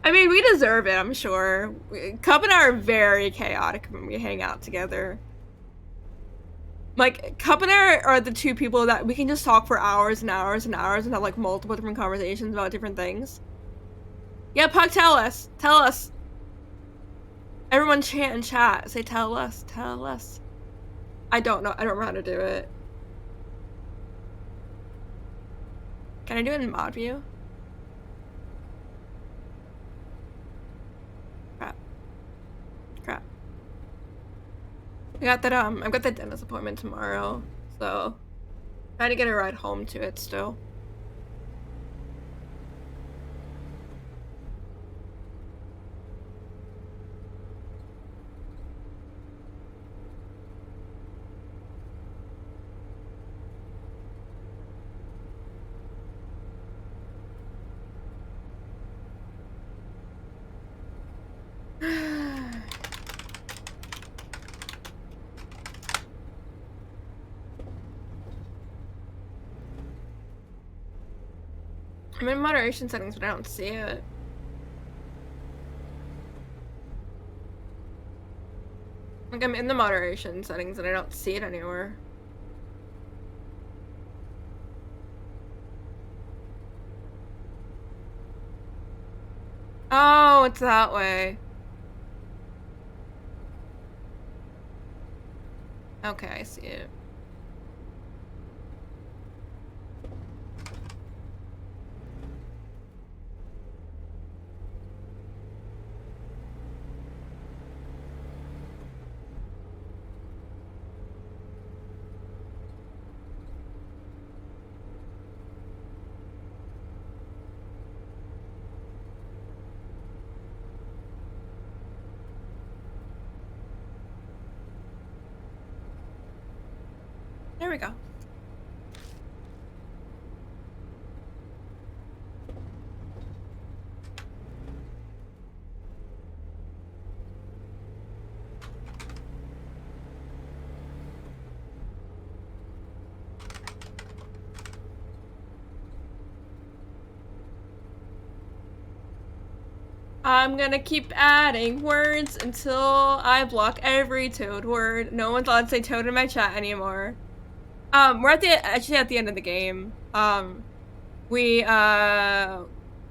I mean, we deserve it, I'm sure. Cup and I are very chaotic when we hang out together. Like, Cup and I are the two people that we can just talk for hours and hours and hours and have like multiple different conversations about different things. Yeah, Pug, tell us. Tell us. Everyone chant in chat. Say, tell us. Tell us. I don't know. I don't remember how to do it. Can I do it in mod view? Crap. I've got the dentist appointment tomorrow, so trying to get a ride home to it still. I'm in moderation settings, but I don't see it. Like, I'm in the moderation settings and I don't see it anywhere. Oh, it's that way. Okay, I see it. There we go. I'm gonna keep adding words until I block every toad word. No one's allowed to say toad in my chat anymore. We're actually at the end of the game. We have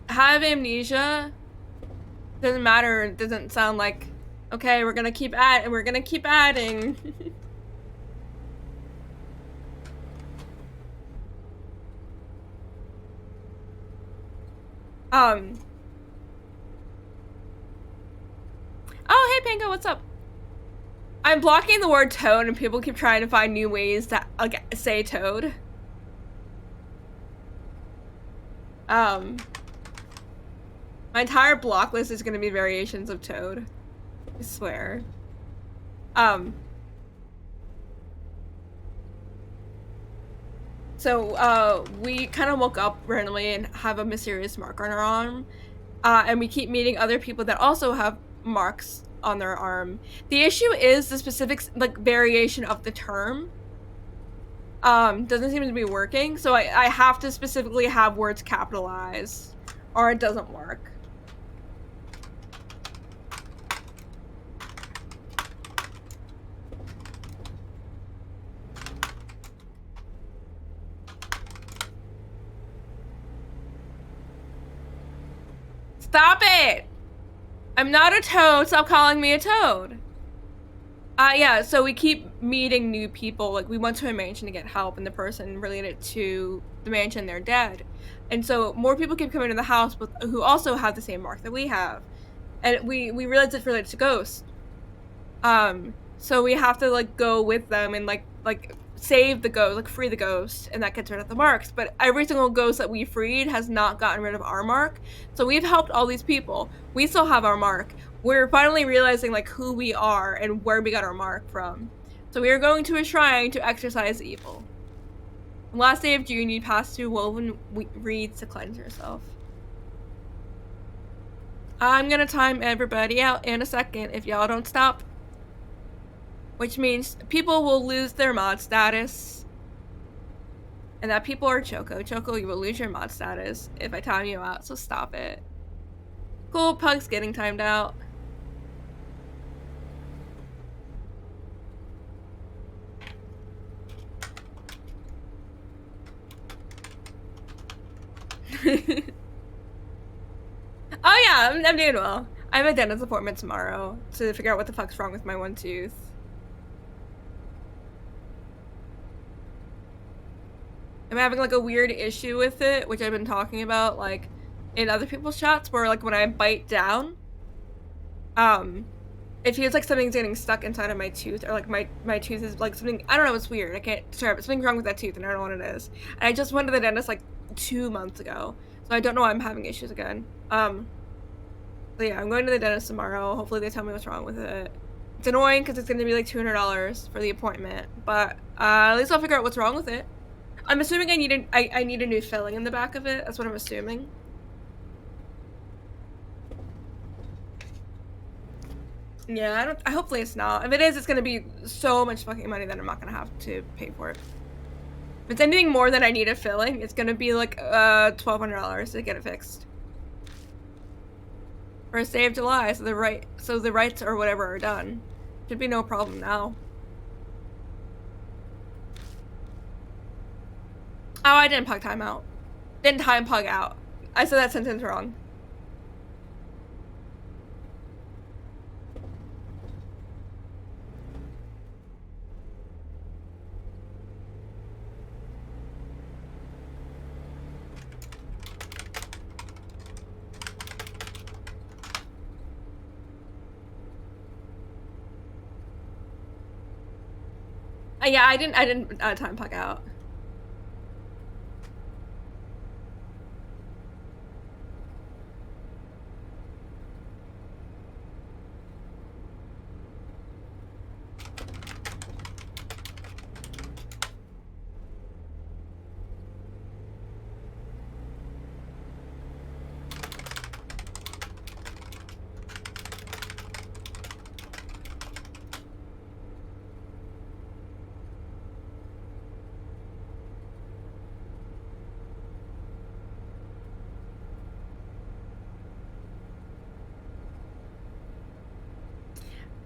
amnesia. Doesn't matter. It doesn't sound like, okay, we're gonna keep adding. Oh, hey, Pango, what's up? I'm blocking the word toad and people keep trying to find new ways to say toad. My entire block list is gonna be variations of toad. I swear. So, we kind of woke up randomly and have a mysterious mark on our arm. And we keep meeting other people that also have marks on their arm. The issue is the specific, like, variation of the term. Doesn't seem to be working, so I have to specifically have words capitalized, or it doesn't work. Stop it! I'm not a toad, stop calling me a toad! Yeah, so we keep meeting new people. Like, we went to a mansion to get help, and the person related to the mansion, they're dead. And so more people keep coming to the house who also have the same mark that we have. And we realized it's related to ghosts. So we have to, like, go with them and, like save the ghost, like, free the ghost, and that gets rid of the marks. But every single ghost that we freed has not gotten rid of our mark. So we've helped all these people. We still have our mark. We're finally realizing, like, who we are and where we got our mark from. So we are going to a shrine to exorcise evil. Last day of June, you pass through woven reeds to cleanse yourself. I'm gonna time everybody out in a second if y'all don't stop. Which means people will lose their mod status. And that people are Choco. Choco, you will lose your mod status if I time you out, so stop it. Cool, Pug's getting timed out. Oh yeah, I'm doing well. I have a dentist appointment tomorrow to figure out what the fuck's wrong with my one tooth. I'm having, like, a weird issue with it, which I've been talking about, like, in other people's chats, where, like, when I bite down, it feels like something's getting stuck inside of my tooth, or, like, my tooth is, like, something, I don't know, it's weird, I can't describe it, something's wrong with that tooth, and I don't know what it is. And I just went to the dentist, like, 2 months ago, so I don't know why I'm having issues again. But yeah, I'm going to the dentist tomorrow, hopefully they tell me what's wrong with it. It's annoying, because it's gonna be, like, $200 for the appointment, but, at least I'll figure out what's wrong with it. I'm assuming I need a new filling in the back of it. That's what I'm assuming. Yeah, hopefully it's not. If it is, it's gonna be so much fucking money that I'm not gonna have to pay for it. If it's anything more than I need a filling, it's gonna be like $1,200 to get it fixed. First day of July, so the rights or whatever are done. Should be no problem now. Oh, I didn't pug time out. Didn't time pug out. I said that sentence wrong. Yeah, I didn't time pug out.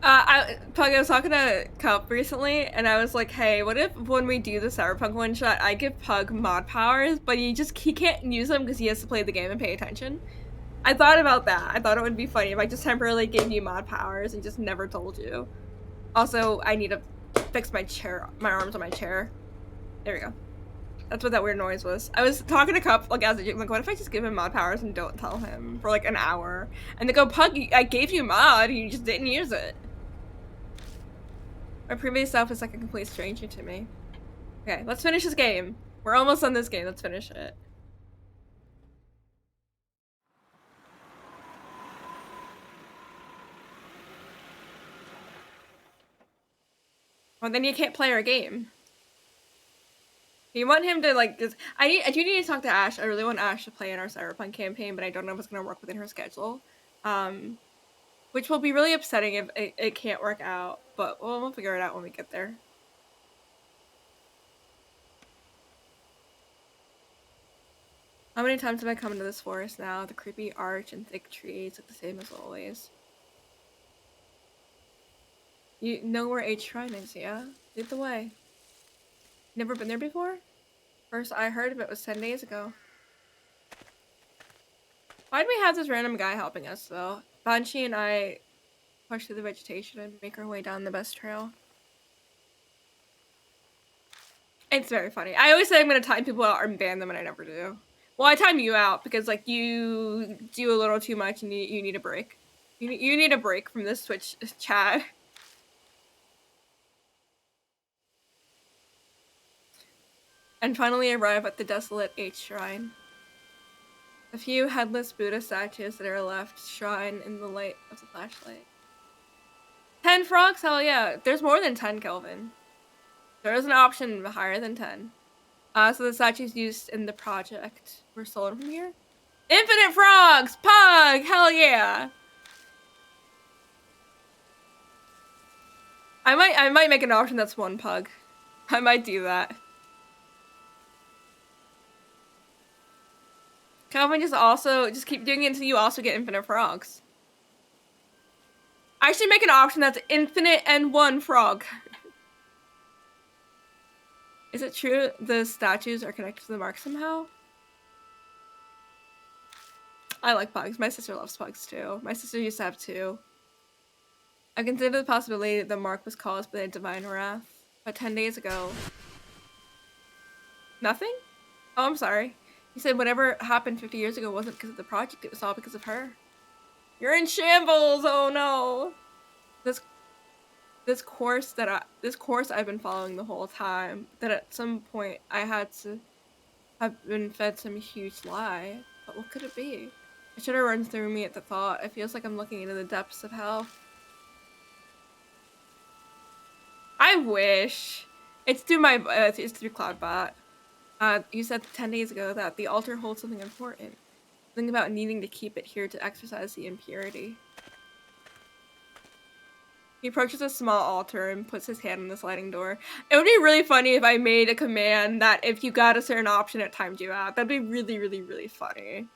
I was talking to Cup recently, and I was like, "Hey, what if when we do the Cyberpunk one shot, I give Pug mod powers, but he can't use them because he has to play the game and pay attention." I thought about that. I thought it would be funny if I just temporarily gave you mod powers and just never told you. Also, I need to fix my arms on my chair. There we go. That's what that weird noise was. I was talking to Cup like as a like, what if I just give him mod powers and don't tell him for like an hour? And they go, Pug, I gave you mod, you just didn't use it. My previous self is like a complete stranger to me. Okay, let's finish this game. We're almost on this game. Let's finish it. Well, then you can't play our game. You want him to like just I do need to talk to Ash. I really want Ash to play in our Cyberpunk campaign, but I don't know if it's gonna work within her schedule. Which will be really upsetting if it can't work out, but we'll figure it out when we get there. How many times have I come into this forest now? The creepy arch and thick trees look the same as always. You know where H Shrine is, yeah? Lead the way. Never been there before? First I heard of it was 10 days ago. Why'd we have this random guy helping us, though? Banshee and I push through the vegetation and make our way down the best trail. It's very funny. I always say I'm gonna time people out and ban them, and I never do. Well, I time you out because like you do a little too much and you need a break. You need a break from this Twitch chat. And finally arrive at the desolate H Shrine. A few headless Buddha statues that are left shine in the light of the flashlight. 10 frogs? Hell yeah. There's more than 10, Kelvin. There is an option higher than 10. So the statues used in the project were stolen from here. Infinite frogs! Pug! Hell yeah! I might make an option that's one pug. I might do that. Calvin, just keep doing it until you also get infinite frogs. I should make an option that's infinite and one frog. Is it true the statues are connected to the mark somehow? I like pugs. My sister loves pugs too. My sister used to have 2. I consider the possibility that the mark was caused by the divine wrath, but 10 days ago. Nothing? Oh, I'm sorry. You said whatever happened 50 years ago wasn't because of the project, it was all because of her. You're in shambles! Oh no! This course I've been following the whole time, that at some point I had to have been fed some huge lie. But what could it be? A shudder runs through me at the thought. It feels like I'm looking into the depths of hell. I wish. It's through it's through Cloudbot. You said 10 days ago that the altar holds something important. Something about needing to keep it here to exorcise the impurity. He approaches a small altar and puts his hand on the sliding door. It would be really funny if I made a command that if you got a certain option, it timed you out. That'd be really, really, really funny.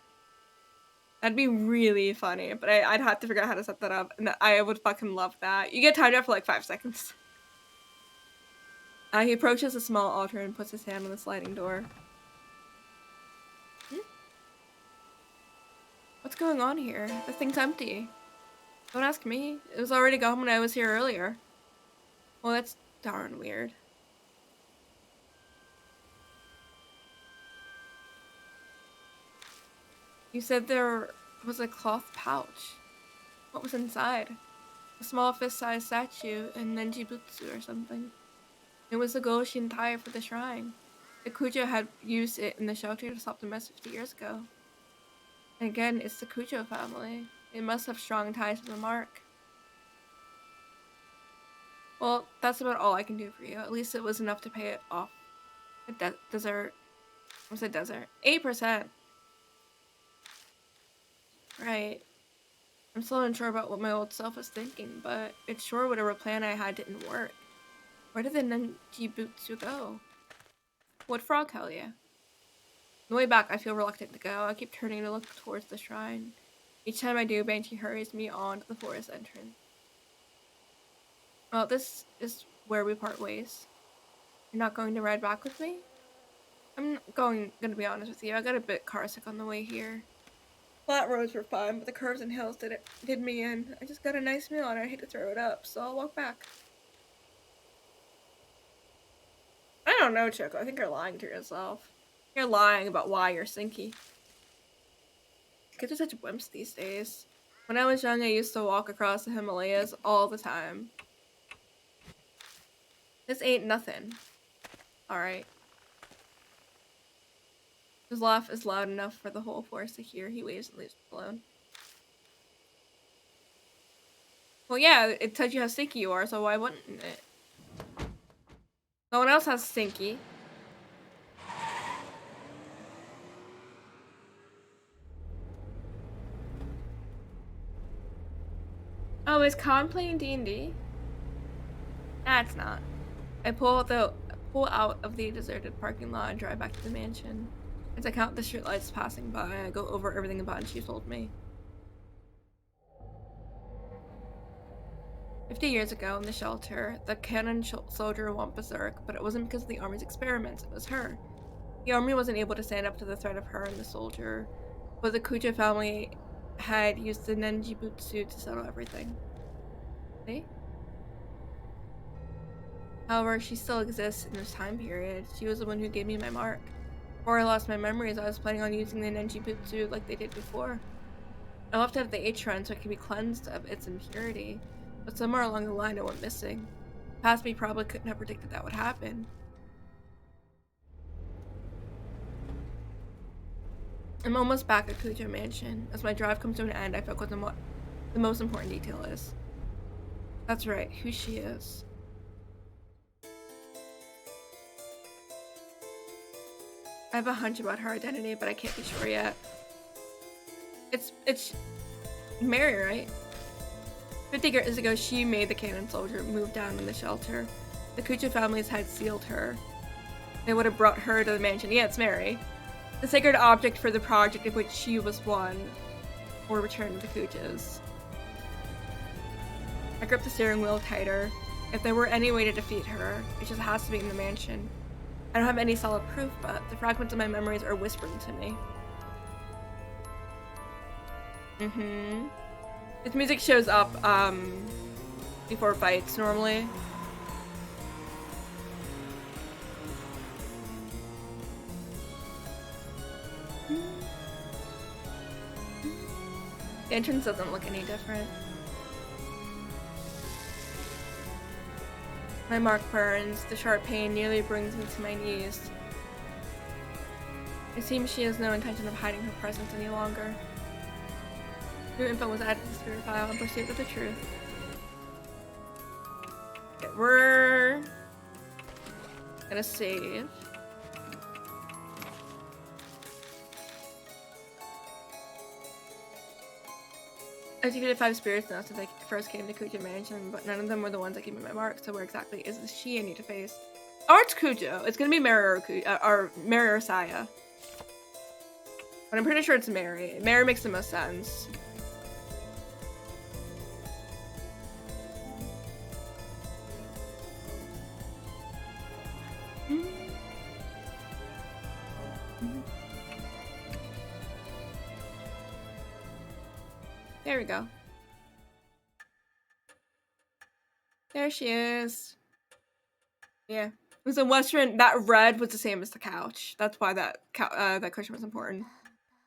That'd be really funny, but I'd have to figure out how to set that up, and I would fucking love that. You get timed out for like 5 seconds. He approaches a small altar and puts his hand on the sliding door. What's going on here? The thing's empty. Don't ask me. It was already gone when I was here earlier. Well, that's darn weird. You said there was a cloth pouch. What was inside? A small fist-sized statue in Nenjibutsu or something. It was the Goshin tie for the shrine. The Kujo had used it in the shelter to stop the mess 50 years ago. And again, it's the Kujo family. They must have strong ties to the mark. Well, that's about all I can do for you. At least it was enough to pay it off. A desert. What's a desert? 8%. Right. I'm still unsure about what my old self was thinking, but it's sure whatever plan I had didn't work. Where did the Nenjibutsu go? What frog, hell yeah. On the way back, I feel reluctant to go. I keep turning to look towards the shrine. Each time I do, Banshee hurries me on to the forest entrance. Well, this is where we part ways. You're not going to ride back with me? I'm not gonna be honest with you. I got a bit carsick on the way here. Flat roads were fine, but the curves and hills did me in. I just got a nice meal and I hate to throw it up, so I'll walk back. I don't know, Choco. I think you're lying to yourself. You're lying about why you're sinky. Kids are such wimps these days. When I was young, I used to walk across the Himalayas all the time. This ain't nothing. Alright. His laugh is loud enough for the whole forest to hear. He waves and leaves me alone. Well, yeah, it tells you how stinky you are, so why wouldn't it? No one else has stinky. Oh, is Con playing D&D? That's not. I pull out of the deserted parking lot and drive back to the mansion. As I count the streetlights passing by, I go over everything about she told me. 50 years ago in the shelter, the cannon soldier went berserk, but it wasn't because of the army's experiments, it was her. The army wasn't able to stand up to the threat of her and the soldier, but the Kuja family had used the Nenjibutsu to settle everything. See? However, she still exists in this time period. She was the one who gave me my mark. Before I lost my memories, I was planning on using the Nenjibutsu like they did before. I left it at the H-Run so it could be cleansed of its impurity, but somewhere along the line it went missing. Past me probably couldn't have predicted that would happen. I'm almost back at Kuja Mansion. As my drive comes to an end, I focus on what the most important detail is. That's right, who she is. I have a hunch about her identity, but I can't be sure yet. It's Mary, right? 50 years ago, she made the cannon soldier move down in the shelter. The Kuja families had sealed her. They would have brought her to the mansion. Yeah, it's Mary. The sacred object for the project of which she was one, or returned to the Kujas. I gripped the steering wheel tighter. If there were any way to defeat her, it just has to be in the mansion. I don't have any solid proof, but the fragments of my memories are whispering to me. This music shows up, before fights, normally. The entrance doesn't look any different. My mark burns. The sharp pain nearly brings me to my knees. It seems she has no intention of hiding her presence any longer. New info was added to the spirit file in pursuit of the truth. Okay, we're gonna save. I've defeated 5 spirits now since I first came to Kuja Mansion, but none of them were the ones that gave me my mark, so where exactly is this she I need to face? Oh, it's Kujo. It's gonna be Mary or Mary or Saya. But I'm pretty sure it's Mary. Mary makes the most sense. There we go. There she is. Yeah. It was a Western. That red was the same as the couch. That's why that cushion was important.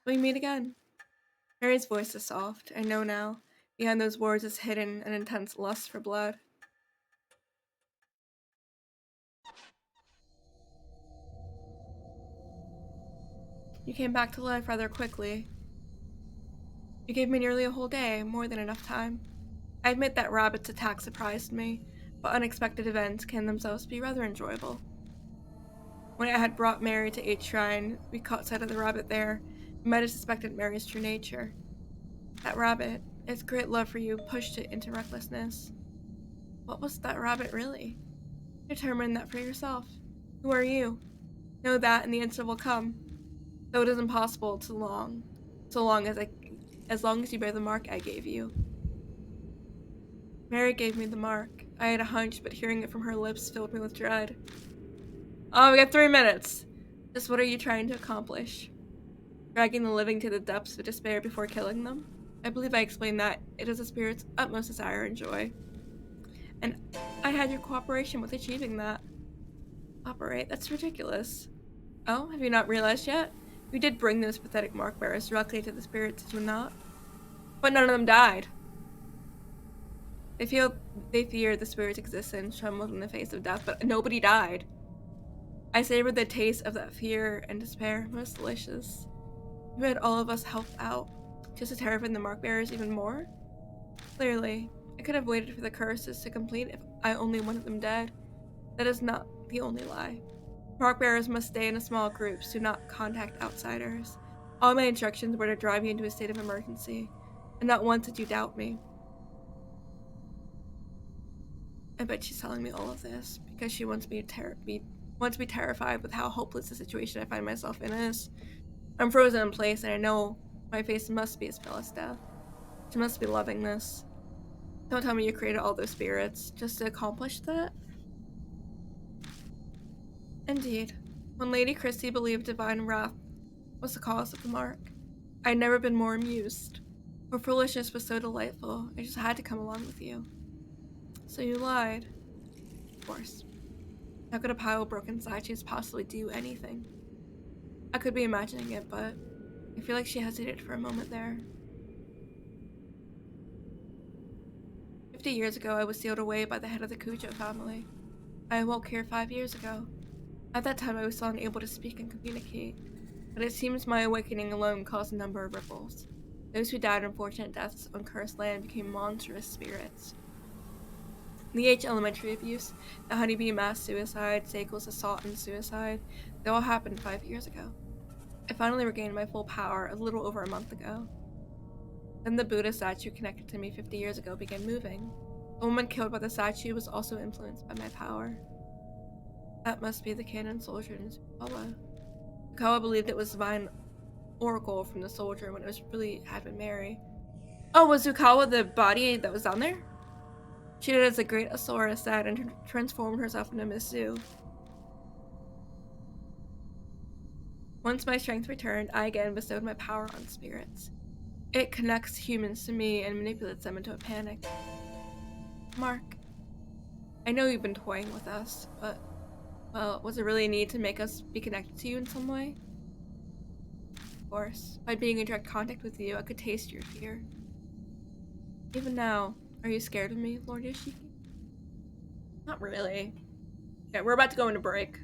We meet again. Mary's voice is soft. I know now. Behind those words is hidden an intense lust for blood. You came back to life rather quickly. You gave me nearly a whole day, more than enough time. I admit that Rabbit's attack surprised me, but unexpected events can themselves be rather enjoyable. When I had brought Mary to H-Shrine, we caught sight of the rabbit there. We might have suspected Mary's true nature. That rabbit, its great love for you, pushed it into recklessness. What was that rabbit really? Determine that for yourself. Who are you? Know that and the answer will come. Though it is impossible so long as you bear the mark I gave you. Mary gave me the mark, I had a hunch, but hearing it from her lips filled me with dread. Oh, we got 3 minutes. Just what are you trying to accomplish? Dragging the living to the depths of despair before killing them? I believe I explained that it is a spirit's utmost desire and joy. And I had your cooperation with achieving that. Operate? That's ridiculous. Oh, have you not realized yet? You did bring those pathetic mark bearers directly to the spirits, did you not? But none of them died. They feared the spirit's existence, trembled in the face of death, but nobody died. I savored the taste of that fear and despair, most delicious. You had all of us helped out, just to terrify the mark bearers even more? Clearly, I could have waited for the curses to complete if I only wanted them dead. That is not the only lie. Mark bearers must stay in small groups, do not contact outsiders. All my instructions were to drive you into a state of emergency, and not once did you doubt me. I bet she's telling me all of this because she wants me to be terrified with how hopeless the situation I find myself in is. I'm frozen in place, and I know my face must be as pale as death. She must be loving this. Don't tell me you created all those spirits just to accomplish that. Indeed, when Lady Christie believed divine wrath was the cause of the mark, I'd never been more amused. Her foolishness was so delightful, I just had to come along with you. So you lied. Of course. How could a pile of broken statues possibly do anything? I could be imagining it, but I feel like she hesitated for a moment there. 50 years ago, I was sealed away by the head of the Cujo family. I awoke here 5 years ago. At that time, I was still unable to speak and communicate, but it seems my awakening alone caused a number of ripples. Those who died unfortunate deaths on cursed land became monstrous spirits. The H elementary abuse, the honeybee mass suicide, Seiko's assault and suicide, they all happened 5 years ago. I finally regained my full power a little over a month ago. Then the Buddha statue connected to me 50 years ago began moving. The woman killed by the statue was also influenced by my power. That must be the canon soldier in Tsukawa. Tsukawa believed it was divine oracle from the soldier when it was really had been Mary. Oh, was Zukawa the body that was down there? She did as the great Asura said and transformed herself into Misu. Once my strength returned, I again bestowed my power on spirits. It connects humans to me and manipulates them into a panic. Mark, I know you've been toying with us, but, well, was it really a need to make us be connected to you in some way? Of course, by being in direct contact with you, I could taste your fear. Even now, are you scared of me, Lord Yoshiki? Not really. Yeah, we're about to go into break.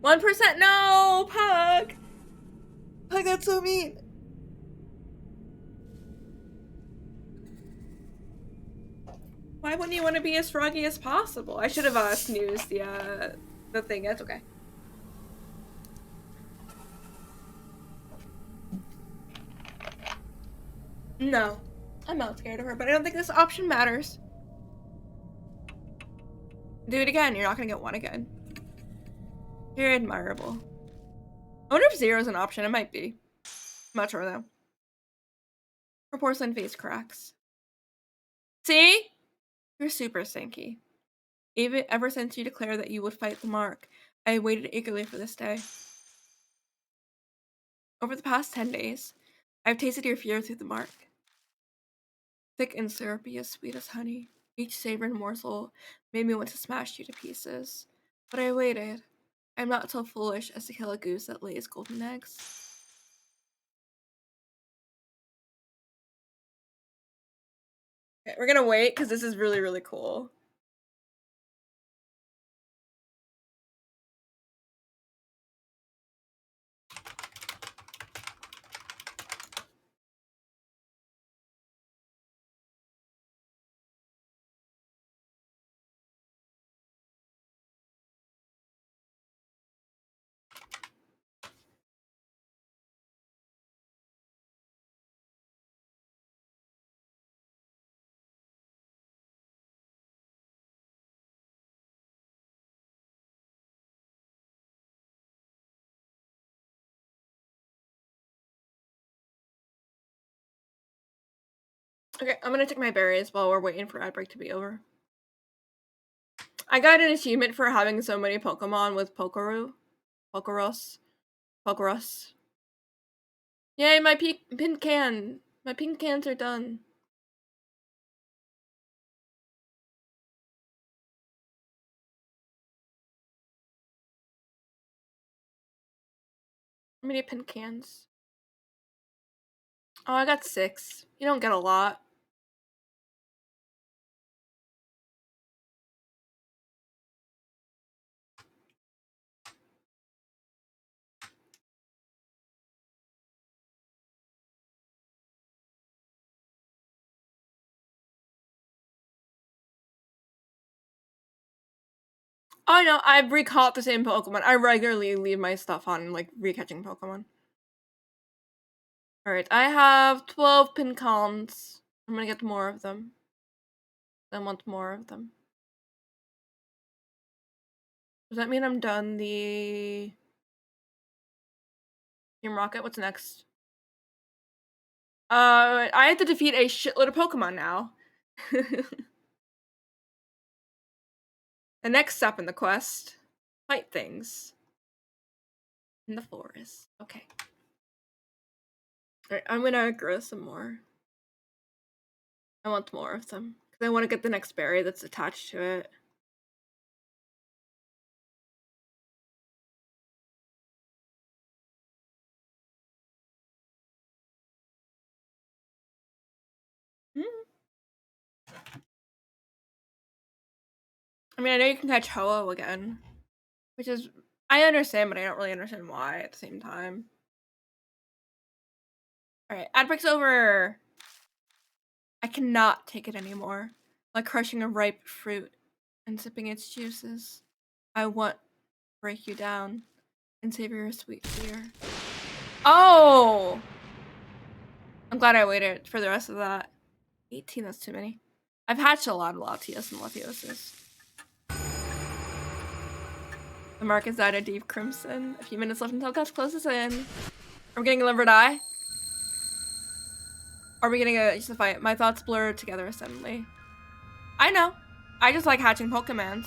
%? No, Pug! Pug, that's so mean. Why wouldn't you want to be as froggy as possible? I should have snoozed the thing. That's okay. No, I'm not scared of her, but I don't think this option matters. Do it again. You're not gonna get one again. You're admirable. I wonder if 0 is an option. It might be. I'm not sure though. Her porcelain face cracks. See? You're super stinky. Even ever since you declared that you would fight the mark, I waited eagerly for this day. Over the past 10 days, I've tasted your fear through the mark. Thick and syrupy, as sweet as honey. Each savory morsel made me want to smash you to pieces. But I waited. I'm not so foolish as to kill a goose that lays golden eggs. Okay, we're gonna wait because this is really, really cool. Okay, I'm gonna take my berries while we're waiting for ad break to be over. I got an achievement for having so many Pokemon with Pokeros. Yay, my pin can! My pin cans are done. How many pin cans? Oh, I got 6. You don't get a lot. Oh no, I've recaught the same Pokemon. I regularly leave my stuff on, like, recatching Pokemon. Alright, I have 12 Pincons. I'm gonna get more of them. I want more of them. Does that mean I'm done the Team Rocket? What's next? I have to defeat a shitload of Pokemon now. The next step in the quest. Fight things. In the forest. Okay. Alright, I'm gonna grow some more. I want more of them. Because I want to get the next berry that's attached to it. I mean, I know you can catch Ho-Oh again. Which is... I understand, but I don't really understand why at the same time. Alright, ad break's over! I cannot take it anymore. Like crushing a ripe fruit and sipping its juices. I want to break you down and savor your sweet fear. Oh! I'm glad I waited for the rest of that. 18, that's too many. I've hatched a lot of Latias and Latioses. The mark is at a deep crimson. A few minutes left until Gus closes in. Are we getting a live or die? Are we getting just a fight? My thoughts blur together suddenly. I know. I just like hatching Pokemons.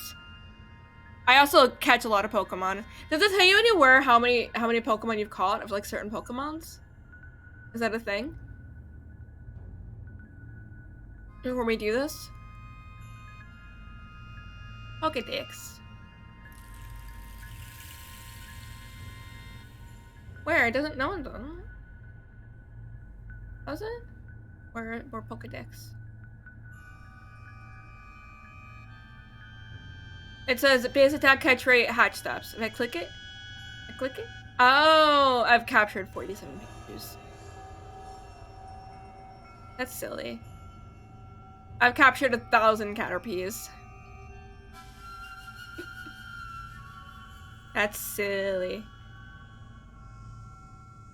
I also catch a lot of Pokemon. Does it tell you anywhere how many Pokemon you've caught of like certain Pokemons? Is that a thing? Before we do this? Pokedex. Where? It doesn't. No one does. Does it? Where Pokedex? It says base attack, catch rate, hatch steps. If I click it, Oh, I've captured 47 Pikachus. That's silly. I've captured 1,000 Caterpies. That's silly.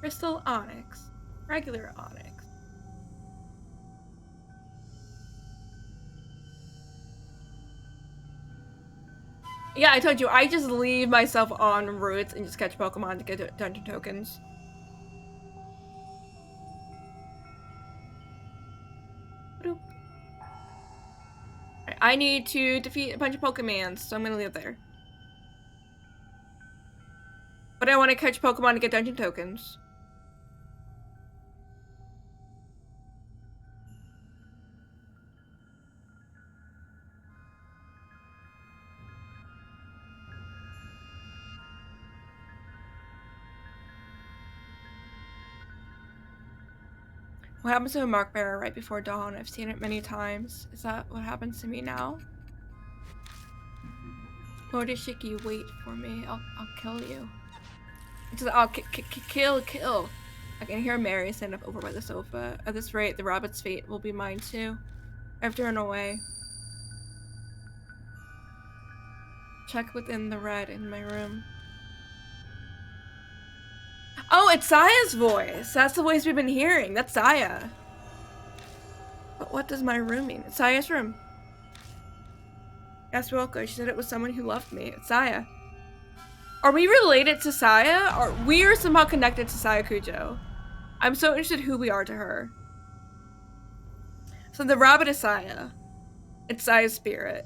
Crystal Onyx. Regular Onyx. Yeah, I told you, I just leave myself on routes and just catch Pokemon to get dungeon tokens. I need to defeat a bunch of Pokemons, so I'm gonna leave there. But I want to catch Pokemon to get dungeon tokens. What happens to a Mark Bearer right before dawn? I've seen it many times. Is that what happens to me now? Lord Ishiki, wait for me. I'll kill you. I'll kill. I can hear Mary stand up over by the sofa. At this rate, the rabbit's fate will be mine too. I've turned away. Check within the red in my room. Oh, it's Saya's voice! That's the voice we've been hearing. That's Saya. But what does my room mean? It's Saya's room. Asked Wilco. She said it was someone who loved me. It's Saya. Are we related to Saya? Or we are somehow connected to Saya Kujo? I'm so interested who we are to her. So the rabbit is Saya. It's Saya's spirit.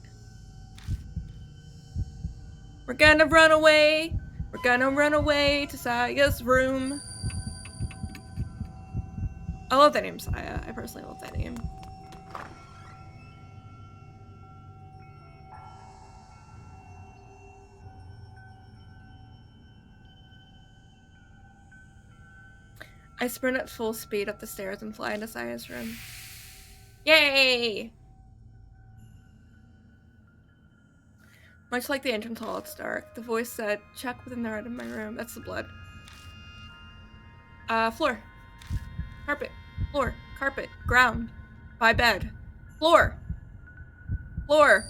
We're gonna run away. We're gonna run away to Saya's room. I love that name, Saya. I personally love that name. I sprint at full speed up the stairs and fly into Saya's room. Yay! Much like the entrance hall, it's dark. The voice said, check within the red of my room. That's the blood. Floor. Carpet. Floor. Carpet. Ground. By bed. Floor. Floor.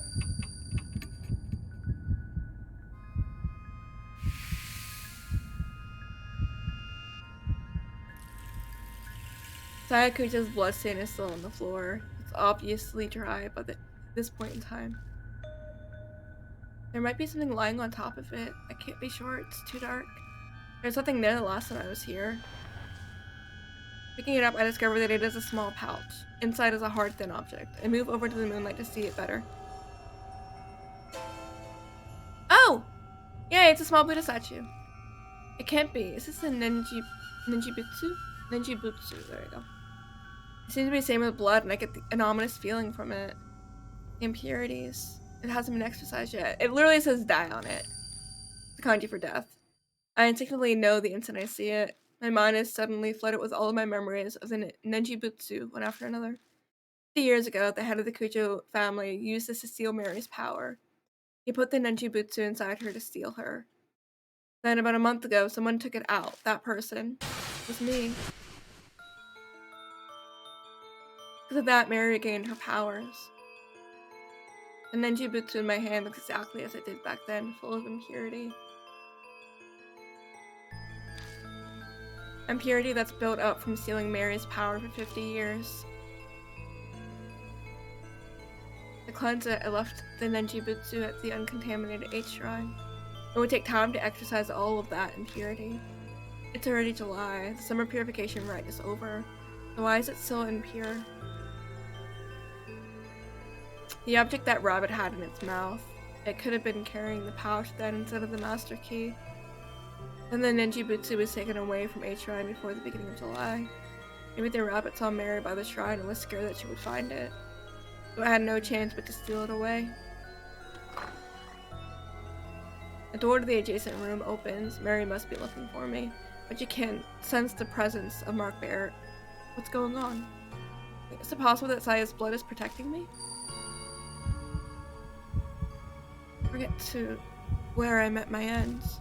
Sayakuja's bloodstain is still on the floor. It's obviously dry by this point in time. There might be something lying on top of it. I can't be sure, it's too dark. There's nothing there the last time I was here. Picking it up, I discover that it is a small pouch. Inside is a hard, thin object. I move over to the moonlight to see it better. Oh! Yeah, it's a small Buddha statue. It can't be. Is this a Nenjibutsu? Nenjibutsu, there we go. It seems to be the same with blood, and I get an ominous feeling from it. The impurities. It hasn't been exorcised yet. It literally says die on it. The kanji for death. I instinctively know the instant I see it. My mind is suddenly flooded with all of my memories of the Nenjibutsu, one after another. 50 years ago, the head of the Kujo family used this to steal Mary's power. He put the Nenjibutsu inside her to steal her. Then, about a month ago, someone took it out. That person was me. Because of that, Mary regained her powers. The Nenjibutsu in my hand looks exactly as it did back then, full of impurity. Impurity that's built up from stealing Mary's power for 50 years. To cleanse it, I left the Nenjibutsu at the uncontaminated H shrine. It would take time to exorcise all of that impurity. It's already July. The summer purification rite is over. So why is it still impure? The object that rabbit had in its mouth. It could have been carrying the pouch then instead of the master key. Then the Nenjibutsu was taken away from H shrine before the beginning of July. Maybe the rabbit saw Mary by the shrine and was scared that she would find it. So I had no chance but to steal it away. The door to the adjacent room opens. Mary must be looking for me, but you can't sense the presence of Mark Bear. What's going on? Is it possible that Saya's blood is protecting me? Forget to where I met my ends.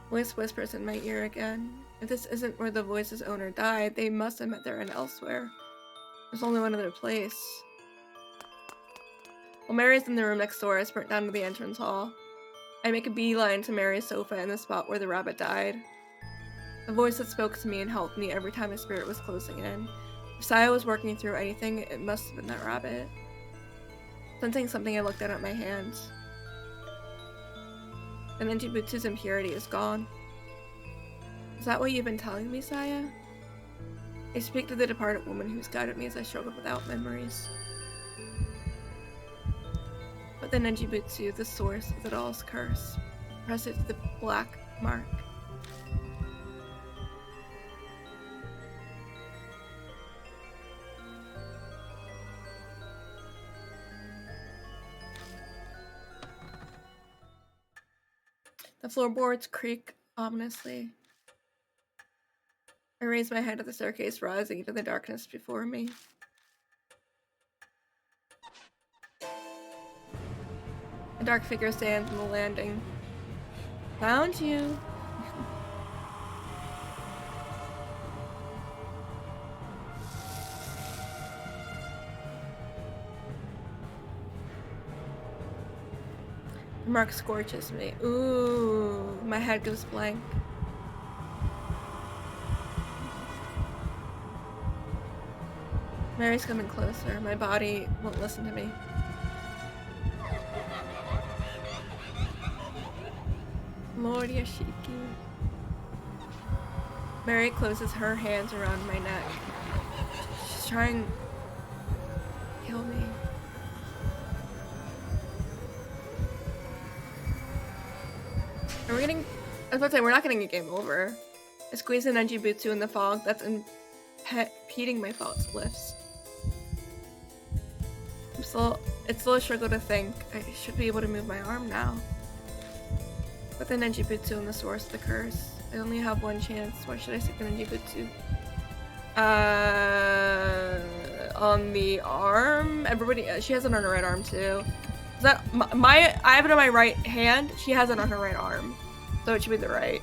Voice whispers in my ear again. If this isn't where the voice's owner died, they must have met their end elsewhere. There's only one other place. While Mary's in the room next door, I sprint down to the entrance hall. I make a beeline to Mary's sofa in the spot where the rabbit died. The voice that spoke to me and helped me every time my spirit was closing in. If Saya was working through anything, it must have been that rabbit. Sensing something, I looked down at my hands. The Nenjibutsu's impurity is gone. Is that what you've been telling me, Saya? I speak to the departed woman who's guided me as I struggled without memories. But the Nenjibutsu, the source of it all's curse, press it to the black mark. The floorboards creak ominously. I raise my head at the staircase, rising into the darkness before me. A dark figure stands on the landing. Found you! The mark scorches me. Ooh, my head goes blank. Mary's coming closer. My body won't listen to me. Lord Yashiki. Mary closes her hands around my neck. She's trying to kill me. Are we getting... I was about to say, we're not getting a game over. I squeeze an Nenjibutsu in the fog that's impeding my thoughts lifts. It's still a struggle to think. I should be able to move my arm now. With the Nenjibutsu and the source of the curse, I only have one chance. Why should I stick the Nenjibutsu? On the arm? Everybody, she has it on her right arm too. Is that I have it on my right hand, she has it on her right arm. So it should be the right.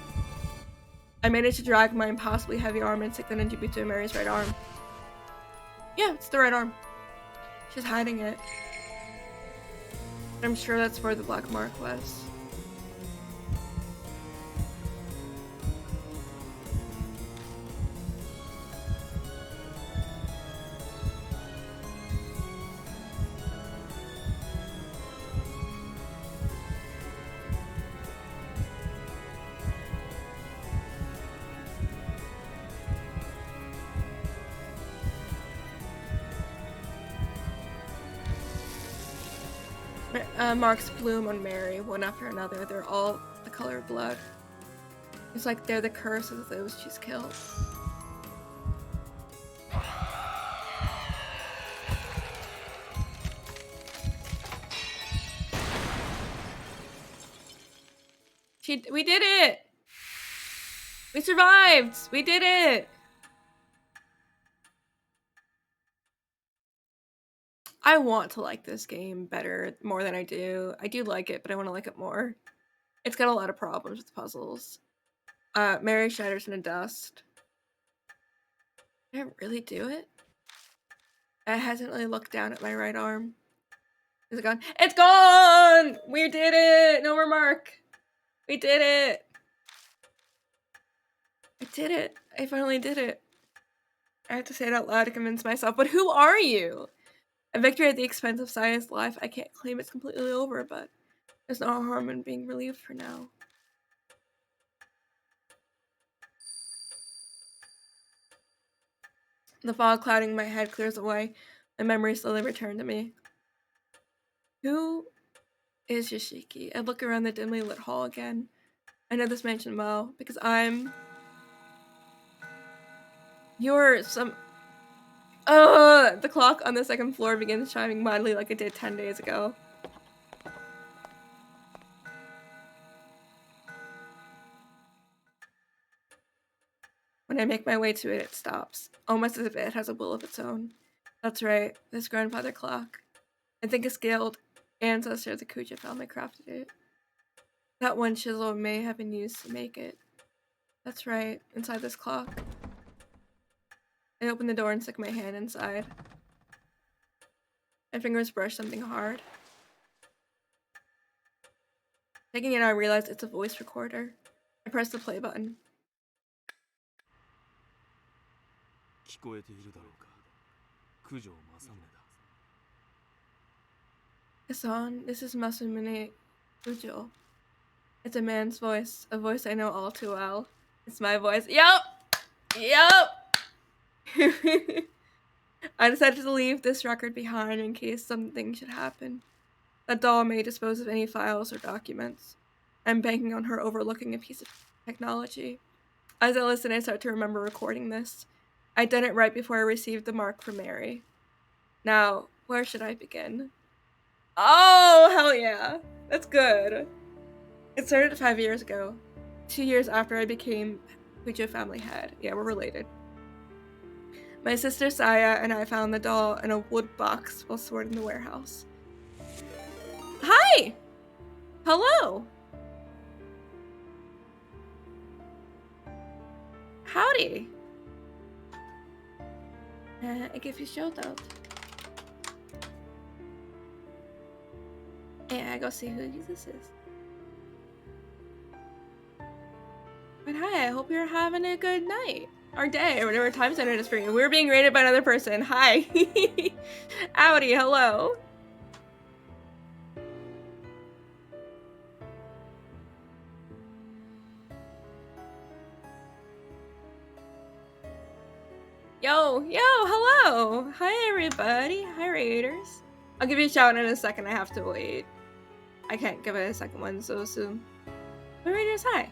I managed to drag my impossibly heavy arm and stick the Nenjibutsu in Mary's right arm. Yeah, it's the right arm. She's hiding it. I'm sure that's where the black mark was. Marks bloom on Mary, one after another. They're all the color of blood. It's like they're the curse of those she's killed. We did it! We survived! We did it! I want to like this game better, more than I do. I do like it, but I want to like it more. It's got a lot of problems with puzzles. Mary shatters into dust. Did I really do it? I hesitantly looked down at my right arm. Is it gone? It's gone! We did it! No more mark! We did it! I did it. I finally did it. I have to say it out loud to convince myself, but who are you? A victory at the expense of Saya's life. I can't claim it's completely over, but there's no harm in being relieved for now. The fog clouding my head clears away. My memories slowly return to me. Who is Yashiki? I look around the dimly lit hall again. I know this mansion well, because you're some... the clock on the second floor begins chiming mildly like it did 10 days ago. When I make my way to it, it stops, almost as if it has a will of its own. That's right, this grandfather clock. I think a scaled ancestor of the Kuja family crafted it. That one chisel may have been used to make it. That's right, inside this clock. I open the door and stick my hand inside. My fingers brush something hard. Taking it out, I realize it's a voice recorder. I press the play button. Hassan, this is Masamune Kujo. It's a man's voice, a voice I know all too well. It's my voice. Yup! I decided to leave this record behind in case something should happen. That doll may dispose of any files or documents. I'm banking on her overlooking a piece of technology. As I listen, I start to remember recording this. I'd done it right before I received the mark from Mary. Now, where should I begin? Oh, hell yeah. That's good. It started 5 years ago. 2 years after I became Kujo family head. Yeah, we're related. My sister Saya and I found the doll in a wood box while sorting the warehouse. Hi! Hello! Howdy! I give you shout out. Yeah, I go see who this is. But hi, I hope you're having a good night. Or day, or whatever time zone it is for you. We're being rated by another person. Hi. Howdy, hello. Yo, hello! Hi, everybody. Hi, Raiders. I'll give you a shout in a second. I have to wait. I can't give it a second one so soon. But Raiders, hi.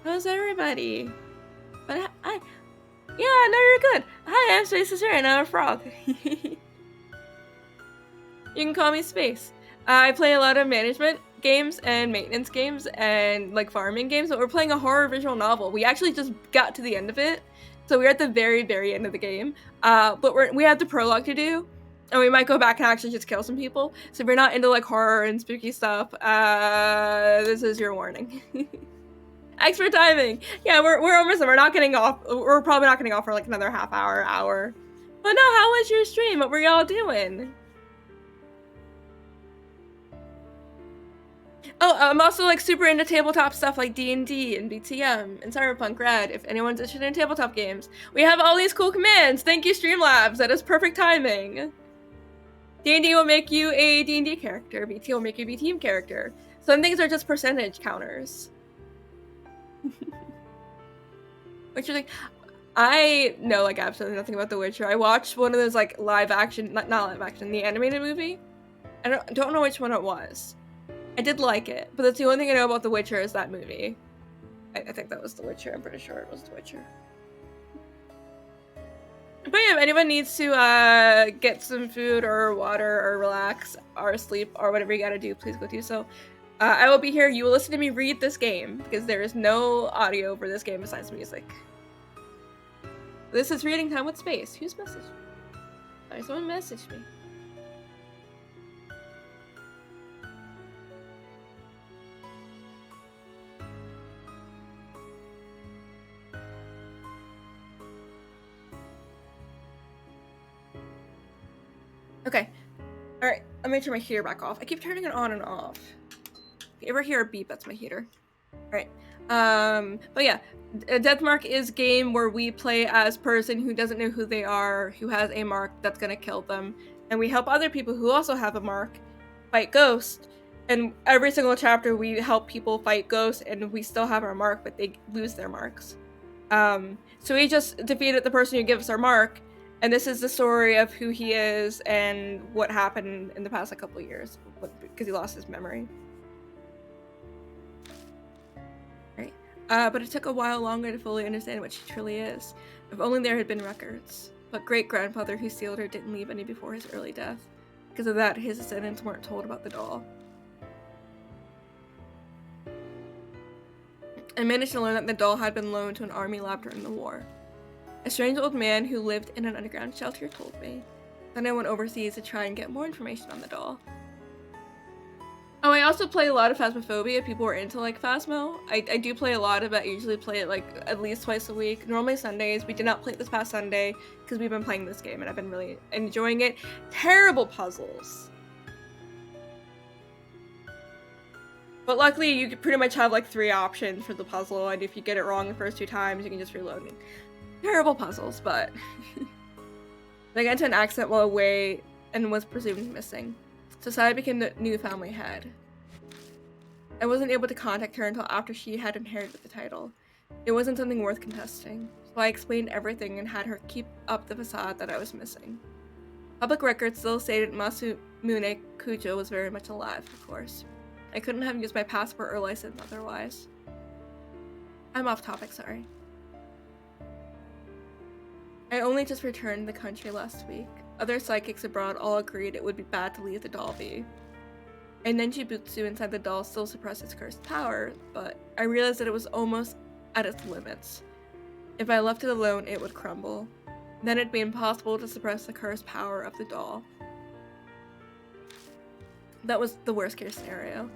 How's everybody? But hi. Yeah, no, you're good. Hi, I'm Space Sister and I'm a frog. You can call me Space. I play a lot of management games and maintenance games and like farming games, but we're playing a horror visual novel. We actually just got to the end of it. So we're at the very, very end of the game. But we have the prologue to do, and we might go back and actually just kill some people. So if you're not into like horror and spooky stuff, this is your warning. Expert timing. Yeah, we're almost done. We're not getting off. We're probably not getting off for like another half hour. But no, how was your stream? What were y'all doing? Oh, I'm also like super into tabletop stuff like D&D and BTM and Cyberpunk Red. If anyone's interested in tabletop games, we have all these cool commands. Thank you, Streamlabs. That is perfect timing. D&D will make you a D&D character. BT will make you a BTM character. Some things are just percentage counters. Which is like, I know like absolutely nothing about The Witcher. I watched one of those like live action, not live action, the animated movie. I don't know which one it was. I did like it, but that's the only thing I know about The Witcher is that movie. I think that was The Witcher. I'm pretty sure it was The Witcher. But yeah, if anyone needs to get some food or water or relax or sleep or whatever you gotta do, please go do so. I will be here. You will listen to me read this game because there is no audio for this game besides music. This is reading time with Space. Who's messaged me? Sorry, someone messaged me. Okay. Alright, I'm gonna turn my heater back off. I keep turning it on and off. If you ever hear a beep, that's my heater. Alright. But yeah, Deathmark is a game where we play as person who doesn't know who they are, who has a mark that's gonna kill them, and we help other people who also have a mark fight ghosts. And every single chapter we help people fight ghosts, and we still have our mark, but they lose their marks. So we just defeated the person who gives us our mark, and this is the story of who he is and what happened in the past like, couple of years because he lost his memory. Right. But it took a while longer to fully understand what she truly is. If only there had been records. But great-grandfather who sealed her didn't leave any before his early death. Because of that, his descendants weren't told about the doll. I managed to learn that the doll had been loaned to an army lab during the war. A strange old man who lived in an underground shelter told me. Then I went overseas to try and get more information on the doll. Oh, I also play a lot of Phasmophobia if people are into like Phasmo. I do play a lot of it. I usually play it like at least twice a week. Normally Sundays. We did not play it this past Sunday because we've been playing this game and I've been really enjoying it. Terrible puzzles. But luckily you could pretty much have like 3 options for the puzzle, and if you get it wrong the first 2 times, you can just reload it. Terrible puzzles, but I got into an accident while away and was presumed missing. So Saya became the new family head. I wasn't able to contact her until after she had inherited the title. It wasn't something worth contesting, so I explained everything and had her keep up the facade that I was missing. Public records still stated Masamune Kujo was very much alive, of course. I couldn't have used my passport or license otherwise. I'm off topic, sorry. I only just returned to the country last week. Other psychics abroad all agreed it would be bad to leave the doll be. And Nenjibutsu inside the doll still suppressed its cursed power, but I realized that it was almost at its limits. If I left it alone, it would crumble. Then it'd be impossible to suppress the cursed power of the doll. That was the worst case scenario.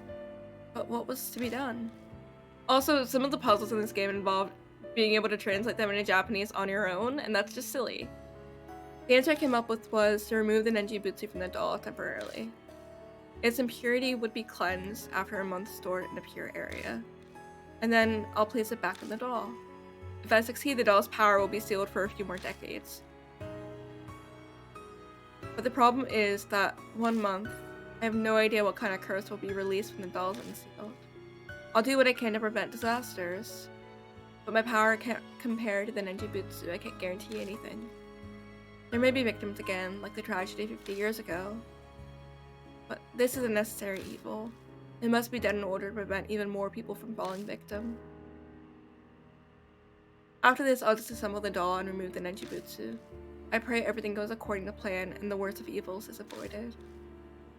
But what was to be done? Also, some of the puzzles in this game involved being able to translate them into Japanese on your own, and that's just silly. The answer I came up with was to remove the Nenjibutsu from the doll temporarily. Its impurity would be cleansed after a month stored in a pure area. And then I'll place it back in the doll. If I succeed, the doll's power will be sealed for a few more decades. But the problem is that 1 month, I have no idea what kind of curse will be released when the doll's unsealed. I'll do what I can to prevent disasters, but my power can't compare to the Ninjutsu. I can't guarantee anything. There may be victims again, like the tragedy 50 years ago. But this is a necessary evil. It must be done in order to prevent even more people from falling victim. After this, I'll disassemble the doll and remove the Nenjibutsu. I pray everything goes according to plan and the worst of evils is avoided.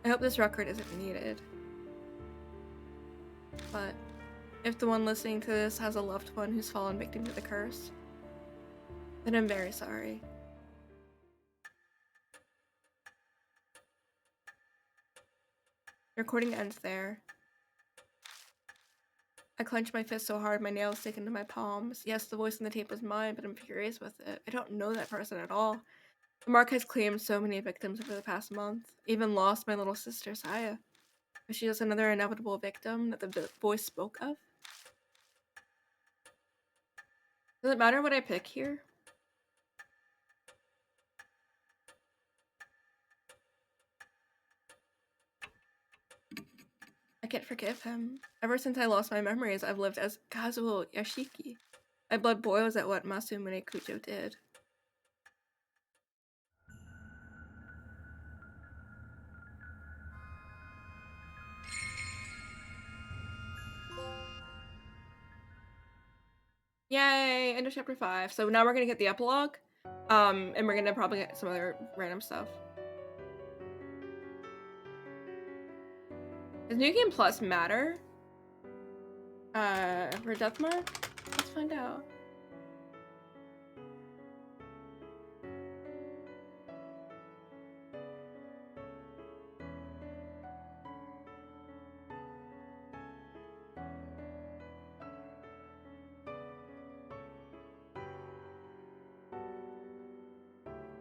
I hope this record isn't needed. But if the one listening to this has a loved one who's fallen victim to the curse, then I'm very sorry. The recording ends there. I clench my fist so hard my nails stick into my palms. Yes, the voice in the tape was mine, but I'm furious with it. I don't know that person at all. The mark has claimed so many victims over the past month. Even lost my little sister, Saya. Is she just another inevitable victim that the voice spoke of? Does it matter what I pick here? I can't forgive him. Ever since I lost my memories, I've lived as Kazuo Yashiki. My blood boils at what Masamune Kujo did. Yay! End of chapter 5. So now we're gonna get the epilogue. And we're gonna probably get some other random stuff. Does New Game Plus matter? For Deathmark? Let's find out.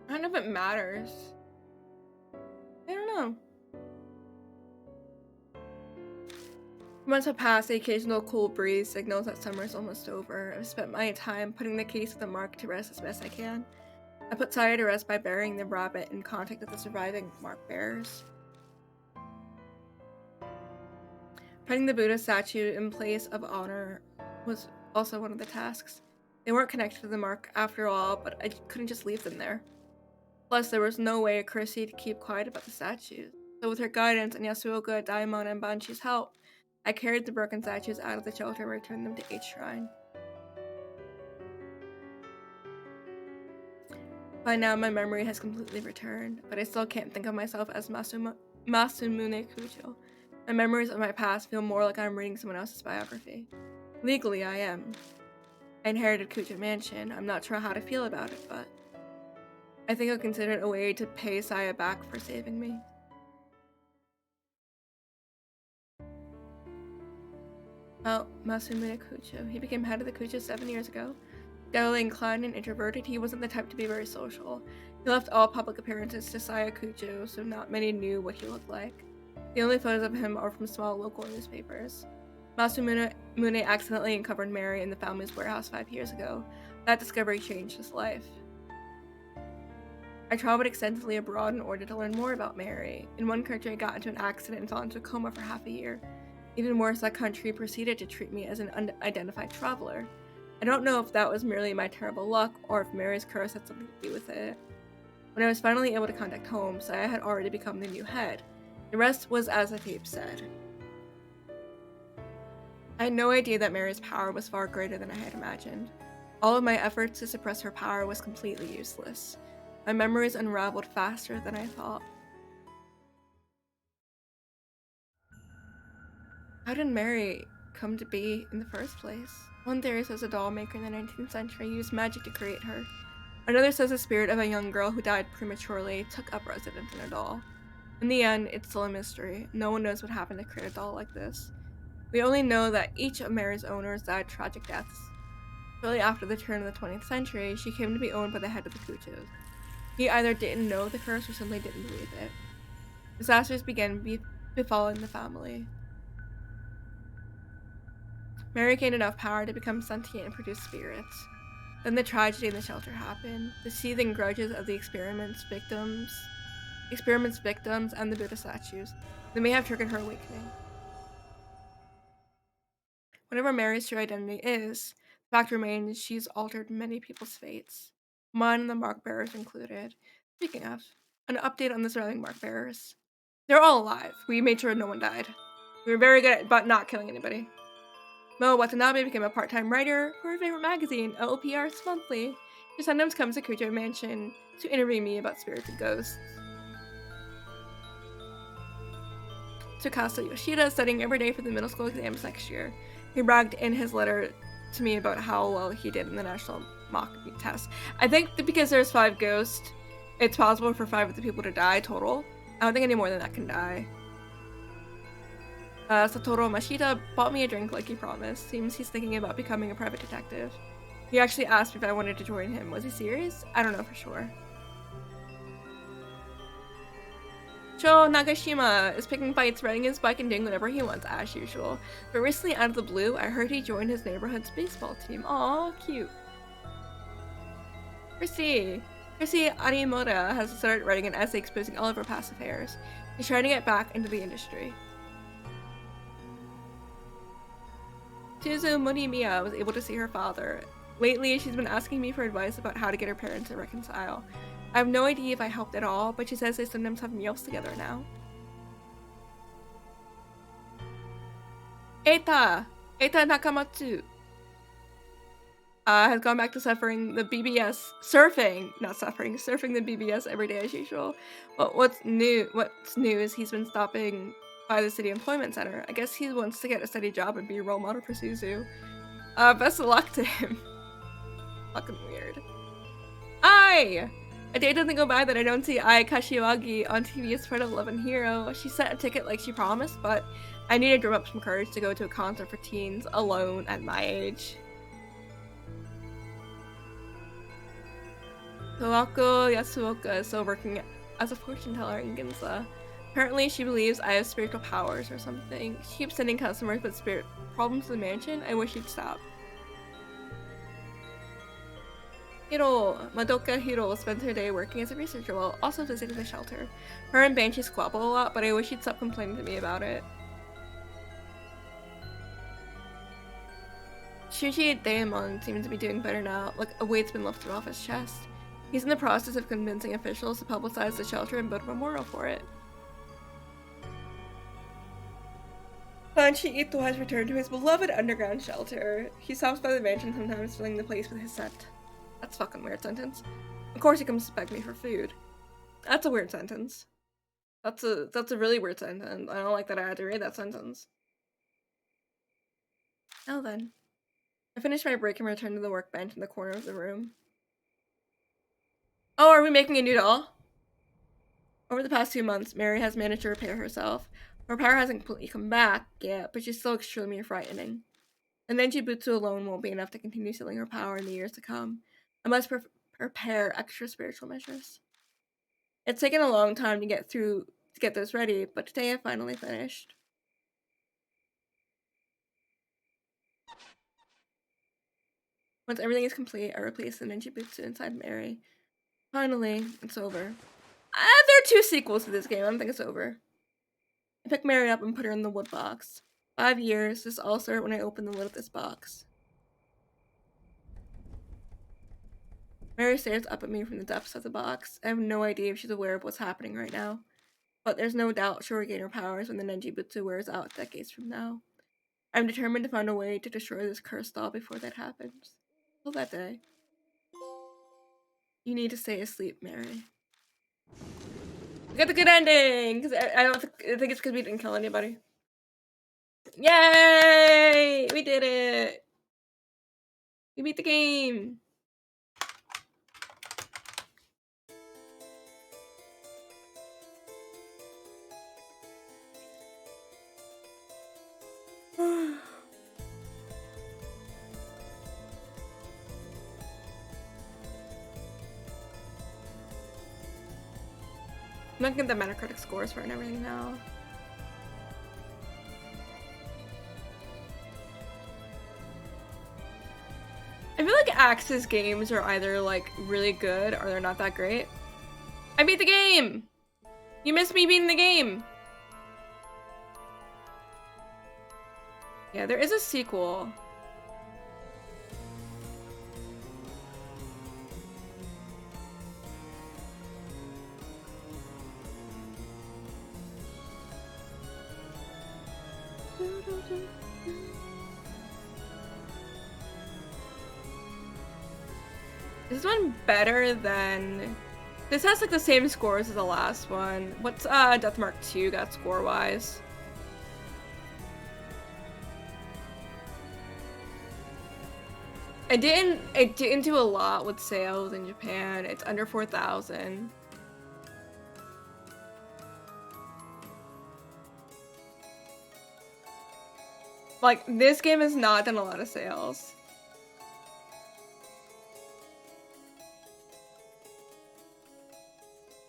I don't know if it matters. I don't know. Months have passed, the occasional cool breeze signals that summer is almost over. I've spent my time putting the case of the mark to rest as best I can. I put Saya to rest by burying the rabbit in contact with the surviving mark bearers. Putting the Buddha statue in place of honor was also one of the tasks. They weren't connected to the mark after all, but I couldn't just leave them there. Plus, there was no way Kursi to keep quiet about the statues. So with her guidance and Yasuoka, Daimon, and Banshi's help, I carried the broken statues out of the shelter and returned them to H Shrine. By now, my memory has completely returned, but I still can't think of myself as Masumune Kujo. My memories of my past feel more like I'm reading someone else's biography. Legally, I am. I inherited Kujo Mansion. I'm not sure how to feel about it, but I think I'll consider it a way to pay Saya back for saving me. Well, Masamune Kujo. He became head of the Kujo 7 years ago. Steadily inclined and introverted, he wasn't the type to be very social. He left all public appearances to Saya Kujo, so not many knew what he looked like. The only photos of him are from small local newspapers. Masamune accidentally uncovered Mary in the family's warehouse 5 years ago. That discovery changed his life. I traveled extensively abroad in order to learn more about Mary. In one country, I got into an accident and fell into a coma for half a year. Even worse, that country proceeded to treat me as an unidentified traveler. I don't know if that was merely my terrible luck or if Mary's curse had something to do with it. When I was finally able to contact home, Saya had already become the new head. The rest was as the tape said. I had no idea that Mary's power was far greater than I had imagined. All of my efforts to suppress her power was completely useless. My memories unraveled faster than I thought. How did Mary come to be in the first place? One theory says a doll maker in the 19th century used magic to create her. Another says the spirit of a young girl who died prematurely took up residence in a doll. In the end, it's still a mystery. No one knows what happened to create a doll like this. We only know that each of Mary's owners died tragic deaths. Shortly after the turn of the 20th century, she came to be owned by the head of the Kujos. He either didn't know the curse or simply didn't believe it. Disasters began befalling the family. Mary gained enough power to become sentient and produce spirits. Then the tragedy in the shelter happened. The seething grudges of the experiments victims, and the Buddha statues. They may have triggered her awakening. Whatever Mary's true identity is, Fact remains, she's altered many people's fates, mine and the Mark Bearers included. Speaking of, an update on the surviving Mark Bearers. They're all alive. We made sure no one died. We were very good at not killing anybody. Mo Watanabe became a part-time writer for her favorite magazine, OOP Arts Monthly. She sometimes comes to Kujo Mansion to interview me about spirits and ghosts. Tsukasa Yoshida is studying every day for the middle school exams next year. He bragged in his letter to me about how well he did in the national mock test. I think that because there's 5 ghosts, it's possible for 5 of the people to die total. I don't think any more than that can die. Satoru Mashita bought me a drink like he promised. Seems he's thinking about becoming a private detective. He actually asked me if I wanted to join him. Was he serious? I don't know for sure. Sho Nagashima is picking fights, riding his bike and doing whatever he wants as usual. But recently, out of the blue, I heard he joined his neighborhood's baseball team. Aw, cute. Chrissy Arimura has started writing an essay exposing all of her past affairs. She's trying to get back into the industry. Shizu Morimiya was able to see her father. Lately, she's been asking me for advice about how to get her parents to reconcile. I have no idea if I helped at all, but she says they sometimes have meals together now. Eita Nakamatsu has gone back to surfing the BBS every day as usual. But what's new is he's been stopping by the city employment center. I guess he wants to get a steady job and be a role model for Suzu. Best of luck to him. Fucking weird. A day doesn't go by that I don't see Ai Kashiwagi on TV as part of Love and Hero. She sent a ticket like she promised, but I need to drum up some courage to go to a concert for teens alone at my age. Sawako Yasuoka is still working as a fortune teller in Ginza. Apparently, she believes I have spiritual powers or something. She keeps sending customers with spirit problems to the mansion. I wish she'd stop. Madoka Hiro spends her day working as a researcher while also visiting the shelter. Her and Banshee squabble a lot, but I wish she'd stop complaining to me about it. Shuji Daemon seems to be doing better now, like a weight's been lifted off his chest. He's in the process of convincing officials to publicize the shelter and build a memorial for it. Banshee Ito has returned to his beloved underground shelter. He stops by the mansion sometimes, filling the place with his scent. That's a fucking weird sentence. Of course he comes to beg me for food. That's a weird sentence. That's a really weird sentence. I don't like that I had to read that sentence. Now then. I finished my break and returned to the workbench in the corner of the room. Oh, are we making a new doll? Over the past 2 months, Mary has managed to repair herself. Her power hasn't completely come back yet, but she's still extremely frightening. And then Jibutsu alone won't be enough to continue stealing her power in the years to come. I must prepare extra spiritual measures. It's taken a long time to get those ready, but today I finally finished. Once everything is complete, I replace the ninjutsu inside Mary. Finally, it's over. There are 2 sequels to this game. I don't think it's over. I pick Mary up and put her in the wood box. 5 years. This all started when I opened the lid of this box. Mary stares up at me from the depths of the box. I have no idea if she's aware of what's happening right now. But there's no doubt she'll regain her powers when the Nenjibutsu wears out decades from now. I'm determined to find a way to destroy this cursed doll before that happens. Till that day. You need to stay asleep, Mary. We got the good ending! Because I think it's because we didn't kill anybody. Yay! We did it! We beat the game! I'm not getting the Metacritic scores for it and everything now. I feel like Axe's games are either like really good or they're not that great. I beat the game! You missed me beating the game! Yeah, there is a sequel. Is this one better than... This has like the same scores as the last one. What's Deathmark 2 got score-wise? It didn't do a lot with sales in Japan. It's under 4,000. Like, this game has not done a lot of sales.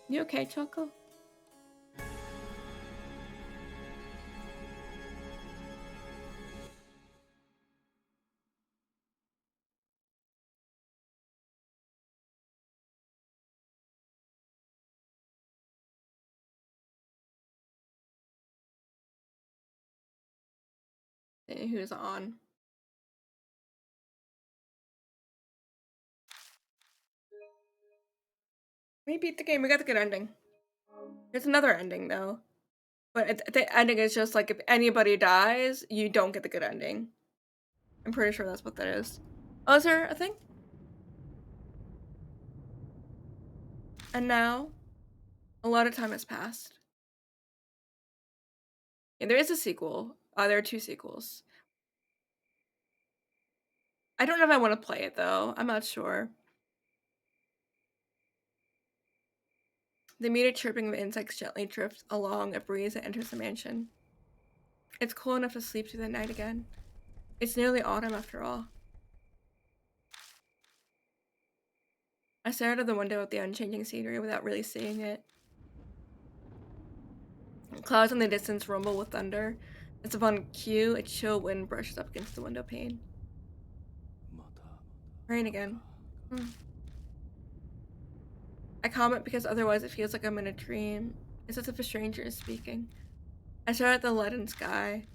You okay, Choco? Who's on? We beat the game. We got the good ending. There's another ending though, but the ending is just like if anybody dies, you don't get the good ending. I'm pretty sure that's what that is. Oh, is there a thing? And now, a lot of time has passed. Yeah, there is a sequel. There are 2 sequels. I don't know if I want to play it though. I'm not sure. The muted chirping of insects gently drifts along a breeze that enters the mansion. It's cool enough to sleep through the night again. It's nearly autumn after all. I stare out of the window at the unchanging scenery without really seeing it. Clouds in the distance rumble with thunder. As upon cue, a chill wind brushes up against the window pane. Rain again. I comment because otherwise it feels like I'm in a dream. It's as if a stranger is speaking. I stare at the leaden sky.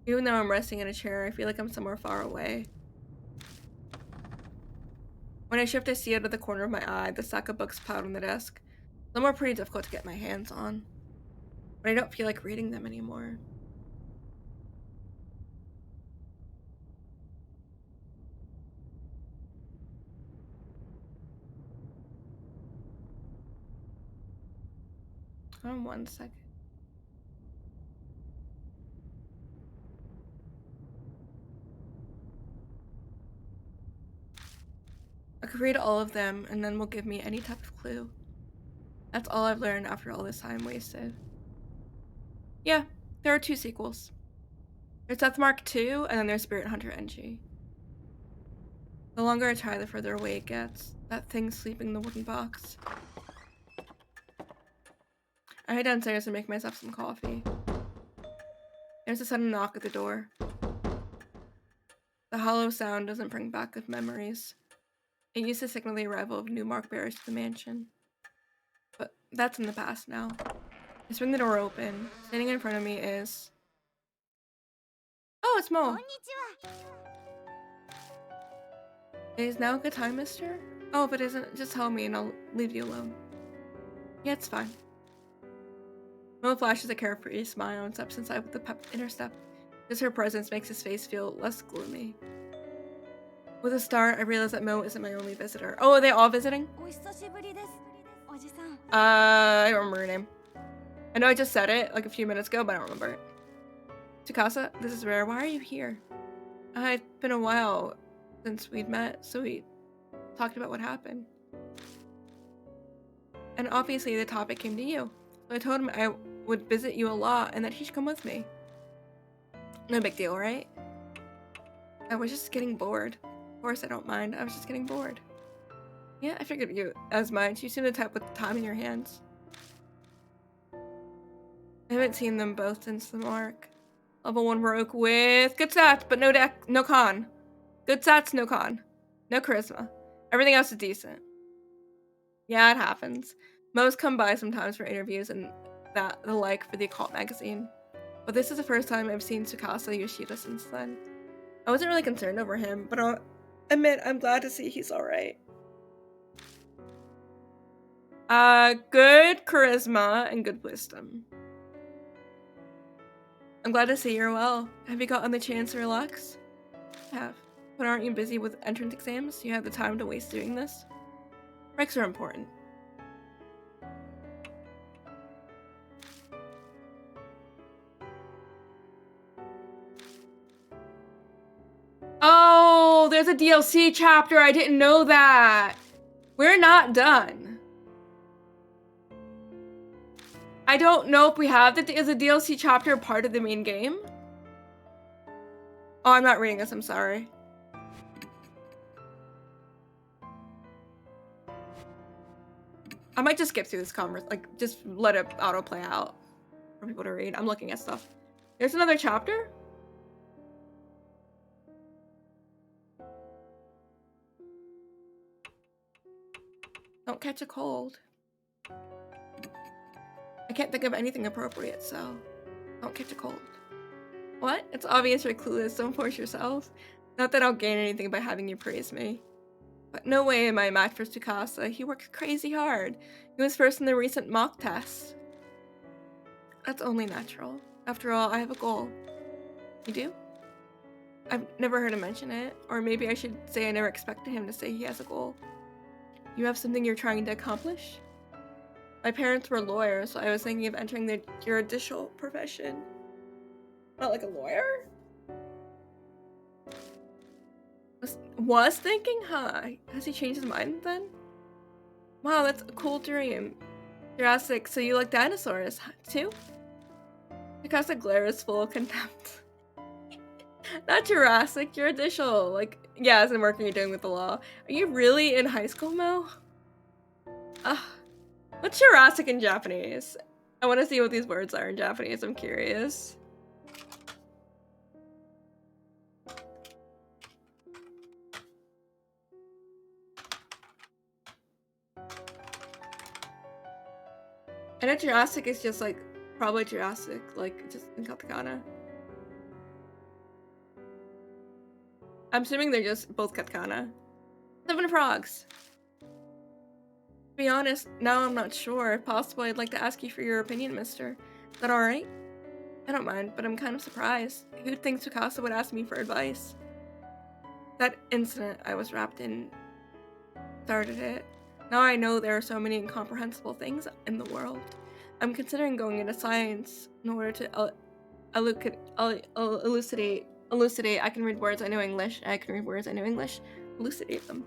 Even though I'm resting in a chair, I feel like I'm somewhere far away. When I shift, I see out of the corner of my eye the stack of books piled on the desk. Some are pretty difficult to get my hands on. But I don't feel like reading them anymore. Hold on 1 second. I could read all of them, and none will give me any type of clue. That's all I've learned after all this time wasted. Yeah, there are 2 sequels. There's Deathmark 2, and then there's Spirit Hunter NG. The longer I try, the further away it gets. That thing sleeping in the wooden box. I head downstairs and make myself some coffee. There's a sudden knock at the door. The hollow sound doesn't bring back good memories. It used to signal the arrival of new mark bearers to the mansion. But that's in the past now. I swing the door open. Standing in front of me is... Oh, it's Mo! Is now a good time, mister? Oh, if it isn't, just tell me and I'll leave you alone. Yeah, it's fine. Mo flashes a carefree smile and steps inside with a pep in her step. Just her presence makes his face feel less gloomy. With a start, I realize that Mo isn't my only visitor. Oh, are they all visiting? I don't remember her name. I know I just said it like a few minutes ago, but I don't remember it. Tsukasa, this is Rare. Why are you here? It's been a while since we'd met, so we talked about what happened. And obviously the topic came to you. So I told him I would visit you a lot and that he should come with me. No big deal, right? I was just getting bored. Of course I don't mind. I was just getting bored. Yeah, I figured you as much. You seem the type with time in your hands. I haven't seen them both since the mark. Level 1 Baroque with good stats, but no con. Good stats, no con. No charisma. Everything else is decent. Yeah, it happens. Most come by sometimes for interviews and the like for the Occult magazine. But this is the first time I've seen Tsukasa Yoshida since then. I wasn't really concerned over him, but I'll admit I'm glad to see he's alright. Good charisma and good wisdom. I'm glad to see you're well. Have you gotten the chance to relax? I have. But aren't you busy with entrance exams? You have the time to waste doing this? Breaks are important. Oh, there's a DLC chapter. I didn't know that. We're not done. I don't know if we have is a DLC chapter part of the main game. Oh, I'm not reading this. I'm sorry. I might just skip through this conversation. Like, just let it auto play out for people to read. I'm looking at stuff. There's another chapter? Don't catch a cold. I can't think of anything appropriate, so don't catch a cold. What? It's obvious you're clueless. Don't force yourself. Not that I'll gain anything by having you praise me. But no way am I a match for Tsukasa. He works crazy hard. He was first in the recent mock test. That's only natural. After all, I have a goal. You do? I've never heard him mention it. Or maybe I should say I never expected him to say he has a goal. You have something you're trying to accomplish? My parents were lawyers, so I was thinking of entering the judicial profession. Not like a lawyer? Was thinking? Huh? Has he changed his mind then? Wow, that's a cool dream. Jurassic, so you like dinosaurs, too? Because the glare is full of contempt. Not Jurassic, judicial. Like, yeah, as in working you're doing with the law. Are you really in high school, Mel? What's Jurassic in Japanese? I want to see what these words are in Japanese. I'm curious. I know Jurassic is just like, probably Jurassic, like just in katakana. I'm assuming they're just both katakana. 7 frogs. To be honest, now I'm not sure. If possible, I'd like to ask you for your opinion, mister. Is that alright? I don't mind, but I'm kind of surprised. Who'd think Tsukasa would ask me for advice? That incident I was wrapped in started it. Now I know there are so many incomprehensible things in the world. I'm considering going into science in order to elucidate. I can read words, I know English. I can read words, I know English. Elucidate them.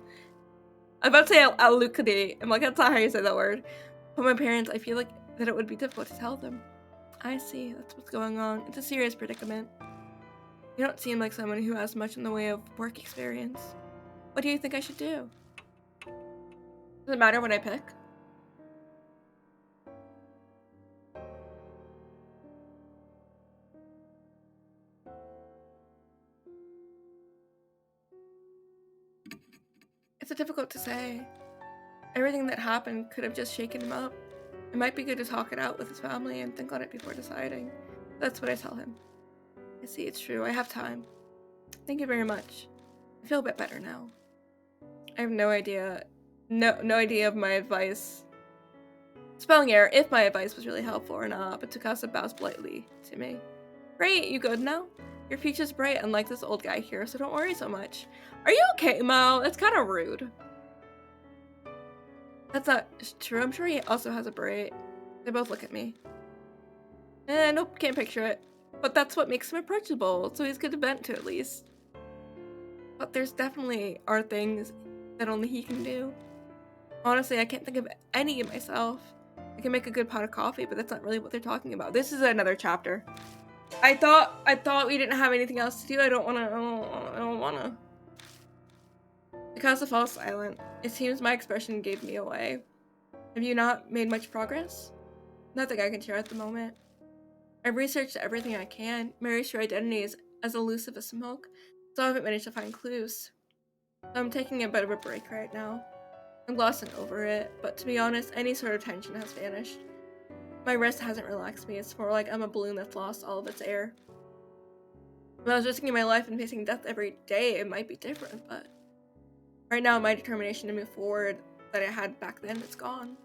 I'm about to say elucidate. I'm like, that's not how you say that word. But my parents, I feel like that it would be difficult to tell them. I see, that's what's going on. It's a serious predicament. You don't seem like someone who has much in the way of work experience. What do you think I should do? Does it matter what I pick? It's difficult to say. Everything that happened could have just shaken him up. It might be good to talk it out with his family and think on it before deciding. That's what I tell him. I see, it's true. I have time. Thank you very much. I feel a bit better now. I have no idea. No idea of my advice. Spelling error, if my advice was really helpful or not, but Tsukasa bows politely to me. Great, you good now? Your future's bright, unlike this old guy here, so don't worry so much. Are you okay, Mo? That's kind of rude. That's not true. I'm sure he also has a braid. They both look at me. Nope, can't picture it. But that's what makes him approachable, so he's good to vent to at least. But there's definitely are things that only he can do. Honestly, I can't think of any myself. I can make a good pot of coffee, but that's not really what they're talking about. This is another chapter. I thought we didn't have anything else to do. I don't wanna. Because fell silent. It seems my expression gave me away. Have you not made much progress? Nothing I can share at the moment. I've researched everything I can. Mary's true identity is as elusive as smoke, so I haven't managed to find clues. So I'm taking a bit of a break right now. I'm glossing over it, but to be honest, any sort of tension has vanished. My wrist hasn't relaxed me. It's more like I'm a balloon that's lost all of its air. When I was risking my life and facing death every day, it might be different, but right now my determination to move forward that I had back then is gone.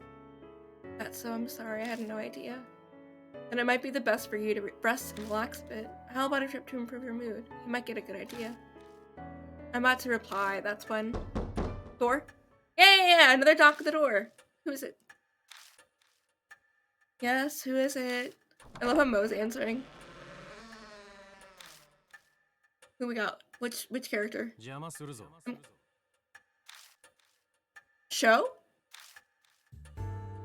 That's so I'm sorry, I had no idea. And it might be the best for you to rest and relax a bit. How about a trip to improve your mood? You might get a good idea. I'm about to reply. That's when... Door? Yeah, another knock at the door. Who is it? Yes, who is it? I love how Mo's answering. Who we got? Which character? Sho?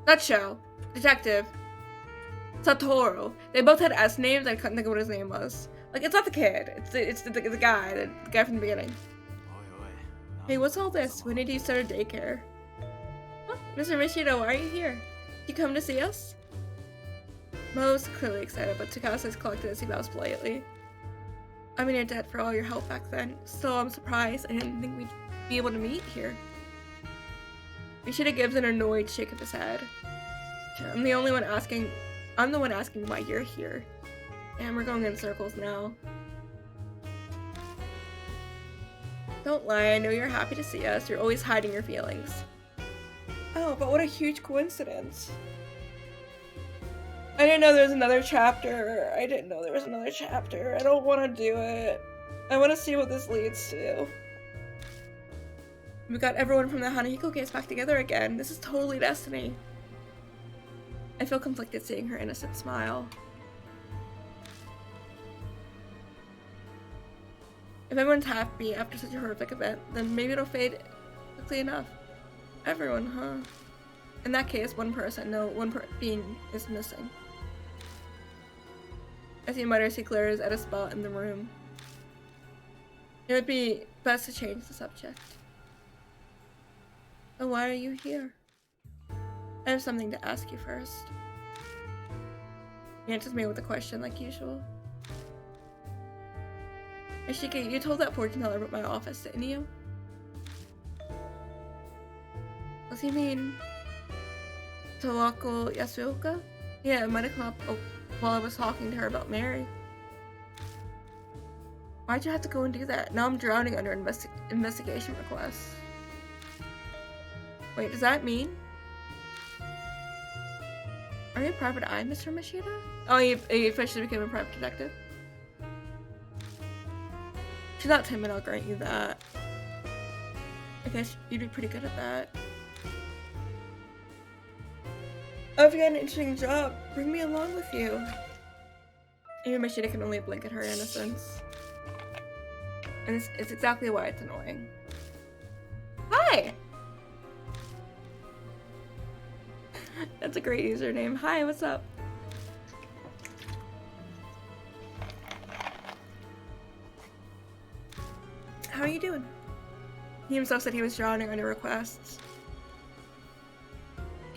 Not Sho. Detective. Satoru. They both had S names. I couldn't think of what his name was. Like, it's not the kid. It's the guy. The guy from the beginning. Hey, what's all this? When did you start a daycare? Oh, Mr. Mishida, why are you here? You come to see us? Mo's clearly excited, but Takasa's collected as he bows politely. I'm in your debt for all your help back then. Still, I'm surprised. I didn't think we'd be able to meet here. Mishida gives an annoyed shake of his head. I'm the one asking why you're here. And we're going in circles now. Don't lie, I know you're happy to see us. You're always hiding your feelings. Oh, but what a huge coincidence. I didn't know there was another chapter. I don't want to do it. I want to see what this leads to. We got everyone from the Hanahiko case back together again. This is totally destiny. I feel conflicted seeing her innocent smile. If everyone's happy after such a horrific event, then maybe it'll fade quickly enough. Everyone, huh? In that case, one being is missing. As he mutters, he glares at a spot in the room. It would be best to change the subject. Oh, why are you here? I have something to ask you first. He answers me with a question like usual. Ishiki, you told that fortune teller about my office, didn't you? Does he mean Tawako Yasuoka? Yeah, it might have come up while I was talking to her about Mary. Why'd you have to go and do that? Now I'm drowning under investigation requests. Wait, does that mean? Are you a private eye, Mr. Mishida? Oh, you officially became a private detective? She's not timid, I'll grant you that. I guess you'd be pretty good at that. Oh, if you got an interesting job, bring me along with you. Even Mishida can only blink at her innocence. And it's exactly why it's annoying. Hi! That's a great username. Hi, what's up? How are you doing? He himself said he was drowning under requests.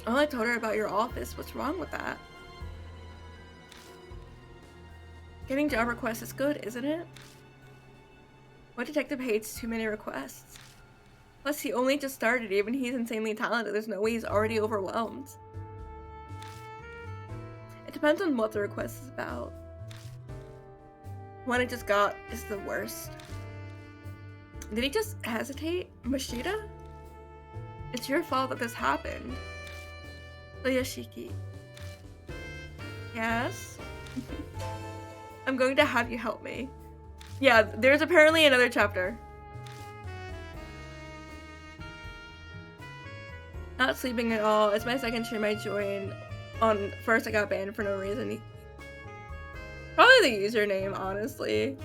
Oh, I told her about your office. What's wrong with that? Getting job requests is good, isn't it? What detective hates too many requests? Plus, he only just started. Even he's insanely talented. There's no way he's already overwhelmed. It depends on what the request is about. One I just got is the worst. Did he just hesitate? Mishida? It's your fault that this happened. Yoshiki. Yes? I'm going to have you help me. Yeah, there's apparently another chapter. Not sleeping at all. It's my second stream I joined. On first I got banned for no reason. Probably the username, honestly.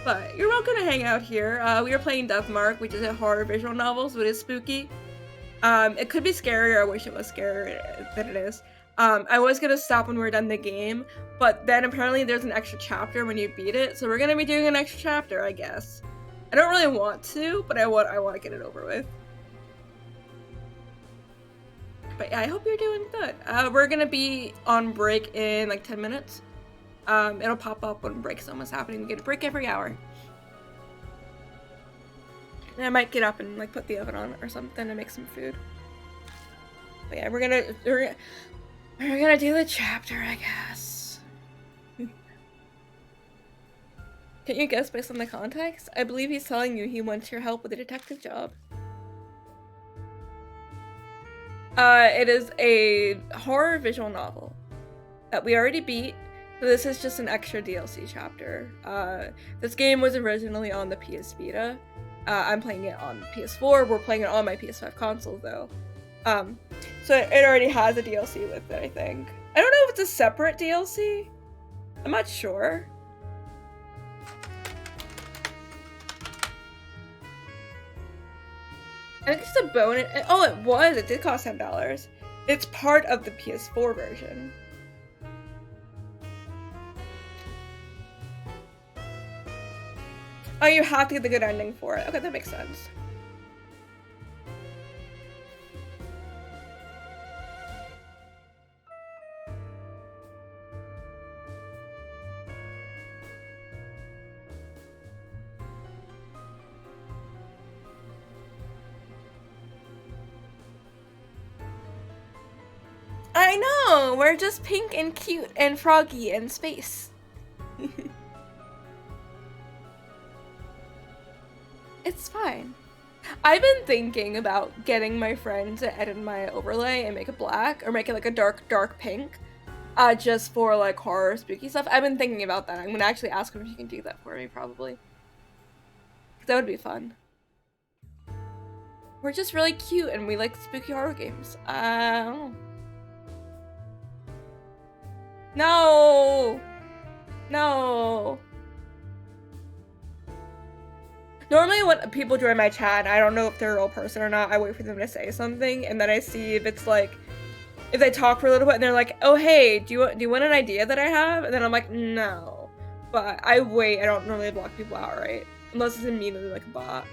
But you're welcome to hang out here. We are playing Deathmark, which is a horror visual novel, so it is spooky. It could be scarier. I wish it was scarier than it is. I was gonna stop when we're done the game, but then apparently there's an extra chapter when you beat it, so we're gonna be doing an extra chapter, I guess. I don't really want to, but I want to get it over with. But yeah, I hope you're doing good. We're gonna be on break in like 10 minutes. It'll pop up when break's almost happening. We get a break every hour. And I might get up and like put the oven on or something and make some food. But yeah, we're gonna do the chapter, I guess. Can't you guess based on the context? I believe he's telling you he wants your help with a detective job. It is a horror visual novel that we already beat. So this is just an extra DLC chapter. This game was originally on the PS Vita. I'm playing it on PS4. We're playing it on my PS5 console though. So it already has a DLC with it, I think. I don't know if it's a separate DLC. I'm not sure. I think it's a bonus. Oh, it was. It did cost $10. It's part of the PS4 version. Oh, you have to get the good ending for it. Okay, that makes sense. I know! We're just pink and cute and froggy in space. It's fine. I've been thinking about getting my friend to edit my overlay and make it black, or make it like a dark pink, just for like horror spooky stuff. I've been thinking about that. I'm gonna actually ask him if he can do that for me, probably. That would be fun. We're just really cute and we like spooky horror games. I don't know. No! No! Normally when people join my chat, I don't know if they're a real person or not, I wait for them to say something, and then I see if it's like, if they talk for a little bit and they're like, oh hey, do you want an idea that I have? And then I'm like, no. But I wait, I don't normally block people outright. Unless it's immediately like a bot.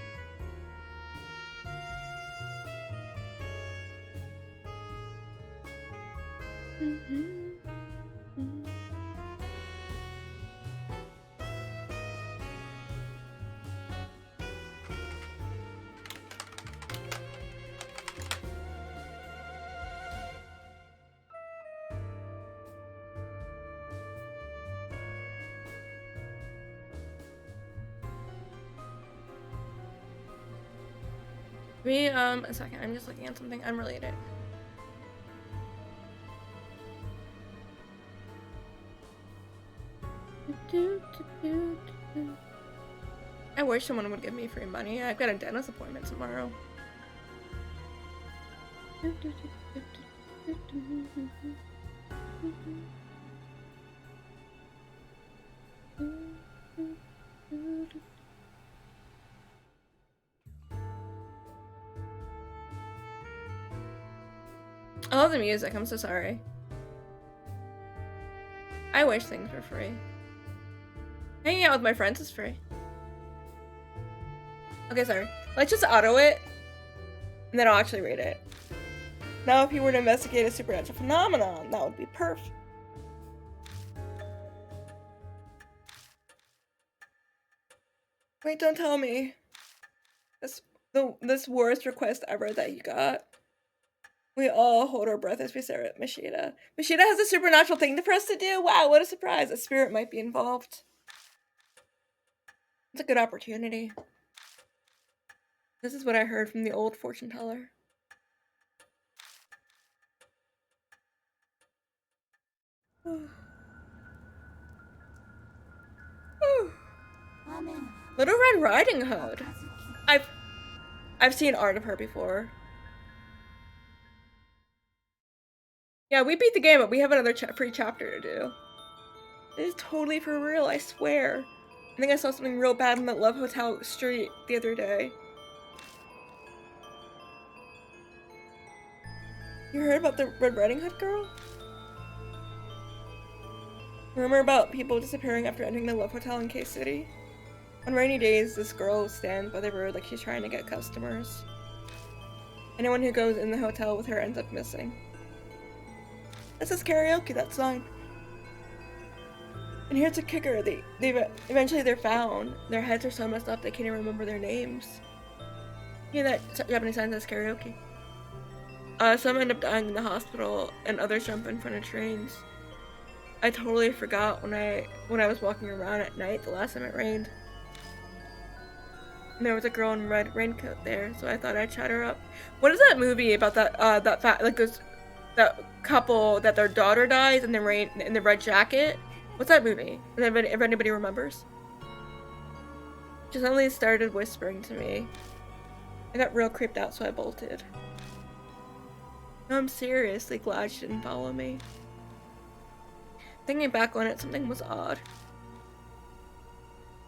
A second, I'm just looking at something unrelated. I wish someone would give me free money. I've got a dentist appointment tomorrow. I love the music, I'm so sorry. I wish things were free. Hanging out with my friends is free. Okay, sorry. Let's just auto it, and then I'll actually read it. Now if you were to investigate a supernatural phenomenon, that would be perfect. Wait, don't tell me. This worst request ever that you got. We all hold our breath as we stare at Mashida. Mashida has a supernatural thing for us to do? Wow, what a surprise. A spirit might be involved. It's a good opportunity. This is what I heard from the old fortune teller. Little Red Riding Hood. I've seen art of her before. Yeah, we beat the game, but we have another free chapter to do. It is totally for real, I swear. I think I saw something real bad in that Love Hotel street the other day. You heard about the Red Riding Hood girl? Rumor about people disappearing after entering the Love Hotel in K-City? On rainy days, this girl stands by the road like she's trying to get customers. Anyone who goes in the hotel with her ends up missing. This is karaoke, that's fine. And here's a kicker, eventually they're found. Their heads are so messed up they can't even remember their names. You know that Japanese sign says karaoke? Some end up dying in the hospital and others jump in front of trains. I totally forgot when I was walking around at night the last time it rained. And there was a girl in red raincoat there, so I thought I'd chat her up. What is that movie about that couple that their daughter dies in the red jacket? What's that movie? If anybody remembers. She suddenly started whispering to me. I got real creeped out, so I bolted. No, I'm seriously glad she didn't follow me. Thinking back on it, something was odd.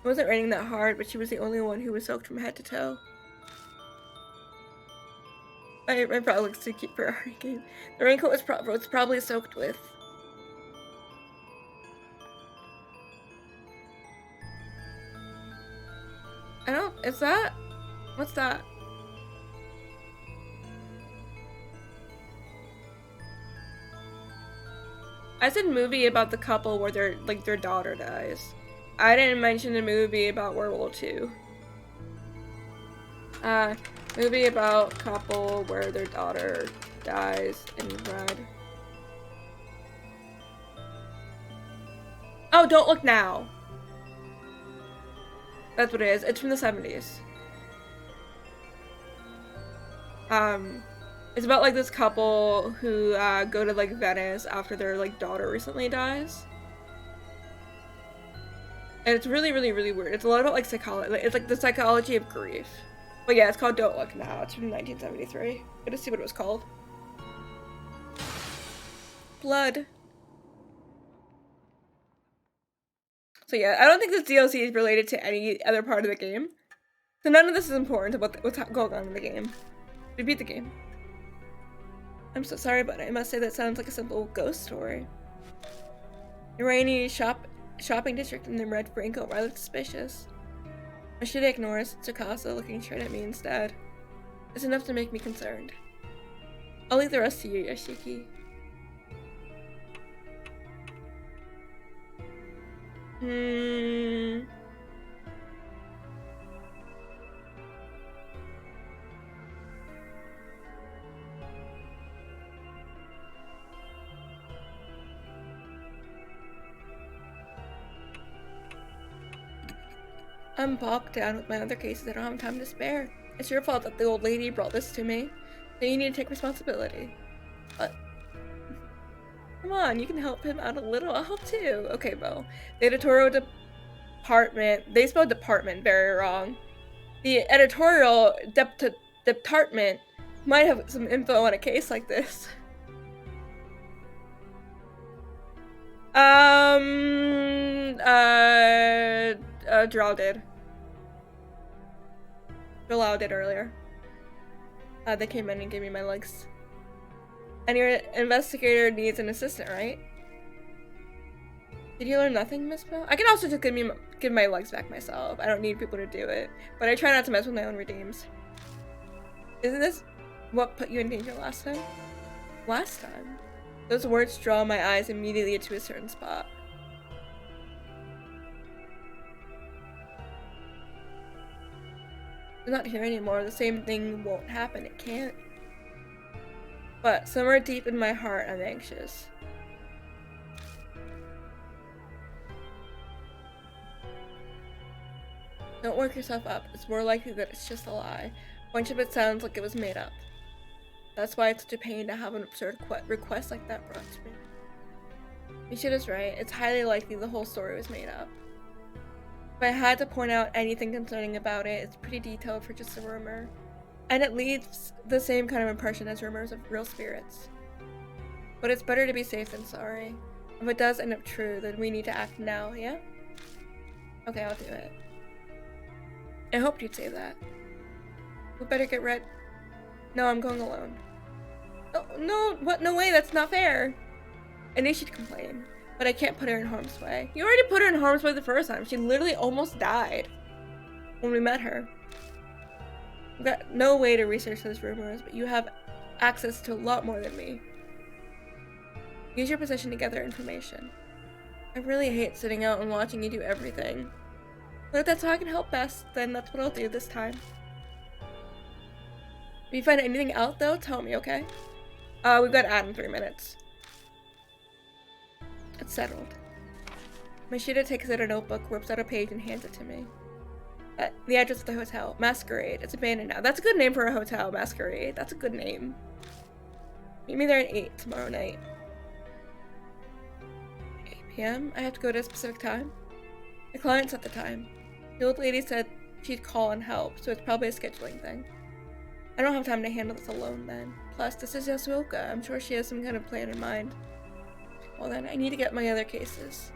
It wasn't raining that hard, but she was the only one who was soaked from head to toe. My brother looks too cute for a hurricane. The raincoat was probably soaked with. Is that? What's that? I said movie about the couple where their daughter dies. I didn't mention the movie about World War II. Movie about couple where their daughter dies in red. Oh, Don't Look Now. That's what it is. It's from the 70s. It's about like this couple who go to like Venice after their like daughter recently dies. And it's really, really, really weird. It's a lot about like psychology. It's like the psychology of grief. But yeah, it's called Don't Look Now. It's from 1973. Gotta see what it was called. Blood. So yeah, I don't think this DLC is related to any other part of the game. So none of this is important about what's going on in the game. We beat the game. I'm so sorry, but I must say that sounds like a simple ghost story. The rainy shopping district in the red raincoat rather suspicious. Mashida ignores Tsukasa, looking straight at me instead. It's enough to make me concerned. I'll leave the rest to you, Yoshiki. I'm bogged down with my other cases. I don't have time to spare. It's your fault that the old lady brought this to me. So you need to take responsibility. But come on, you can help him out a little. I'll help too. Okay, Bo. The editorial department. They spelled department very wrong. The editorial department might have some info on a case like this. Drow did. Drow did earlier. They came in and gave me my legs. And your investigator needs an assistant, right? Did you learn nothing, Miss Bell? I can also just give my legs back myself. I don't need people to do it. But I try not to mess with my own redeems. Isn't this what put you in danger last time? Last time? Those words draw my eyes immediately to a certain spot. I'm not here anymore. The same thing won't happen. It can't. But somewhere deep in my heart, I'm anxious. Don't work yourself up. It's more likely that it's just a lie. A bunch of it sounds like it was made up. That's why it's such a pain to have an absurd request like that brought to me. Mishida's right. It's highly likely the whole story was made up. If I had to point out anything concerning about it, it's pretty detailed for just a rumor. And it leaves the same kind of impression as rumors of real spirits. But it's better to be safe than sorry. If it does end up true, then we need to act now, yeah? Okay, I'll do it. I hoped you'd say that. We better get ready. No, I'm going alone. Oh, no, what? No way, that's not fair. I knew she'd complain, but I can't put her in harm's way. You already put her in harm's way the first time. She literally almost died when we met her. I've got no way to research those rumors, but you have access to a lot more than me. Use your position to gather information. I really hate sitting out and watching you do everything. But if that's how I can help best, then that's what I'll do this time. If you find anything out though, tell me, okay? We've got to add in 3 minutes. It's settled. Mashida takes out a notebook, rips out a page, and hands it to me. The address of the hotel. Masquerade. It's abandoned now. That's a good name for a hotel. Masquerade. That's a good name. Meet me there at 8 tomorrow night. 8 p.m. I have to go to a specific time. The client set the time. The old lady said she'd call and help, so it's probably a scheduling thing. I don't have time to handle this alone then. Plus, this is Yasuoka. I'm sure she has some kind of plan in mind. Well then, I need to get my other cases.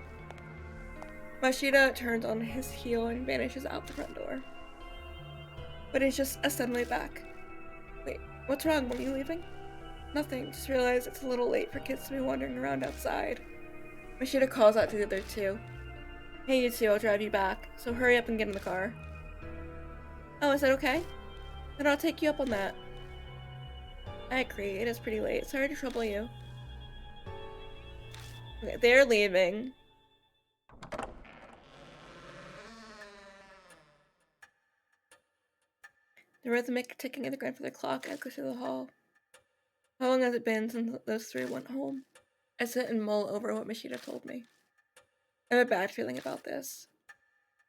Mashida turns on his heel and vanishes out the front door. But he's just suddenly back. Wait, what's wrong? Were you leaving? Nothing, just realized it's a little late for kids to be wandering around outside. Mashida calls out to the other two. Hey you two, I'll drive you back, so hurry up and get in the car. Oh, is that okay? Then I'll take you up on that. I agree, it is pretty late. Sorry to trouble you. Okay, they're leaving. The rhythmic ticking of the grandfather clock echoes through the hall. How long has it been since those three went home? I sit and mull over what Mashida told me. I have a bad feeling about this.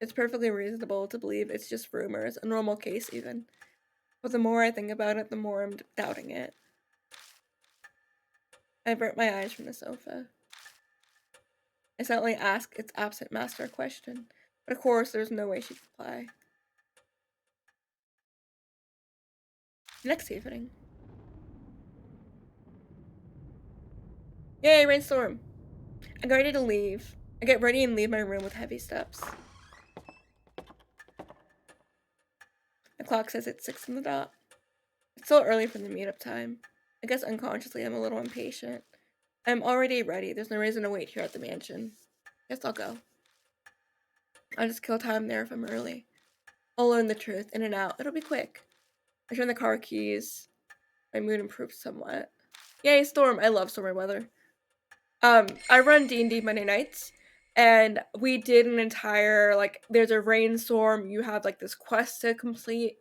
It's perfectly reasonable to believe it's just rumors, a normal case even. But the more I think about it, the more I'm doubting it. I avert my eyes from the sofa. I silently ask its absent master a question, but of course there's no way she'd reply. Next evening. Yay, rainstorm! I get ready to leave. I get ready and leave my room with heavy steps. The clock says it's 6 on the dot. It's still early for the meetup time. I guess unconsciously I'm a little impatient. I'm already ready. There's no reason to wait here at the mansion. Guess I'll go. I'll just kill time there if I'm early. I'll learn the truth, in and out. It'll be quick. I turn the car keys. My mood improves somewhat. Yay, storm! I love stormy weather. I run D&D Monday nights, and we did an entire, like, there's a rainstorm, you have, like, this quest to complete,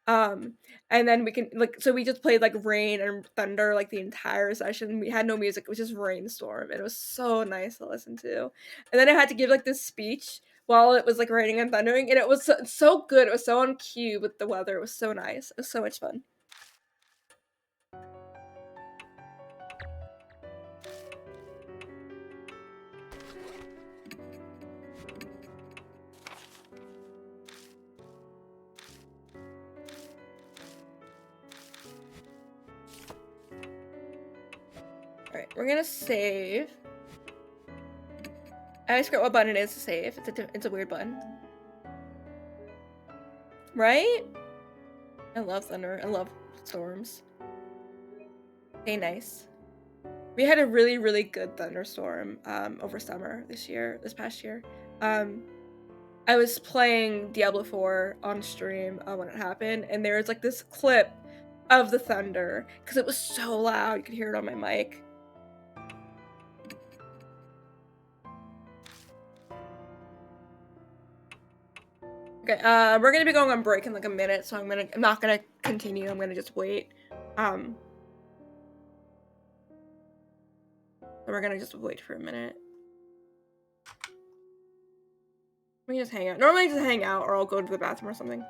and then we can, like, so we just played, like, rain and thunder, like, the entire session. We had no music, it was just rainstorm, and it was so nice to listen to. And then I had to give, like, this speech while it was, like, raining and thundering, and it was so good. It was so on cue with the weather. It was so nice. It was so much fun. Alright, we're gonna save. I always forget what button it is to save. It's a weird button. Right? I love thunder. I love storms. Stay nice. We had a really, really good thunderstorm over summer this past year. I was playing Diablo 4 on stream when it happened, and there was like this clip of the thunder because it was so loud. You could hear it on my mic. Okay, we're gonna be going on break in like a minute, so I'm not gonna continue. I'm gonna just wait. So we're gonna just wait for a minute. We can just hang out. Normally I just hang out, or I'll go to the bathroom or something.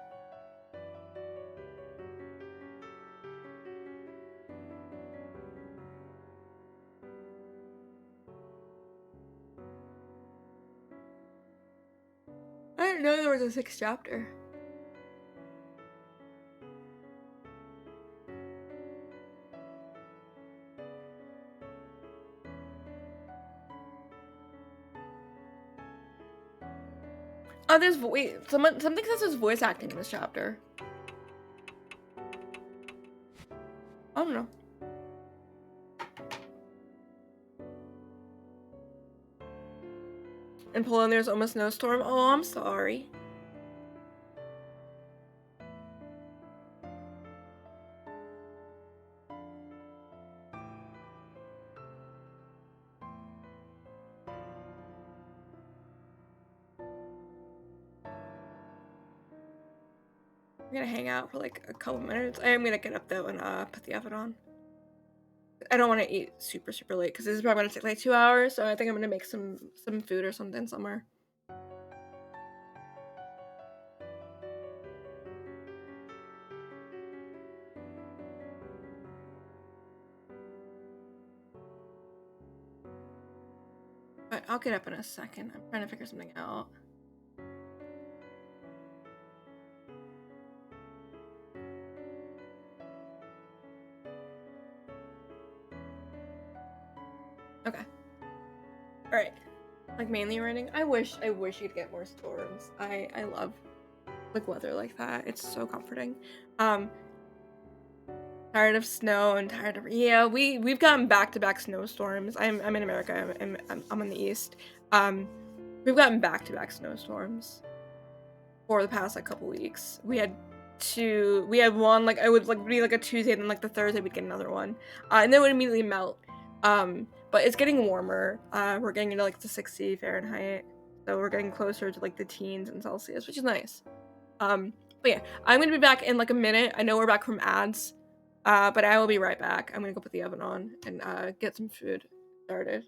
I didn't know there was a 6th chapter. Oh, there's something says there's voice acting in this chapter. I don't know. In Poland, there's almost no storm. Oh, I'm sorry. I'm gonna hang out for like a couple minutes. I am gonna get up though and put the oven on. I don't want to eat super late because this is probably gonna take like 2 hours. So I think I'm gonna make some food or something somewhere. But I'll get up in a second. I'm trying to figure something out. Okay. All right. Like mainly raining. I wish you'd get more storms. I love like weather like that. It's so comforting. Um, tired of snow and tired of we've gotten back-to-back snowstorms. I'm in America. I'm in the east. We've gotten back-to-back snowstorms for the past like couple weeks. We had one like it would like be like a Tuesday, then like the Thursday we'd get another one, and then it would immediately melt. But it's getting warmer. We're getting into like the 60 Fahrenheit, so we're getting closer to like the teens in Celsius, which is nice. But yeah, I'm gonna be back in like a minute. I know we're back from ads, but I will be right back. I'm gonna go put the oven on and get some food started.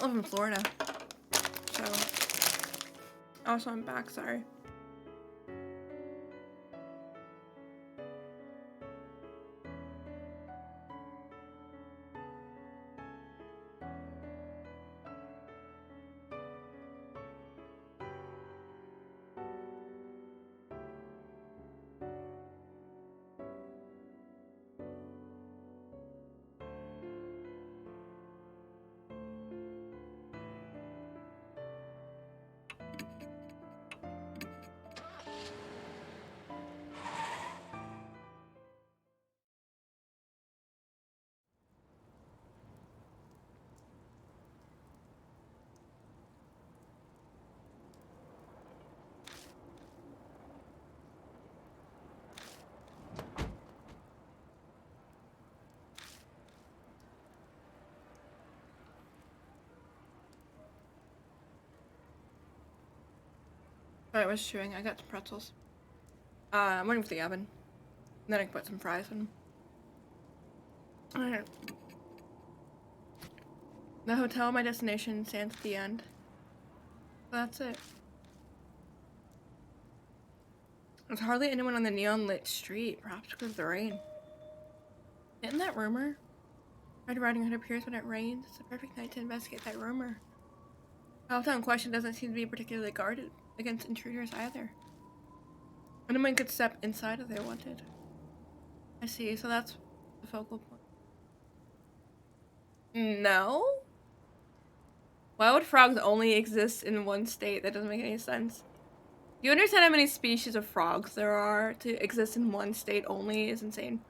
don't live in Florida. So. Also, I'm back, sorry. I was chewing. I got some pretzels. I'm waiting for the oven. And then I can put some fries in. Alright. The hotel, my destination, stands at the end. So that's it. There's hardly anyone on the neon lit street, perhaps because of the rain. Isn't that rumor? Red Riding Hood appears when it rains. It's a perfect night to investigate that rumor. The hotel in question doesn't seem to be particularly guarded against intruders either. Anyone could step inside if they wanted. I see, so that's the focal point. No? Why would frogs only exist in one state? That doesn't make any sense. You understand how many species of frogs there are? To exist in one state only is insane.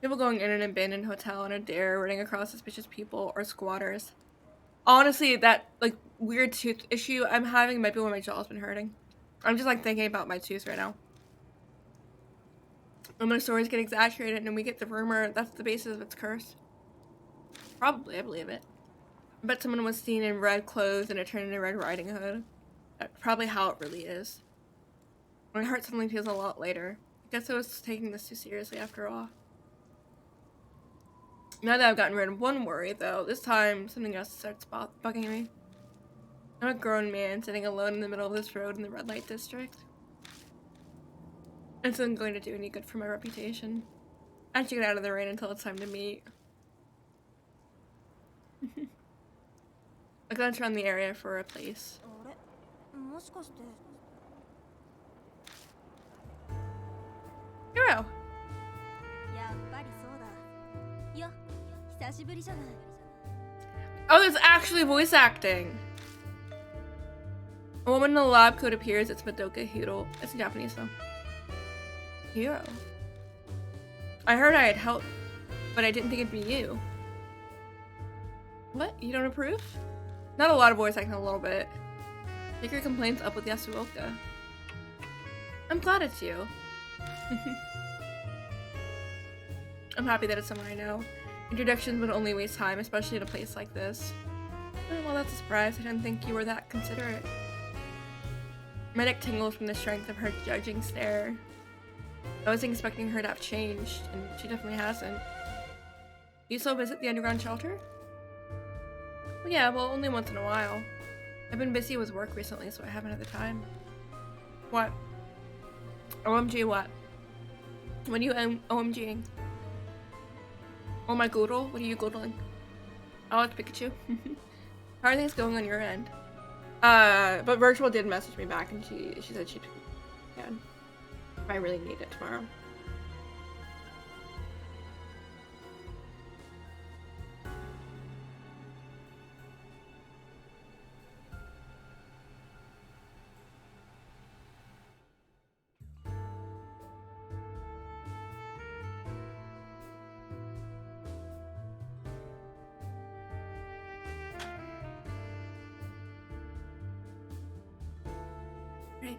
People going in an abandoned hotel on a dare, running across suspicious people, or squatters. Honestly, that, like, weird tooth issue I'm having might be why my jaw's been hurting. I'm just, like, thinking about my tooth right now. And when stories get exaggerated and we get the rumor, that's the basis of its curse. Probably, I believe it. I bet someone was seen in red clothes and it turned into Red Riding Hood. That's probably how it really is. My heart suddenly feels a lot lighter. I guess I was taking this too seriously after all. Now that I've gotten rid of one worry, though, this time something else starts bugging me. I'm a grown man sitting alone in the middle of this road in the red light district. This isn't going to do any good for my reputation. I should get out of the rain until it's time to meet. I glance around the area for a place. Hero! Oh, there's actually voice acting! A woman in a lab coat appears. It's Madoka Hiro. It's in Japanese though. Hiro. I heard I had help, but I didn't think it'd be you. What? You don't approve? Not a lot of voice acting, a little bit. Take your complaints up with Yasuoka. I'm glad it's you. I'm happy that it's someone I know. Introductions would only waste time, especially in a place like this. Well, that's a surprise. I didn't think you were that considerate. My neck tingles from the strength of her judging stare. I wasn't expecting her to have changed, and she definitely hasn't. You still visit the underground shelter? Well, yeah, well, only once in a while. I've been busy with work recently, so I haven't had the time. What? OMG what? What are you OMGing? Oh my Goodle? What are you Goodling? Oh, it's Pikachu. How are things going on your end? But Virtual did message me back and she said she'd can if I really need it tomorrow. Right.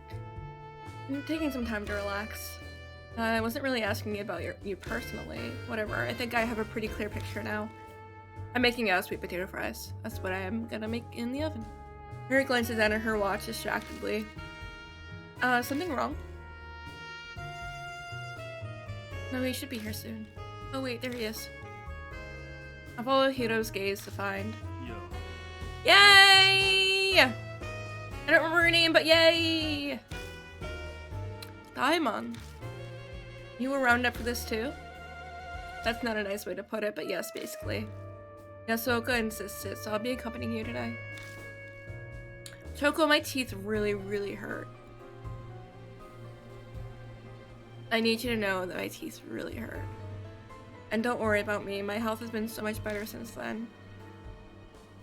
I'm taking some time to relax. I wasn't really asking you about you personally. Whatever. I think I have a pretty clear picture now. I'm making sweet potato fries. That's what I am gonna make in the oven. Mary glances down at her watch distractedly. Something wrong? No, he should be here soon. Oh wait, there he is. I'll follow Hiro's gaze to find. Yo. Yay! I don't remember her name, but yay! Daimon. You were round up for this too? That's not a nice way to put it, but yes, basically. Yasuoka insisted, so I'll be accompanying you today. Choco, my teeth really hurt. I need you to know that my teeth really hurt. And don't worry about me, my health has been so much better since then.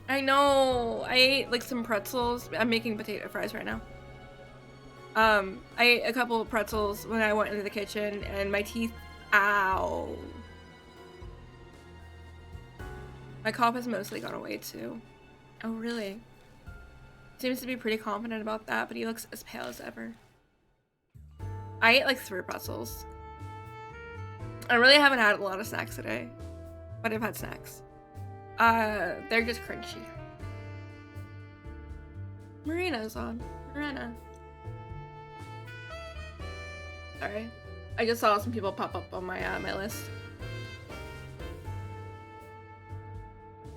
I know! I ate like some pretzels. I'm making potato fries right now. I ate a couple of pretzels when I went into the kitchen and my teeth, ow. My cough has mostly gone away too. Oh really? Seems to be pretty confident about that, but he looks as pale as ever. I ate like 3 pretzels. I really haven't had a lot of snacks today, but I've had snacks. They're just crunchy. Marina's on. Marina. Sorry. I just saw some people pop up on my my list.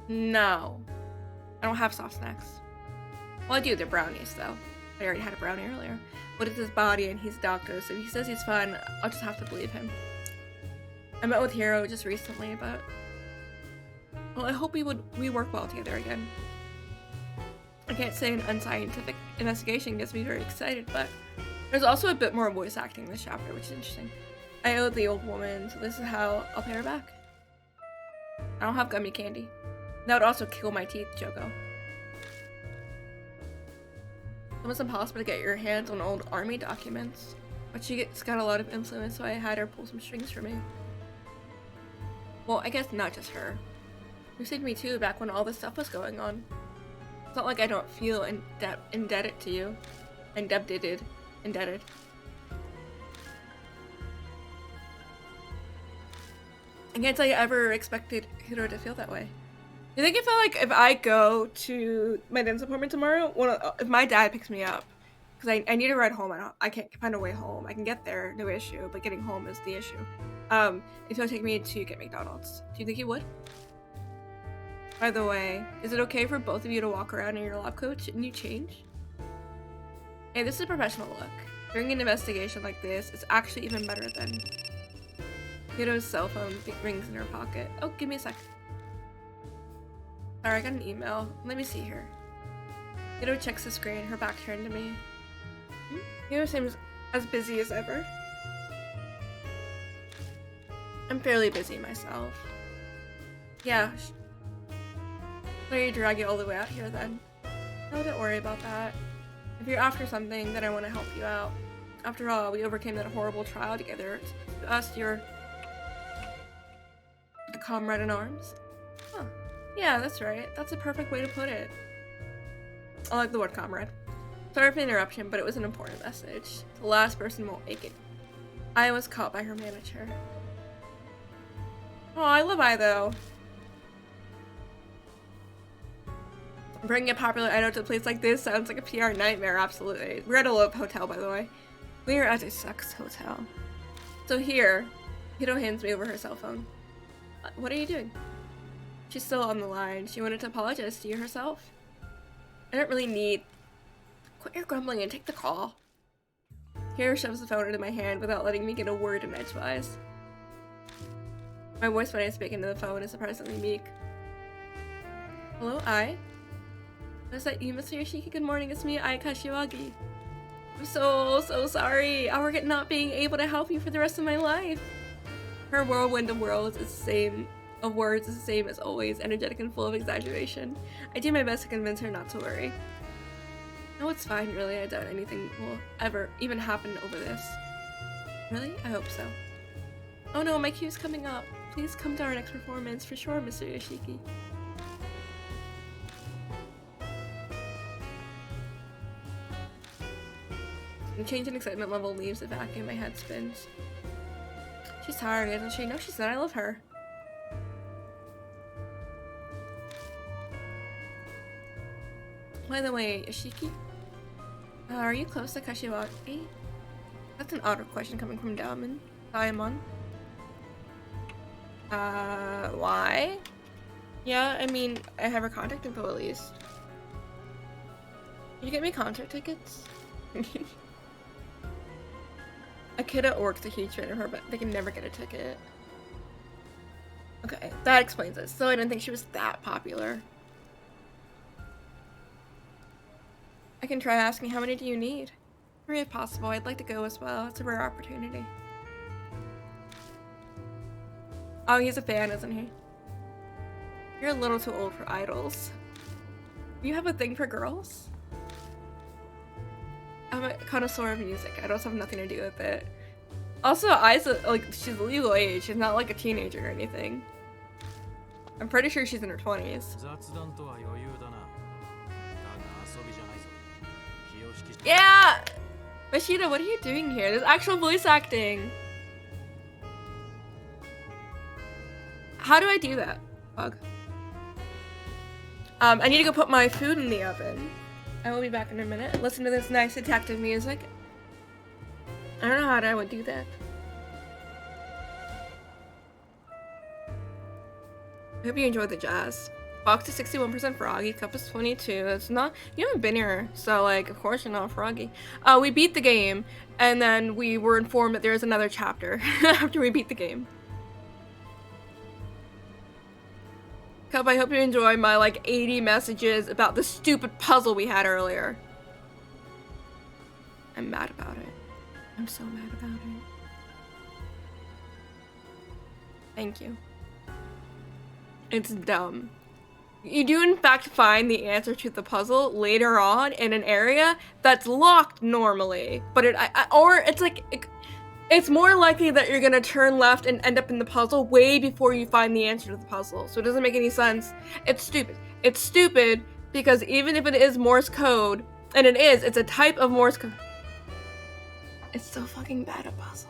No. I don't have soft snacks. Well, I do. They're brownies, though. I already had a brownie earlier. But it's his body, and he's a doctor, so if he says he's fine, I'll just have to believe him. I met with Hiro just recently, but... Well, I hope we work well together again. I can't say an unscientific investigation gets me very excited, but there's also a bit more voice acting in this chapter, which is interesting. I owe the old woman, so this is how I'll pay her back. I don't have gummy candy. That would also kill my teeth, Choco. It's almost impossible to get your hands on old army documents, but she's got a lot of influence, so I had her pull some strings for me. Well, I guess not just her. You saved me too back when all this stuff was going on. It's not like I don't feel indebted to you. Indebted. I can't tell you I ever expected Hiro to feel that way. You think it felt like if I go to my dentist appointment tomorrow, if my dad picks me up, because I need to ride home, I can't find a way home. I can get there, no issue, but getting home is the issue. If he'll take me to get McDonald's, do you think he would? By the way, is it okay for both of you to walk around in your lab coat? Shouldn't you change? Hey, this is a professional look. During an investigation like this, it's actually even better than... Hiro's cell phone rings in her pocket. Oh, give me a sec. Sorry, I got an email. Let me see here. Hiro checks the screen, her back turned to me. Hiro seems as busy as ever. I'm fairly busy myself. Yeah. Let me drag you all the way out here then. No, don't worry about that. If you're after something, then I want to help you out. After all, we overcame that horrible trial together. To us, you're a comrade in arms. Huh. Yeah, that's right. That's a perfect way to put it. I like the word comrade. Sorry for the interruption, but it was an important message. The last person won't make it. I was caught by her manager. Oh, I love I though. Bringing a popular idol to a place like this sounds like a PR nightmare, absolutely. We're at a Love Hotel, by the way. We are at a sex hotel. So here, Hiro hands me over her cell phone. What are you doing? She's still on the line. She wanted to apologize to you herself. I don't really need... Quit your grumbling and take the call. Hiro shoves the phone into my hand without letting me get a word in edgewise. My voice when I speak into the phone is surprisingly meek. Hello, Ai? Is that you, Mr. Yoshiki? Good morning, it's me, Ai Kashiwagi. I'm so sorry. I regret not being able to help you for the rest of my life. Her whirlwind of words is the same as always, energetic and full of exaggeration. I do my best to convince her not to worry. No, it's fine, really. I doubt anything will ever even happen over this. Really? I hope so. Oh no, my cue's coming up. Please come to our next performance for sure, Mr. Yoshiki. The change in excitement level leaves a vacuum, my head spins. She's tired, isn't she? No, she's not. I love her. By the way, Yoshiki? Are you close to Kashiwagi? That's an odd question coming from Daimon. Why? Yeah, I mean, I have her contact info at least. Can you get me concert tickets? A kid at work's a huge fan of her, but they can never get a ticket. Okay, that explains it. So I didn't think she was that popular. I can try asking, how many do you need? 3 if possible. I'd like to go as well. It's a rare opportunity. Oh, he's a fan, isn't he? You're a little too old for idols. You have a thing for girls? I'm a connoisseur of music. Idols have nothing to do with it. Also, Isa, like, she's legal age. She's not like a teenager or anything. I'm pretty sure she's in her 20s. Yeah! Mashida, what are you doing here? There's actual voice acting. How do I do that? Bug. I need to go put my food in the oven. I will be back in a minute. Listen to this nice detective music. I don't know how I would do that. I hope you enjoyed the jazz. Box is 61% froggy, cup is 22. It's not, you haven't been here, so like, of course you're not froggy. We beat the game, and then we were informed that there's another chapter after we beat the game. Cup, I hope you enjoy my like 80 messages about the stupid puzzle we had earlier. I'm mad about it. I'm so mad about it. Thank you. It's dumb. You do in fact find the answer to the puzzle later on in an area that's locked normally, but it's more likely that you're gonna turn left and end up in the puzzle way before you find the answer to the puzzle. So it doesn't make any sense. It's stupid. It's stupid because even if it is Morse code, and it's a type of Morse code. It's so fucking bad at puzzles.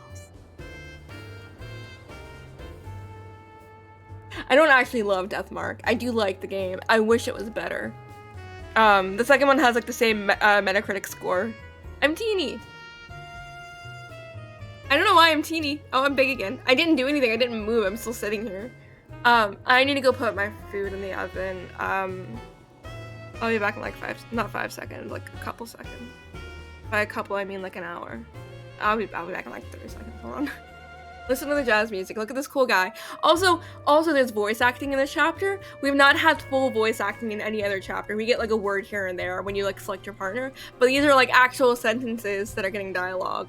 I don't actually love Deathmark. I do like the game. I wish it was better. The second one has like the same Metacritic score. I'm teeny. I don't know why I'm teeny. Oh, I'm big again. I didn't do anything. I didn't move. I'm still sitting here. I need to go put my food in the oven. I'll be back in like not 5 seconds, like a couple seconds. By a couple, I mean like an hour. I'll be back in like 30 seconds. Hold on. Listen to the jazz music. Look at this cool guy. Also, there's voice acting in this chapter. We've not had full voice acting in any other chapter. We get like a word here and there when you like select your partner, but these are like actual sentences that are getting dialogue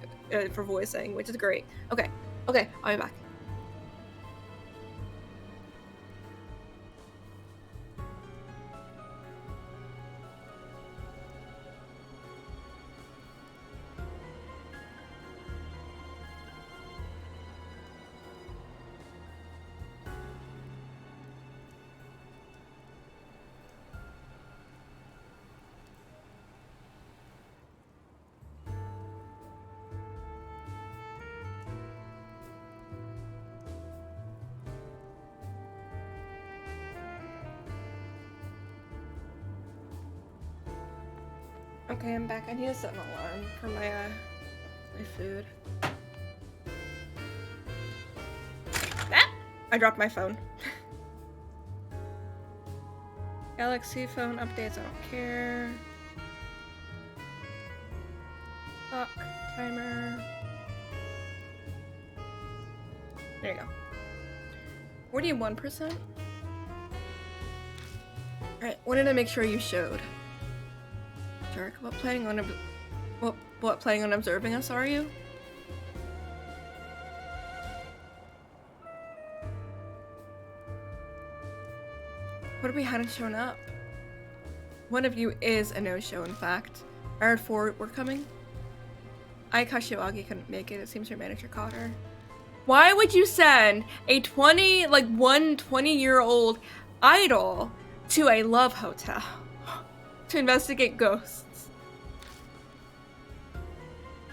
for voicing, which is great. Okay, I'll be back. Okay, I'm back. I need to set an alarm for my food. Ah! I dropped my phone. Galaxy phone updates, I don't care. Clock, timer. There you go. 41%? Alright, what did I make sure you showed? Jerk, what planning on observing us are you? What if we hadn't shown up? One of you is a no-show, in fact. I heard 4 were coming. Ai Kashiwagi couldn't make it. It seems her manager caught her. Why would you send a 20-year-old idol to a love hotel to investigate ghosts?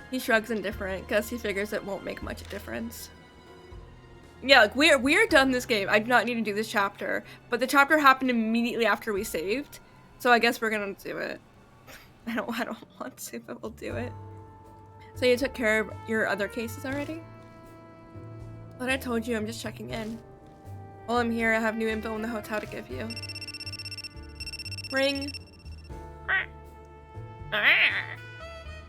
He shrugs indifferent because he figures it won't make much difference. Yeah, like we're done this game. I do not need to do this chapter, but the chapter happened immediately after we saved, so I guess we're gonna do it. I don't want to, but we'll do it. So you took care of your other cases already? But I told you, I'm just checking in. While I'm here, I have new info in the hotel to give you. Ring.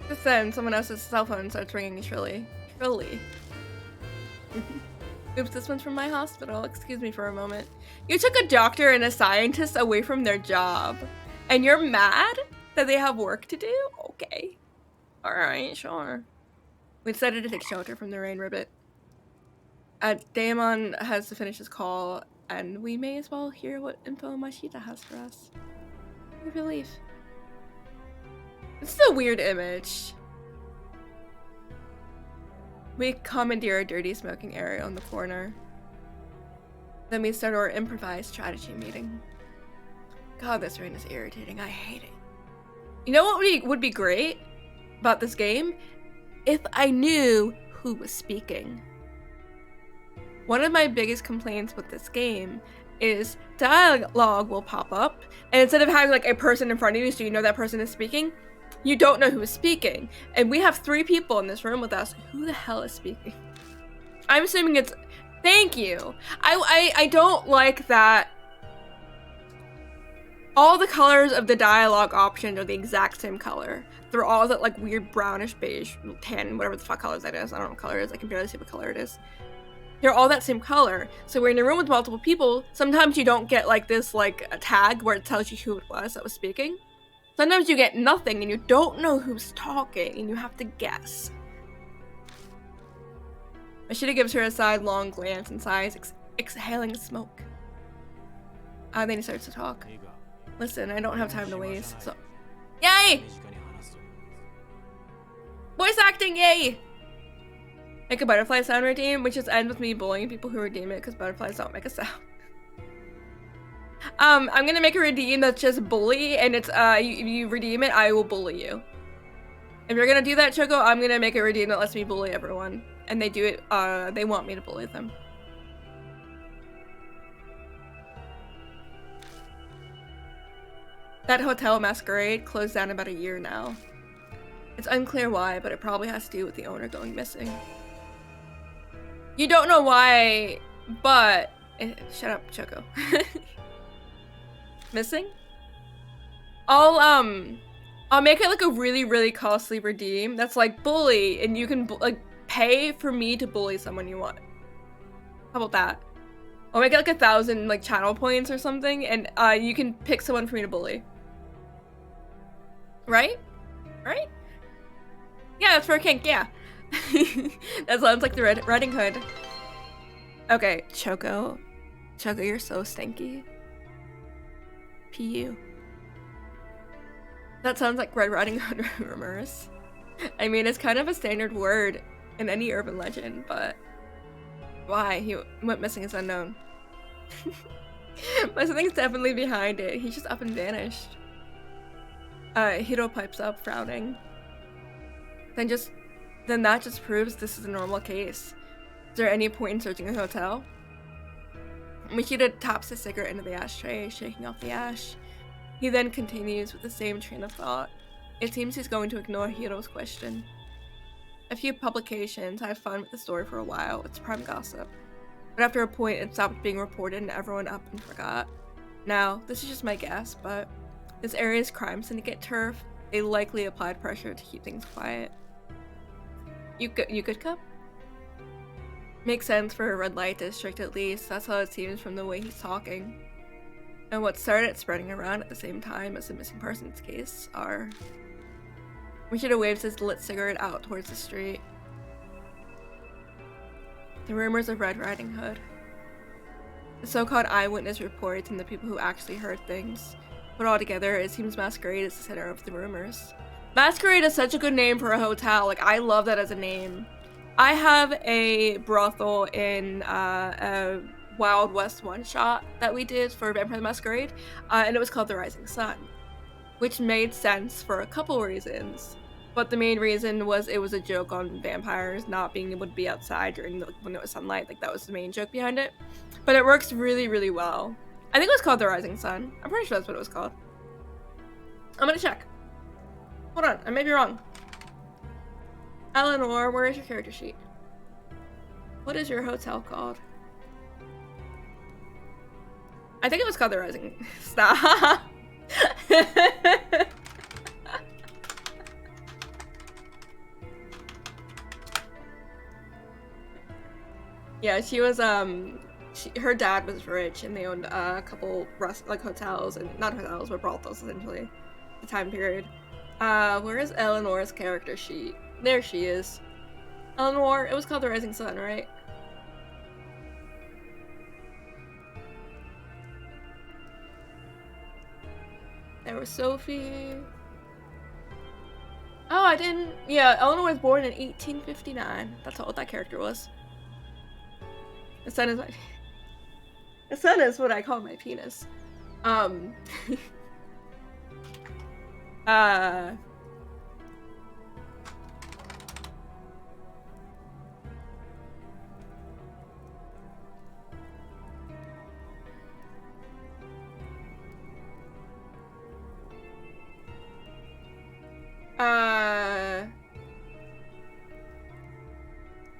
Just then, someone else's cell phone starts ringing shrilly. Shrilly. Oops, this one's from my hospital. Excuse me for a moment. You took a doctor and a scientist away from their job. And you're mad that they have work to do? Okay. Alright, sure. We decided to take shelter from the rain ribbit. Daemon has to finish his call, and we may as well hear what info Mashita has for us. With relief. This is a weird image. We commandeer a dirty smoking area on the corner. Then we start our improvised strategy meeting. God, this rain is irritating. I hate it. You know what would be great about this game? If I knew who was speaking. One of my biggest complaints with this game is dialogue will pop up, and instead of having like a person in front of you so you know that person is speaking, you don't know who is speaking. And we have 3 people in this room with us. Who the hell is speaking? I'm assuming it's... Thank you! I don't like that all the colors of the dialogue options are the exact same color. They're all that like weird brownish beige, tan, whatever the fuck colors that is. I don't know what color it is. I can barely see what color it is. They're all that same color. So we're in a room with multiple people. Sometimes you don't get like this like a tag where it tells you who it was that was speaking. Sometimes you get nothing and you don't know who's talking and you have to guess. Mashita gives her a sidelong glance and sighs, exhaling smoke. Then he starts to talk. Listen, I don't have time to waste, so... Yay! Voice acting, yay! Make a butterfly sound redeem, which just ends with me bullying people who redeem it because butterflies don't make a sound. I'm gonna make a redeem that's just bully, and it's, if you redeem it, I will bully you. If you're gonna do that, Choco, I'm gonna make a redeem that lets me bully everyone. And they do it, they want me to bully them. That hotel Masquerade closed down about a year now. It's unclear why, but it probably has to do with the owner going missing. You don't know why, but... shut up, Choco. Missing? I'll make it like a really, really costly redeem that's like bully, and you can like pay for me to bully someone you want. How about that? I'll make it like 1,000 like channel points or something, and you can pick someone for me to bully. Right? Right? Yeah, that's for a kink, yeah. That sounds like the Riding Hood. Okay, Choco. Choco, you're so stinky. PU. That sounds like Red Riding Hood rumors. I mean, it's kind of a standard word in any urban legend, but why? He went missing is unknown. But something's definitely behind it. He's just up and vanished. Hiro pipes up, frowning. Then that just proves this is a normal case. Is there any point in searching the hotel? Mashita taps his cigarette into the ashtray, shaking off the ash. He then continues with the same train of thought. It seems he's going to ignore Hiro's question. A few publications had fun with the story for a while. It's prime gossip. But after a point, it stopped being reported and everyone up and forgot. Now, this is just my guess, but this area's crime syndicate turf, they likely applied pressure to keep things quiet. You good, Cup? Makes sense for a red light district at least. That's how it seems from the way he's talking. And what started spreading around at the same time as the missing persons case are... Mashita waves his lit cigarette out towards the street. The rumors of Red Riding Hood. The so-called eyewitness reports and the people who actually heard things. Put all together, it seems Masquerade is the center of the rumors. Masquerade is such a good name for a hotel. Like, I love that as a name. I have a brothel in a Wild West one-shot that we did for Vampire the Masquerade, and it was called The Rising Sun, which made sense for a couple reasons. But the main reason was it was a joke on vampires not being able to be outside during when it was sunlight. Like, that was the main joke behind it. But it works really, really well. I think it was called The Rising Sun. I'm pretty sure that's what it was called. I'm gonna check. Hold on, I may be wrong. Eleanor, where is your character sheet? What is your hotel called? I think it was called The Rising. Stop. Yeah, she was her dad was rich and they owned a couple hotels, and not hotels but brothels essentially. The time period. Where is Eleanor's character sheet? There she is. Eleanor, it was called The Rising Sun, right? There was Sophie. Oh, I didn't. Yeah, Eleanor was born in 1859. That's how old that character was. The sun is my. The sun is what I call my penis. uh.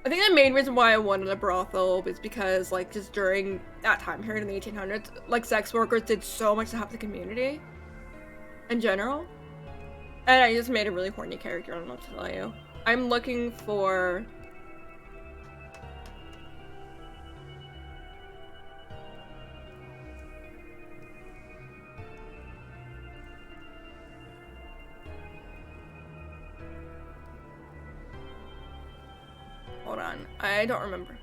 I think the main reason why I wanted a brothel was because, like, just during that time period in the 1800s, like, sex workers did so much to help the community in general. And I just made a really horny character, I don't know what to tell you. I'm looking for... Hold on, I don't remember.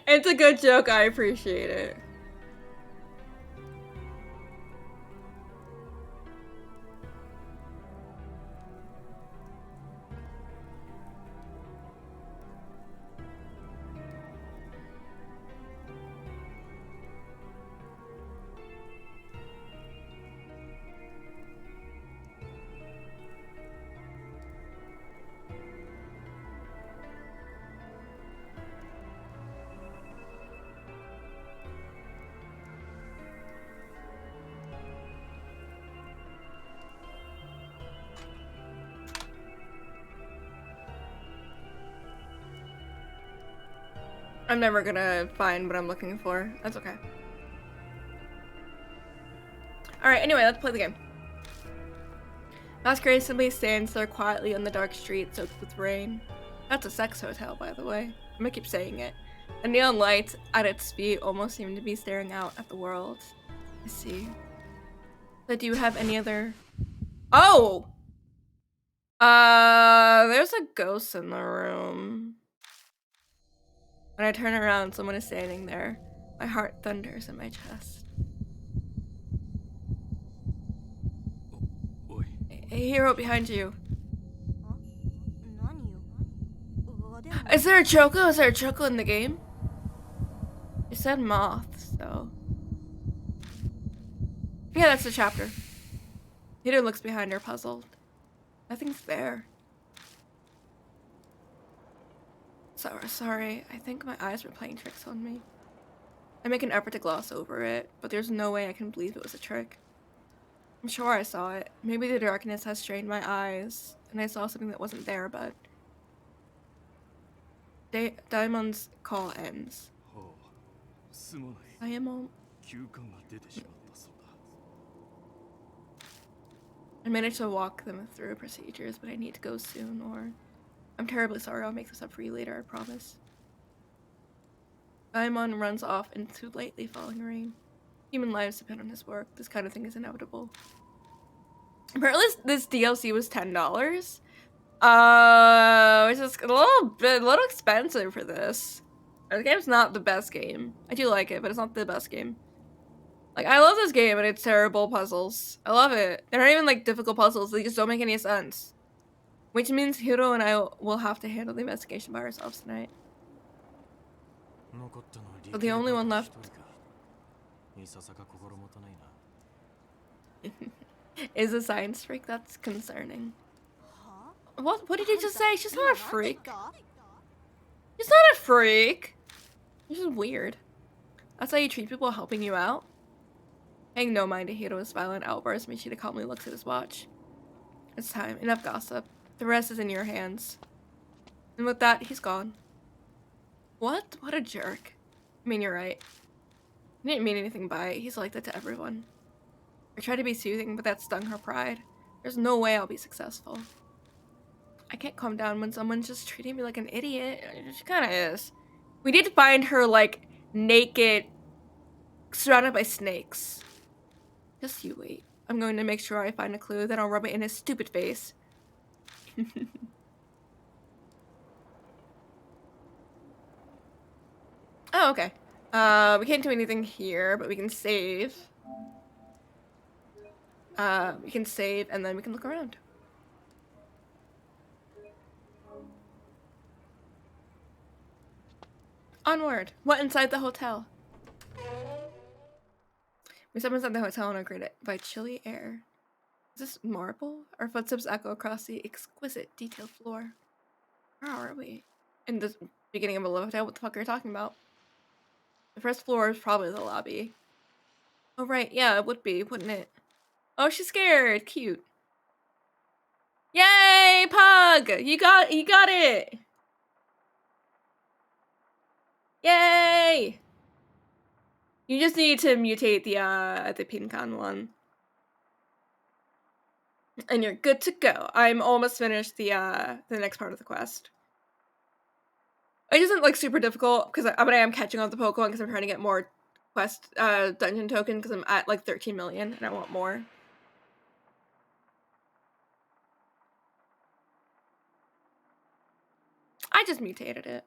It's a good joke, I appreciate it. I'm never gonna find what I'm looking for. That's okay. Alright, anyway, let's play the game. Masquerade simply stands there quietly on the dark street soaked with rain. That's a sex hotel, by the way. I'm gonna keep saying it. The neon lights at its feet almost seem to be staring out at the world. I see. But do you have any other... Oh! There's a ghost in the room. When I turn around, someone is standing there. My heart thunders in my chest. A hero behind you. Is there a choco? Is there a choco in the game? It said moth, so... Yeah, that's the chapter. Peter looks behind her, puzzled. Nothing's there. Sorry, I think my eyes were playing tricks on me. I make an effort to gloss over it, but there's no way I can believe it was a trick. I'm sure I saw it. Maybe the darkness has strained my eyes, and I saw something that wasn't there, but... Diamond's call ends. Diamond? I managed to walk them through procedures, but I need to go soon, or... I'm terribly sorry, I'll make this up for you later, I promise. Diamond runs off into lightly falling rain. Human lives depend on his work. This kind of thing is inevitable. Apparently this DLC was $10. Which is a little expensive for this. The game's not the best game. I do like it, but it's not the best game. Like, I love this game, and it's terrible puzzles. I love it. They're not even, like, difficult puzzles. They just don't make any sense. Which means Hiro and I will have to handle the investigation by ourselves tonight. So the only one left is a science freak. That's concerning. What did you just say? She's not a freak. She's not a freak. This is weird. That's how you treat people helping you out? Paying no mind to Hiro's violent outburst, Michida calmly looks at his watch. It's time. Enough gossip. The rest is in your hands. And with that, he's gone. What? What a jerk. I mean, you're right. He didn't mean anything by it. He's like that to everyone. I tried to be soothing, but that stung her pride. There's no way I'll be successful. I can't calm down when someone's just treating me like an idiot. She kind of is. We need to find her, like, naked, surrounded by snakes. Just you wait. I'm going to make sure I find a clue, then I'll rub it in his stupid face. Oh, okay. We can't do anything here, but we can save. We can save, and then we can look around. Onward. What inside the hotel? We step inside the hotel and are greeted by chilly air. Is this marble? Our footsteps echo across the exquisite, detailed floor. Where are we? In the beginning of a hotel? What the fuck are you talking about? The first floor is probably the lobby. Oh, right. Yeah, it would be, wouldn't it? Oh, she's scared. Cute. Yay, Pug! You got it! Yay! You just need to mutate the Pinkan one. And you're good to go. I'm almost finished the next part of the quest. It isn't like super difficult because I am catching on the Pokemon because I'm trying to get more quest dungeon token because I'm at like 13 million and I want more. I just mutated it.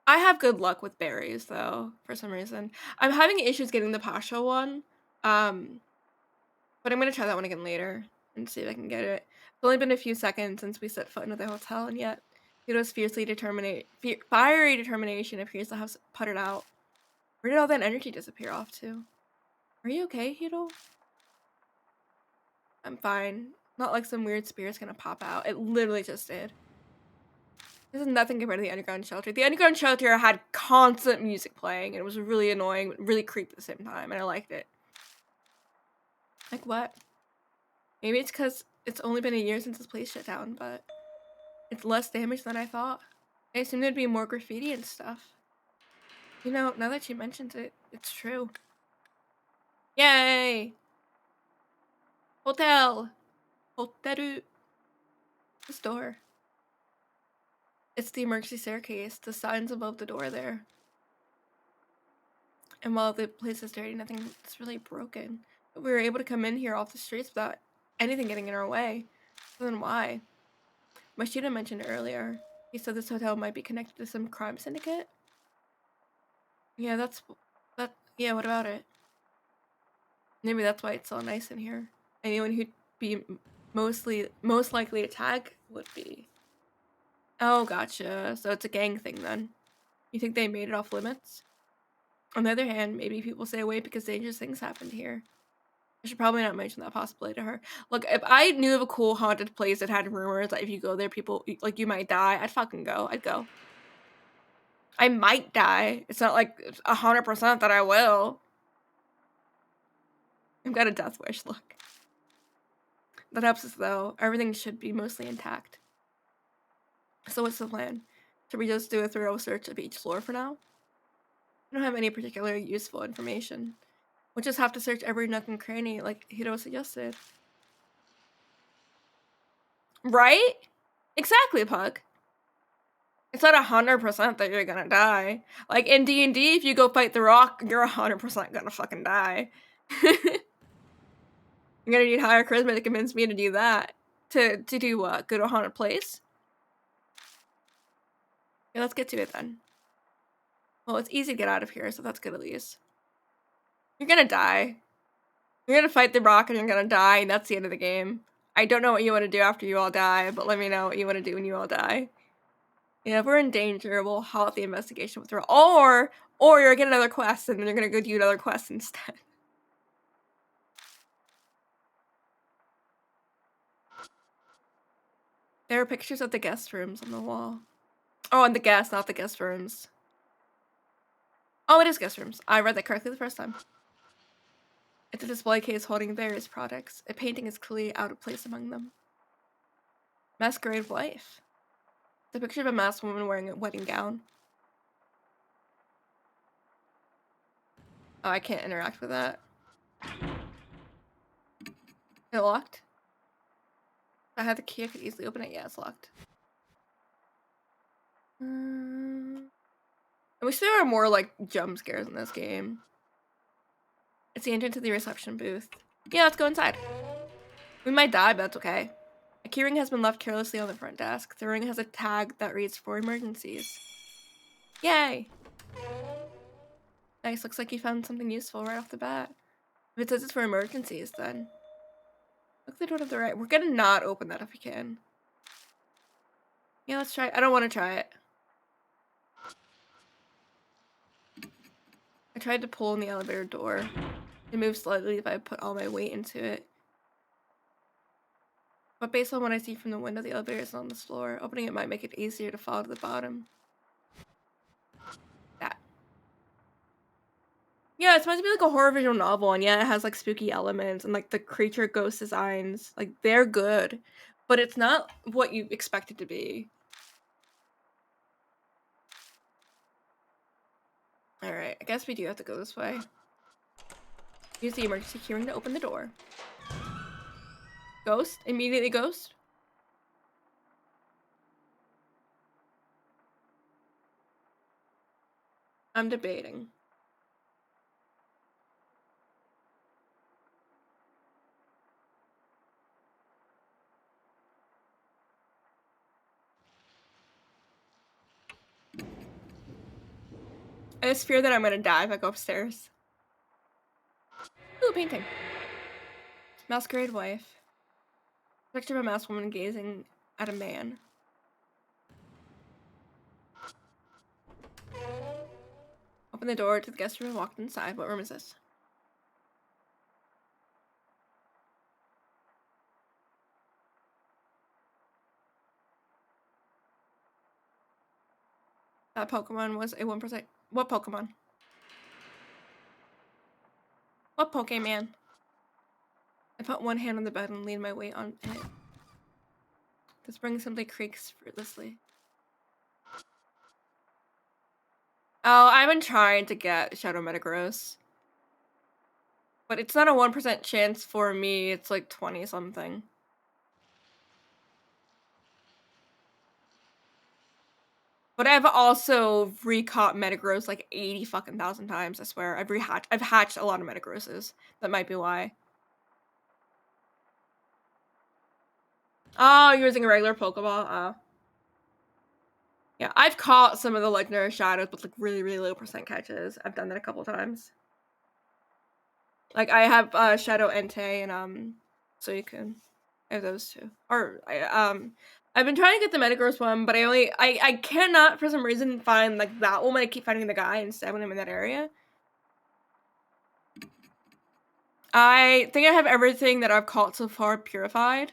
I have good luck with berries though, for some reason. I'm having issues getting the Pasha one. But I'm gonna try that one again later and see if I can get it. It's only been a few seconds since we set foot into the hotel, and yet Hito's fiercely fiery determination appears to have put it out. Where did all that energy disappear off to? Are you okay, Hito? I'm fine. Not like some weird spirit's gonna pop out. It literally just did. This is nothing compared to the underground shelter. The underground shelter had constant music playing, and it was really annoying, really creepy at the same time, and I liked it. Like what? Maybe it's because it's only been a year since this place shut down, but it's less damage than I thought. I assumed there'd be more graffiti and stuff. You know, now that she mentions it, it's true. Yay! Hotel! Hoteru! This door. It's the emergency staircase. The signs above the door there. And while the place is dirty, nothing's really broken. But we were able to come in here off the streets without anything getting in our way. So then why? Mashita mentioned earlier. He said this hotel might be connected to some crime syndicate. Yeah, yeah, what about it? Maybe that's why it's so nice in here. Anyone who'd be most likely to tag would be. Oh, gotcha. So it's a gang thing then. You think they made it off limits? On the other hand, maybe people stay away because dangerous things happened here. I should probably not mention that possibility to her. Look, if I knew of a cool haunted place that had rumors that if you go there, people, like, you might die, I'd fucking go. I'd go. I might die. It's not like 100% that I will. I've got a death wish, look. That helps us, though. Everything should be mostly intact. So what's the plan? Should we just do a thorough search of each floor for now? I don't have any particular useful information. We'll just have to search every nook and cranny like Hiro suggested. Right? Exactly, Pug. It's not 100% that you're gonna die. Like, in D&D, if you go fight the Rock, you're 100% gonna fucking die. You're gonna need higher charisma to convince me to do that. To do what? Go to a haunted place? Yeah, let's get to it then. Well, it's easy to get out of here, so that's good at least. You're gonna die. You're gonna fight the Rock and you're gonna die, and that's the end of the game. I don't know what you want to do after you all die, but let me know what you want to do when you all die. Yeah, if we're in danger, we'll halt the investigation with her. Or you're gonna get another quest, and then you're gonna go do another quest instead. There are pictures of the guest rooms on the wall. Oh, and the guests, not the guest rooms. Oh, it is guest rooms. I read that correctly the first time. It's a display case holding various products. A painting is clearly out of place among them. Masquerade Wife. The picture of a masked woman wearing a wedding gown. Oh, I can't interact with that. Is it locked? If I had the key, I could easily open it. Yeah, it's locked. I wish there were more, like, jump scares in this game. It's the entrance to the reception booth. Yeah, let's go inside. We might die, but that's okay. A keyring has been left carelessly on the front desk. The ring has a tag that reads for emergencies. Yay! Nice, looks like you found something useful right off the bat. If it says it's for emergencies, then... Look at the door to the right. We're gonna not open that if we can. Yeah, let's try it. I don't want to try it. I tried to pull in the elevator door. It moves slightly if I put all my weight into it. But based on what I see from the window, the elevator is on this floor. Opening it might make it easier to fall to the bottom. That. Yeah, it's supposed to be like a horror visual novel, and yeah, it has like spooky elements and like the creature ghost designs. Like, they're good, but it's not what you expect it to be. Alright, I guess we do have to go this way. Use the emergency keyring to open the door. Ghost? Immediately ghost? I'm debating. I just fear that I'm gonna die if I go upstairs. Ooh, a painting. Masquerade wife. Picture of a masked woman gazing at a man. Open the door to the guest room and walked inside. What room is this? That Pokemon was a 1%. What Pokemon? What Pokemon? I put one hand on the bed and leaned my weight on it. The spring simply creaks fruitlessly. Oh, I've been trying to get Shadow Metagross. But it's not a 1% chance for me, it's like 20 something. But I've also recaught Metagross like 80 fucking thousand times, I swear. I've hatched a lot of Metagrosses. That might be why. Oh, you're using a regular Pokeball? Oh. Yeah, I've caught some of the legendary shadows with like really, really low percent catches. I've done that a couple times. Like, I have Shadow Entei and Suicune. I have those two. Or I've been trying to get the Metagross one, but I cannot for some reason find like that one when I keep finding the guy instead when I'm in that area. I think I have everything that I've caught so far purified.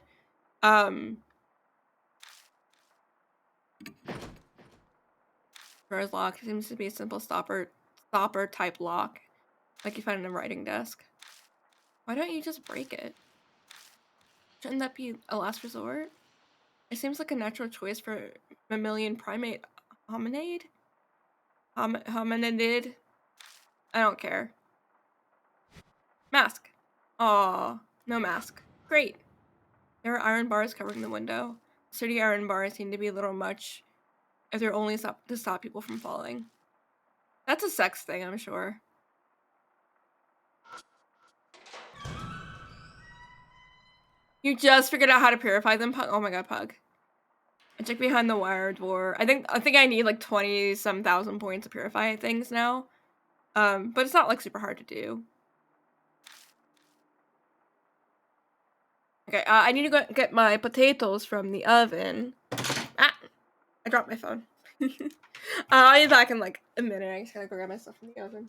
Door's lock seems to be a simple stopper type lock, like you find in a writing desk. Why don't you just break it? Shouldn't that be a last resort? It seems like a natural choice for mammalian primate hominid. Hominid. I don't care. Mask. Aw, no mask. Great. There are iron bars covering the window. Sturdy iron bars seem to be a little much if they're only to stop people from falling. That's a sex thing, I'm sure. You just figured out how to purify them, Pug? Oh my god, Pug. I checked behind the wire door. I think I need like 20-some thousand points to purify things now. But it's not like super hard to do. Okay, I need to go get my potatoes from the oven. Ah! I dropped my phone. I'll be back in like a minute. I just gotta go grab my stuff from the oven.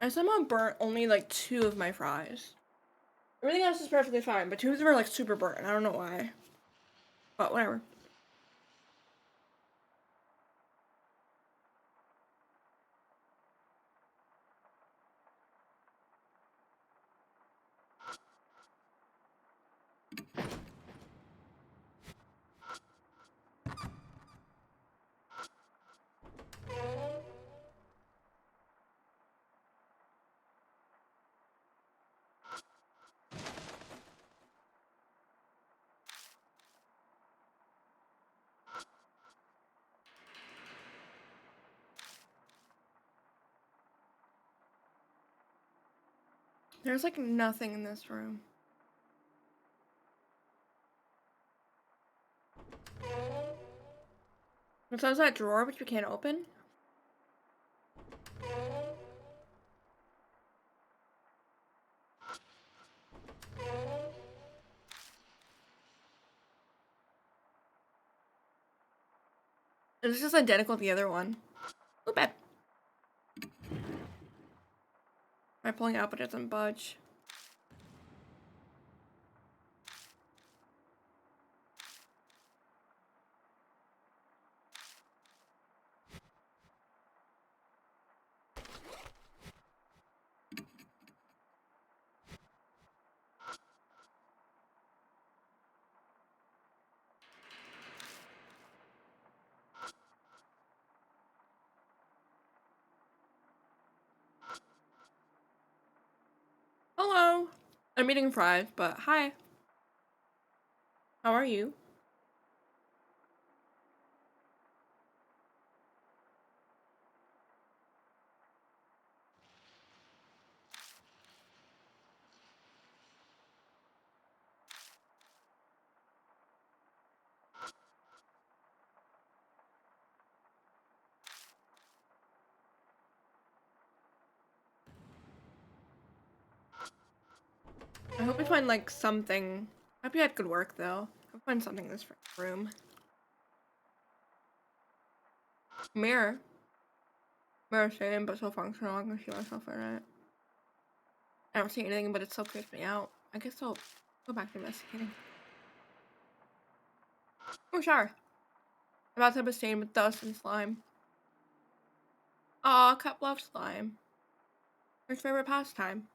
I somehow burnt only like 2 of my fries. Everything else is perfectly fine, but 2 of them are like super burnt. I don't know why. But whatever. There's like nothing in this room. Besides that drawer, which we can't open. It's just identical to the other one. Oh, bad. Try pulling out, but it doesn't budge. Hello! I'm eating fries, but hi. How are you? I hope we find like something. I hope you had good work though. I hope we find something in this room. Mirror. Mirror same, but so functional. I'm gonna see myself in it. I don't see anything, but it still creeps me out. I guess I'll go back to investigating. Oh, shower. The bathtub is stained with dust and slime. Aw, Cup loves slime. Her favorite pastime.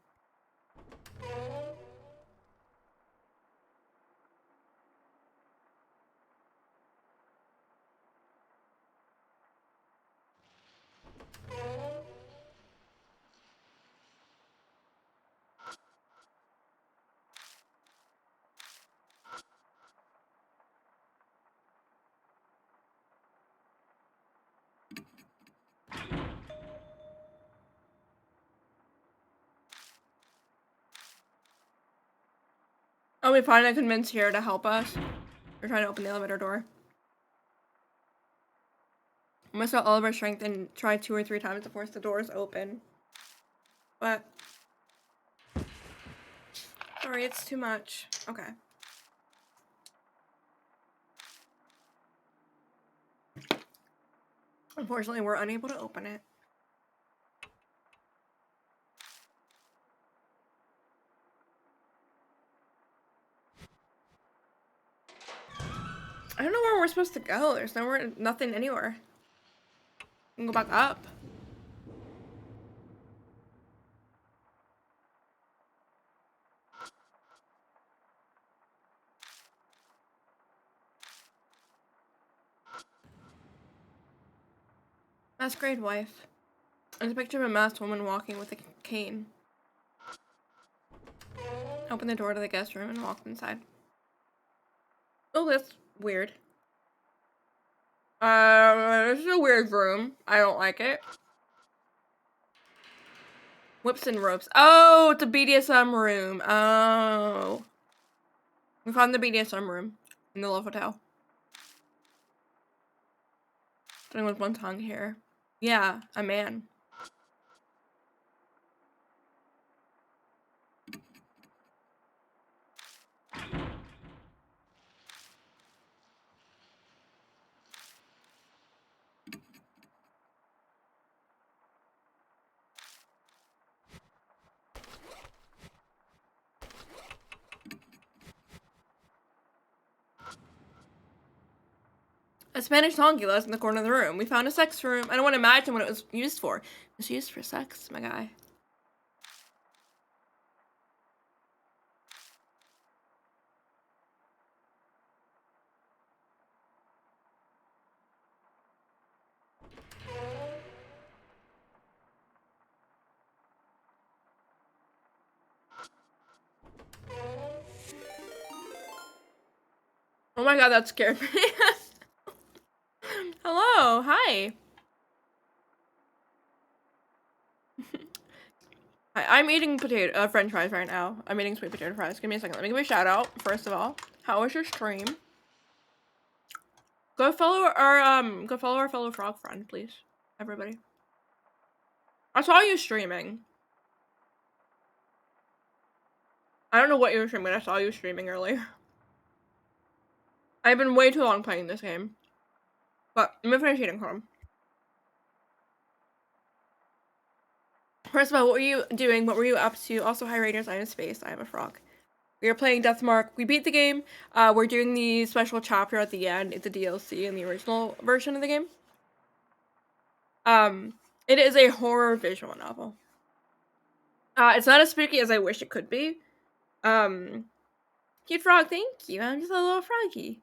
Oh, we finally convinced Sierra to help us. We're trying to open the elevator door. We must have all of our strength and try 2 or 3 times to force the doors open. But sorry, it's too much. Okay. Unfortunately, we're unable to open it. I don't know where we're supposed to go. There's nothing anywhere. We can go back up. Masquerade wife. There's a picture of a masked woman walking with a cane. Open the door to the guest room and walk inside. Oh, that's weird. This is a weird room. I don't like it. Whips and ropes. Oh, it's a BDSM room. Oh. We found the BDSM room in the Love Hotel. Something with one tongue here. Yeah, a man. A Spanish tongula is in the corner of the room. We found a sex room. I don't want to imagine what it was used for. It was used for sex, my guy. Oh my god, that scared me. Hello, hi. Hi, I'm eating french fries right now. I'm eating sweet potato fries. Give me a second. Let me give a shout out, first of all. How was your stream? Go follow our fellow frog friend, please. Everybody. I saw you streaming. I don't know what you were streaming, but I saw you streaming earlier. I've been way too long playing this game. But I'm gonna finish eating home. First of all, what were you doing? What were you up to? Also, hi Raiders, I am Space, I am a frog. We are playing Deathmark. We beat the game. We're doing the special chapter at the end. It's a DLC in the original version of the game. It is a horror visual novel. It's not as spooky as I wish it could be. Cute frog, thank you. I'm just a little froggy.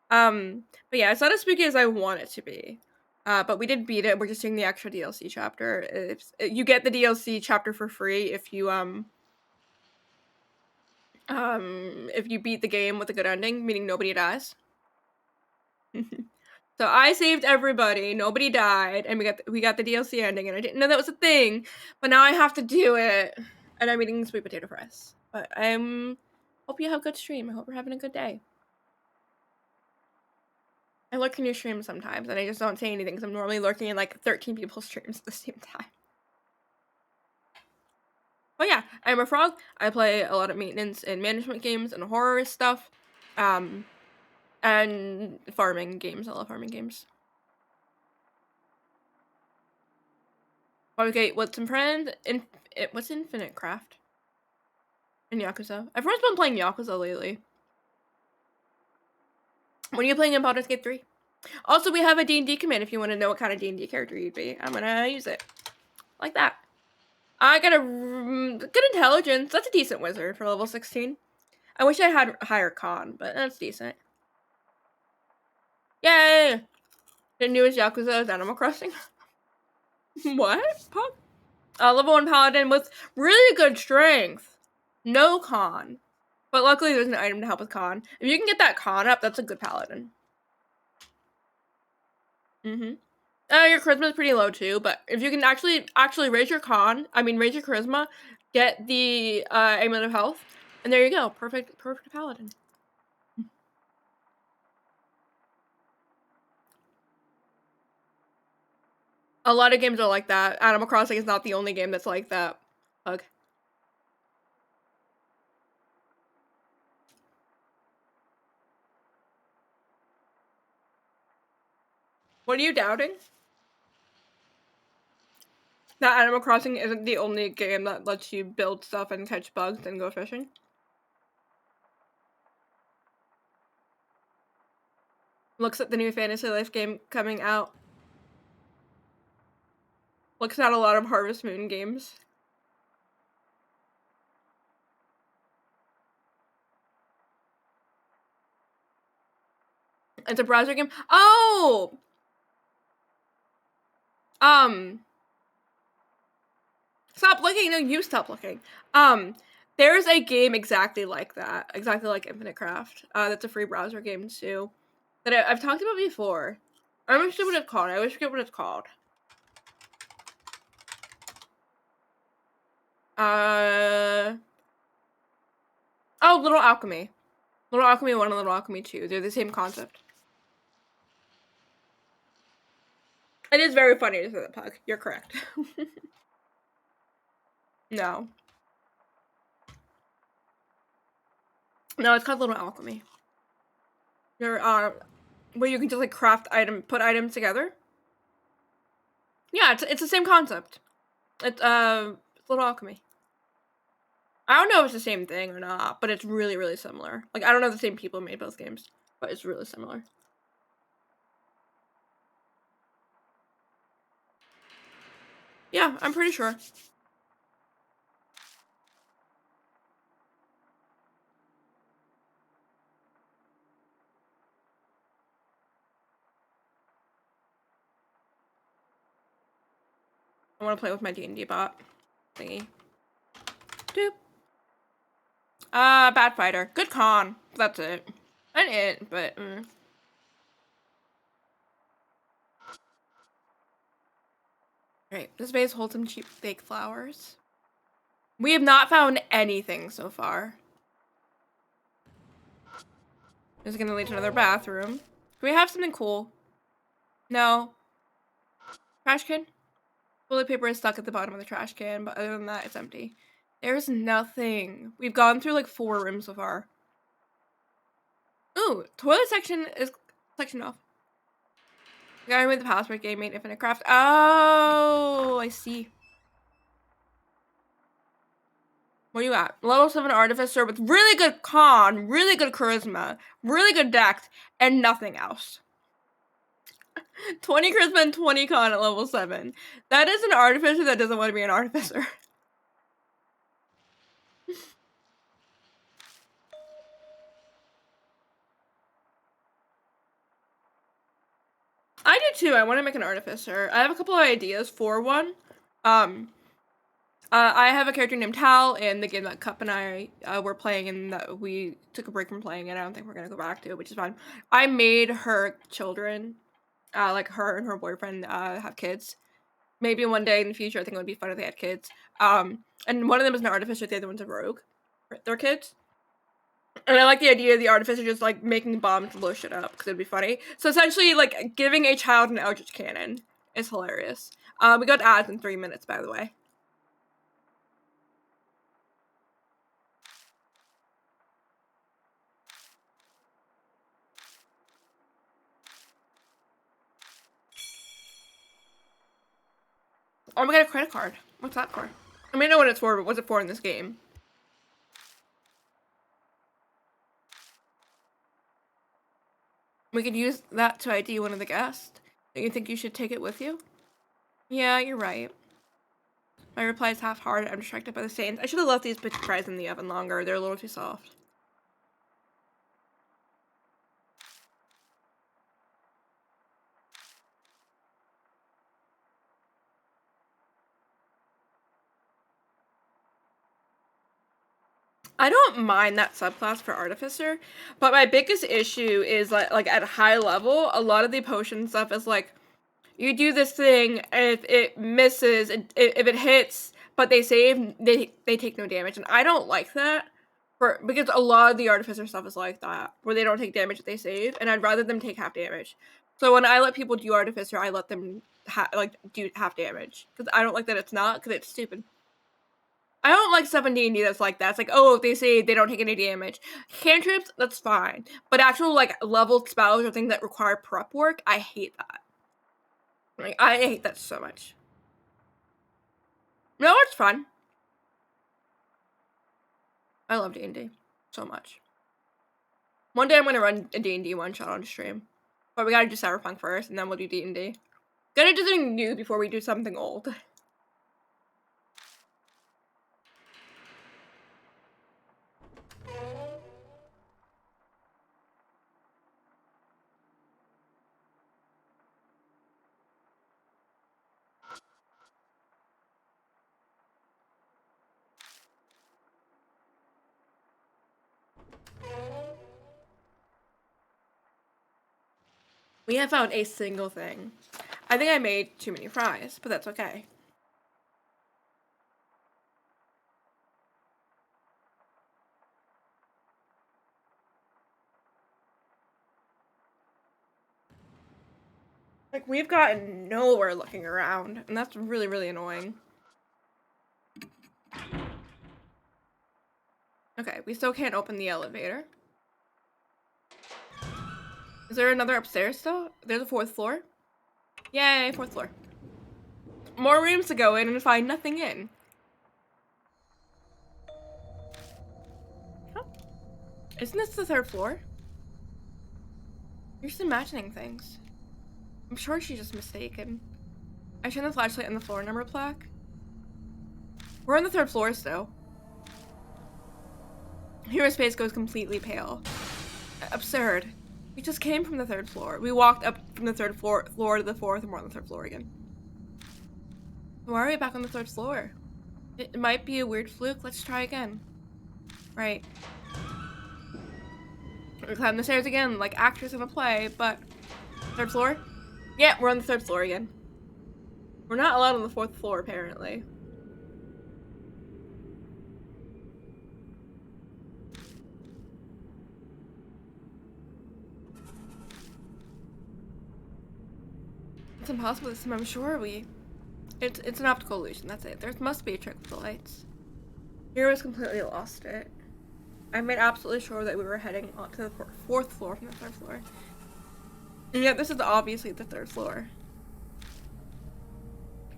But yeah, it's not as spooky as I want it to be. But we did beat it. We're just doing the extra DLC chapter. You get the DLC chapter for free if you beat the game with a good ending, meaning nobody dies. So I saved everybody, nobody died, and we got the DLC ending, and I didn't know that was a thing, but now I have to do it, and I'm eating sweet potato fries. But hope you have a good stream. I hope you're having a good day. I lurk in your stream sometimes, and I just don't say anything because I'm normally lurking in like 13 people's streams at the same time. But yeah, I'm a frog. I play a lot of maintenance and management games and horror stuff, and farming games. I love farming games. Okay, what's what's Infinite Craft? In Yakuza. Everyone's been playing Yakuza lately. When are you playing in Baldur's Gate 3? Also, we have a D&D command if you want to know what kind of D&D character you'd be. I'm gonna use it. Like that. I got a good intelligence. That's a decent wizard for level 16. I wish I had higher con, but that's decent. Yay! The newest Yakuza is Animal Crossing. What? Pop? Level 1 paladin with really good strength. No con. But luckily there's an item to help with con. If you can get that con up, that's a good paladin. Mm-hmm. Your charisma is pretty low too, but if you can actually raise your raise your charisma, get the amulet of health, and there you go. Perfect paladin. A lot of games are like that. Animal Crossing is not the only game that's like that. Hug. What are you doubting? That Animal Crossing isn't the only game that lets you build stuff and catch bugs and go fishing? Looks at the new Fantasy Life game coming out. Looks at a lot of Harvest Moon games. It's a browser game. Oh! Stop looking! No, you stop looking. There's a game exactly like that. Exactly like Infinite Craft. That's a free browser game too. That I've talked about before. I wish what it's called. I always forget what it's called. Oh, Little Alchemy. Little Alchemy 1 and Little Alchemy 2. They're the same concept. It is very funny to say that, Pug. You're correct. No. No, it's called Little Alchemy. There are where you can just like put items together. Yeah, it's the same concept. It's Little Alchemy. I don't know if it's the same thing or not, but it's really, really similar. Like, I don't know if the same people made both games, but it's really similar. Yeah, I'm pretty sure. I want to play with my D&D bot thingy. Doop. Bad fighter. Good con. That's it. And it, but Right. This vase holds some cheap fake flowers. We have not found anything so far. This is gonna lead to another bathroom. Do we have something cool? No. Trash can? Toilet paper is stuck at the bottom of the trash can, but other than that, it's empty. There's nothing. We've gone through like 4 rooms so far. Ooh, toilet section is sectioned off. The guy who made the password game made Infinite Craft. Oh, I see. Where you at? Level 7 Artificer with really good con, really good charisma, really good dex, and nothing else. 20 charisma and 20 con at level 7. That is an artificer that doesn't want to be an artificer. I do too. I want to make an artificer. I have a couple of ideas for one. I have a character named Tal in the game that Cup and I were playing, and that we took a break from playing it. I don't think we're gonna go back to it, which is fine. I made her children, like her and her boyfriend, have kids. Maybe one day in the future, I think it would be fun if they had kids. And one of them is an artificer, the other one's a rogue. They're kids. And I like the idea of the artificer just like making bombs to blow shit up because it'd be funny. So essentially, like giving a child an Eldritch Cannon is hilarious. We got ads in 3 minutes, by the way. Oh, we got a credit card. What's that for? I mean, I know what it's for, but what's it for in this game? We could use that to ID one of the guests. Don't you think you should take it with you? Yeah, you're right. My reply is half-hearted. I'm distracted by the stains. I should have left these bitch fries in the oven longer. They're a little too soft. I don't mind that subclass for Artificer, but my biggest issue is like at high level, a lot of the potion stuff is like, you do this thing, and if it misses, if it hits, but they save, they take no damage, and I don't like that, because a lot of the Artificer stuff is like that, where they don't take damage if they save, and I'd rather them take half damage. So when I let people do Artificer, I let them do half damage, because I don't like that it's not, because it's stupid. I don't like stuff in D&D that's like that. It's like, oh, if they save, they don't take any damage. Cantrips, that's fine. But actual, like, leveled spells or things that require prep work, I hate that. Like, I hate that so much. No, it's fun. I love D&D so much. One day I'm gonna run a D&D one-shot on stream. But we gotta do Cyberpunk first, and then we'll do D&D. Gotta do something new before we do something old. We have found a single thing. I think I made too many fries, but that's okay. Like, we've gotten nowhere looking around, and that's really, really annoying. Okay, we still can't open the elevator. Is there another upstairs still? There's a 4th floor? Yay, 4th floor. More rooms to go in and find nothing in. Huh? Isn't this the 3rd floor? You're just imagining things. I'm sure she's just mistaken. I shine the flashlight on the floor number plaque. We're on the 3rd floor still. Hero's face goes completely pale. Absurd. We just came from the 3rd floor. We walked up from the 3rd floor to the 4th, and we're on the 3rd floor again. Why are we back on the 3rd floor? It might be a weird fluke. Let's try again. Right. We climb the stairs again, like actors in a play, but 3rd floor? Yeah, we're on the 3rd floor again. We're not allowed on the 4th floor, apparently. It's impossible this time, I'm sure It's an optical illusion, that's it. There must be a trick with the lights. Heroes completely lost it. I made absolutely sure that we were heading on to the 4th floor from the 3rd floor. And yet this is obviously the 3rd floor.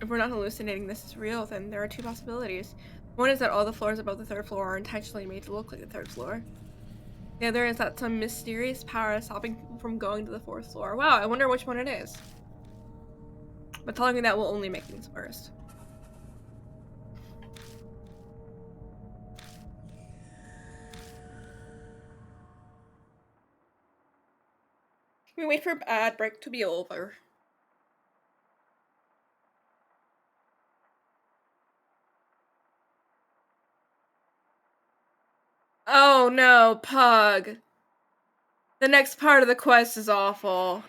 If we're not hallucinating, this is real, then there are 2 possibilities. One is that all the floors above the 3rd floor are intentionally made to look like the 3rd floor. The other is that some mysterious power is stopping people from going to the 4th floor. Wow, I wonder which one it is. But telling me that will only make things worse. Can we wait for ad break to be over? Oh no, Pug. The next part of the quest is awful.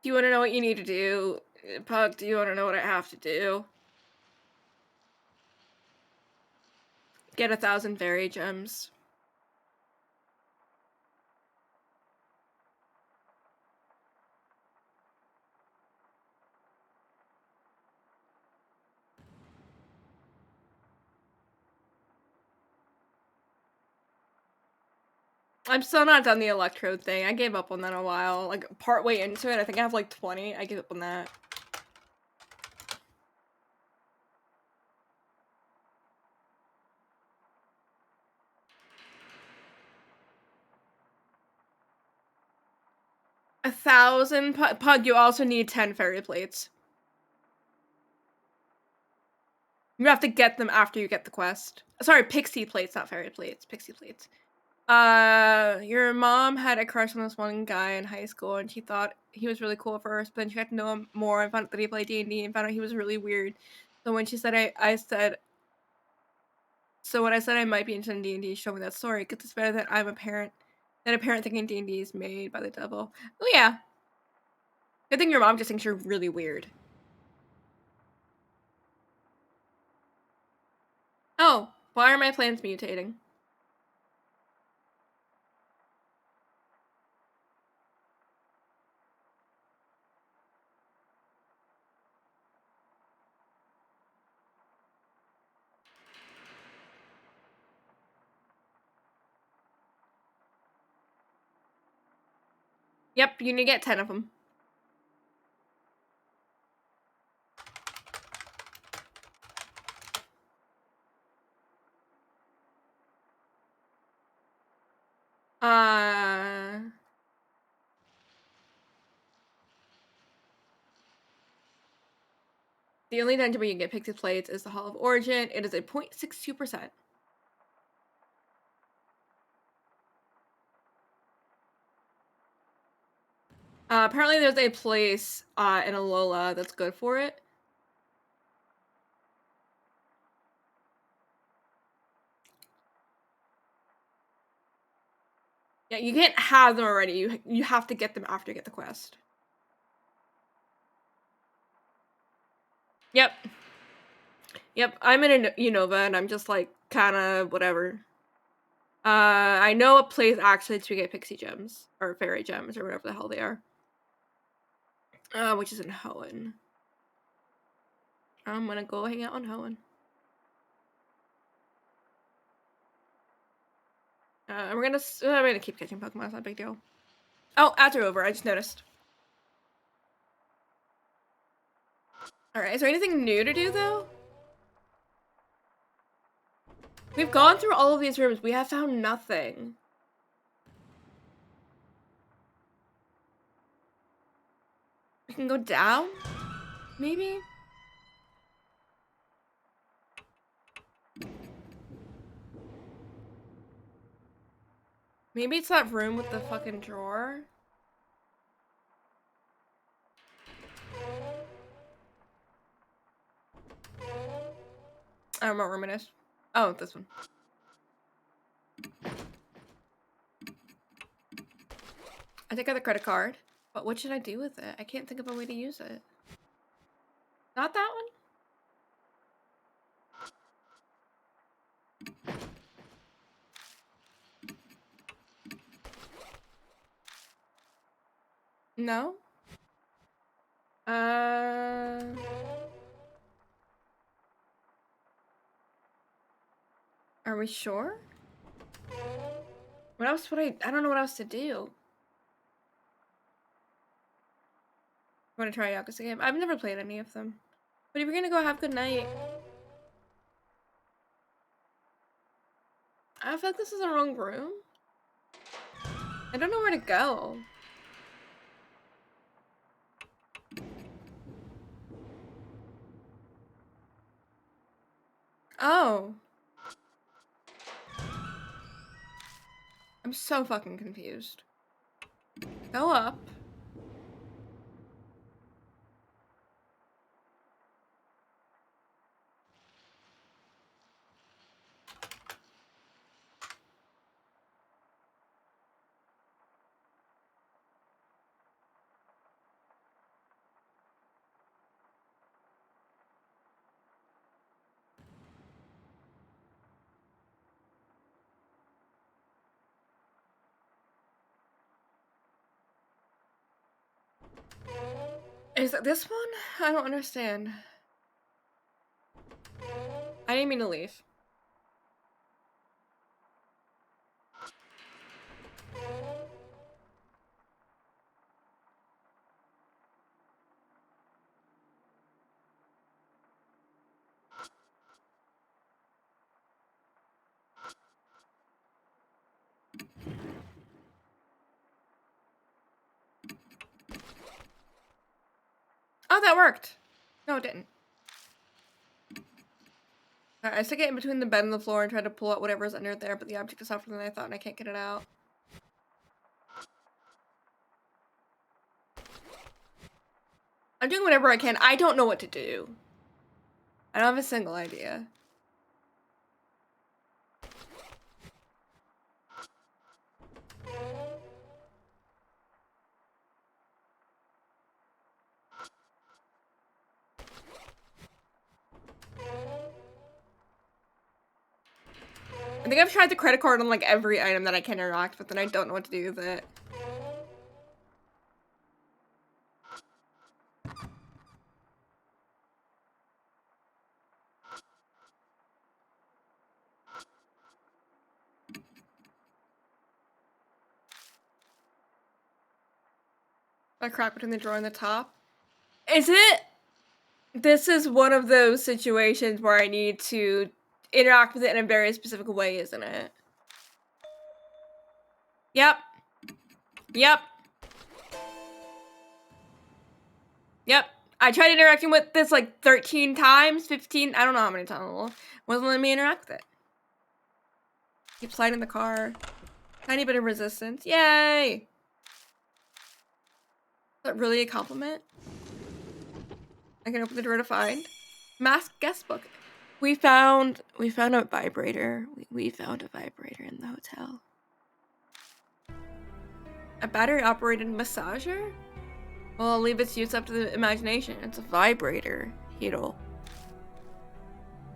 Do you want to know what you need to do? Pug, do you want to know what I have to do? Get 1,000 fairy gems. I'm still not done the electrode thing. I gave up on that a while. Like, partway into it, I think I have like 20. I gave up on that. Pug, you also need 10 fairy plates. You have to get them after you get the quest. Sorry, pixie plates, not fairy plates. Pixie plates. Your mom had a crush on this one guy in high school, and she thought he was really cool at first, but then she got to know him more and found out that he played D&D and found out he was really weird. So when she said so when I said I might be interested in D&D, she showed me that story, because it's better that I'm a parent than a parent thinking D&D is made by the devil. Oh yeah. Good thing your mom just thinks you're really weird. Oh, why are my plants mutating? Yep, you need to get 10 of them. The only dungeon where you can get pixie plates is the Hall of Origin. It is a 0.62%. Apparently there's a place in Alola that's good for it. Yeah, you can't have them already. You have to get them after you get the quest. Yep. Yep, I'm in Unova, and I'm just like, kinda whatever. I know a place actually to get pixie gems, or fairy gems, or whatever the hell they are. Which is in Hoenn. I'm gonna go hang out on Hoenn. I'm gonna keep catching Pokemon, it's not a big deal. Oh, ads are over, I just noticed. Alright, is there anything new to do, though? We've gone through all of these rooms. We have found nothing. We can go down? Maybe? Maybe it's that room with the fucking drawer? I don't know what room it is. Oh, this one. I think I have the credit card. But what should I do with it? I can't think of a way to use it. Not that one? No? Are we sure? What else would I don't know what else to do. Want to try Yakuza game? I've never played any of them. But if you're gonna go have good night. I feel like this is the wrong room. I don't know where to go. Oh. I'm so fucking confused. Go up. Is it this one? I don't understand. I didn't mean to leave. Oh, that worked. No, it didn't. Alright, I stick it in between the bed and the floor and try to pull out whatever's under there, but the object is softer than I thought and I can't get it out. I'm doing whatever I can. I don't know what to do. I don't have a single idea. I think I've tried the credit card on like every item that I can interact with and I don't know what to do with it. A crack between the drawer and the top. Is it? This is one of those situations where I need to interact with it in a very specific way, isn't it? Yep. Yep. Yep. I tried interacting with this like 13 times, 15, I don't know how many times. Wasn't letting me interact with it. Keep sliding the car. Tiny bit of resistance. Yay! Is that really a compliment? I can open the door to find. Mask guest book. We found a vibrator. We found a vibrator in the hotel. A battery-operated massager? Well, I'll leave its use up to the imagination. It's a vibrator. Hero.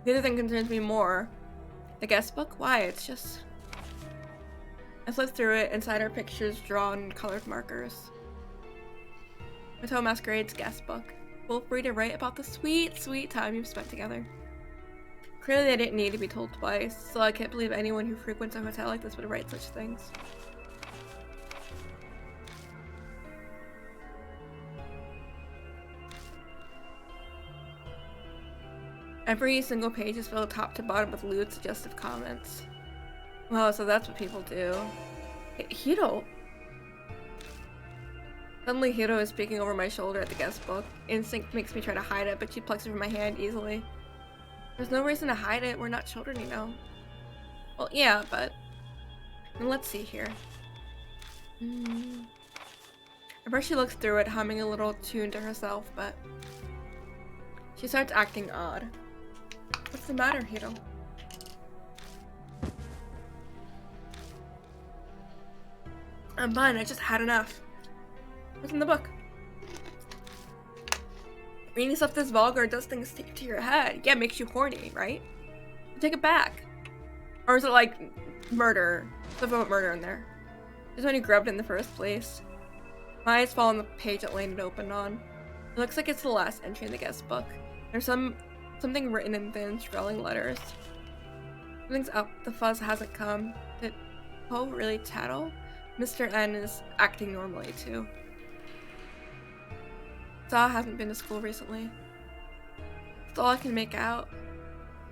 The other thing concerns me more. The guest book? Why? It's just... I flipped through it. Inside are pictures drawn in colored markers. Hotel Masquerade's guest book. Feel free to write about the sweet, sweet time you've spent together. Clearly they didn't need to be told twice, so I can't believe anyone who frequents a hotel like this would write such things. Every single page is filled top to bottom with lewd, suggestive comments. Wow, so that's what people do. Hiro! Suddenly Hiro is peeking over my shoulder at the guest book. Instinct makes me try to hide it, but she plucks it from my hand easily. There's no reason to hide it, we're not children, you know. Well, yeah, but... let's see here. At first she looks through it, humming a little tune to herself, but... she starts acting odd. What's the matter, Hiro? I'm fine, I just had enough. What's in the book? Reading stuff this vulgar does things to your head. Yeah, it makes you horny, right? Take it back. Or is it like murder? Stuff about murder in there. Just when you grabbed it in the first place. My eyes fall on the page that Lane had opened on. It looks like it's the last entry in the guest book. There's something written in thin, scrawling letters. Something's up. The fuzz hasn't come. Did Poe really tattle? Mr. N is acting normally too. Saw hasn't been to school recently. That's all I can make out.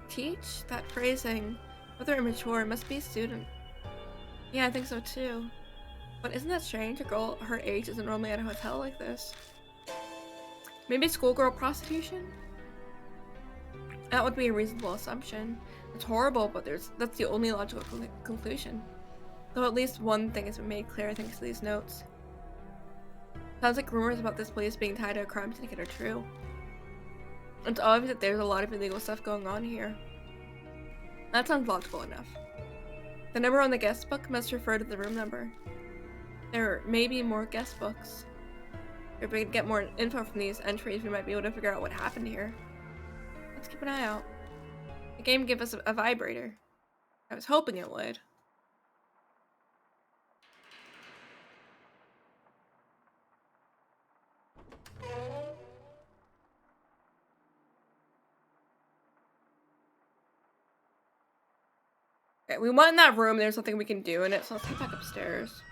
Teach? That phrasing. Whether immature, must be a student. Yeah, I think so too. But isn't that strange? A girl her age isn't normally at a hotel like this. Maybe schoolgirl prostitution? That would be a reasonable assumption. It's horrible, but that's the only logical conclusion. Though at least one thing has been made clear thanks to these notes. Sounds like rumors about this place being tied to a crime syndicate are true. It's obvious that there's a lot of illegal stuff going on here. That sounds logical enough. The number on the guest book must refer to the room number. There may be more guest books. If we could get more info from these entries, we might be able to figure out what happened here. Let's keep an eye out. The game gave us a vibrator. I was hoping it would. Okay, we went in that room, there's nothing we can do in it, so let's head back upstairs.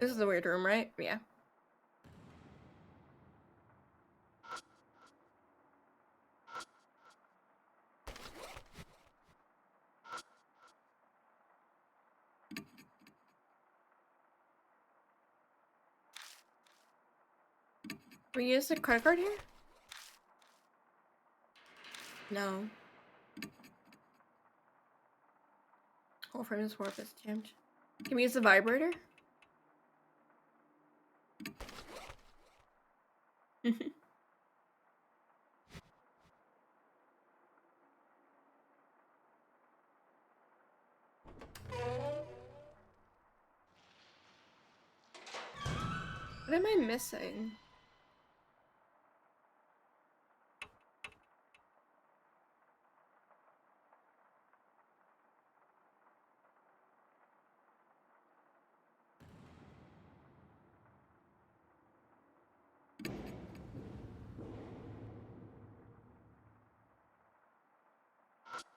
This is a weird room, right? Yeah. We use a credit card here? No. Whole frame is warped, it's jammed. Can we use the vibrator? What am I missing?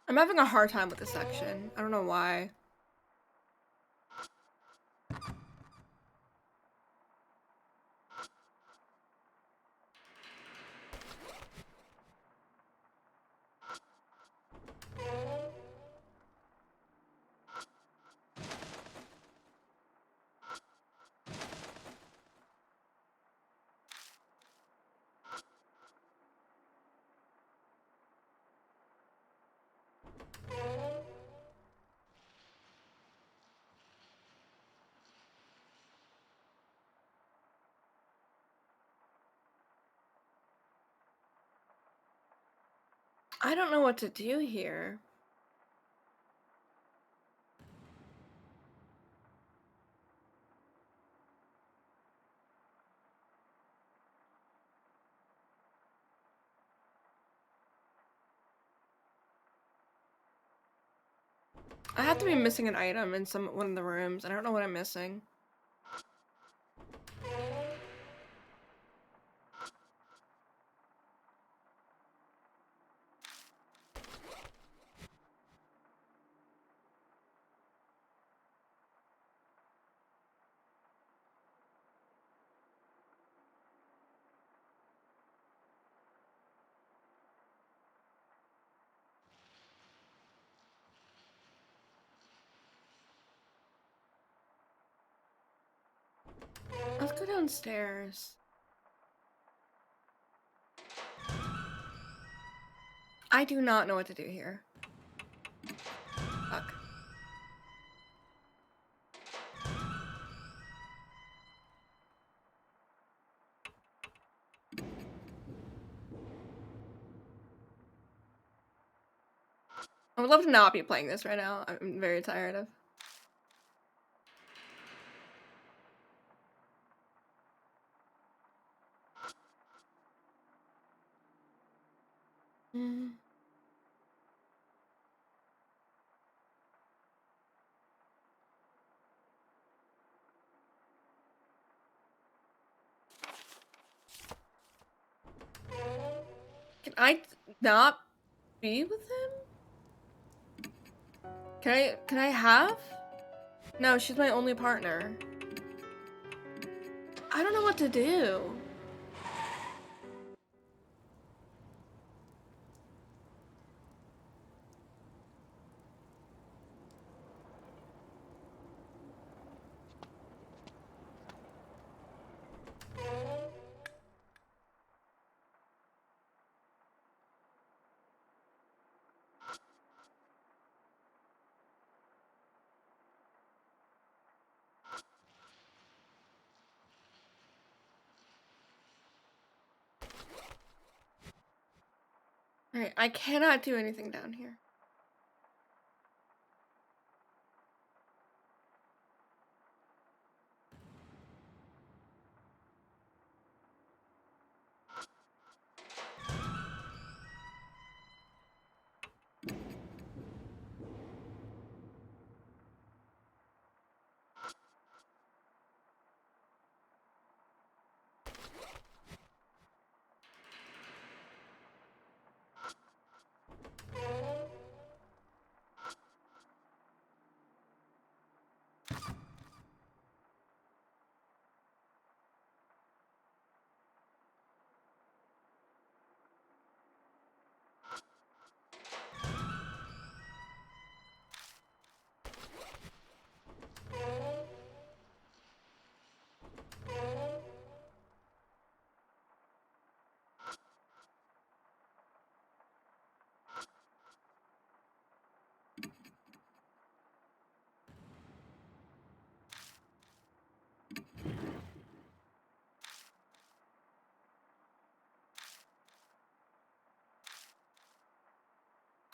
I'm having a hard time with this section. I don't know why. I don't know what to do here. I have to be missing an item in one of the rooms. I don't know what I'm missing. Let's go downstairs. I do not know what to do here. Fuck. I would love to not be playing this right now. I'm very tired of. Can I not be with him? Can I have? No, she's my only partner. I don't know what to do. Alright, I cannot do anything down here.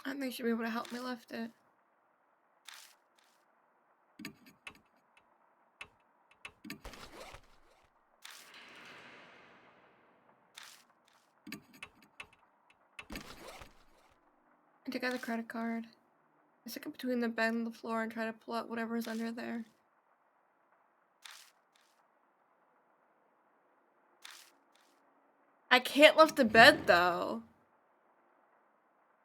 I think they should be able to help me lift it. I take out the credit card. I stick it between the bed and the floor and try to pull out whatever's under there. I can't lift the bed though.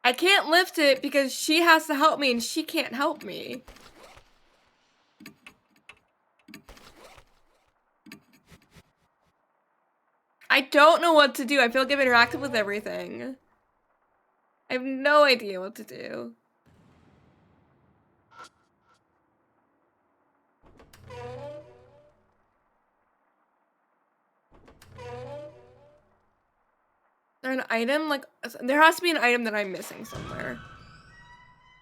I can't lift it because she has to help me and she can't help me. I don't know what to do. I feel like I've interacted with everything. I have no idea what to do. Is there an item? Like, there has to be an item that I'm missing somewhere.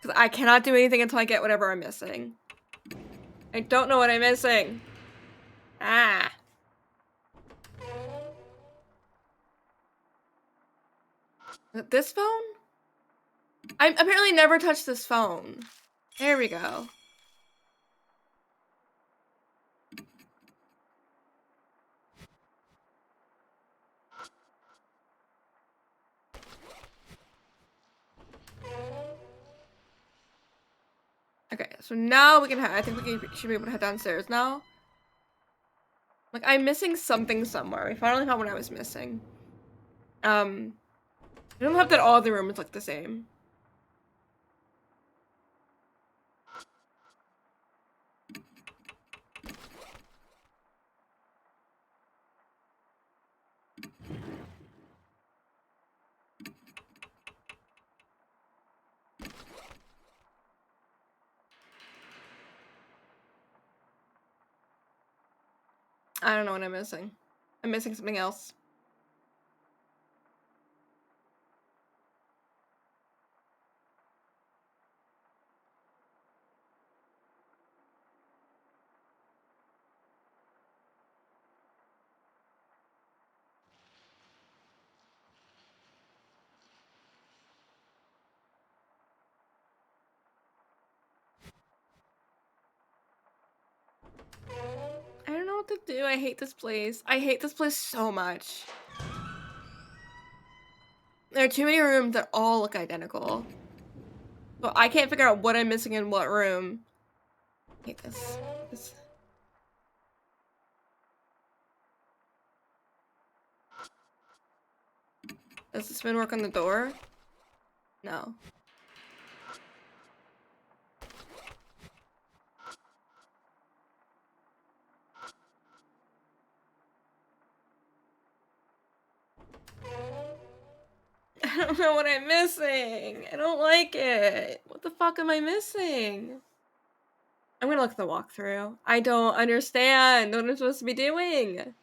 Because I cannot do anything until I get whatever I'm missing. I don't know what I'm missing. Ah. Is it this phone? I apparently never touched this phone. There we go. Okay, so now we can I think we should be able to head downstairs now. Like, I'm missing something somewhere. I finally found what I was missing. I don't have that all the rooms look the same. I don't know what I'm missing. I'm missing something else. I don't know what to do. I hate this place. I hate this place so much. There are too many rooms that all look identical. So I can't figure out what I'm missing in what room. I hate this. Does the spin work on the door? No. I don't know what I'm missing. I don't like it. What the fuck am I missing? I'm gonna look at the walkthrough. I don't understand what I'm supposed to be doing.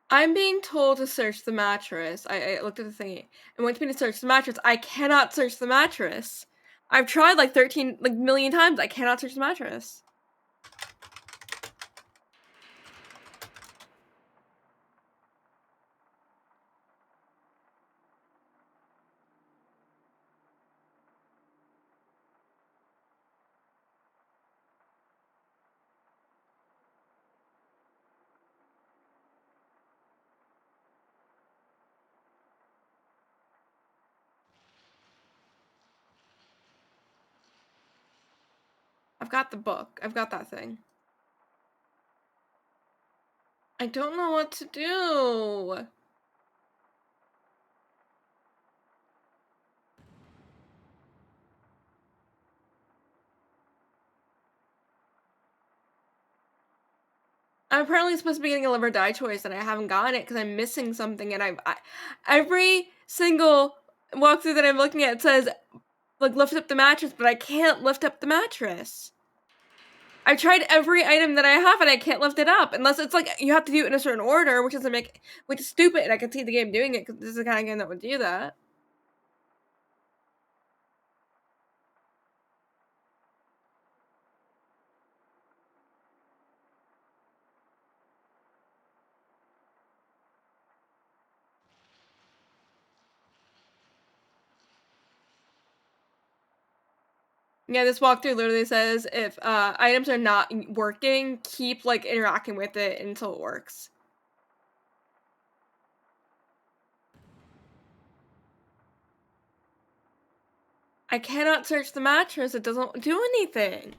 I'm being told to search the mattress. I looked at the thingy. It wants me to search the mattress. I cannot search the mattress. I've tried like 13 million times. I cannot search the mattress. I've got the book. I've got that thing. I don't know what to do. I'm apparently supposed to be getting a live or die choice, and I haven't gotten it because I'm missing something. And every single walkthrough that I'm looking at says, like, lift up the mattress, but I can't lift up the mattress. I've tried every item that I have, and I can't lift it up unless it's like you have to do it in a certain order, which is stupid. And I can see the game doing it because this is the kind of game that would do that. Yeah, this walkthrough literally says if items are not working, keep like interacting with it until it works. I cannot search the mattress. It doesn't do anything.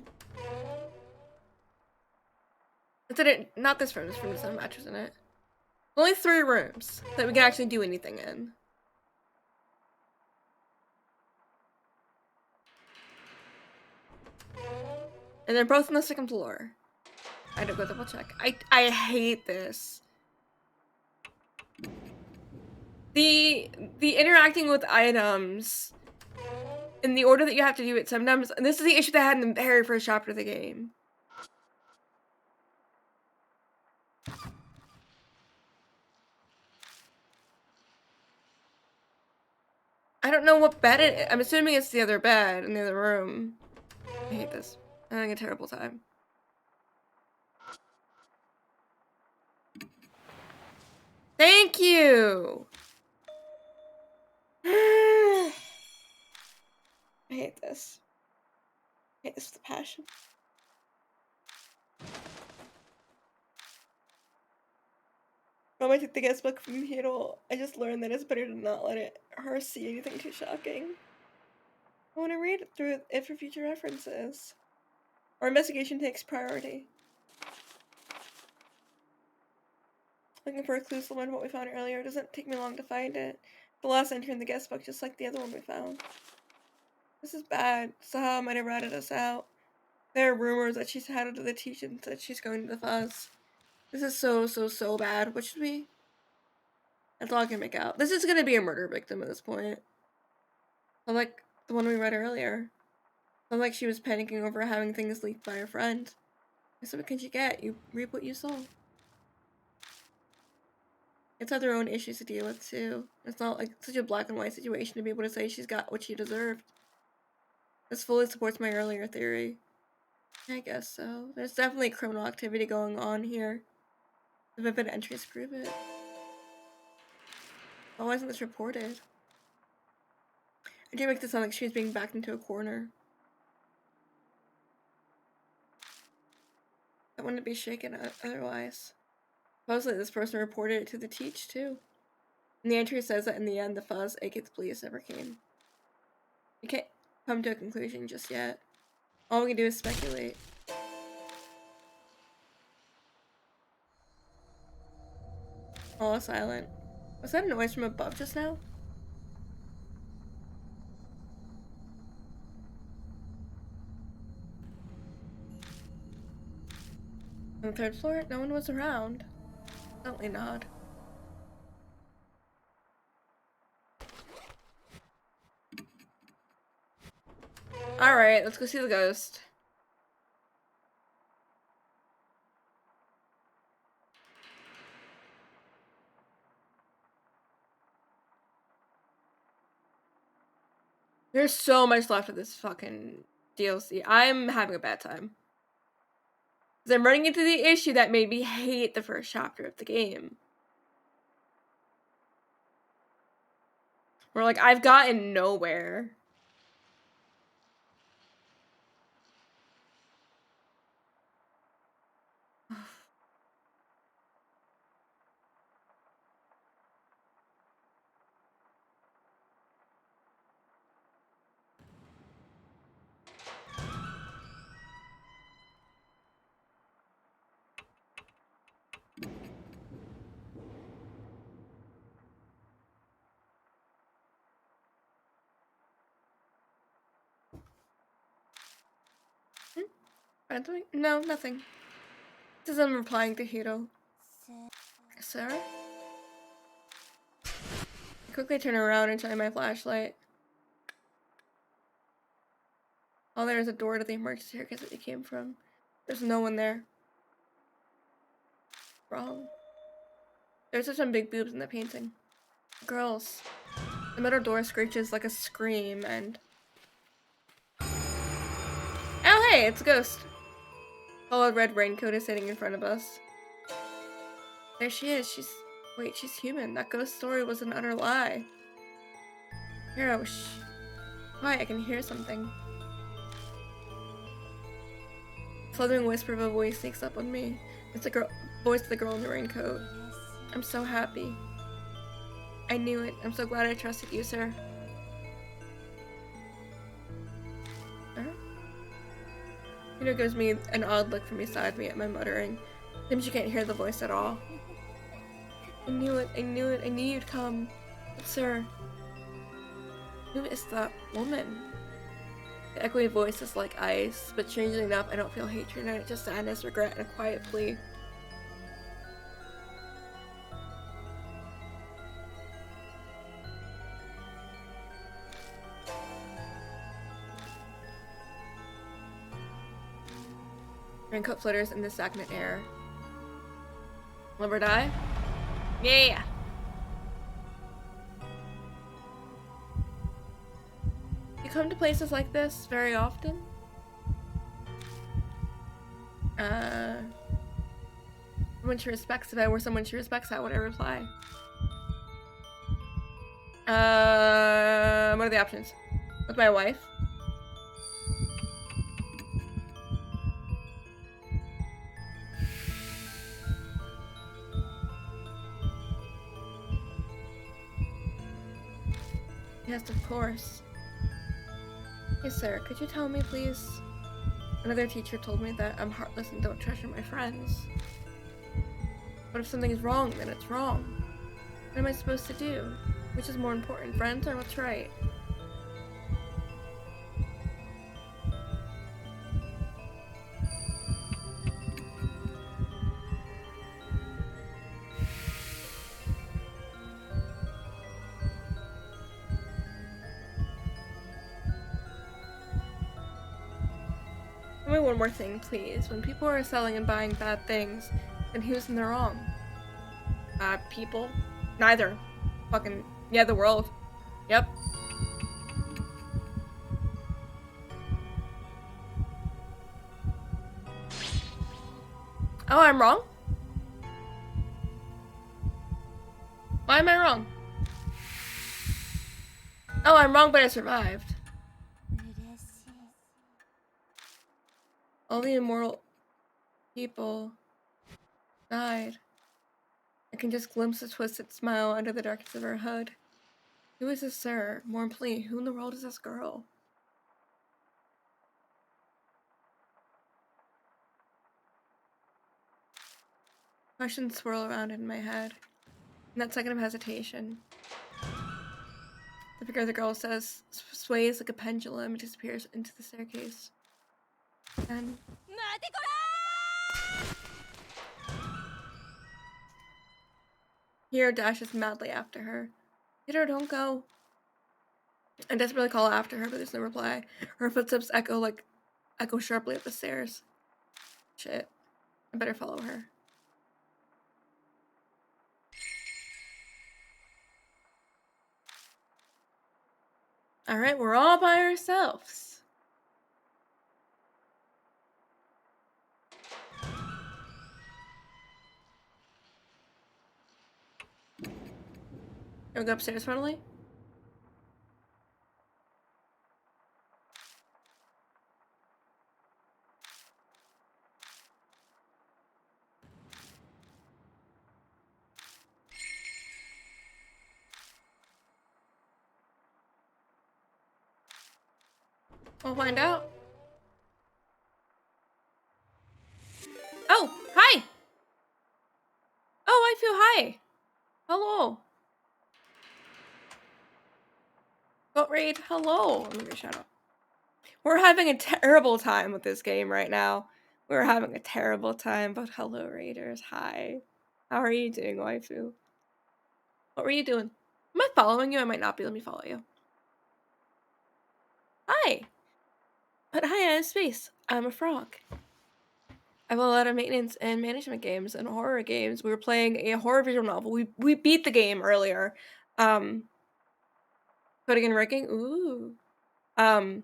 It's in it. Not this room. This room doesn't have a mattress in it. Only 3 rooms that we can actually do anything in. And they're both on the 2nd floor. I had to go double check. I hate this. The interacting with items in the order that you have to do it sometimes, and this is the issue that I had in the very first chapter of the game. I don't know what bed I'm assuming it's the other bed in the other room. I hate this. I'm having a terrible time. Thank you! I hate this. I hate this with a passion. When I took the guest book from Hiro, I just learned that it's better to not let her see anything too shocking. I want to read it through it for future references. Our investigation takes priority. Looking for a clue similar to what we found earlier. It doesn't take me long to find it. The last entry in the guest book, just like the other one we found. This is bad. Saha might have ratted us out. There are rumors that she's headed to the teach and that she's going to the fuzz. This is so bad. What should we? That's all I can make out. This is gonna be a murder victim at this point. Like the one we read earlier. Felt like she was panicking over having things leaked by her friend. So what can you get? You reap what you sow. It's had their own issues to deal with too. It's not like such a black and white situation to be able to say she's got what she deserved. This fully supports my earlier theory. I guess so. There's definitely criminal activity going on here. The vivid entries prove it. Why wasn't this reported? I do make this sound like she was being backed into a corner. I wouldn't be shaken otherwise. Supposedly this person reported it to the teach too. And the entry says that in the end the fuzz, aka the police, never came. We can't come to a conclusion just yet. All we can do is speculate. All silent. Was that a noise from above just now? On the third floor? No one was around. Definitely not. Alright, let's go see the ghost. There's so much left of this fucking DLC. I'm having a bad time. Because I'm running into the issue that made me hate the first chapter of the game. Where, like, I've gotten nowhere. No, nothing. This is him replying to Hiro. Sir? I quickly turn around and shine my flashlight. Oh, there's a door to the emergency staircase that you came from. There's no one there. Wrong. There's some big boobs in the painting. Girls. The metal door screeches like a scream and... Oh hey, it's a ghost. A red raincoat is sitting in front of us. There she is. Wait, she's human. That ghost story was an utter lie. Hiro, Why? I can hear something. Fluttering whisper of a voice sneaks up on me. It's the voice of the girl in the raincoat. I'm so happy. I knew it. I'm so glad I trusted you, sir. Hiro gives me an odd look from beside me at my muttering. Then she can't hear the voice at all. I knew it. I knew it. I knew you'd come. But, sir, who is that woman? The echoey voice is like ice, but strangely enough, I don't feel hatred in it, just sadness, regret, and a quiet plea. Raincoat flutters in the stagnant air. Live or die? Yeah! You come to places like this very often? Someone she respects. If I were someone she respects, how would I reply? What are the options? With my wife? Yes, of course. Hey, sir, could you tell me, please? Another teacher told me that I'm heartless and don't treasure my friends. But if something's wrong, then it's wrong. What am I supposed to do? Which is more important, friends or what's right? one more thing, please. When people are selling and buying bad things, then who's in the wrong? People? Neither. Fucking, yeah, the world. Yep. Oh, I'm wrong? Why am I wrong? Oh, I'm wrong, but I survived. All the immoral people died. I can just glimpse a twisted smile under the darkness of her hood. Who is this sir? More importantly, who in the world is this girl? Questions swirl around in my head. In that second of hesitation, the figure of the girl says, sways like a pendulum and disappears into the staircase. And Hiro dashes madly after her. Hiro, don't go. I desperately call after her, but there's no reply. Her footsteps echo sharply up the stairs. Shit. I better follow her. Alright, we're all by ourselves. Can we go upstairs finally? We'll find out. Oh, hi! Oh, I feel hi! Hello! Goat Raid, hello! Let me give a shout out. We're having a terrible time with this game right now. We're having a terrible time, but hello, Raiders. Hi. How are you doing, waifu? What were you doing? Am I following you? I might not be. Let me follow you. Hi! But hi, I have space. I'm a frog. I have a lot of maintenance and management games and horror games. We were playing a horror visual novel. We beat the game earlier. Coding and Wrecking. Ooh. Hope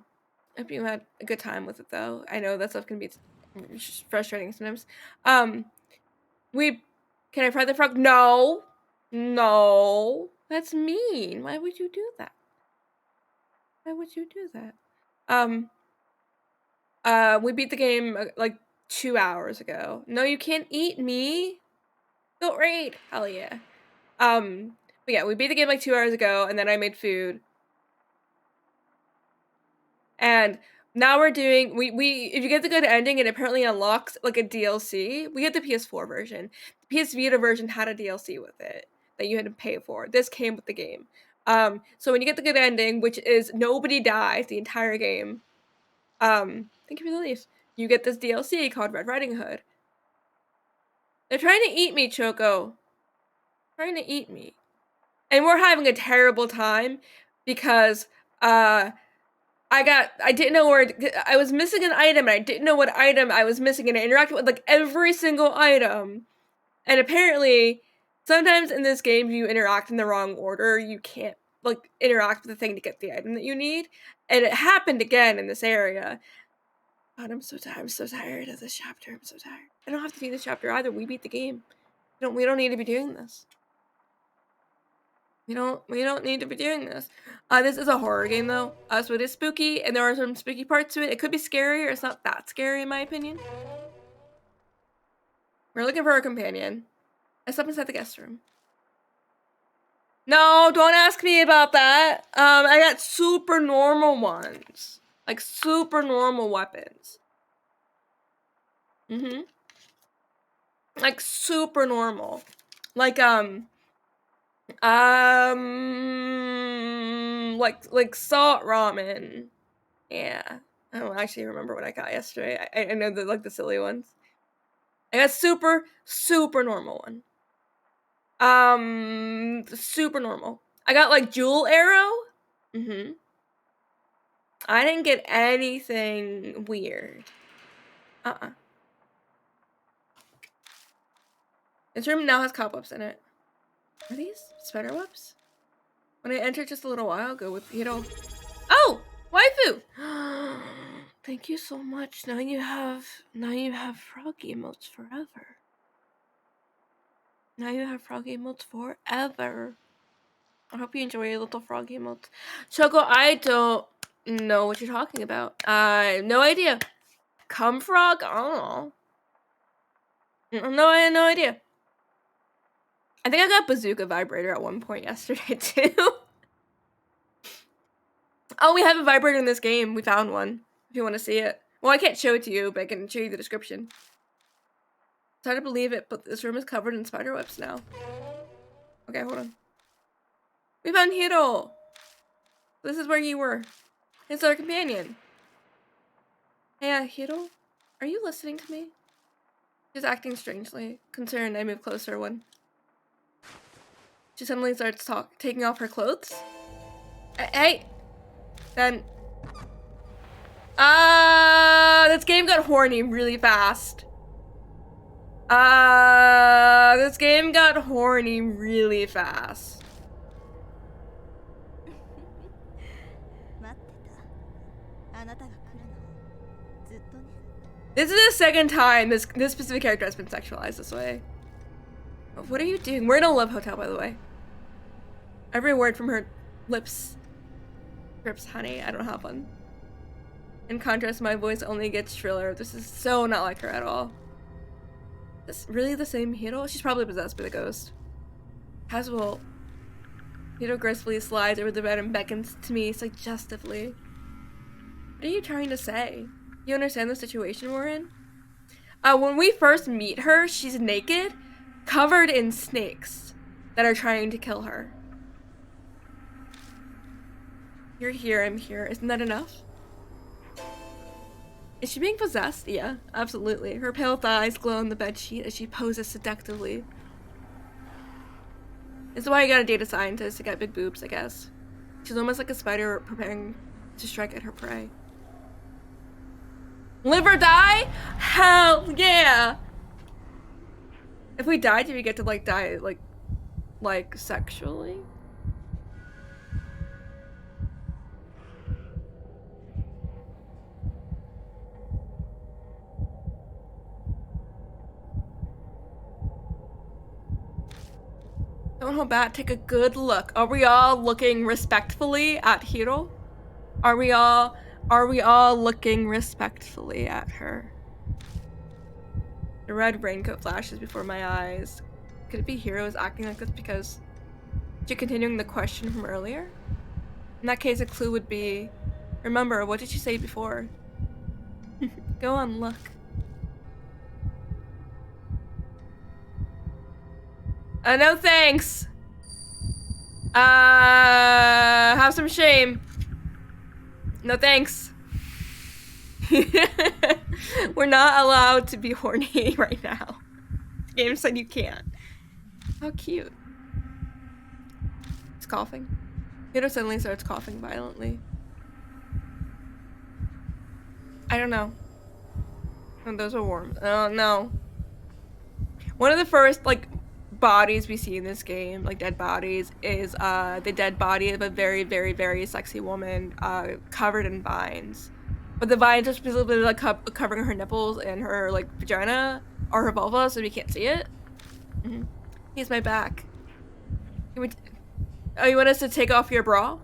you had a good time with it though. I know that stuff can be frustrating sometimes. Can I fry the frog? No. No. That's mean. Why would you do that? Why would you do that? We beat the game like 2 hours ago. No, you can't eat me. Go raid. Hell yeah. But yeah, we beat the game like 2 hours ago, and then I made food. And now we're doing if you get the good ending, it apparently unlocks like a DLC. We had the PS4 version. The PS Vita version had a DLC with it that you had to pay for. This came with the game. So when you get the good ending, which is nobody dies the entire game, thank you for the leaf. You get this DLC called Red Riding Hood. They're trying to eat me, Choco. Trying to eat me. And we're having a terrible time because I didn't know where I was missing an item and I didn't know what item I was missing, and I interacted with like every single item. And apparently sometimes in this game you interact in the wrong order. You can't like interact with the thing to get the item that you need. And it happened again in this area. God, I'm so tired. I'm so tired of this chapter. I'm so tired. I don't have to do this chapter either. We beat the game. We don't need to be doing this. We don't need to be doing this. This is a horror game though, so it is spooky, and there are some spooky parts to it. It could be scary, or it's not that scary in my opinion. We're looking for a companion. I slept inside the guest room. No, don't ask me about that. I got super normal ones. Like super normal weapons. Like super normal. Like like salt ramen. Yeah. I don't actually remember what I got yesterday. I know the silly ones. I got super normal one. Super normal. I got like jewel arrow. I didn't get anything weird. This room now has cobwebs in it. Are these spider webs? When I entered just a little while ago with Hiro. Oh! Waifu! Thank you so much. Now you have frog emotes forever. Now you have frog emotes forever. I hope you enjoy your little frog emotes. Choco, I don't know what you're talking about. I have no idea. Cum frog? I don't know. No, I had no idea. I think I got bazooka vibrator at one point yesterday too. Oh, we have a vibrator in this game. We found one. If you want to see it. Well, I can't show it to you, but I can show you the description. It's hard to believe it, but this room is covered in spider webs now. Okay, hold on. We found Hiro! This is where you were. It's our companion. Hey, Hiro? Are you listening to me? She's acting strangely. Concerned, I move closer when she suddenly starts taking off her clothes. Hey! Then... this game got horny really fast. This game got horny really fast. This is the second time this specific character has been sexualized this way. What are you doing? We're in a love hotel, by the way. Every word from her lips drips honey. I don't have one. In contrast, my voice only gets shriller. This is so not like her at all. Is this really the same Hiro? She's probably possessed by the ghost. Casual. Hiro gracefully slides over the bed and beckons to me suggestively. What are you trying to say? You understand the situation we're in? When we first meet her, she's naked, covered in snakes that are trying to kill her. You're here, I'm here. Isn't that enough? Is she being possessed? Yeah, absolutely. Her pale thighs glow on the bedsheet as she poses seductively. This is why you got a data scientist to get big boobs, I guess. She's almost like a spider preparing to strike at her prey. Live or die? Hell yeah! If we die, do we get to like die like sexually? Don't hold back, take a good look. Are we all looking respectfully at Hiro? Are we all looking respectfully at her? The red raincoat flashes before my eyes. Could it be Hiro is acting like this because she's continuing the question from earlier? In that case, a clue would be, remember, what did she say before? Go on, look. No thanks. Have some shame. No thanks. We're not allowed to be horny right now. The game said you can't. How cute. It's coughing. Hiro suddenly starts coughing violently. I don't know. Oh, those are warm. Oh, no. One of the first, like, bodies we see in this game, like dead bodies, is the dead body of a very, very, very sexy woman covered in vines. But the vines are specifically like covering her nipples and her like vagina or her vulva, so we can't see it. Here's my back. Oh, you want us to take off your bra?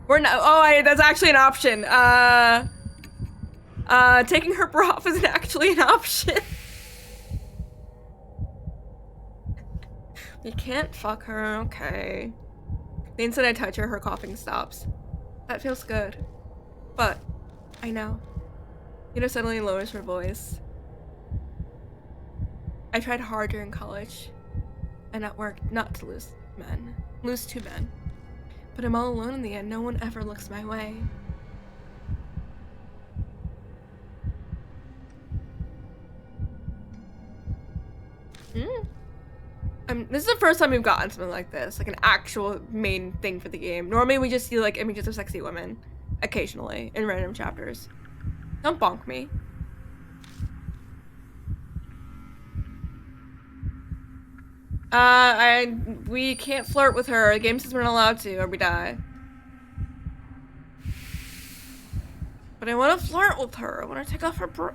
We're not. Oh, that's actually an option. Taking her bra off isn't actually an option. You can't fuck her, okay. The instant I touch her, her coughing stops. That feels good. But, I know. Hiro suddenly lowers her voice. I tried hard during college and at work not to lose two men. But I'm all alone in the end. No one ever looks my way. This is the first time we've gotten something like this, like an actual main thing for the game. Normally we just see like images of sexy women, occasionally, in random chapters. Don't bonk me. We can't flirt with her. The game says we're not allowed to, or we die. But I want to flirt with her. I want to take off her bra.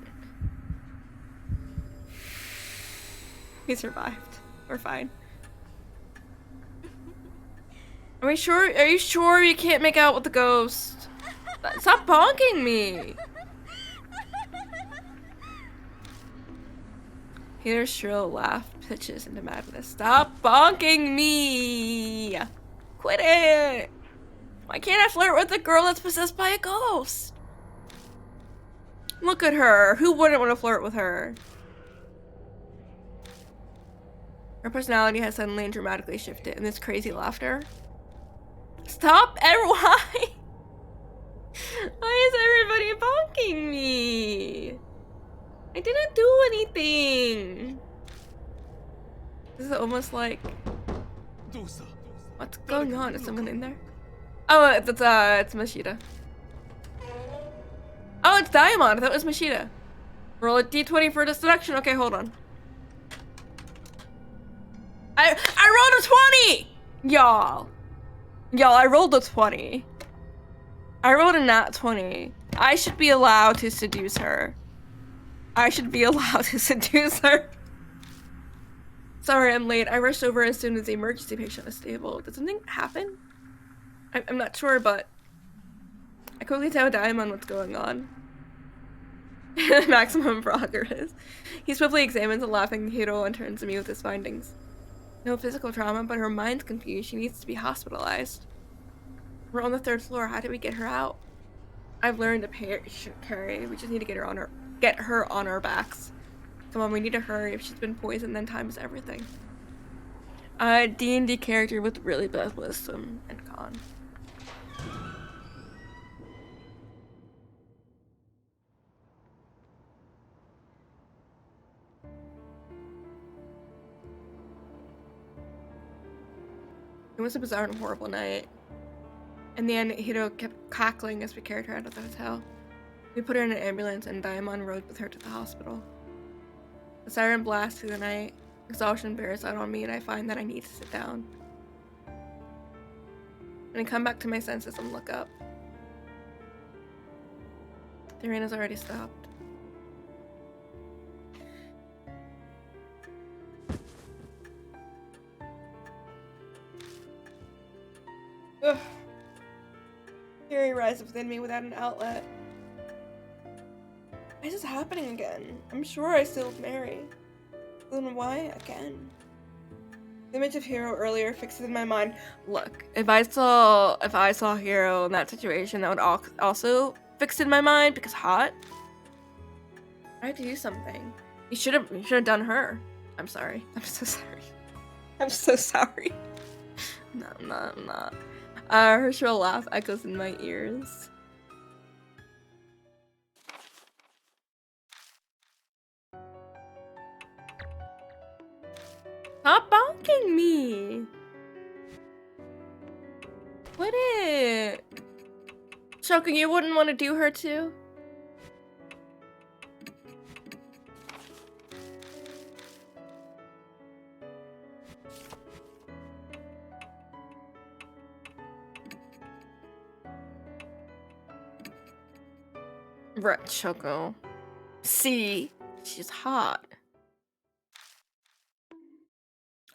He survived. We're fine. Are we sure? Are you sure you can't make out with the ghost? Stop bonking me! Heather's shrill laugh pitches into madness. Stop bonking me! Quit it! Why can't I flirt with a girl that's possessed by a ghost? Look at her. Who wouldn't want to flirt with her? Her personality has suddenly and dramatically shifted in this crazy laughter. Stop! Why? Why is everybody bonking me? I didn't do anything. This is almost like... What's going on? Is someone in there? Oh, it's Mashida. Oh, it's Diamond. I thought it was Mashida. Roll a d20 for the seduction. Okay, hold on. I rolled a 20! Y'all. Y'all, I rolled a 20. I rolled a nat 20. I should be allowed to seduce her. I should be allowed to seduce her. Sorry, I'm late. I rushed over as soon as the emergency patient was stable. Did something happen? I'm not sure, but I quickly tell Diamond what's going on. Maximum progress. He swiftly examines the laughing hero and turns to me with his findings. No physical trauma, but her mind's confused. She needs to be hospitalized. We're on the 3rd floor. How do we get her out? I've learned to carry. We just need to get her on our backs. Come on, we need to hurry. If she's been poisoned, then time is everything. D&D character with really bad wisdom and con. It was a bizarre and horrible night. In the end, Hiro kept cackling as we carried her out of the hotel. We put her in an ambulance and Diamond rode with her to the hospital. The siren blasts through the night. Exhaustion bears out on me and I find that I need to sit down. And I come back to my senses and look up. The rain has already stopped. Ugh. Fury rises within me without an outlet. Why is this happening again? I'm sure I still love Mary. Then why again? The image of Hiro earlier fixed in my mind. Look, if I saw Hiro in that situation, that would also fix in my mind because hot. I had to do something. You should have done her. I'm sorry. I'm so sorry. I'm so sorry. No, I'm not. Her shrill laugh echoes in my ears. Stop bonking me! Quit it! Shoku, you wouldn't want to do her too? Right, Shoko. See? She's hot.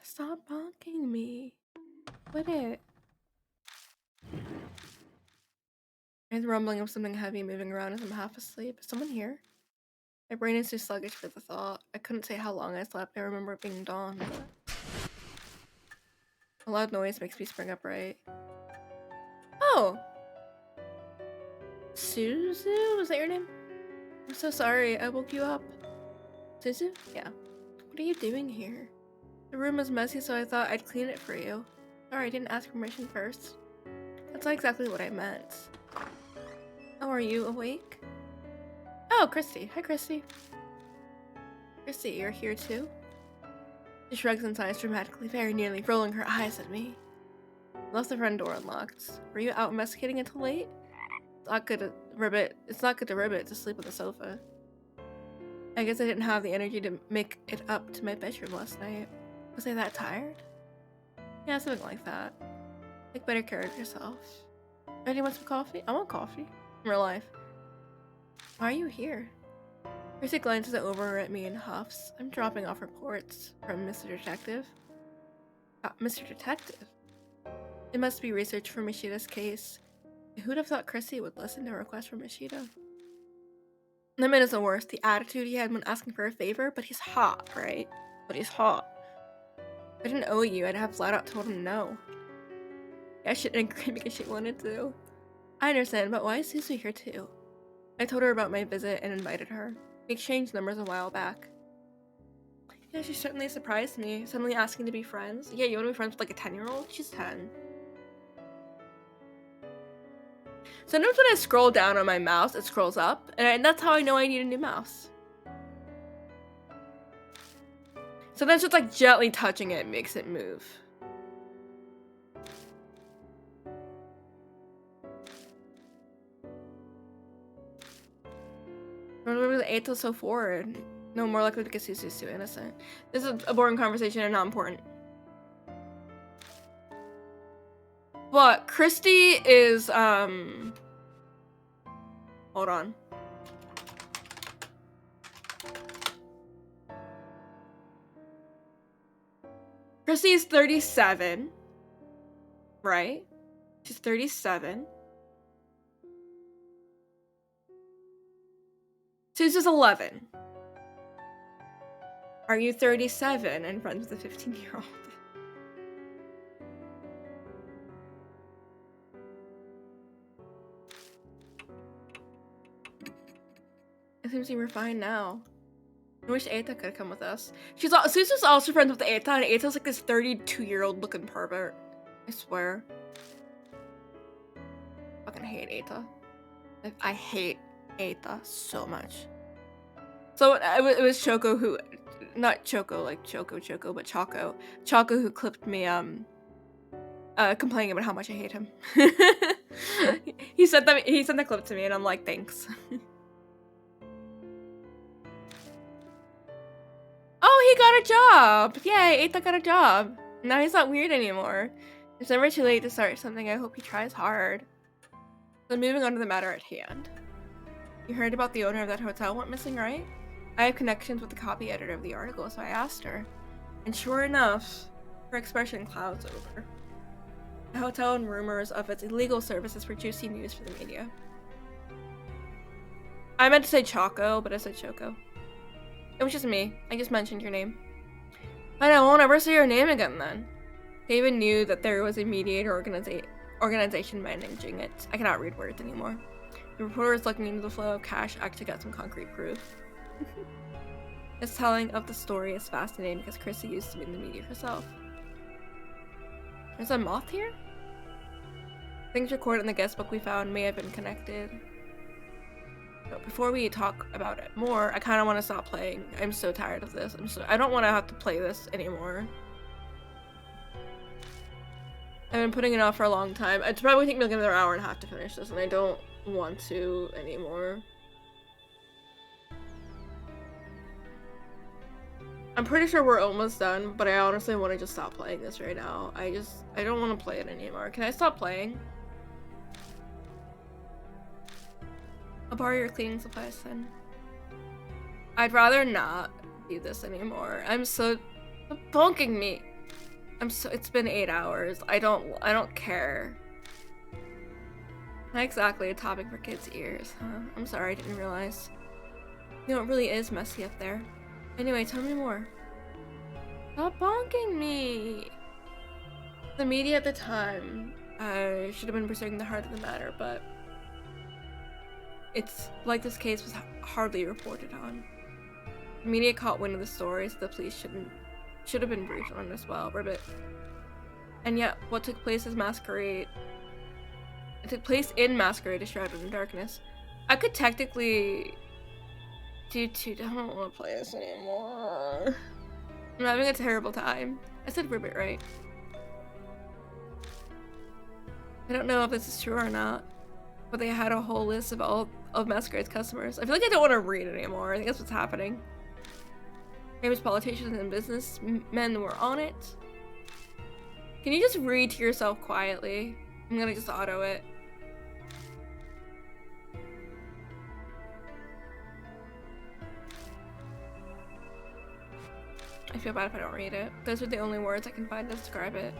Stop bonking me. Quit it. There's rumbling of something heavy moving around as I'm half asleep. Is someone here? My brain is too sluggish for the thought. I couldn't say how long I slept. I remember it being dawn, but... A loud noise makes me spring upright. Oh! Suzu? Was that your name? I'm so sorry. I woke you up. Suzu? Yeah. What are you doing here? The room was messy, so I thought I'd clean it for you. Sorry, I didn't ask permission first. That's not exactly what I meant. Oh, are you awake? Oh, Christy. Hi, Christy. Christy, you're here too? She shrugs and sighs dramatically, very nearly rolling her eyes at me. Left the front door unlocked. Were you out investigating until late? It's not good to ribbit to sleep on the sofa. I guess I didn't have the energy to make it up to my bedroom last night. Was I that tired? Yeah, something like that. Take better care of yourself. Ready, want some coffee? I want coffee. In real life. Why are you here? Chrissy glances over at me and huffs. I'm dropping off reports from Mr. Detective. Mr. Detective? It must be research for Mashida's case. Who'd have thought Chrissy would listen to a request from Mashida? Lemon is the worst. The attitude he had when asking for a favor, but he's hot, right? But he's hot. If I didn't owe you, I'd have flat out told him no. Yeah, she didn't agree because she wanted to. I understand, but why is Suzu here too? I told her about my visit and invited her. We exchanged numbers a while back. Yeah, she certainly surprised me, suddenly asking to be friends. Yeah, you want to be friends with like a 10-year-old? She's 10. Sometimes when I scroll down on my mouse, it scrolls up, and that's how I know I need a new mouse. Sometimes just like gently touching it makes it move. Remember the Eito so forward? No, more likely because Suzu's too innocent. This is a boring conversation and not important. But Christy is, hold on. Christy is 37. Right? She's 37. Suzu's 11. Are you 37 and friends with a 15-year-old? It seems you were fine now. I wish Eita could come with us. Suzu's also friends with Eita, and Eita's like this 32-year-old looking pervert. I swear. I fucking hate Eita. I hate Eita so much. So it was Choco who, not Choco like Choco, but Choco. Choco who clipped me complaining about how much I hate him. he sent the clip to me and I'm like, thanks. Oh, he got a job! Yay, Eita got a job. Now he's not weird anymore. It's never too late to start something. I hope he tries hard. So moving on to the matter at hand. You heard about the owner of that hotel went missing, right? I have connections with the copy editor of the article, so I asked her. And sure enough, her expression clouds over. The hotel and rumors of its illegal services for juicy news for the media. I meant to say Choco, but I said Choco. It was just me. I just mentioned your name. And I won't ever say your name again then. They even knew that there was a mediator organization managing it. I cannot read words anymore. The reporter is looking into the flow of cash to get some concrete proof. This telling of the story is fascinating because Chrissy used to be in the media herself. There's a moth here? Things recorded in the guest book we found may have been connected. But before we talk about it more, I kind of want to stop playing. I'm so tired of this. I don't want to have to play this anymore. I've been putting it off for a long time. It's probably take me like another hour and a half to finish this, and I don't want to anymore. I'm pretty sure we're almost done, but I honestly want to just stop playing this right now. I don't want to play it anymore. Can I stop playing? I'll borrow your cleaning supplies then. I'd rather not do this anymore. Stop bonking me. It's been 8 hours. I don't care. Not exactly a topic for kids' ears, huh? I'm sorry, I didn't realize. You know, it really is messy up there. Anyway, tell me more. Stop bonking me! The media at the time, I should have been pursuing the heart of the matter, but it's like this case was hardly reported on. The media caught wind of the story, so the police should have been briefed on it as well, ribbit. And yet, what took place is Masquerade. It took place in Masquerade, shrouded in darkness. I could technically I don't want to play this anymore. I'm having a terrible time. I said ribbit right. I don't know if this is true or not, but they had a whole list of all of Masquerade's customers. I feel like I don't want to read it anymore. I think that's what's happening. Famous politicians and businessmen were on it. Can you just read to yourself quietly? I'm gonna just auto it. I feel bad if I don't read it. Those are the only words I can find to describe it.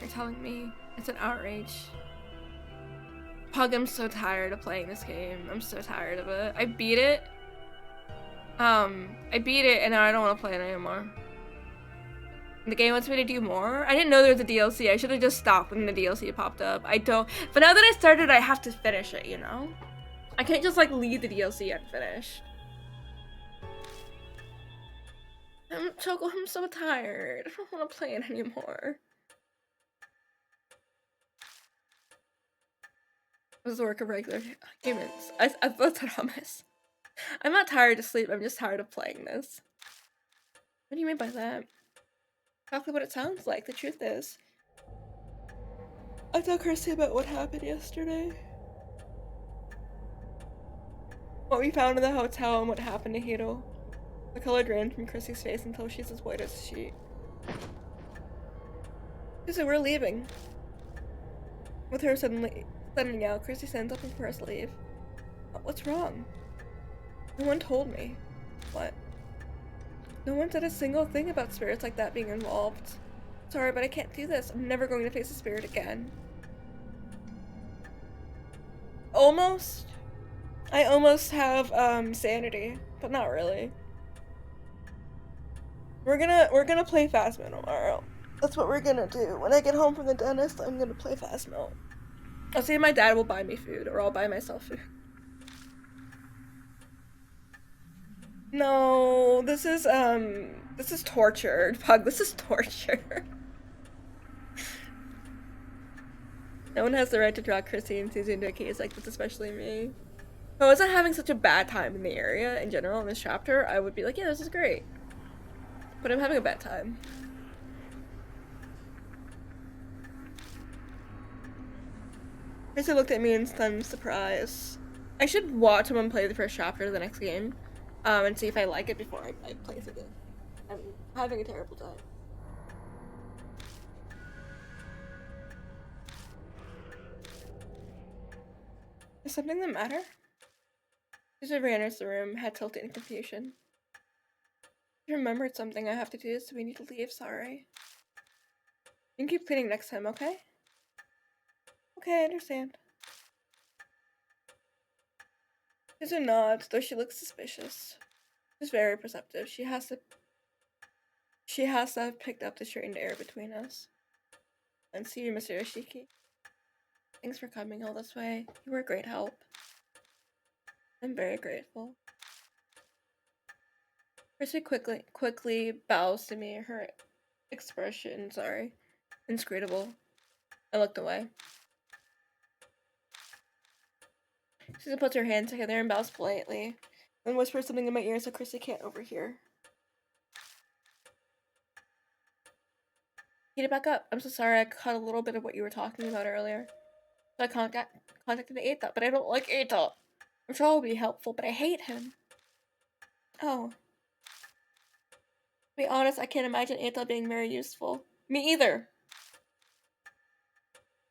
You're telling me it's an outrage. Pug, I'm so tired of playing this game. I'm so tired of it. I beat it. I beat it and now I don't want to play it anymore. The game wants me to do more? I didn't know there was a DLC. I should have just stopped when the DLC popped up. I don't. But now that I started, I have to finish it, you know? I can't just like leave the DLC unfinished. Choco, I'm so tired. I don't want to play it anymore. It was the work of regular humans. I thought that promise. I'm not tired of sleep, I'm just tired of playing this. What do you mean by that? Exactly what it sounds like. The truth is, I told Chrissy about what happened yesterday. What we found in the hotel and what happened to Hiro. The color drained from Chrissy's face until she's as white as a sheet. She said, we're leaving. With her suddenly out, Chrissy stands up and for us to leave. What's wrong? No one told me. What? No one said a single thing about spirits like that being involved. Sorry, but I can't do this. I'm never going to face a spirit again. Almost. I almost have sanity, but not really. We're gonna play Phasmo tomorrow. That's what we're gonna do. When I get home from the dentist, I'm gonna play Phasmo. I'll see if my dad will buy me food, or I'll buy myself food. No, this is torture. Pug, this is torture. No one has the right to draw Chrissy and Susie into a case like this, especially me. If I wasn't having such a bad time in the area in general in this chapter, I would be like, yeah, this is great. But I'm having a bad time. Chrissy looked at me in stunned surprise. I should watch someone play the first chapter of the next game, and see if I like it before I play it again. I'm having a terrible time. Is something the matter? Susie re-enters the room, head tilted in confusion. I remembered something I have to do, so we need to leave, sorry. You can keep cleaning next time, okay? Okay, I understand. Susie nods, though she looks suspicious. She's very perceptive. She has to have picked up the strained air between us. And see you, Mr. Yoshiki. Thanks for coming all this way. You were a great help. I'm very grateful. Chrissy quickly bows to me, her expression, inscrutable. I looked away. Susan puts her hands together and bows politely, then whispers something in my ear so Chrissy can't overhear. Heat it back up. I'm so sorry I caught a little bit of what you were talking about earlier. So I contacted Eita, but I don't like Eita. I'm sure I'll be helpful, but I hate him. Oh. To be honest, I can't imagine Eita being very useful. Me either.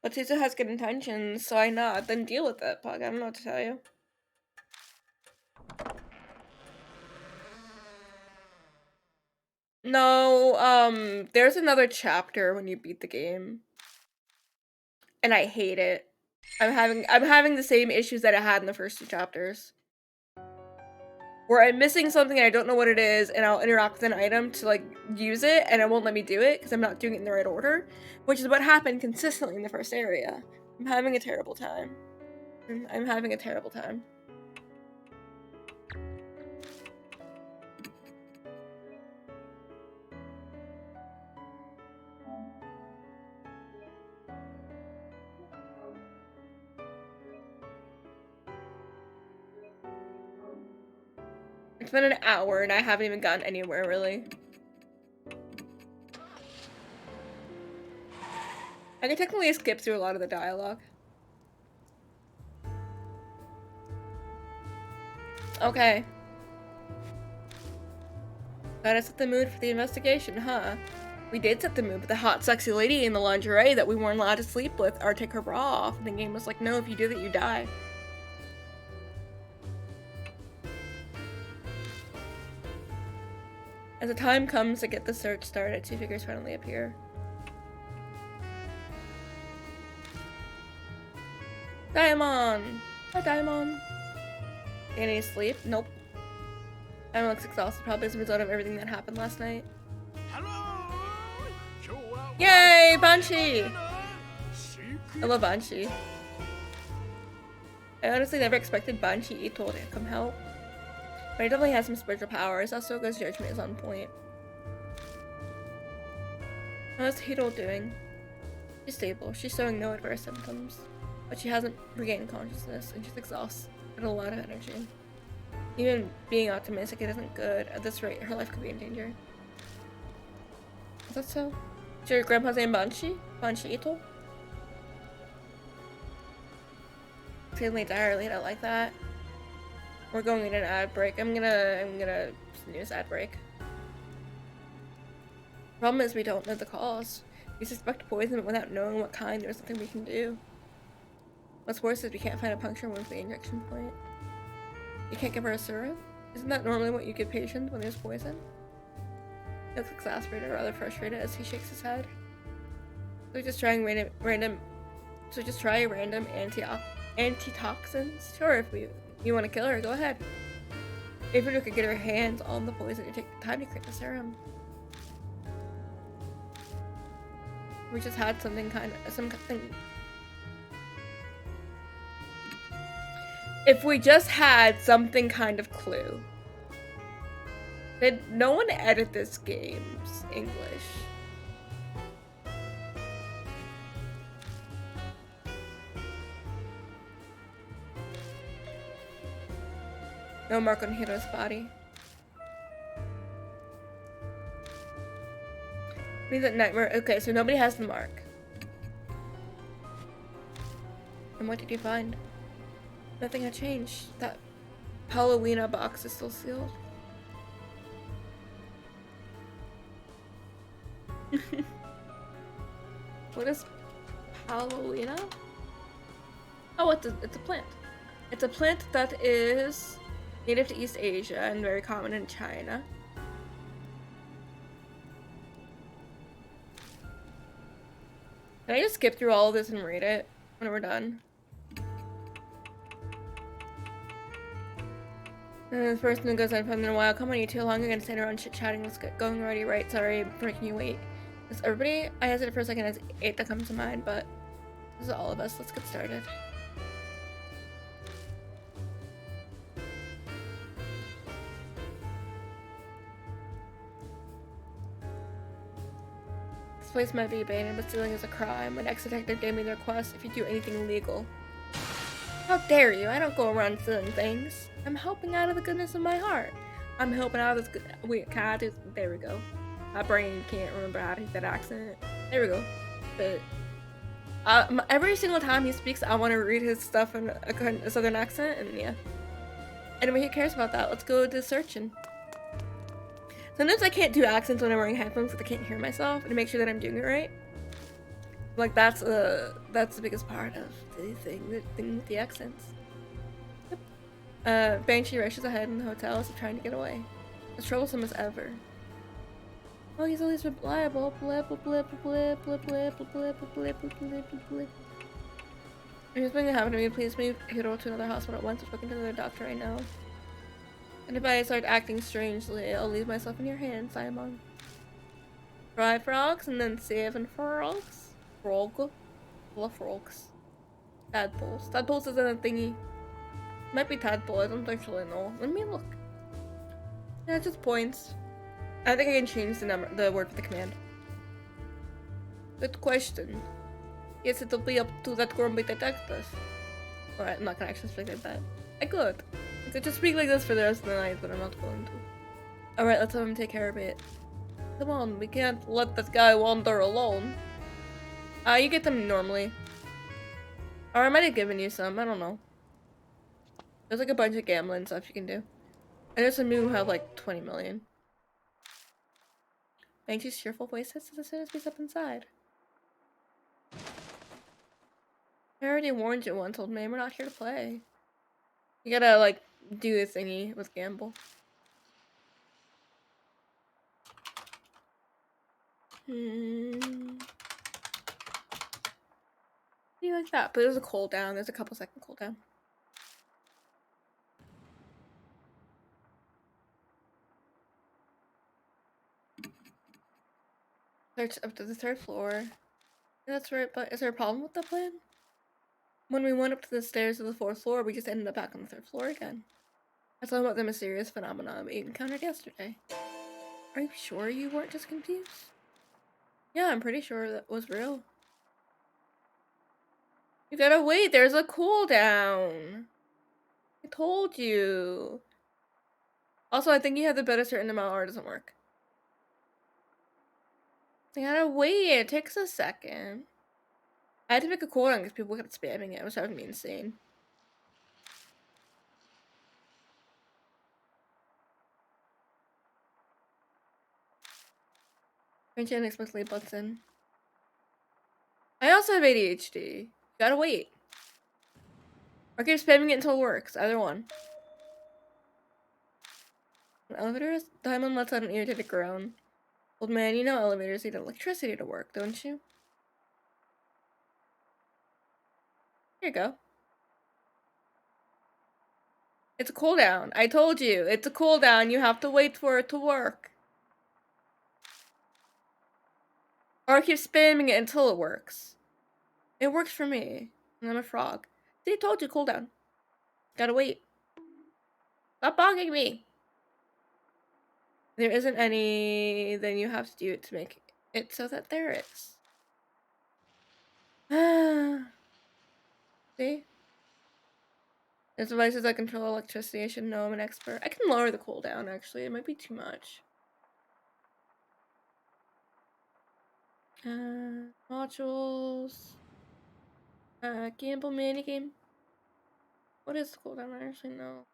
But Suzu has good intentions, so I nod. Then deal with it, Pug. I don't know what to tell you. No, there's another chapter when you beat the game. And I hate it. I'm having the same issues that I had in the first two chapters. Where I'm missing something and I don't know what it is, and I'll interact with an item to like use it, and it won't let me do it because I'm not doing it in the right order, which is what happened consistently in the first area. I'm having a terrible time. I'm having a terrible time. It's been an hour and I haven't even gotten anywhere, really. I can technically skip through a lot of the dialogue. Okay. Gotta set the mood for the investigation, huh? We did set the mood with the hot, sexy lady in the lingerie that we weren't allowed to sleep with or take her bra off. And the game was like, no, if you do that, you die. As the time comes to get the search started, two figures finally appear. Diamond! Hi, Diamond. Any sleep? Nope. Diamond looks exhausted, probably as a result of everything that happened last night. Yay, Banshee! I love Banshee. I honestly never expected Banshee Ito to come help. But he definitely has some spiritual powers. Asuka's judgment is on point. How's Hito doing? She's stable. She's showing no adverse symptoms. But she hasn't regained consciousness and she's exhausted and a lot of energy. Even being optimistic it isn't good. At this rate, her life could be in danger. Is that so? Is your grandpa's name Banshee? Banshee Ito? Extremely direly, I like that. We're going in an ad break. I'm gonna snooze ad break. Problem is we don't know the cause. We suspect poison, but without knowing what kind, there's nothing we can do. What's worse is we can't find a puncture wound for the injection point. You can't give her a syrup? Isn't that normally what you give patients when there's poison? He looks exasperated, rather frustrated as he shakes his head. So just trying random antitoxins? Sure, if you want to kill her, go ahead. If we could get her hands on the poison, it'd take time to create the serum. We just had something. If we just had something kind of clue. Did no one edit this game's English? No mark on Hiro's body. Means that nightmare. Okay, so nobody has the mark. And what did you find? Nothing had changed. That Halloween box is still sealed. What is Halloween? Oh, it's a plant. It's a plant that is native to East Asia and very common in China. Can I just skip through all of this and read it when we're done? And this person goes on in a while. Come on, you two long again, stand around chit-chatting. Let's get going already, right? Sorry for making you wait. Is everybody? I hesitated for a second as 8 that comes to mind, but this is all of us. Let's get started. This place might be abandoned, but stealing is a crime. When ex-detective gave me the request if you do anything illegal. How dare you? I don't go around stealing things. I'm helping out of the goodness of my heart. I'm helping out of this good. Wait, can I do? There we go. My brain can't remember how to do that accent. There we go. But every single time he speaks, I want to read his stuff in a southern accent, and yeah. Anyway, who cares about that? Let's go to searching. Sometimes I can't do accents when I'm wearing headphones because I can't hear myself, and to make sure that I'm doing it right. Like that's the biggest part of the thing with the accents. Yep. Banshee rushes ahead in the hotel as if trying to get away. As troublesome as ever. Oh, he's always reliable. Blip, blip, blip, blip, blip, blip, blip, blip, blip, blip, blip. If there's something to happen to me, please move Hiro to another hospital at once. I'm talking to another doctor right now. And if I start acting strangely, I'll leave myself in your hands, Simon. Fry frogs and then 7 frogs. Frog. Love frogs. Tadpoles. Tadpoles isn't a thingy. Might be tadpole, I don't actually know. Let me look. Yeah, it's just points. I think I can change the word for the command. Good question. Yes, it'll be up to that grumpy detective. Alright, I'm not gonna actually speak like that. I could. I could just speak like this for the rest of the night, but I'm not going to. Alright, let's have him take care of it. Come on, we can't let this guy wander alone. You get them normally. Or I might have given you some, I don't know. There's like a bunch of gambling stuff you can do. I know some people have like 20 million. Banksy's cheerful voice hits as soon as we step inside. I already warned you once, old man. We're not here to play. You gotta, like, do the thingy with Gamble. Do you like that? But there's a cooldown. There's a couple second cooldown. Search up to the 3rd floor. That's right, but is there a problem with the plan? When we went up to the stairs of the 4th floor, we just ended up back on the 3rd floor again. That's all about the mysterious phenomenon we encountered yesterday. Are you sure you weren't just confused? Yeah, I'm pretty sure that was real. You gotta wait, there's a cooldown. I told you. Also, I think you have to bet a certain amount or it doesn't work. You gotta wait, it takes a second. I had to pick a cooldown because people kept spamming it. It was driving me insane. Gretchen explicitly butts in. I also have ADHD. You gotta wait. Or keep spamming it until it works. Either one. An elevator, Diamond lets out an irritated groan. Old man, you know elevators need electricity to work, don't you? Here you go. It's a cooldown. I told you. It's a cooldown. You have to wait for it to work. Or keep spamming it until it works. It works for me. And I'm a frog. See, I told you, cooldown. Gotta wait. Stop bogging me. There isn't any, then you have to do it to make it so that there is. See? There's devices that control electricity. I should know I'm an expert. I can lower the cooldown, actually. It might be too much. Modules. Gamble minigame. What is the cooldown? I actually know.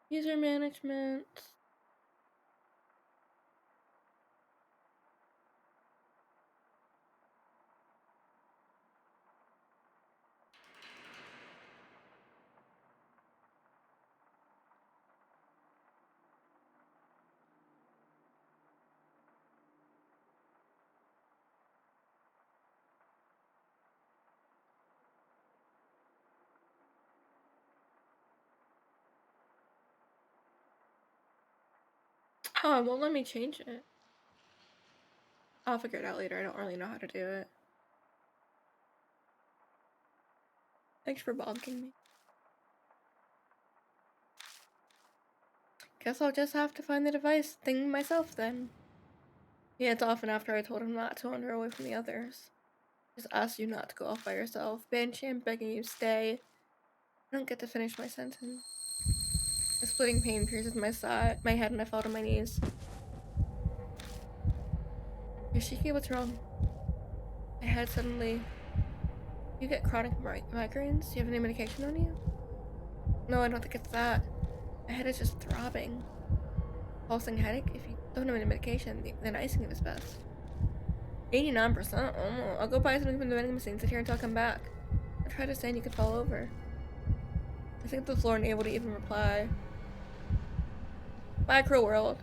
User management. Oh, it won't let me change it. I'll figure it out later. I don't really know how to do it. Thanks for bonking me. Guess I'll just have to find the device thing myself then. Yeah, it's often after I told him not to wander away from the others. Just asked you not to go off by yourself. Banshee, I'm begging you, stay. I don't get to finish my sentence. A splitting pain pierces my head and I fall to my knees. Yoshiki, what's wrong? My head suddenly... You get chronic migraines? Do you have any medication on you? No, I don't think it's that. My head is just throbbing. Pulsing headache? If you don't have any medication, then icing it is best. 89%? Oh, I'll go buy something from the vending machine. Sit here until I come back. I tried to say you could fall over. I think the floor unable to even reply. Bye, cruel world.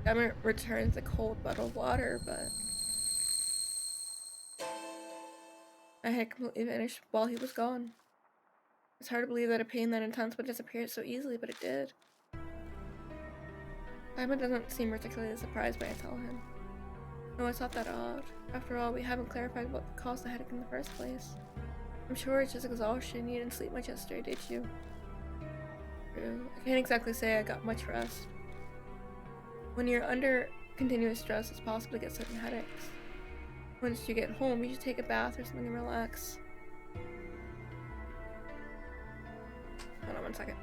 Government returns a cold bottle of water, but... I had completely vanished while he was gone. It's hard to believe that a pain that intense would disappear so easily, but it did. Simon doesn't seem particularly surprised when I tell him. No, it's not that odd. After all, we haven't clarified what caused the headache in the first place. I'm sure it's just exhaustion. You didn't sleep much yesterday, did you? True. I can't exactly say I got much rest. When you're under continuous stress, it's possible to get sudden headaches. Once you get home, you should take a bath or something and relax. Hold on one second.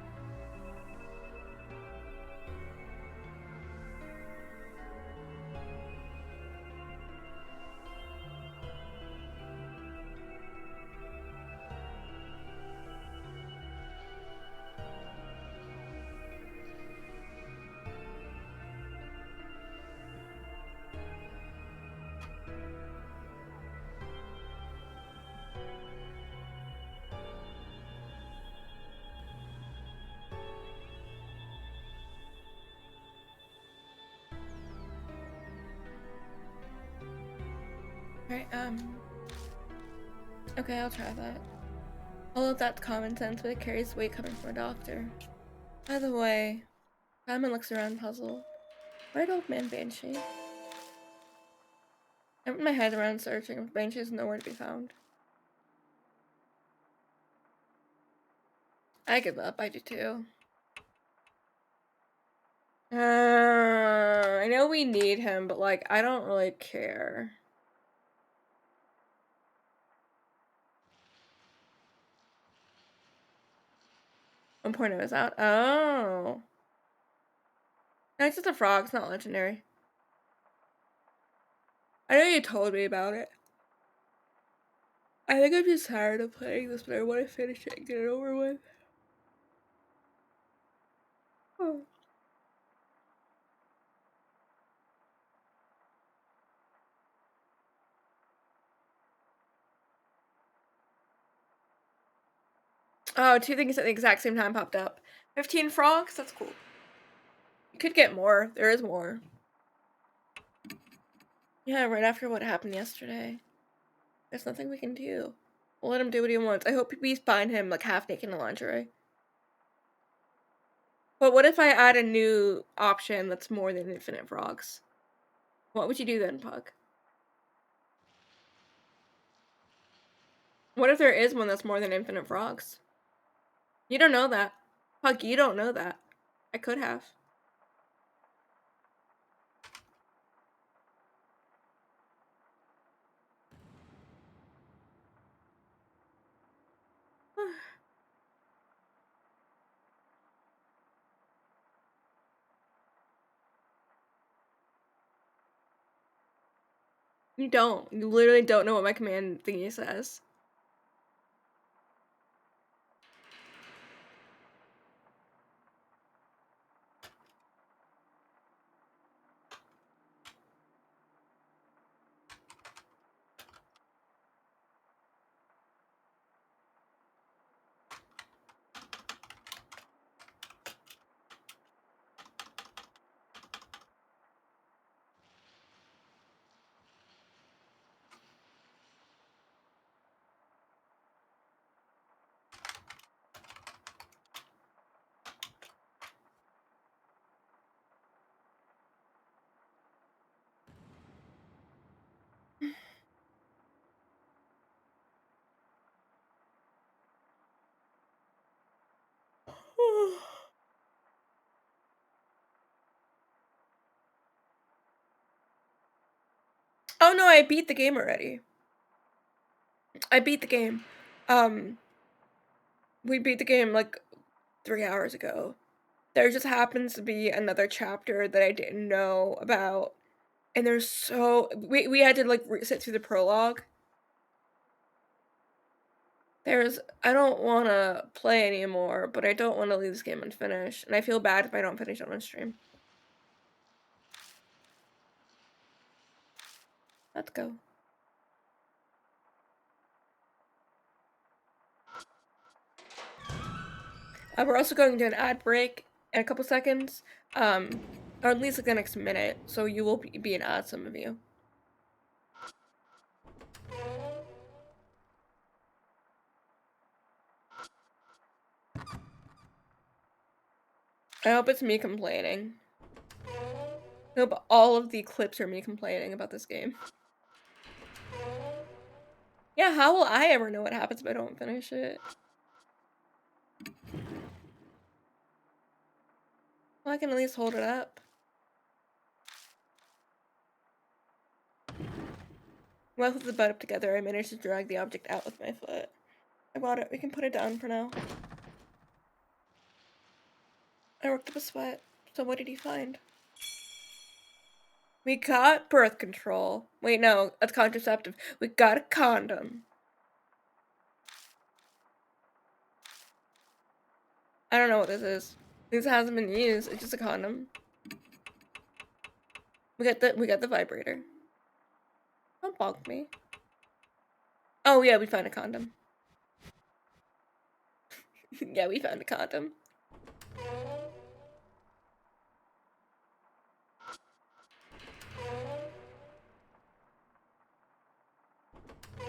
Right, okay, I'll try that. All of that's common sense, but it carries weight coming from a doctor. By the way, Simon looks around puzzled. Where'd old man Banshee? I put my head around searching, Banshee's nowhere to be found. I give up, I do too. I know we need him, but like, I don't really care. 1.0 is out. Oh. No, it's just a frog, it's not legendary. I know you told me about it. I think I'm just tired of playing this, but I want to finish it and get it over with. Oh. Oh, two things at the exact same time popped up. 15 frogs? That's cool. You could get more. There is more. Yeah, right after what happened yesterday. There's nothing we can do. We'll let him do what he wants. I hope we find him like half naked in lingerie. But what if I add a new option that's more than infinite frogs? What would you do then, Pug? What if there is one that's more than infinite frogs? You don't know that. Pug, you don't know that. I could have. You don't. You literally don't know what my command thingy says. Oh no, I beat the game already. I beat the game. We beat the game like 3 hours ago. There just happens to be another chapter that I didn't know about. And there's so we had to like sit through the prologue. I don't want to play anymore, but I don't want to leave this game unfinished, and I feel bad if I don't finish it on stream. Let's go. We're also going to an ad break in a couple seconds, or at least like the next minute, so you will be an ad, some of you. I hope it's me complaining. I hope all of the clips are me complaining about this game. Yeah, how will I ever know what happens if I don't finish it? Well, I can at least hold it up. Well, with the butt up together, I managed to drag the object out with my foot. I bought it. We can put it down for now. I worked up a sweat. So what did he find? We got birth control. Wait, no, that's contraceptive. We got a condom. I don't know what this is. This hasn't been used. It's just a condom. We got the vibrator. Don't bonk me. Oh yeah, we found a condom. Yeah, we found a condom.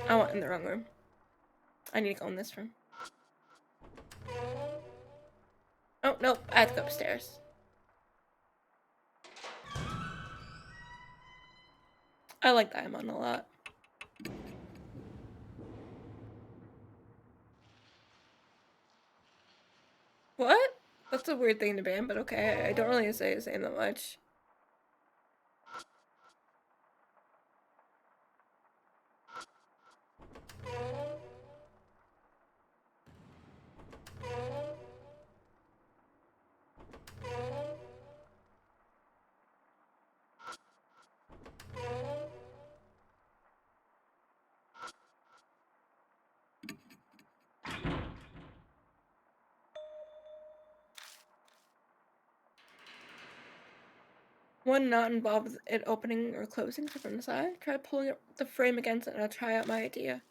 I went in the wrong room. I need to go in this room. Oh, nope. I have to go upstairs. I like Diamond a lot. What? That's a weird thing to ban, but okay. I don't really say his name that much. One not involved in opening or closing from the side. Try pulling the frame against it and I'll try out my idea.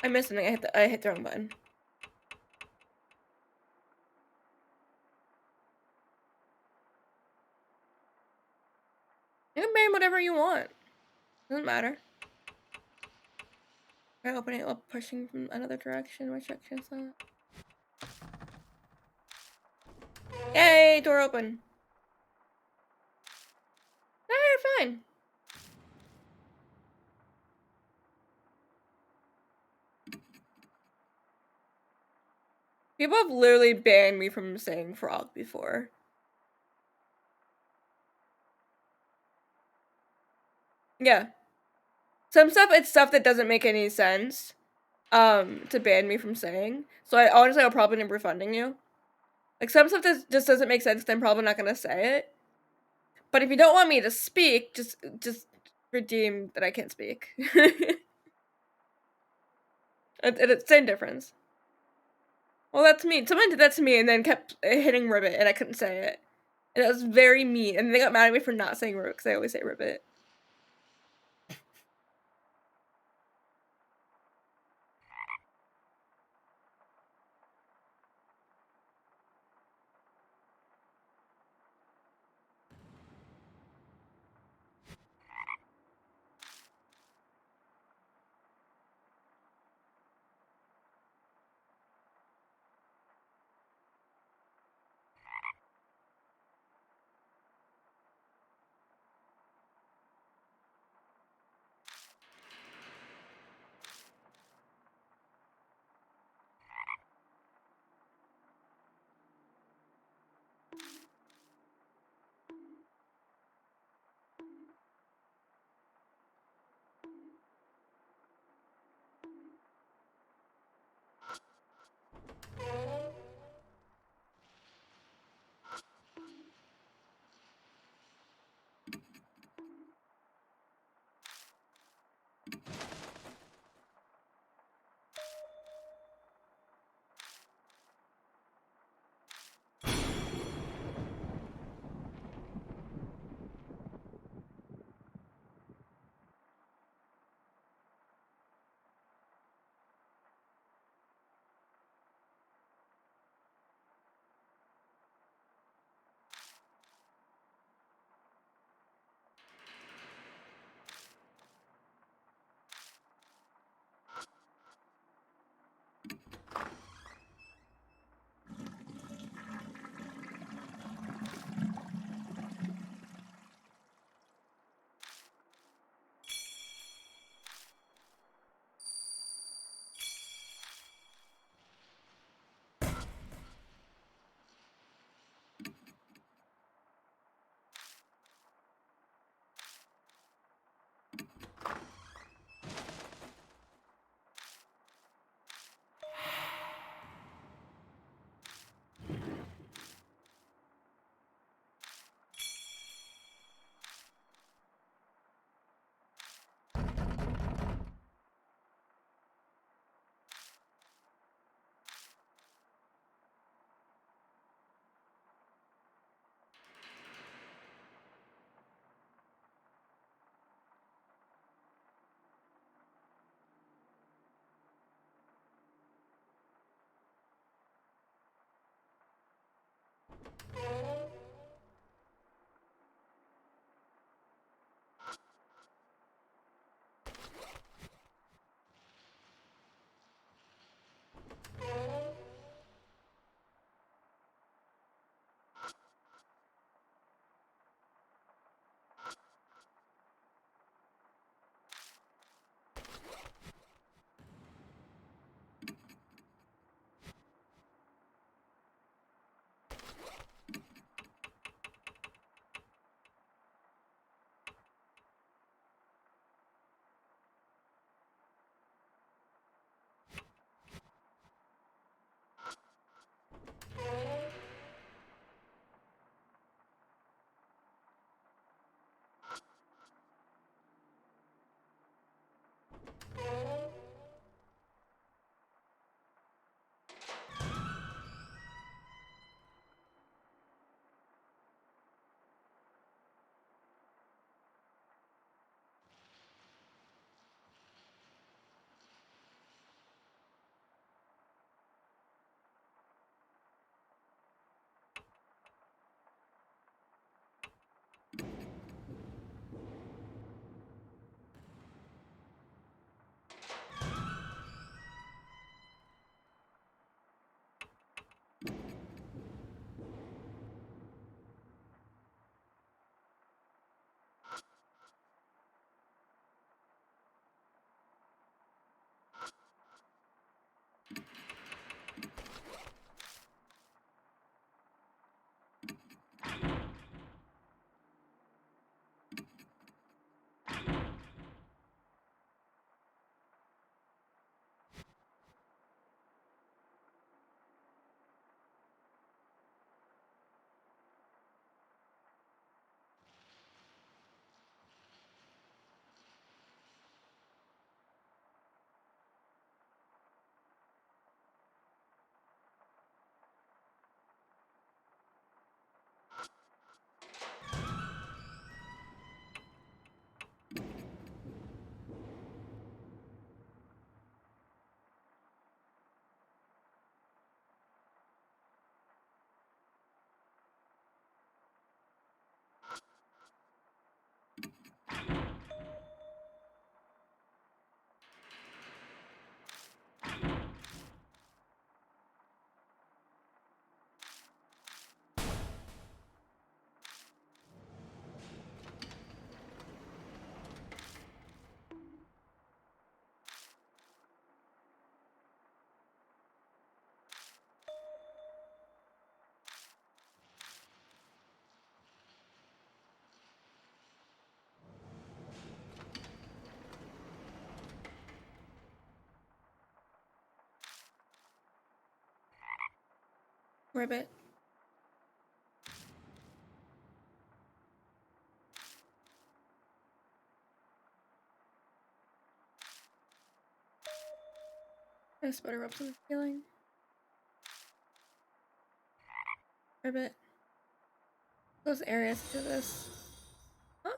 I missed something. I hit the wrong button. You can ban whatever you want. Doesn't matter. Try opening it while pushing from another direction. Which direction is that? Yay! Door open. No, you're fine. People have literally banned me from saying frog before. Yeah. Some stuff, it's stuff that doesn't make any sense. To ban me from saying. So I honestly, I'll probably end up refunding you. Like, some stuff just doesn't make sense, then I'm probably not gonna say it. But if you don't want me to speak, just redeem that I can't speak. It's same difference. Well, that's mean. Someone did that to me and then kept hitting ribbit and I couldn't say it. And it was very mean. And they got mad at me for not saying ribbit because I always say ribbit. Ribbit. I spider up to the ceiling. Ribbit. Those areas to this. Huh?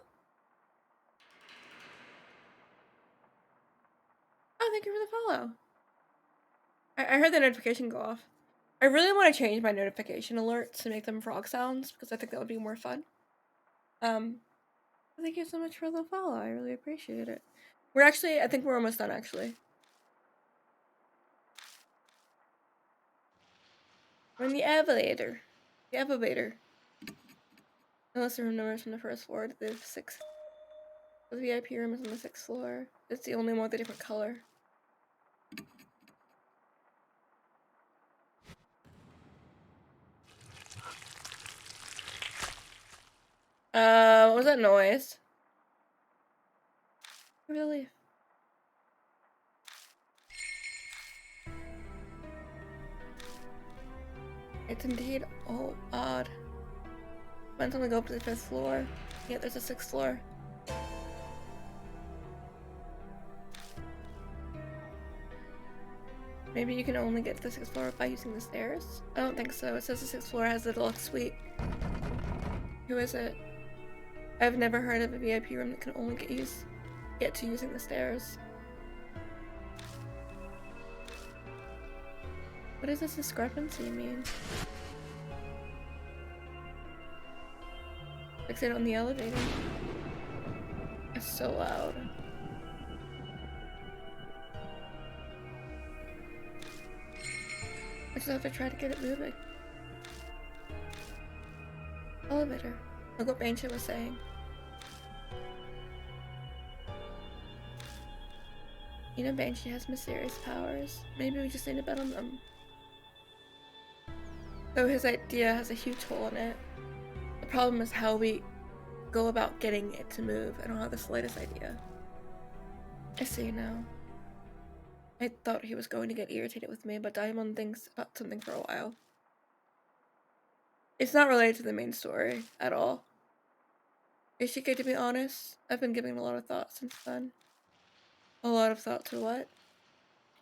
Oh, thank you for the follow. I heard the notification go off. I really want to change my notification alerts to make them frog sounds because I think that would be more fun. Thank you so much for the follow. I really appreciate it. I think we're almost done actually. We're in the elevator. The elevator. Unless the room numbers from the first floor to the 6th. The VIP room is on the 6th floor. It's the only one with a different color. What was that noise? Where did I leave? It's indeed odd. When's only go up to the 5th floor? Yeah, there's a 6th floor. Maybe you can only get to the 6th floor by using the stairs? I don't think so. It says the 6th floor has a deluxe suite. Who is it? I've never heard of a VIP room that can only get to using the stairs. What does this discrepancy mean? Fixate on the elevator. It's so loud. I just have to try to get it moving. Elevator. Look what Banshee was saying. You know Banshee has mysterious powers. Maybe we just need to bet on them. Though his idea has a huge hole in it. The problem is how we go about getting it to move. I don't have the slightest idea. I see now. I thought he was going to get irritated with me, but Diamond thinks about something for a while. It's not related to the main story at all. Ishike, to be honest, I've been giving a lot of thought since then. A lot of thought to what?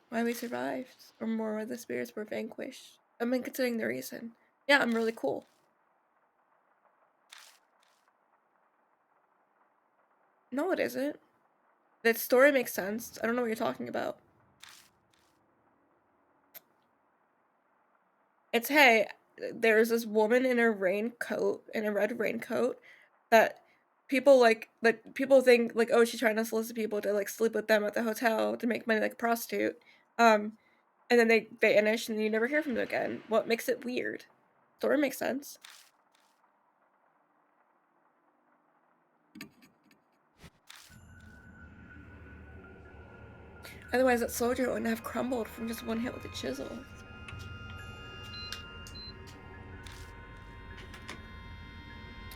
Why we survived, or more why the spirits were vanquished. I've been considering the reason. Yeah, I'm really cool. No, it isn't. That story makes sense. I don't know what you're talking about. It's, hey, there's this woman in a raincoat, in a red raincoat, that people people think like, oh, she's trying to solicit people to like sleep with them at the hotel to make money like a prostitute. And then they vanish and you never hear from them again. What makes it weird? Story makes sense. Otherwise that soldier wouldn't have crumbled from just one hit with a chisel.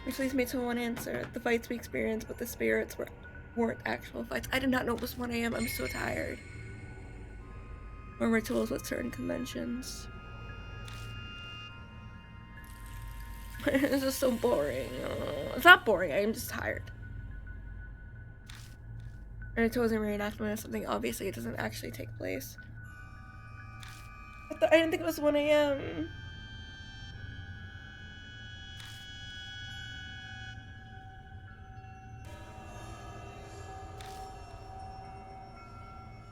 Which leads me to one answer. The fights we experienced with the spirits weren't actual fights. I did not know it was 1 a.m. I'm so tired. Or rituals with certain conventions. This is so boring. It's not boring, I'm just tired. Rituals and reenactment of something obviously it doesn't actually take place. I didn't think it was 1 a.m.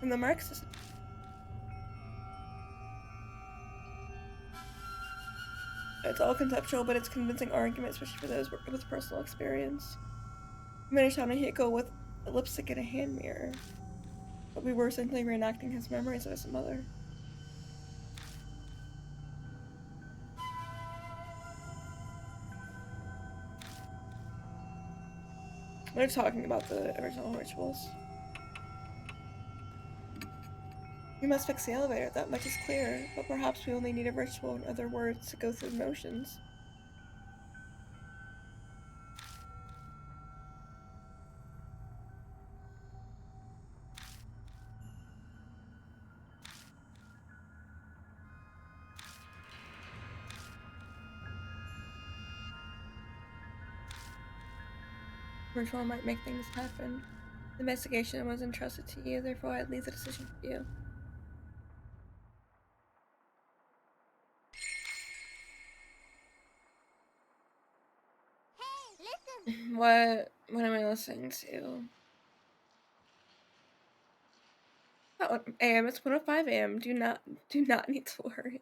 And the Marxist. It's all conceptual, but it's convincing argument, especially for those with personal experience. I managed on a Hiko with a lipstick and a hand mirror. But we were simply reenacting his memories of his mother. We're talking about the original rituals. We must fix the elevator, that much is clear, but perhaps we only need a ritual, in other words, to go through the motions. Ritual might make things happen. The investigation was entrusted to you, therefore I'd leave the decision to you. Hey, listen! What am I listening to? Oh, AM, it's 1:05 AM. Do not need to worry.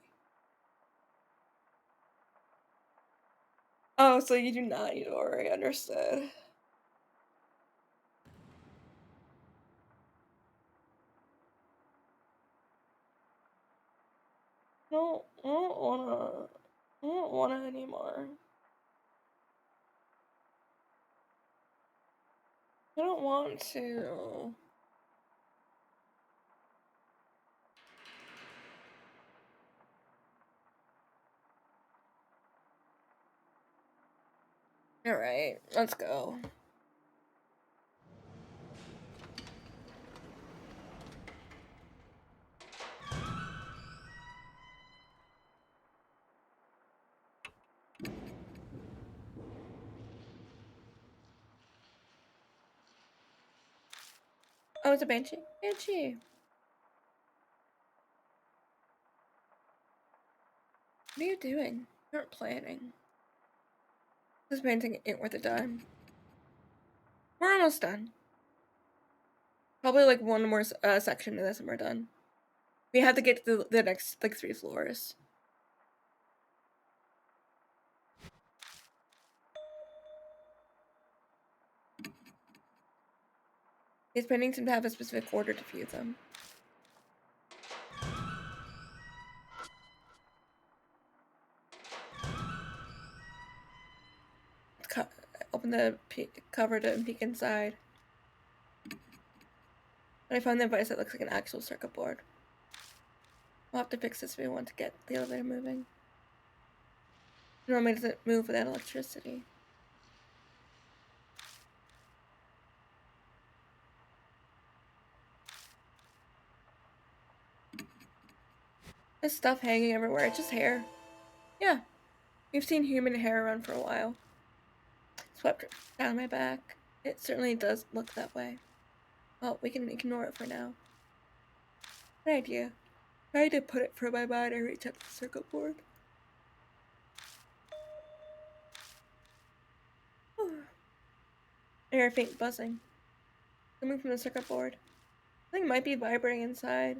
Oh, so you do not need to worry, understood. I don't wanna anymore. I don't want to. Alright, let's go. Oh, it's a banshee? Banshee! What are you doing? You aren't planning. This painting ain't worth a dime. We're almost done. Probably like one more section of this and we're done. We have to get to the next like 3 floors. These paintings seem to have a specific order to view them. Open the cover to peek inside. And I found the device that looks like an actual circuit board. We'll have to fix this if we want to get the elevator moving. It normally doesn't move without electricity. There's stuff hanging everywhere. It's just hair. Yeah. We've seen human hair around for a while. Swept down my back. It certainly does look that way. Well, we can ignore it for now. Good idea. Try to put it from my mind and reach up to the circuit board. I hear a faint buzzing. Coming from the circuit board. Something might be vibrating inside.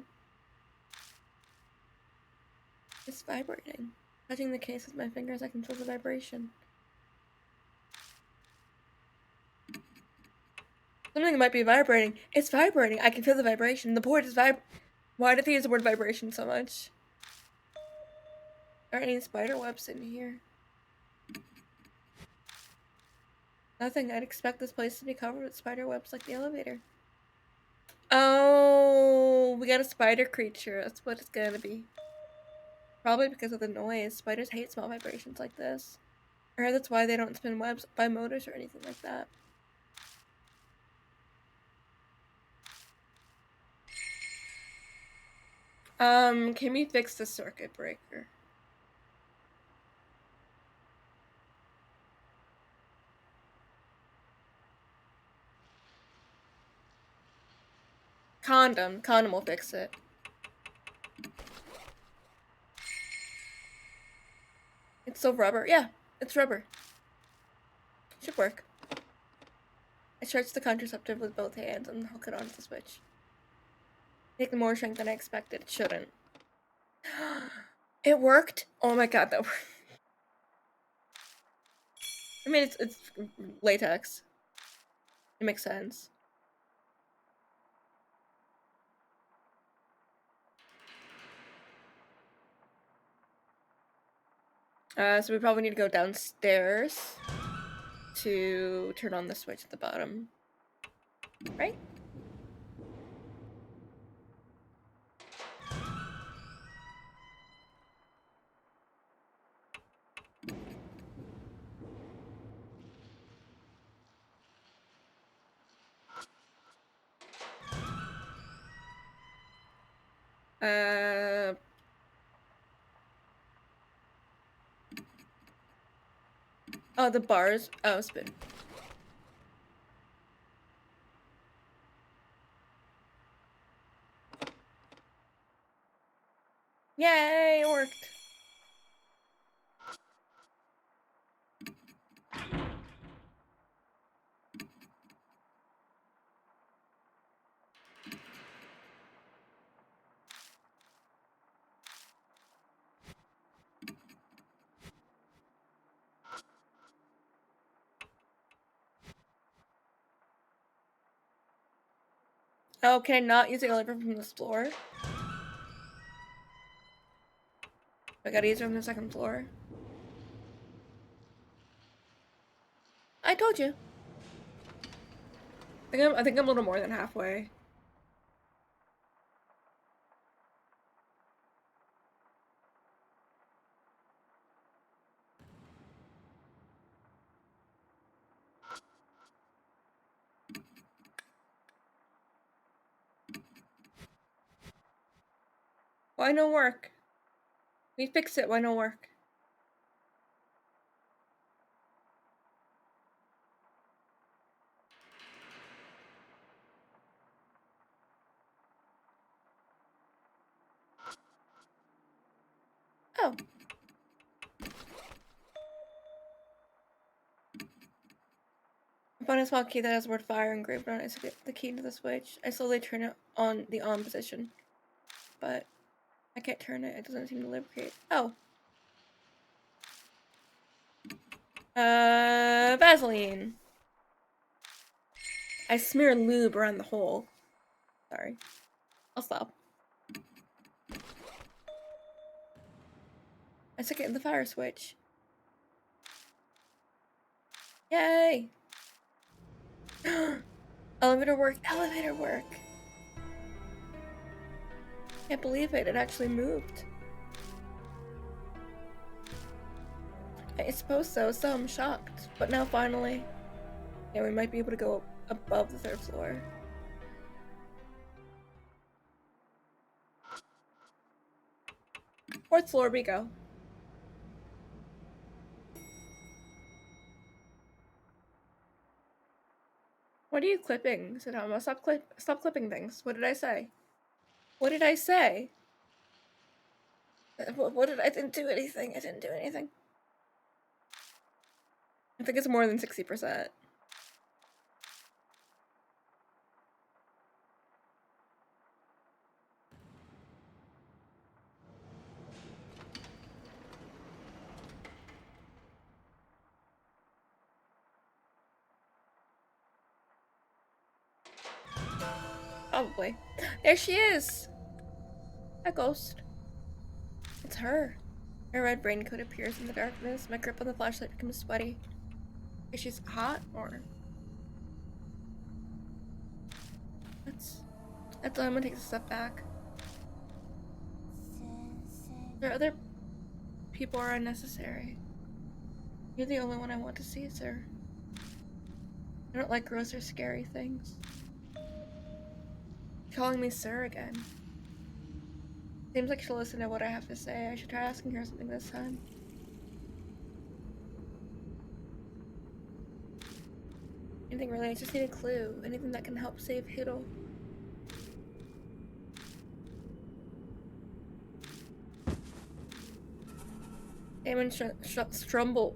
It's vibrating. Touching the case with my fingers, I can feel the vibration. Something might be vibrating. It's vibrating. I can feel the vibration. The board is Why did they use the word vibration so much? Are any spider webs in here? Nothing. I'd expect this place to be covered with spider webs like the elevator. Oh, we got a spider creature. That's what it's gonna be. Probably because of the noise. Spiders hate small vibrations like this. I heard that's why they don't spin webs by motors or anything like that. Can we fix the circuit breaker? Condom. Condom will fix it. It's still rubber. Yeah, it's rubber. Should work. I charged the contraceptive with both hands and hook it onto the switch. Taking more strength than I expected. It shouldn't. It worked? Oh my god, that worked. I mean, it's latex. It makes sense. So we probably need to go downstairs to turn on the switch at the bottom. Right? Oh, the bars. Oh, spin. Yay, it worked. Oh, can I not use the elevator from this floor? I gotta use it from the second floor. I told you. I think I'm a little more than halfway. Why no work? We fixed it, why no work? Oh. I found a small key that has the word fire engraved on it. I took the key to the switch. I slowly turn it on the on position. But I can't turn it. It doesn't seem to lubricate. Oh. Vaseline. I smear lube around the hole. Sorry. I'll stop. I stuck it in the fire switch. Yay! Elevator work. Elevator work. Can't believe it. It actually moved. I suppose so I'm shocked. But now finally, yeah, we might be able to go above the 3rd floor. Fourth floor we go. What are you clipping? Said Hama. Stop clipping things. What did I say? What did I say? I didn't do anything. I didn't do anything. I think it's more than 60%. Probably. There she is! A ghost. It's her. Her red raincoat appears in the darkness. My grip on the flashlight becomes sweaty. Is she hot or? That's why I'm gonna take a step back. There are other people are unnecessary. You're the only one I want to see, sir. I don't like gross or scary things. Calling me sir again. Seems like she'll listen to what I have to say. I should try asking her something this time. Anything really, I just need a clue. Anything that can help save Hiddle. Damon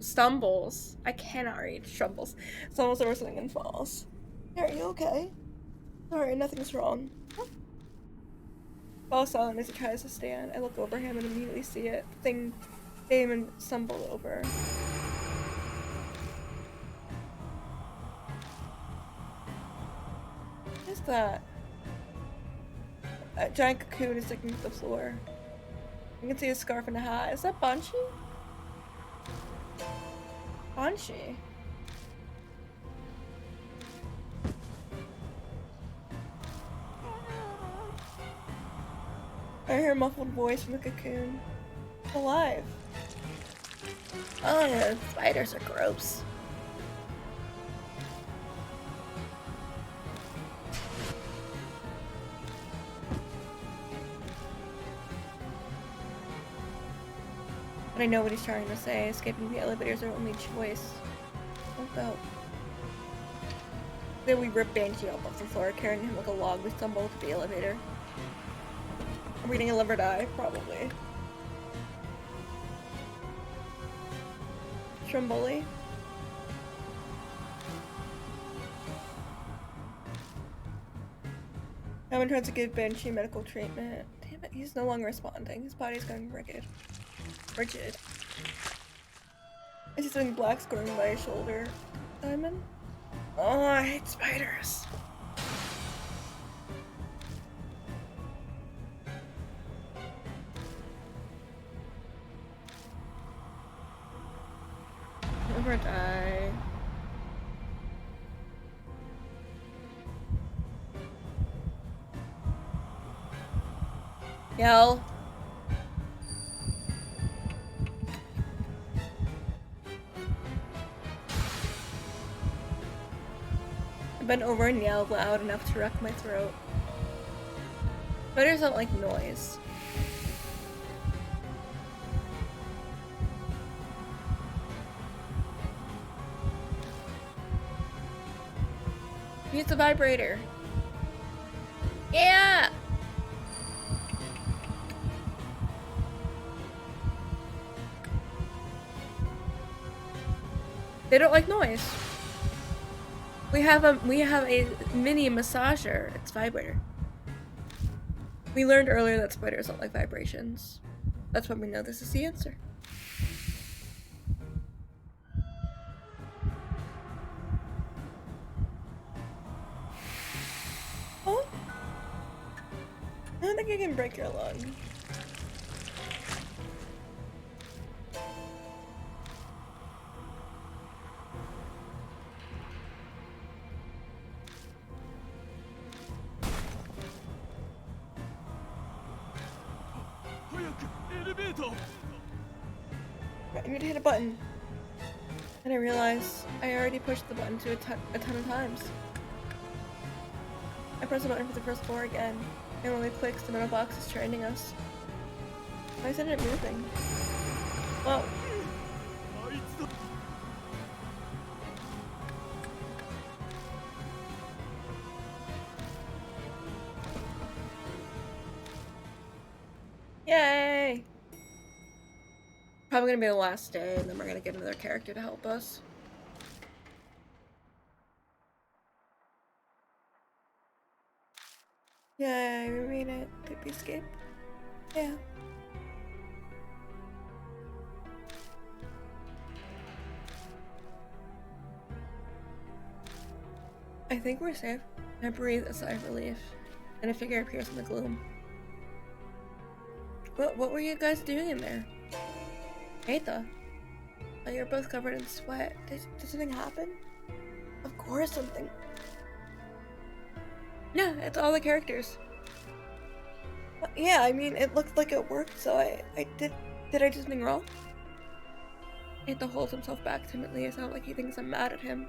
stumbles. I cannot read. Stumbles. Stumbles over something and falls. Are you okay? Sorry, nothing's wrong. Falls silent as he tries to stand. I look over him and immediately see it. The thing Damon stumbled over. What is that? A giant cocoon is sticking to the floor. You can see a scarf and a hat. Is that Banshee? Banshee? I hear a muffled voice from the cocoon. It's alive. Oh, spiders are gross. But I know what he's trying to say. Escaping the elevator is our only choice. Oh go. Then we rip Banshee up off the floor, carrying him like a log. We stumble to the elevator. Are we gonna live or die? Probably. Stromboli. Hammond tries to give Banshee medical treatment. Damn it, he's no longer responding. His body's going rigid. Rigid. I see something black squirming by his shoulder. Diamond? Oh, I hate spiders. Never die. Yell. I bent over and yelled loud enough to wreck my throat. Spiders don't like noise. Use the vibrator. Yeah! They don't like noise. We have a mini massager. It's vibrator. We learned earlier that spiders don't like vibrations. That's when we know this is the answer. Oh? I don't think you can break your lung. I need to hit a button. And I realized I already pushed the button a ton of times. I pressed the button for the first floor again, and when we clicked, the metal box is training us. Why isn't it moving? Whoa. Yay! Probably gonna be the last day, and then we're gonna get another character to help us. Yay, we made it. Did we escape? Yeah. I think we're safe. I breathe a sigh of relief, and a figure appears in the gloom. What were you guys doing in there? Aetha? Oh, you're both covered in sweat. Did something happen? Of course something. Yeah, it's all the characters. Yeah, I mean, it looked like it worked, so did I do something wrong? Aetha holds himself back timidly. It's not like he thinks I'm mad at him.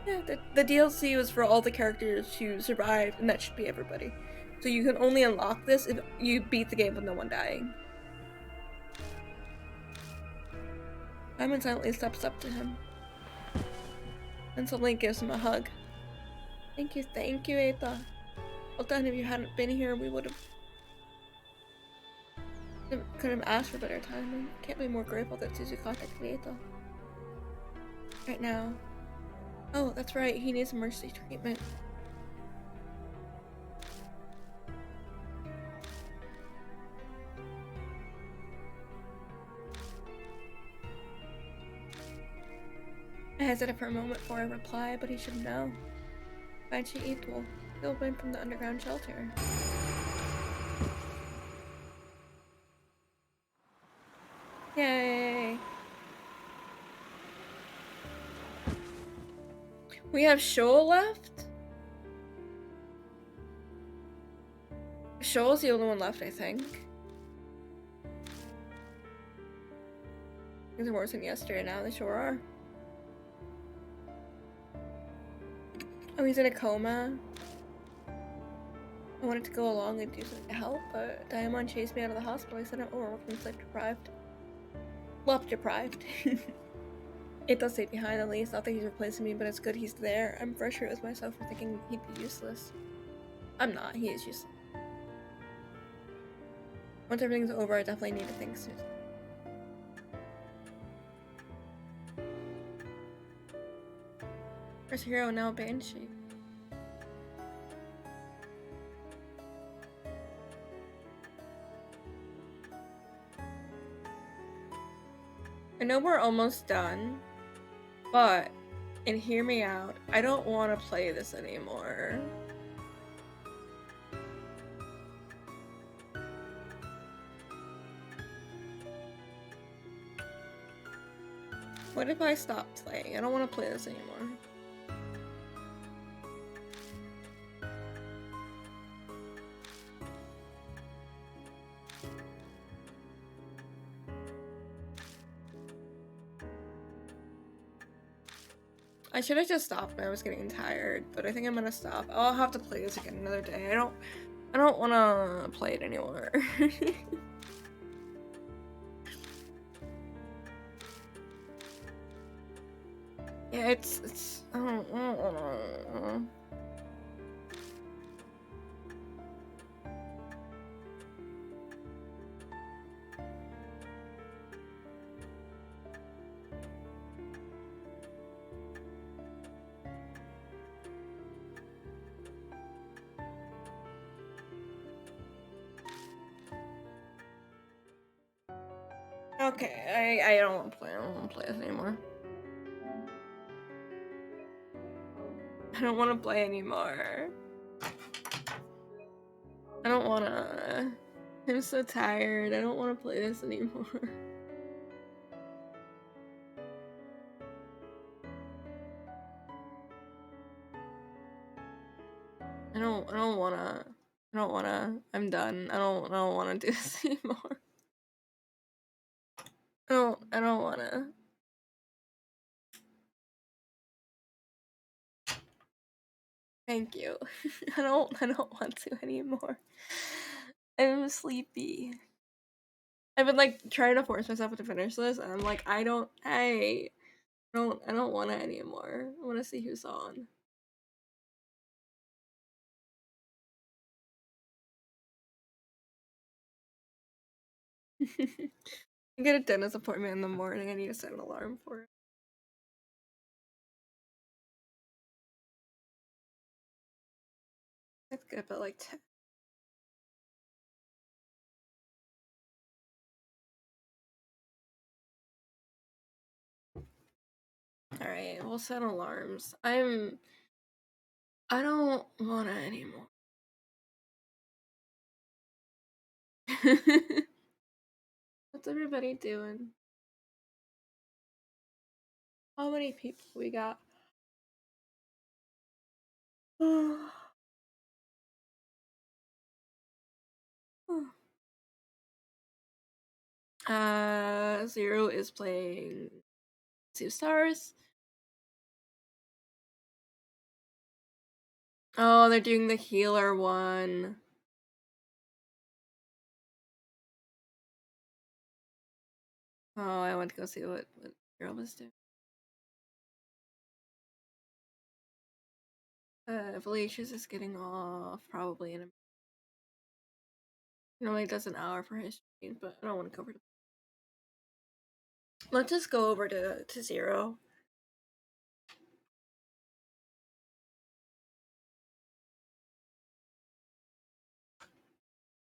Yeah, the DLC was for all the characters who survived, and that should be everybody. So you can only unlock this if you beat the game with no one dying. Simon silently steps up to him, and suddenly gives him a hug. Thank you, Aetha. Well done. If you hadn't been here, we could have asked for better timing. Can't be more grateful that Suzu contacted Aetha. Right now. Oh, that's right. He needs mercy treatment. I hesitated for a moment before I replied, but he should know. Banshee Eatle, he'll win from the underground shelter. Yay! We have Shoal left? Shoal's the only one left, I think. Things are worse than yesterday now, they sure are. Oh, he's in a coma. I wanted to go along and do something to help, but Diamond chased me out of the hospital. He said I'm overworked and sleep deprived. Love deprived. It does stay behind at least. Not that he's replacing me, but it's good he's there. I'm frustrated with myself for thinking he'd be useless. I'm not. He is useless. Once everything's over, I definitely need to think soon. First hero, now Banshee. I know we're almost done, but, and hear me out, I don't want to play this anymore. What if I stop playing? I don't want to play this anymore. I should have just stopped when I was getting tired, but I think I'm gonna stop. I'll have to play this again another day. I don't want to play it anymore. Yeah, it's I don't wanna. Okay, I don't want to play. I don't want to play this anymore. I don't want to play anymore. I don't want to. I'm so tired. I don't want to play this anymore. I don't wanna. I don't wanna. I'm done. I don't wanna do this anymore. I don't wanna. Thank you. I don't want to anymore. I'm sleepy. I've been like trying to force myself to finish this, and I'm like, I don't want it anymore. I want to see who's on. I get a dentist appointment in the morning. I need to set an alarm for it. Let's get up at like 10. All right, we'll set alarms. I don't want it anymore. What's everybody doing? How many people we got? 0 is playing Sea of Stars. Oh, they're doing the healer one. Oh, I went to go see what 0 was doing. Felicia's is getting off probably in a. Normally it does an hour for his stream, but I don't want to cover it. Let's just go over to 0.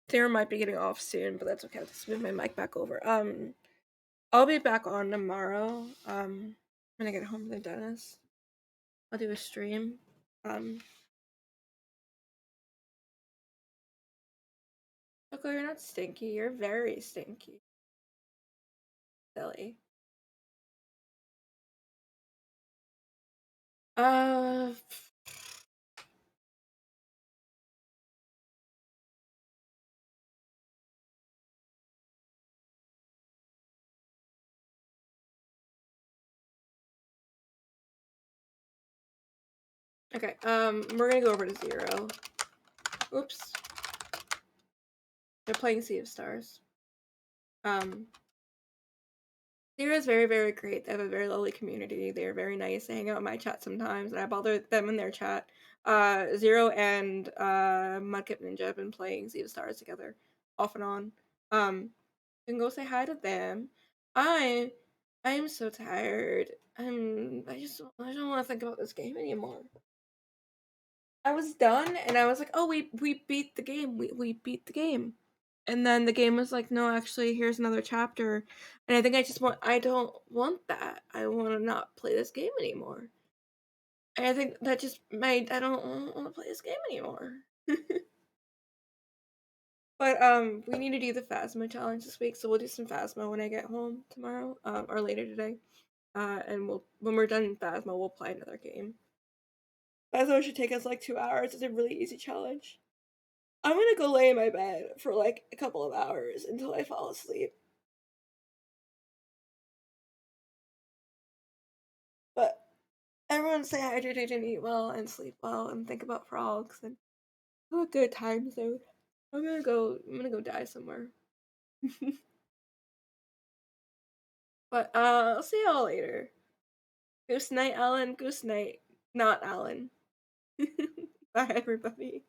Sarah might be getting off soon, but that's okay. I'll just move my mic back over. I'll be back on tomorrow. When I get home from the dentist, I'll do a stream. Coco, you're not stinky. You're very stinky. Silly. Okay, we're gonna go over to 0. Oops. They're playing Sea of Stars. 0 is very, very great. They have a very lovely community. They're very nice. They hang out in my chat sometimes, and I bother them in their chat. 0 and Mudkip Ninja have been playing Sea of Stars together, off and on. You can go say hi to them. I'm so tired. I don't want to think about this game anymore. I was done, and I was like, oh, we beat the game. We beat the game. And then the game was like, no, actually, here's another chapter. And I think I don't want that. I want to not play this game anymore. And I think that just made, I don't want to play this game anymore. But we need to do the Phasma challenge this week, so we'll do some Phasma when I get home tomorrow, or later today. And when we're done in Phasma, we'll play another game. Phasma should take us like 2 hours. It's a really easy challenge. I'm gonna go lay in my bed for like a couple of hours until I fall asleep. But everyone stay hydrated and eat well and sleep well and think about frogs and have a good time zone. I'm gonna go die somewhere. But I'll see y'all later. Goose night, Alan. Goose night, not Alan. Bye everybody.